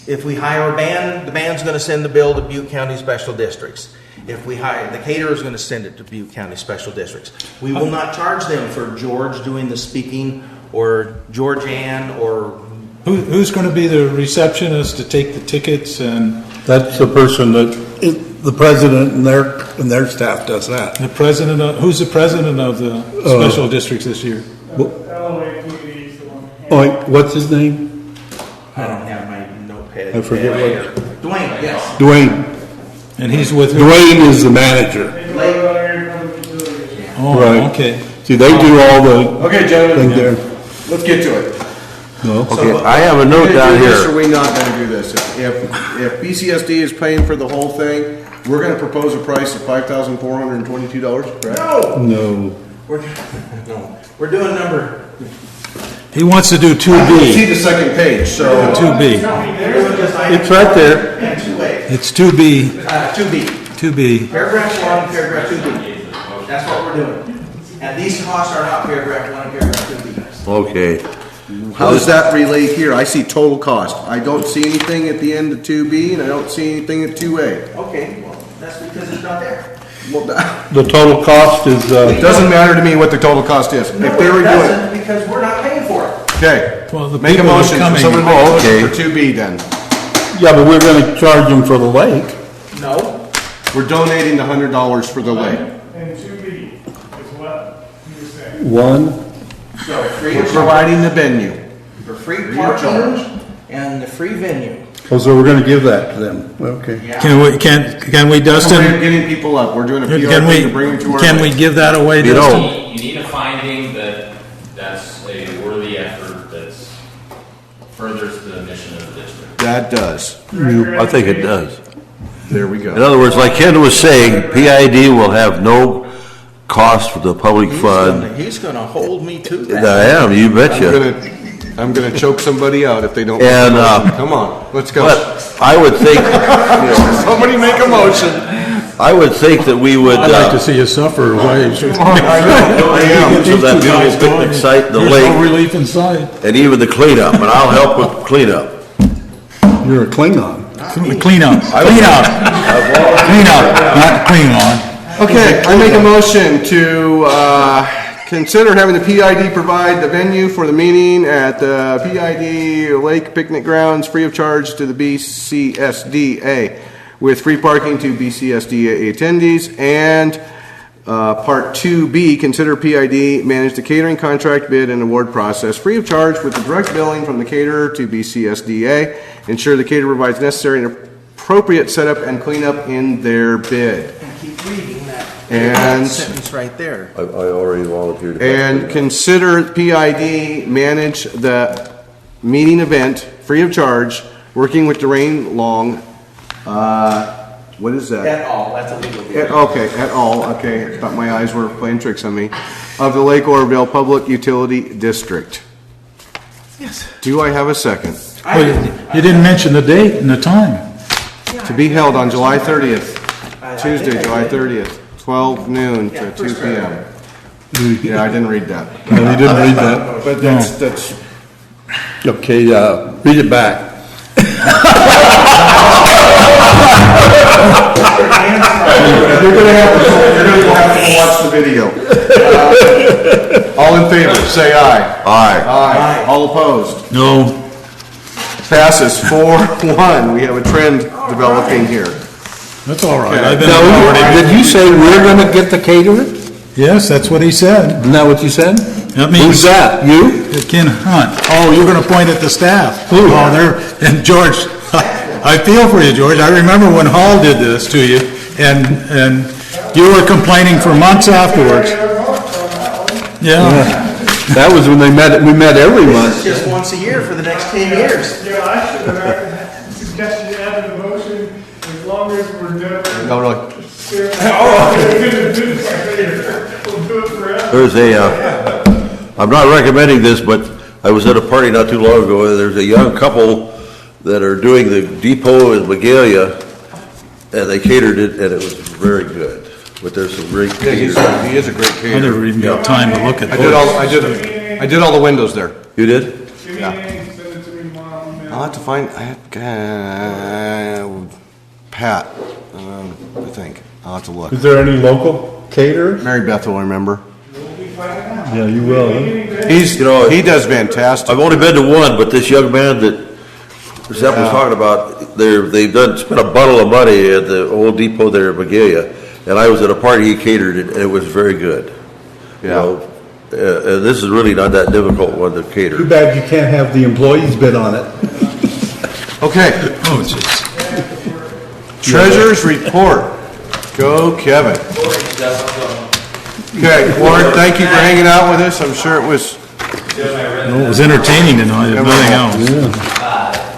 If we hire a band, the band's going to send the bill to Butte County Special Districts. If we hire, the caterer is going to send it to Butte County Special Districts. We will not charge them for George doing the speaking or George Ann or Who's going to be the receptionist to take the tickets and That's the person that, the president and their staff does that. the president of, who's the president of the special districts this year? LOA committee is the one. Oh, wait, what's his name? I don't have my notepad. I forget what- Dwayne, yes. Dwayne. And he's with who? Dwayne is the manager. They do all the area public utilities. Oh, Right. okay. See, they do all the Okay, gentlemen, thing there. let's get to it. No? Okay, I have a note Gonna down do this, or here. we not gonna do this? If BCSD is paying for the whole thing, We're gonna propose a price of $5,422, correct? No, No. we're doing number. He wants to do I see 2B. the second page, so. 2B. It's right there. And 2A, It's 2B, 2B. 2B. Paragraph 1, paragraph 2B. That's what we're doing. And these costs are not paragraph 1 and paragraph 2B. Okay. How does that relate here? I see total cost. I don't see anything at the end of 2B, and I don't see anything at 2A. Okay, well, that's because it's not there. Well, The total cost is, it doesn't matter to me what the total cost is. If No, they were it doing, doesn't, because we're not paying for it. okay. Well, the Make a people are motion, coming. someone make a Oh, motion okay. for 2B then. yeah, but we're gonna charge them for the lake. No, We're donating the $100 for the lake. And 2B is what you were saying. One, so free We're of charge, providing the venue. for free Free of charge. parking and the free venue. oh, so we're gonna give that to them, okay. Yeah. Can we, We're Dustin, getting people up. We're doing a PR can thing to bring them to we, our can we lake. give that away, You Dustin? know, You need a finding that that's a worthy effort that's furthers the mission of the district. That does. I think it does. There we In go. other words, like Ken was saying, PID will have no cost for the public fund. He's gonna hold me to that. I am, you betcha. I'm gonna choke somebody out if they don't. And, Come on, let's go. But I would think, Somebody make a motion. I would think that we would, I'd like to see you suffer away. I am. so that beautiful picnic site, the There's no lake, relief inside. and even the cleanup, and I'll help with cleanup. You're a Klingon. Clean up, not clean on. Okay, I make a motion to consider having the PID provide the venue for the meeting at the PID Lake Picnic Grounds free of charge to the BCSDA, with free parking to BCSDA attendees, and Part 2B, consider PID manage the catering contract bid and award process free of charge with the direct billing from the caterer to BCSDA. Ensure the caterer provides necessary and appropriate setup and cleanup in their bid. And keep reading that And- sentence right there. I already volunteered. And consider PID manage the meeting event free of charge, working with Doreen Long, what is that? At all, that's a legal deal. At all, okay, thought my eyes were playing tricks on me, of the Lake Oroville Public Utility District. Yes. Do I have a second? Well, you didn't mention the date and the time. To be held on July 30th, Tuesday, July 30th, 12 noon to 2 p.m. Yeah, I didn't read that. No, you didn't read that. But that's, Okay, read it back. you're gonna have to watch the video. All in favor, say aye. Aye. Aye. All opposed? No, Passes 4-1. We have a trend developing here. that's all right. Okay. I've been Now, already. did you say we're gonna get the caterer? Yes, that's what he said. Isn't that what you said? That means. Who's that? You? Ken Hunt. Oh, you're gonna point at the staff. Who? Oh, there, and George, I feel for you, George. I remember when Hall did this to you, and you were complaining for months afterwards. Yeah. That was when we met every month. It's just once a year for the next 10 years. Yeah, I should have suggested you add to the motion, as long as we're done. No, really. We'll do it forever. There's I'm not recommending this, but I was at a party not too long ago, and there's a young couple that are doing the depot in Magalia, and they catered it, and it was very good. But there's some great Yeah, he catering. is a great I caterer. never even got time to look at I those. did all the windows there. You did? Give me a name, send it to me tomorrow. email. I'll have to find, Pat, I think. I'll have to look. Is there any local caterers? Mary Beth will remember. Yeah, you will. He does fantastic. I've only been to one, but this young man that Zep was talking about, they've spent a bundle of money at the old depot there in Magalia, and I was at a party, he catered it, and it was very good. You know, and this is really not that difficult one to cater. Too bad you can't have the employees bid on it. Okay, Oh, jeez. treasurer's report. Go Kevin. Okay, Warren, thank you for hanging out with us. I'm sure it was, Well, it was entertaining tonight, if nothing else.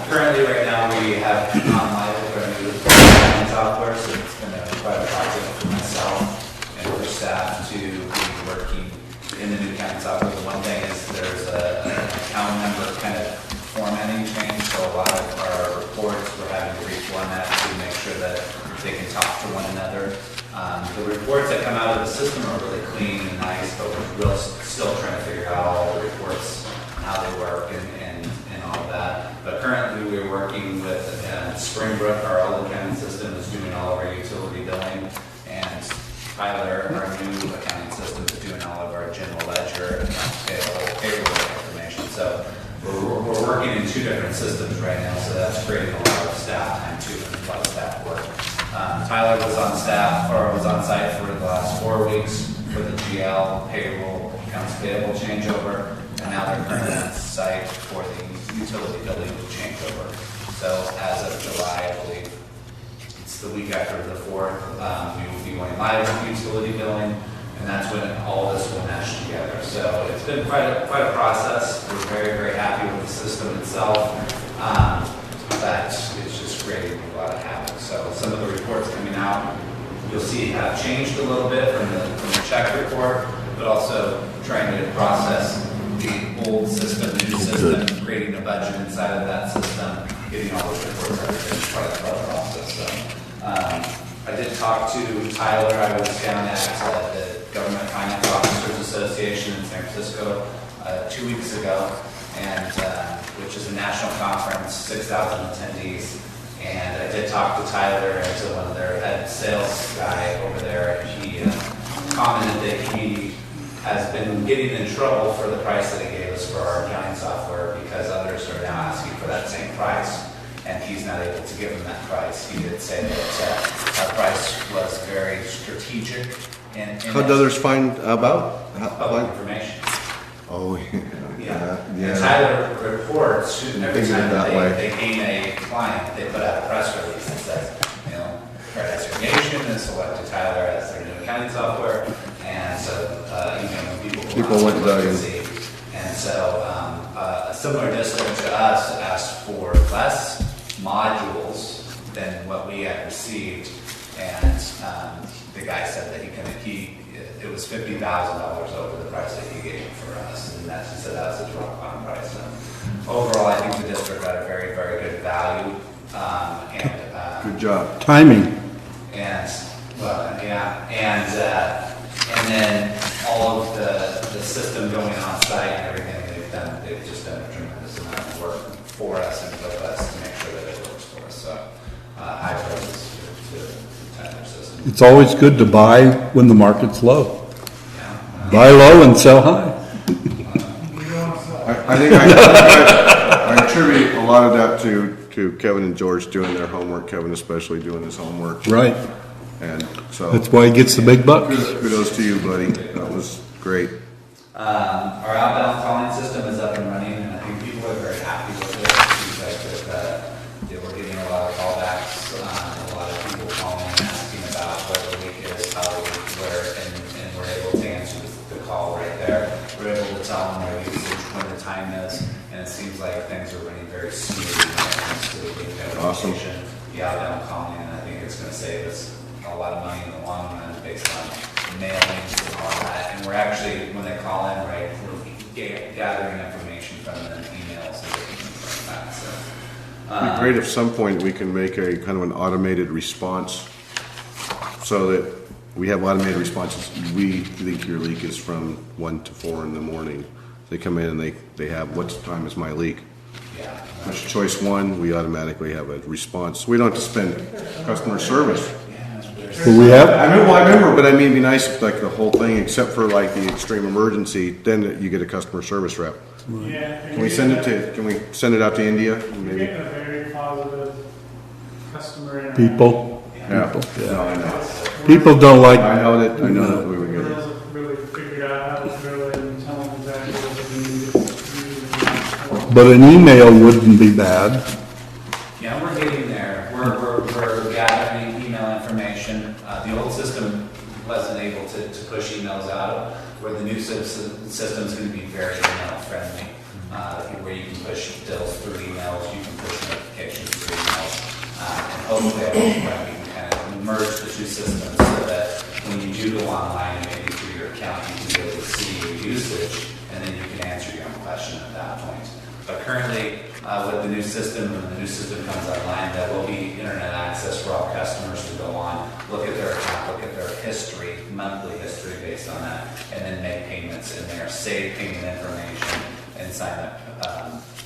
Currently, right now, we have online with our new software, so it's gonna to one another. The reports that come out of the system are really clean and nice, but we're still trying to figure out all the reports, how they work, and all of that. But currently, we're working with Springbrook, our old accounting system, is doing all of our utility billing, and Tyler, our new accounting system, is doing all of our general ledger and payroll information. So we're working in two different systems right now, so that's creating a lot of staff time too, and a lot of staff work. Tyler was on site for the last 4 weeks for the GL payroll accounts payable changeover, and now they're currently on site for the utility billing changeover. So as of July, I believe it's the week after the 4th, we will be going live with utility billing, and that's when all this will mesh together. So it's been quite a process. We're very, very happy with the system itself, but it's just creating a lot of havoc. So some of the reports coming out, you'll see have changed a little bit from the check report, but also trying to process the old system, the new system, creating a budget inside of that system, getting all those reports, everything's part of the process. So I did talk to Tyler. I was down at the Government Finance Officers Association in San Francisco 2 weeks ago, and which is a national conference, 6,000 attendees. And I did talk to Tyler and to one of their head sales guy over there. He commented that he has been getting in trouble for the price that he gave us for our accounting software because others are now asking for that same price, and he's not able to give them that price. He did say that our price was very strategic. How did others find about? Public information. Oh, yeah. And Tyler reports, every time they gain a client, they put out a press release that says, Paradise Irrigation has selected Tyler as their new accounting software, and so people went to see. And so a similar district to us asked for less modules than what we had received, and the guy said that it was $50,000 over the price that he gave for us, and he said that was a rock bottom price. So overall, I think the district got a very, very good value. Good job. Timing. And then all of the system going on site and everything they've just done a tremendous amount of work for us and with us to make sure that it works for us. So high prices to Tyler system. It's always good to buy when the market's low. Buy low and sell high. I think I attribute a lot of that to Kevin and George doing their homework, Kevin especially doing his homework. Right. And so that's why he gets the big bucks. Kudos to you, buddy. That was great. Our outbound calling system is up and running, and I think people are very happy with it. It seems like that we're getting a lot of callbacks, a lot of people calling and asking about where the leak is, how the leak, and we're able to answer the call right there. We're able to tell them their usage, when the time is, and it seems like things are running very smooth when it comes to the leak notification, the outbound calling, and I think it's going to save us a lot of money in the long run based on mailings and all that. And we're actually, when they call in, right, we're gathering information from them, emails and different things like that. So, it'd be great if at some point we can make a kind of an automated response so that we have automated responses. We think your leak is from 1 to 4 in the morning. They come in and they have, what time is my leak? Yeah. Push choice 1, we automatically have a response. We don't have to spend customer service. Well, we have. I remember, but I mean, it'd be nice if like the whole thing, except for like the extreme emergency, then you get a customer service rep. Yeah. Can we send it out to India? We're Maybe. getting a very positive customer interaction. People. Yeah. Yeah. No, I know. People don't like. I know that we were good. Girls have really figured out how to throw it and tell them exactly what they need. But an email wouldn't be bad. Yeah, we're getting there. We're gathering email information. The old system wasn't able to push emails out, where the new system is going to be very email friendly, where you can push bills through emails, you can push notifications through emails, and hopefully at one point we can kind of merge the two systems so that when you do go online, maybe through your account, you can be able to see your usage, and then you can answer your own question at that point. But currently, with the new system, when the new system comes online, there will be internet access for all customers to go on, look at their account, look at their history, monthly history based on that, and then make payments in there, save payment information, and sign up.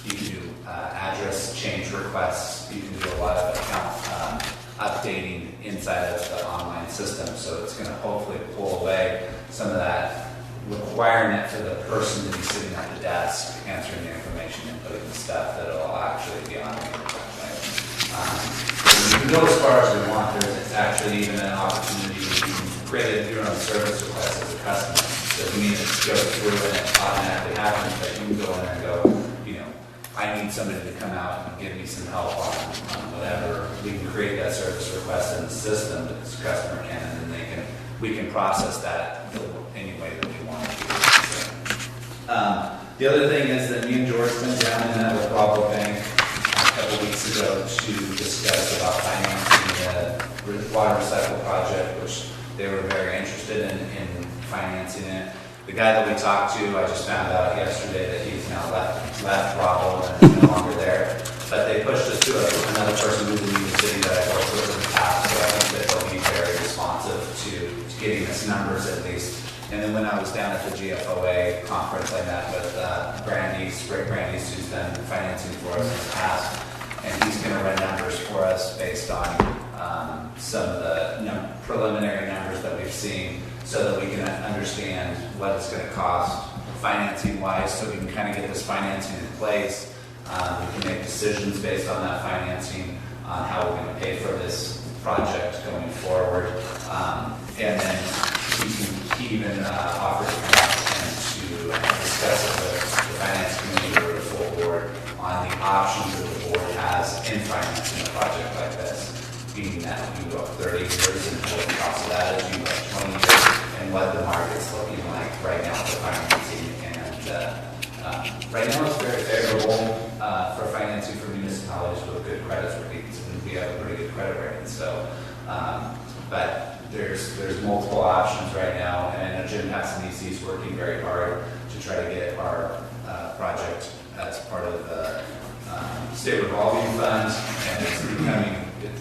You can do address change requests. You can do a lot of account updating inside of the online system. So it's going to hopefully pull away some of that requirement for the person to be sitting at the desk answering the information and putting the stuff that will actually be on the website. We can go as far as we want. There's actually even an opportunity where you can create your own service request as a customer. Doesn't mean it goes through and it automatically happens, but you can go in there and go, I need somebody to come out and give me some help on whatever. We can create that service request in the system that this customer can, and then we can process that any way that we want to. The other thing is that me and George went down and met with Bravo Bank a couple weeks ago to discuss about financing the water recycle project, which they were very interested in financing it. The guy that we talked to, I just found out yesterday that he's now left Bravo and is no longer there. But they pushed us to another person who's in the city that I worked with in the past, so I think that they'll be very responsive to getting us numbers at least. And then when I was down at the GFOA conference, I met with Rick Brandeis, who's done financing for us in the past, and he's going to run numbers for us based on some of the preliminary numbers that we've seen, so that we can understand what it's going to cost financing-wise, so we can kind of get this financing in place. We can make decisions based on that financing on how we're going to pay for this project going forward. And then he even offered to come out and to discuss with the finance committee or the full board on the options that the board has in financing a project like this. Being that you go 30 years and what the cost of that is, you go 20 years, and what the market's looking like right now for financing. And right now it's very favorable for financing for municipalities with good credit ratings, and we have a pretty good credit rating. So, but there's multiple options right now, and I know Jim Passanisi is working very hard to try to get our project as part of the state revolving funds, and it's becoming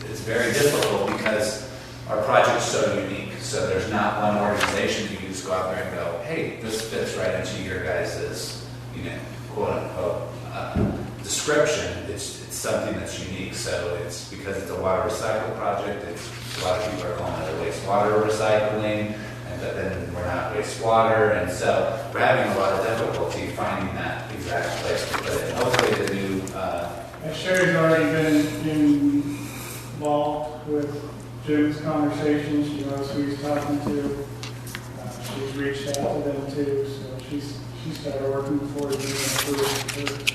it's very difficult because our project's so unique. So there's not one organization you can just go out there and go, hey, this fits right into your guys' quote unquote description. It's something that's unique. So it's because it's a water recycle project. A lot of people are calling it a wastewater recycling, but then we're not wastewater, and so we're having a lot of difficulty finding that exact place to put it. Hopefully the new Sherry's already been involved with Jim's conversations. She knows who he's talking to. She's reached out to them too, so she started working before he even approved.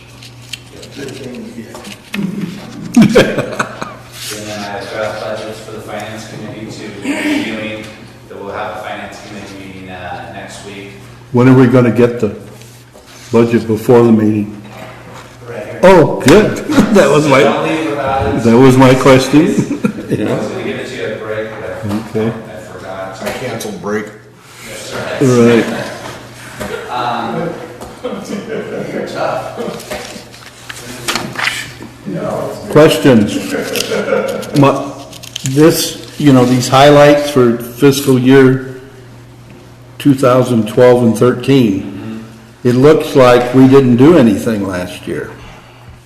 And then I have draft budgets for the finance committee to be reviewing. That we'll have a finance committee meeting next week. When are we going to get the budget before the meeting? Right here. Oh, good. That was my question. I was going to give it to you at a break, but Okay. I forgot. I canceled break. Yes, sir. Right. You're tough. Questions? These highlights for fiscal year 2012 and 13, it looks like we didn't do anything last year,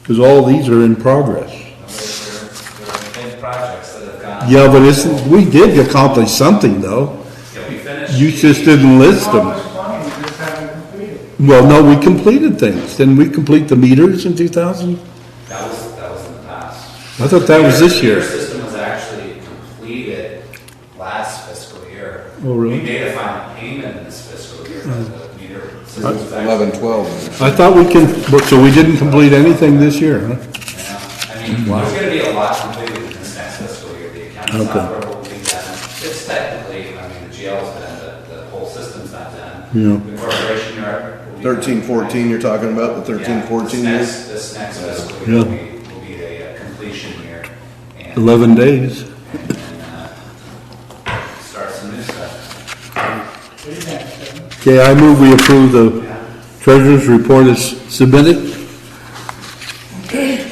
because all these are in progress. There are big projects that have gone. Yeah, but we did accomplish something, though. Yeah, we finished. You just didn't list them. Money we just haven't completed. Well, no, we completed things. Didn't we complete the meters in 2000? That was in the past. I thought that was this The year. meter system was actually completed last fiscal year. Oh, really? We made a final payment in this fiscal year. The meter system was actually- 11, 12. I thought so we didn't complete anything this year, huh? Yeah. I mean, there's going to be a lot completed in this next fiscal year. The accounting Okay. software will be done. It's technically, the GL's done, the whole system's not done. Yeah. The corporation yard will be 13, done. 14, you're talking about the 13, 14 Yeah, years? this next fiscal Yeah. year will be a completion year. And 11 days. start some new stuff. What do you think, Kevin? Okay, I move we approve the treasurer's report as submitted.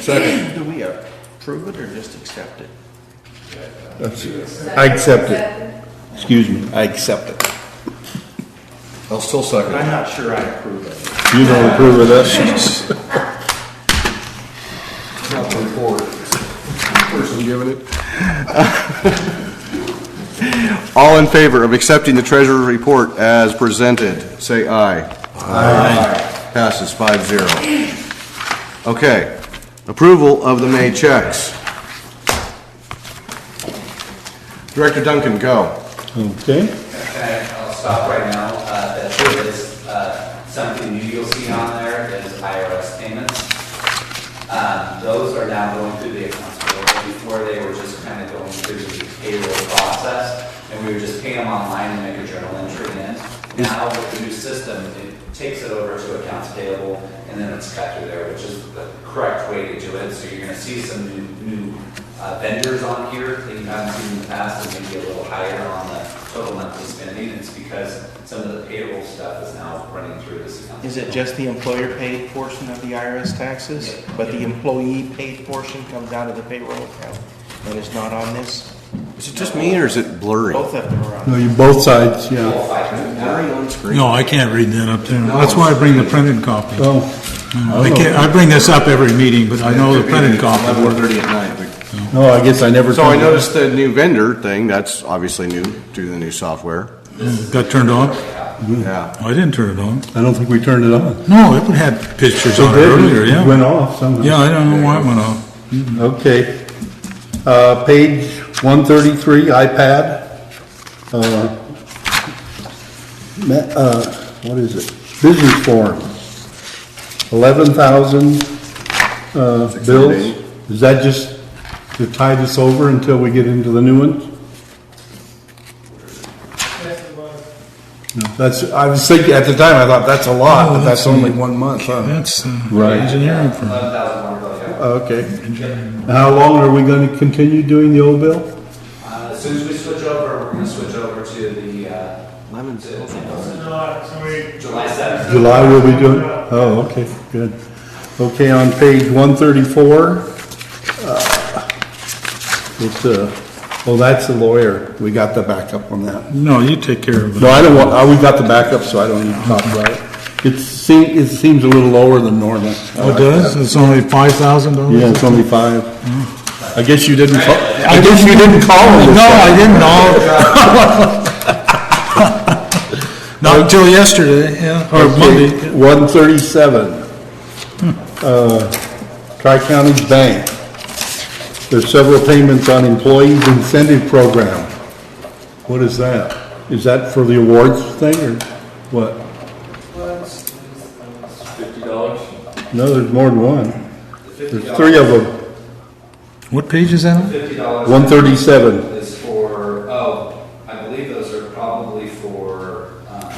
Second. Do we approve it or just accept it? I accept it. Excuse me, I accept it. I'll still second. I'm not sure I approve it. You don't approve of this? Not the report. Person giving it. All in favor of accepting the treasurer's report as presented, say aye. Aye. Passes 5-0. Okay. Approval of the May checks. Director Duncan, go. Okay. Okay, I'll stop right now. That is something new you'll see on there is IRS payments. Those are now going through the accounts payable. Before they were just kind of going through the payroll process, and we would just pay them online and make a journal entry in. Now with the new system, it takes it over to accounts payable, and then it's cut through there, which is the correct way to do it. So you're going to see some new vendors on here that you haven't seen in the past, and maybe a little higher on the total monthly spending. It's because some of the payroll stuff is now running through this account. Is it just the employer paid portion of the IRS taxes? Yeah. But the employee paid portion comes out of the payroll account and it's not on this? Is it just me or is it blurry? Both of them are on. No, you both sides, yeah. Blurry on screen. No, I can't read that up there. That's why I bring the printed copy. Oh, I bring this up every meeting, but I know the printed copy. 11:30 at night. no, I guess I never. So I noticed the new vendor thing, that's obviously new to the new software. Got turned on? Yeah. I didn't turn it on. I don't think we turned it on. No, it had pictures on it earlier, It yeah. went off somehow. Yeah, I don't know why it went off. Okay. Page 133, iPad. What is it? Business form. 11,000 bills. Is that just to tide us over until we get into the new ones? Yes, it was. I was thinking, at the time, I thought that's a lot, but that's only 1 month, huh? That's Right. engineering firm. 11,000 bill, yeah. Okay. How long are we going to continue doing the old bill? As soon as we switch over, we're going to switch over to the Lemon. So we, July 7th. July we'll be doing? Oh, okay, good. Okay, on page 134, it's that's the lawyer. We got the backup on that. No, you take care of it. No, I don't want, we got the backup, so I don't need to talk about it. It seems a little lower than normal. Oh, it does? It's only $5,000? Yeah, it's only 5. I guess you didn't call, I guess you didn't call him. No, I didn't know. Not until yesterday, yeah, or Monday. 137. Tri-County Bank. There's several payments on employees incentive program. What is that? Is that for the awards thing or what? $50. No, there's more than one. There's 3 of them. What page is that on? $50. 137. Is for, I believe those are probably for.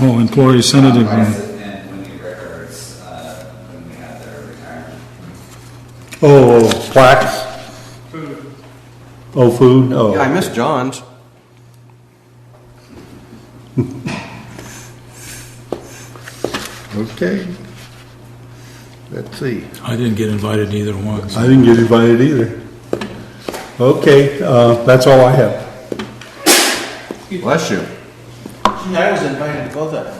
Oh, employee incentive agreement. And winning records, when we had their retirement. Oh, plaques. food. Oh, food. Oh. Yeah, I missed John's. Okay. Let's see. I didn't get invited to either one. so- I didn't get invited either. Okay, that's all I have. Bless you. Gee, I was invited to both of them.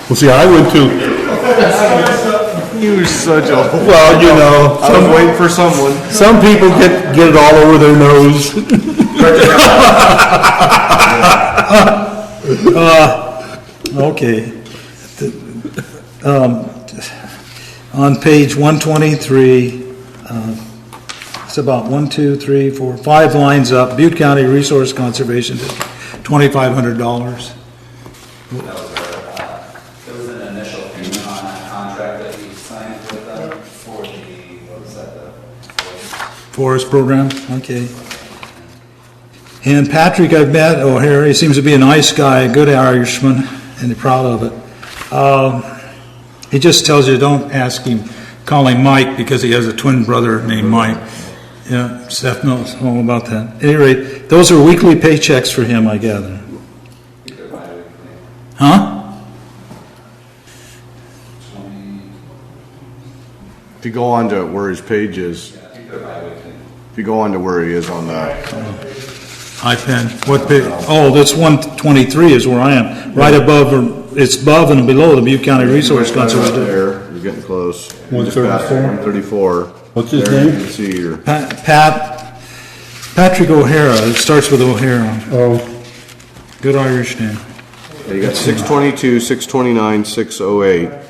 Well, see, I went to, You such a... well, you know, I was waiting for someone. some people get it all over their nose. Okay. On page 123, it's about 1, 2, 3, 4, 5 lines up, Butte County Resource Conservation District, $2,500. That was our, there was an initial payment on that contract that we signed with them for the, what was that, Forest program, okay. And Patrick, I've met O'Hare, he seems to be a nice guy, a good Irishman, and they're proud of it. He just tells you, don't ask him, call him Mike, because he has a twin brother named Mike. Yeah, Seth knows all about that. At any rate, those are weekly paychecks for him, I gather. Huh? If you go on to where his page is, if you go on to where he is on that, iPad, what page? Oh, that's 123 is where I am, right above, or it's above and below the Butte County Resource Conservation. there, you're getting close. 134? 134. What's his There, name? You can see here. Patrick O'Hara, it starts with O'Hara, Oh, good Irish name. Yeah, you got 622, 629, 608.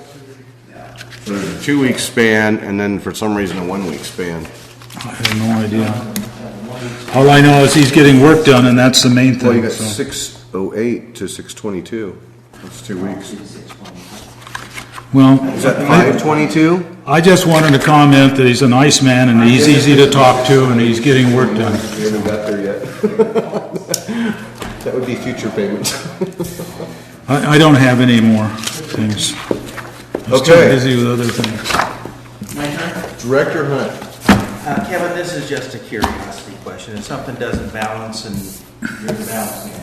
There's a 2-week span, and then for some reason a 1-week span. I have no idea. All I know is he's getting work done, and that's the main Well, you thing, got so. 608 to 622. That's 2 weeks. Well, Is that 522? I just wanted to comment that he's a nice man, and he's easy to talk to, and he's getting work done. We haven't got there yet. That would be future payments. I don't have any more things. I was too Okay. busy with other things. My turn? Director Hunt. Kevin, this is just a curiosity question. If something doesn't balance and you're balancing it.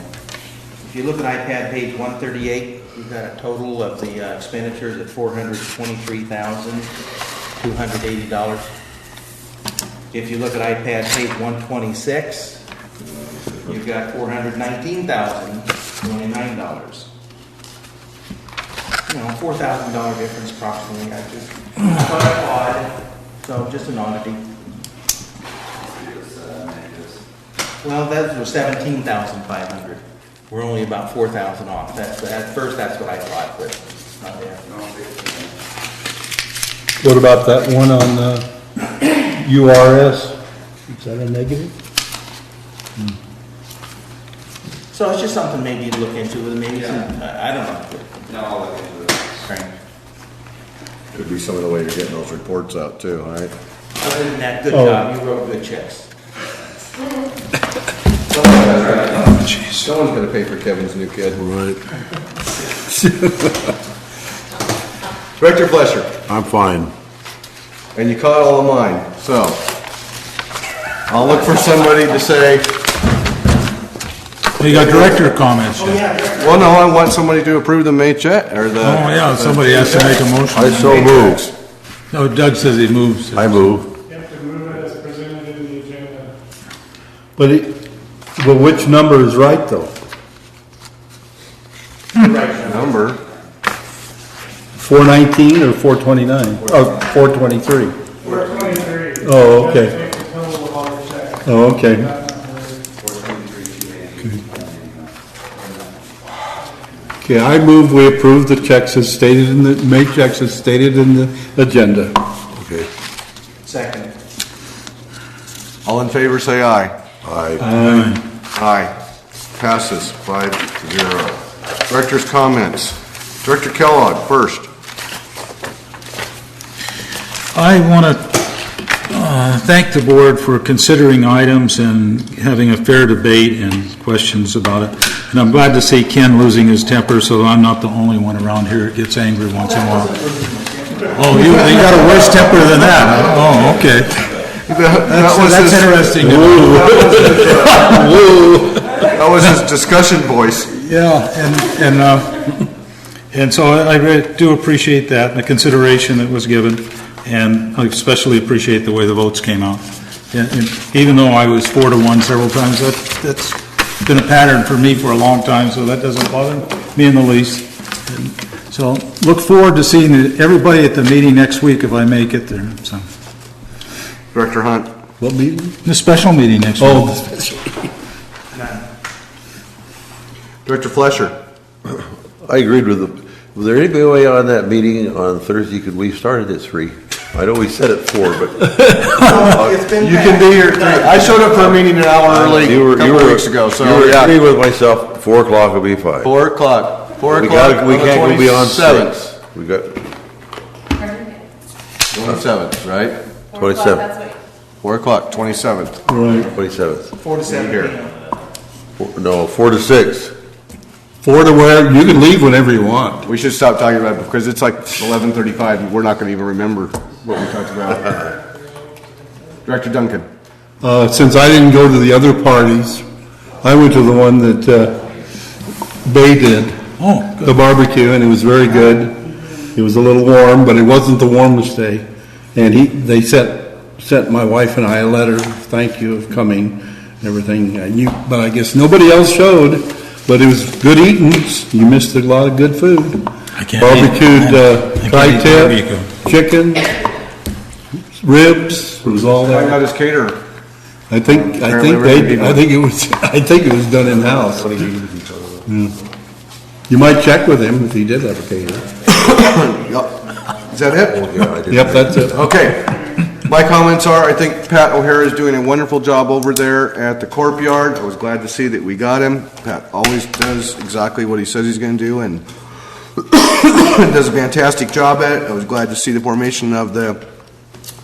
If you look at iPad page 138, you've got a total of the expenditures at $423,280. If you look at iPad page 126, you've got $419,029. You know, $4,000 difference approximately. I just thought I'd odd. So just an oddity. Well, that was 17,500. We're only about 4,000 off. That's at first. That's what I thought, but it's not there. what about that one on URS? Is that a negative? So it's just something maybe to look into. Maybe some, I don't know. No, I'll look into it. Right. Could be some of the way you're getting those reports out too, all right? Other than that, good Oh. job. You wrote good checks. Someone's gonna pay for Kevin's new kid. Right. Director Flesher, I'm fine. and you caught all of mine, so I'll look for somebody to say, You got director comments yet? well, no, I want somebody to approve the May check, or the. Oh, yeah, somebody has to make a motion. I so move. No, Doug says he moves. I move. You have to move it as presented in the agenda. But which number is right, though? Number, 419 or 429? Oh, 423. 423. Oh, okay. Take the total of all the checks. Oh, okay. Okay, I move we approve the checks as stated in the, May checks as stated in the agenda. Okay. Second. all in favor, say aye. Aye. Aye. Passes 5-0. Director's comments. Director Kellogg, first. I want to thank the board for considering items and having a fair debate and questions about it. And I'm glad to see Ken losing his temper, so I'm not the only one around here that gets angry once in a while. Oh, you got a worse temper than that? Huh? Oh, okay. That's interesting to know. That was his discussion voice. Yeah, and so I do appreciate that and the consideration that was given, and I especially appreciate the way the votes came out. And even though I was 4-1 several times, that's been a pattern for me for a long time, so that doesn't bother me in the least. And so look forward to seeing everybody at the meeting next week if I make it there. So Director Hunt. What meeting? the special meeting next week. Oh, Director Flesher. I agreed with them. Was there any way on that meeting on Thursday, could we started at 3? I know we said at 4, but It's been You can be here at 3. I showed up for a meeting an hour early a couple weeks ago, so you were yeah. agreeing with myself, 4 o'clock will be fine. 4 o'clock. 4 We o'clock we on the can't go beyond 27th. 6. We got 27th, right? 27. That's what 4 o'clock, 27th. right. 27th. 4 to 7 Here. p.m. No, 4 to 6. 4 to where, you can leave whenever you want. We should stop talking about it because it's like 11:35 and we're not going to even remember what we talked about. Director Duncan. Since I didn't go to the other parties, I went to the one that Bay did, Oh, the barbecue, and it was very good. It was a little warm, but it wasn't the warmest day. And they sent my wife and I a letter, thank you of coming, and everything. But I guess nobody else showed, but it was good eating. You missed a lot of good food. I can't Barbecued eat tri-tip, chicken, ribs, it was all Why there. not as caterer? I think it was done in-house. You might check with him if he did have a caterer. Is that it? Yeah, I did. Yep, that's it. Okay. My comments are, I think Pat O'Hara is doing a wonderful job over there at the Corp Yard. I was glad to see that we got him. Pat always does exactly what he says he's going to do and does a fantastic job at it. I was glad to see the formation of the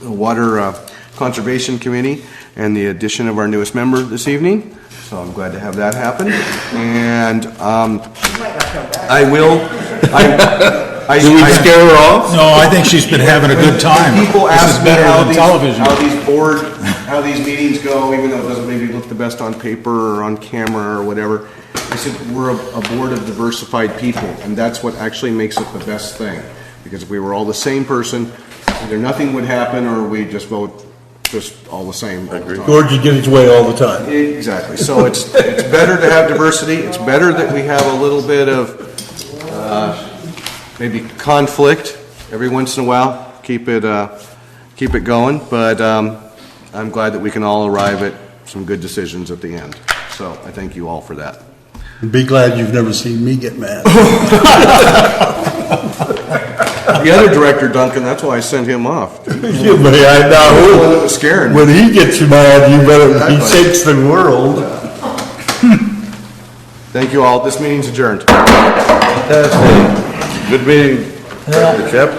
Water Conservation Committee and the addition of our newest member this evening. So I'm glad to have that happen. And I will. Did we scare her off? No, I think she's been having a good time. People This is ask me better how than television. how these meetings go, even though it doesn't maybe look the best on paper or on camera or whatever. I said, we're a board of diversified people, and that's what actually makes it the best thing. Because if we were all the same person, either nothing would happen or we just vote just all the same. all the time. George would get his way all the time. Exactly. So it's better to have diversity. It's better that we have a little bit of maybe conflict every once in a while. Keep it going. But I'm glad that we can all arrive at some good decisions at the end. So I thank you all for that. Be glad you've never seen me get mad. The other director, Duncan, that's why I sent him off. Yeah, but I know. That was scaring me. When he gets you mad, you better, he shakes the world. Thank you all. This meeting's adjourned. Fantastic. Good meeting, Chip.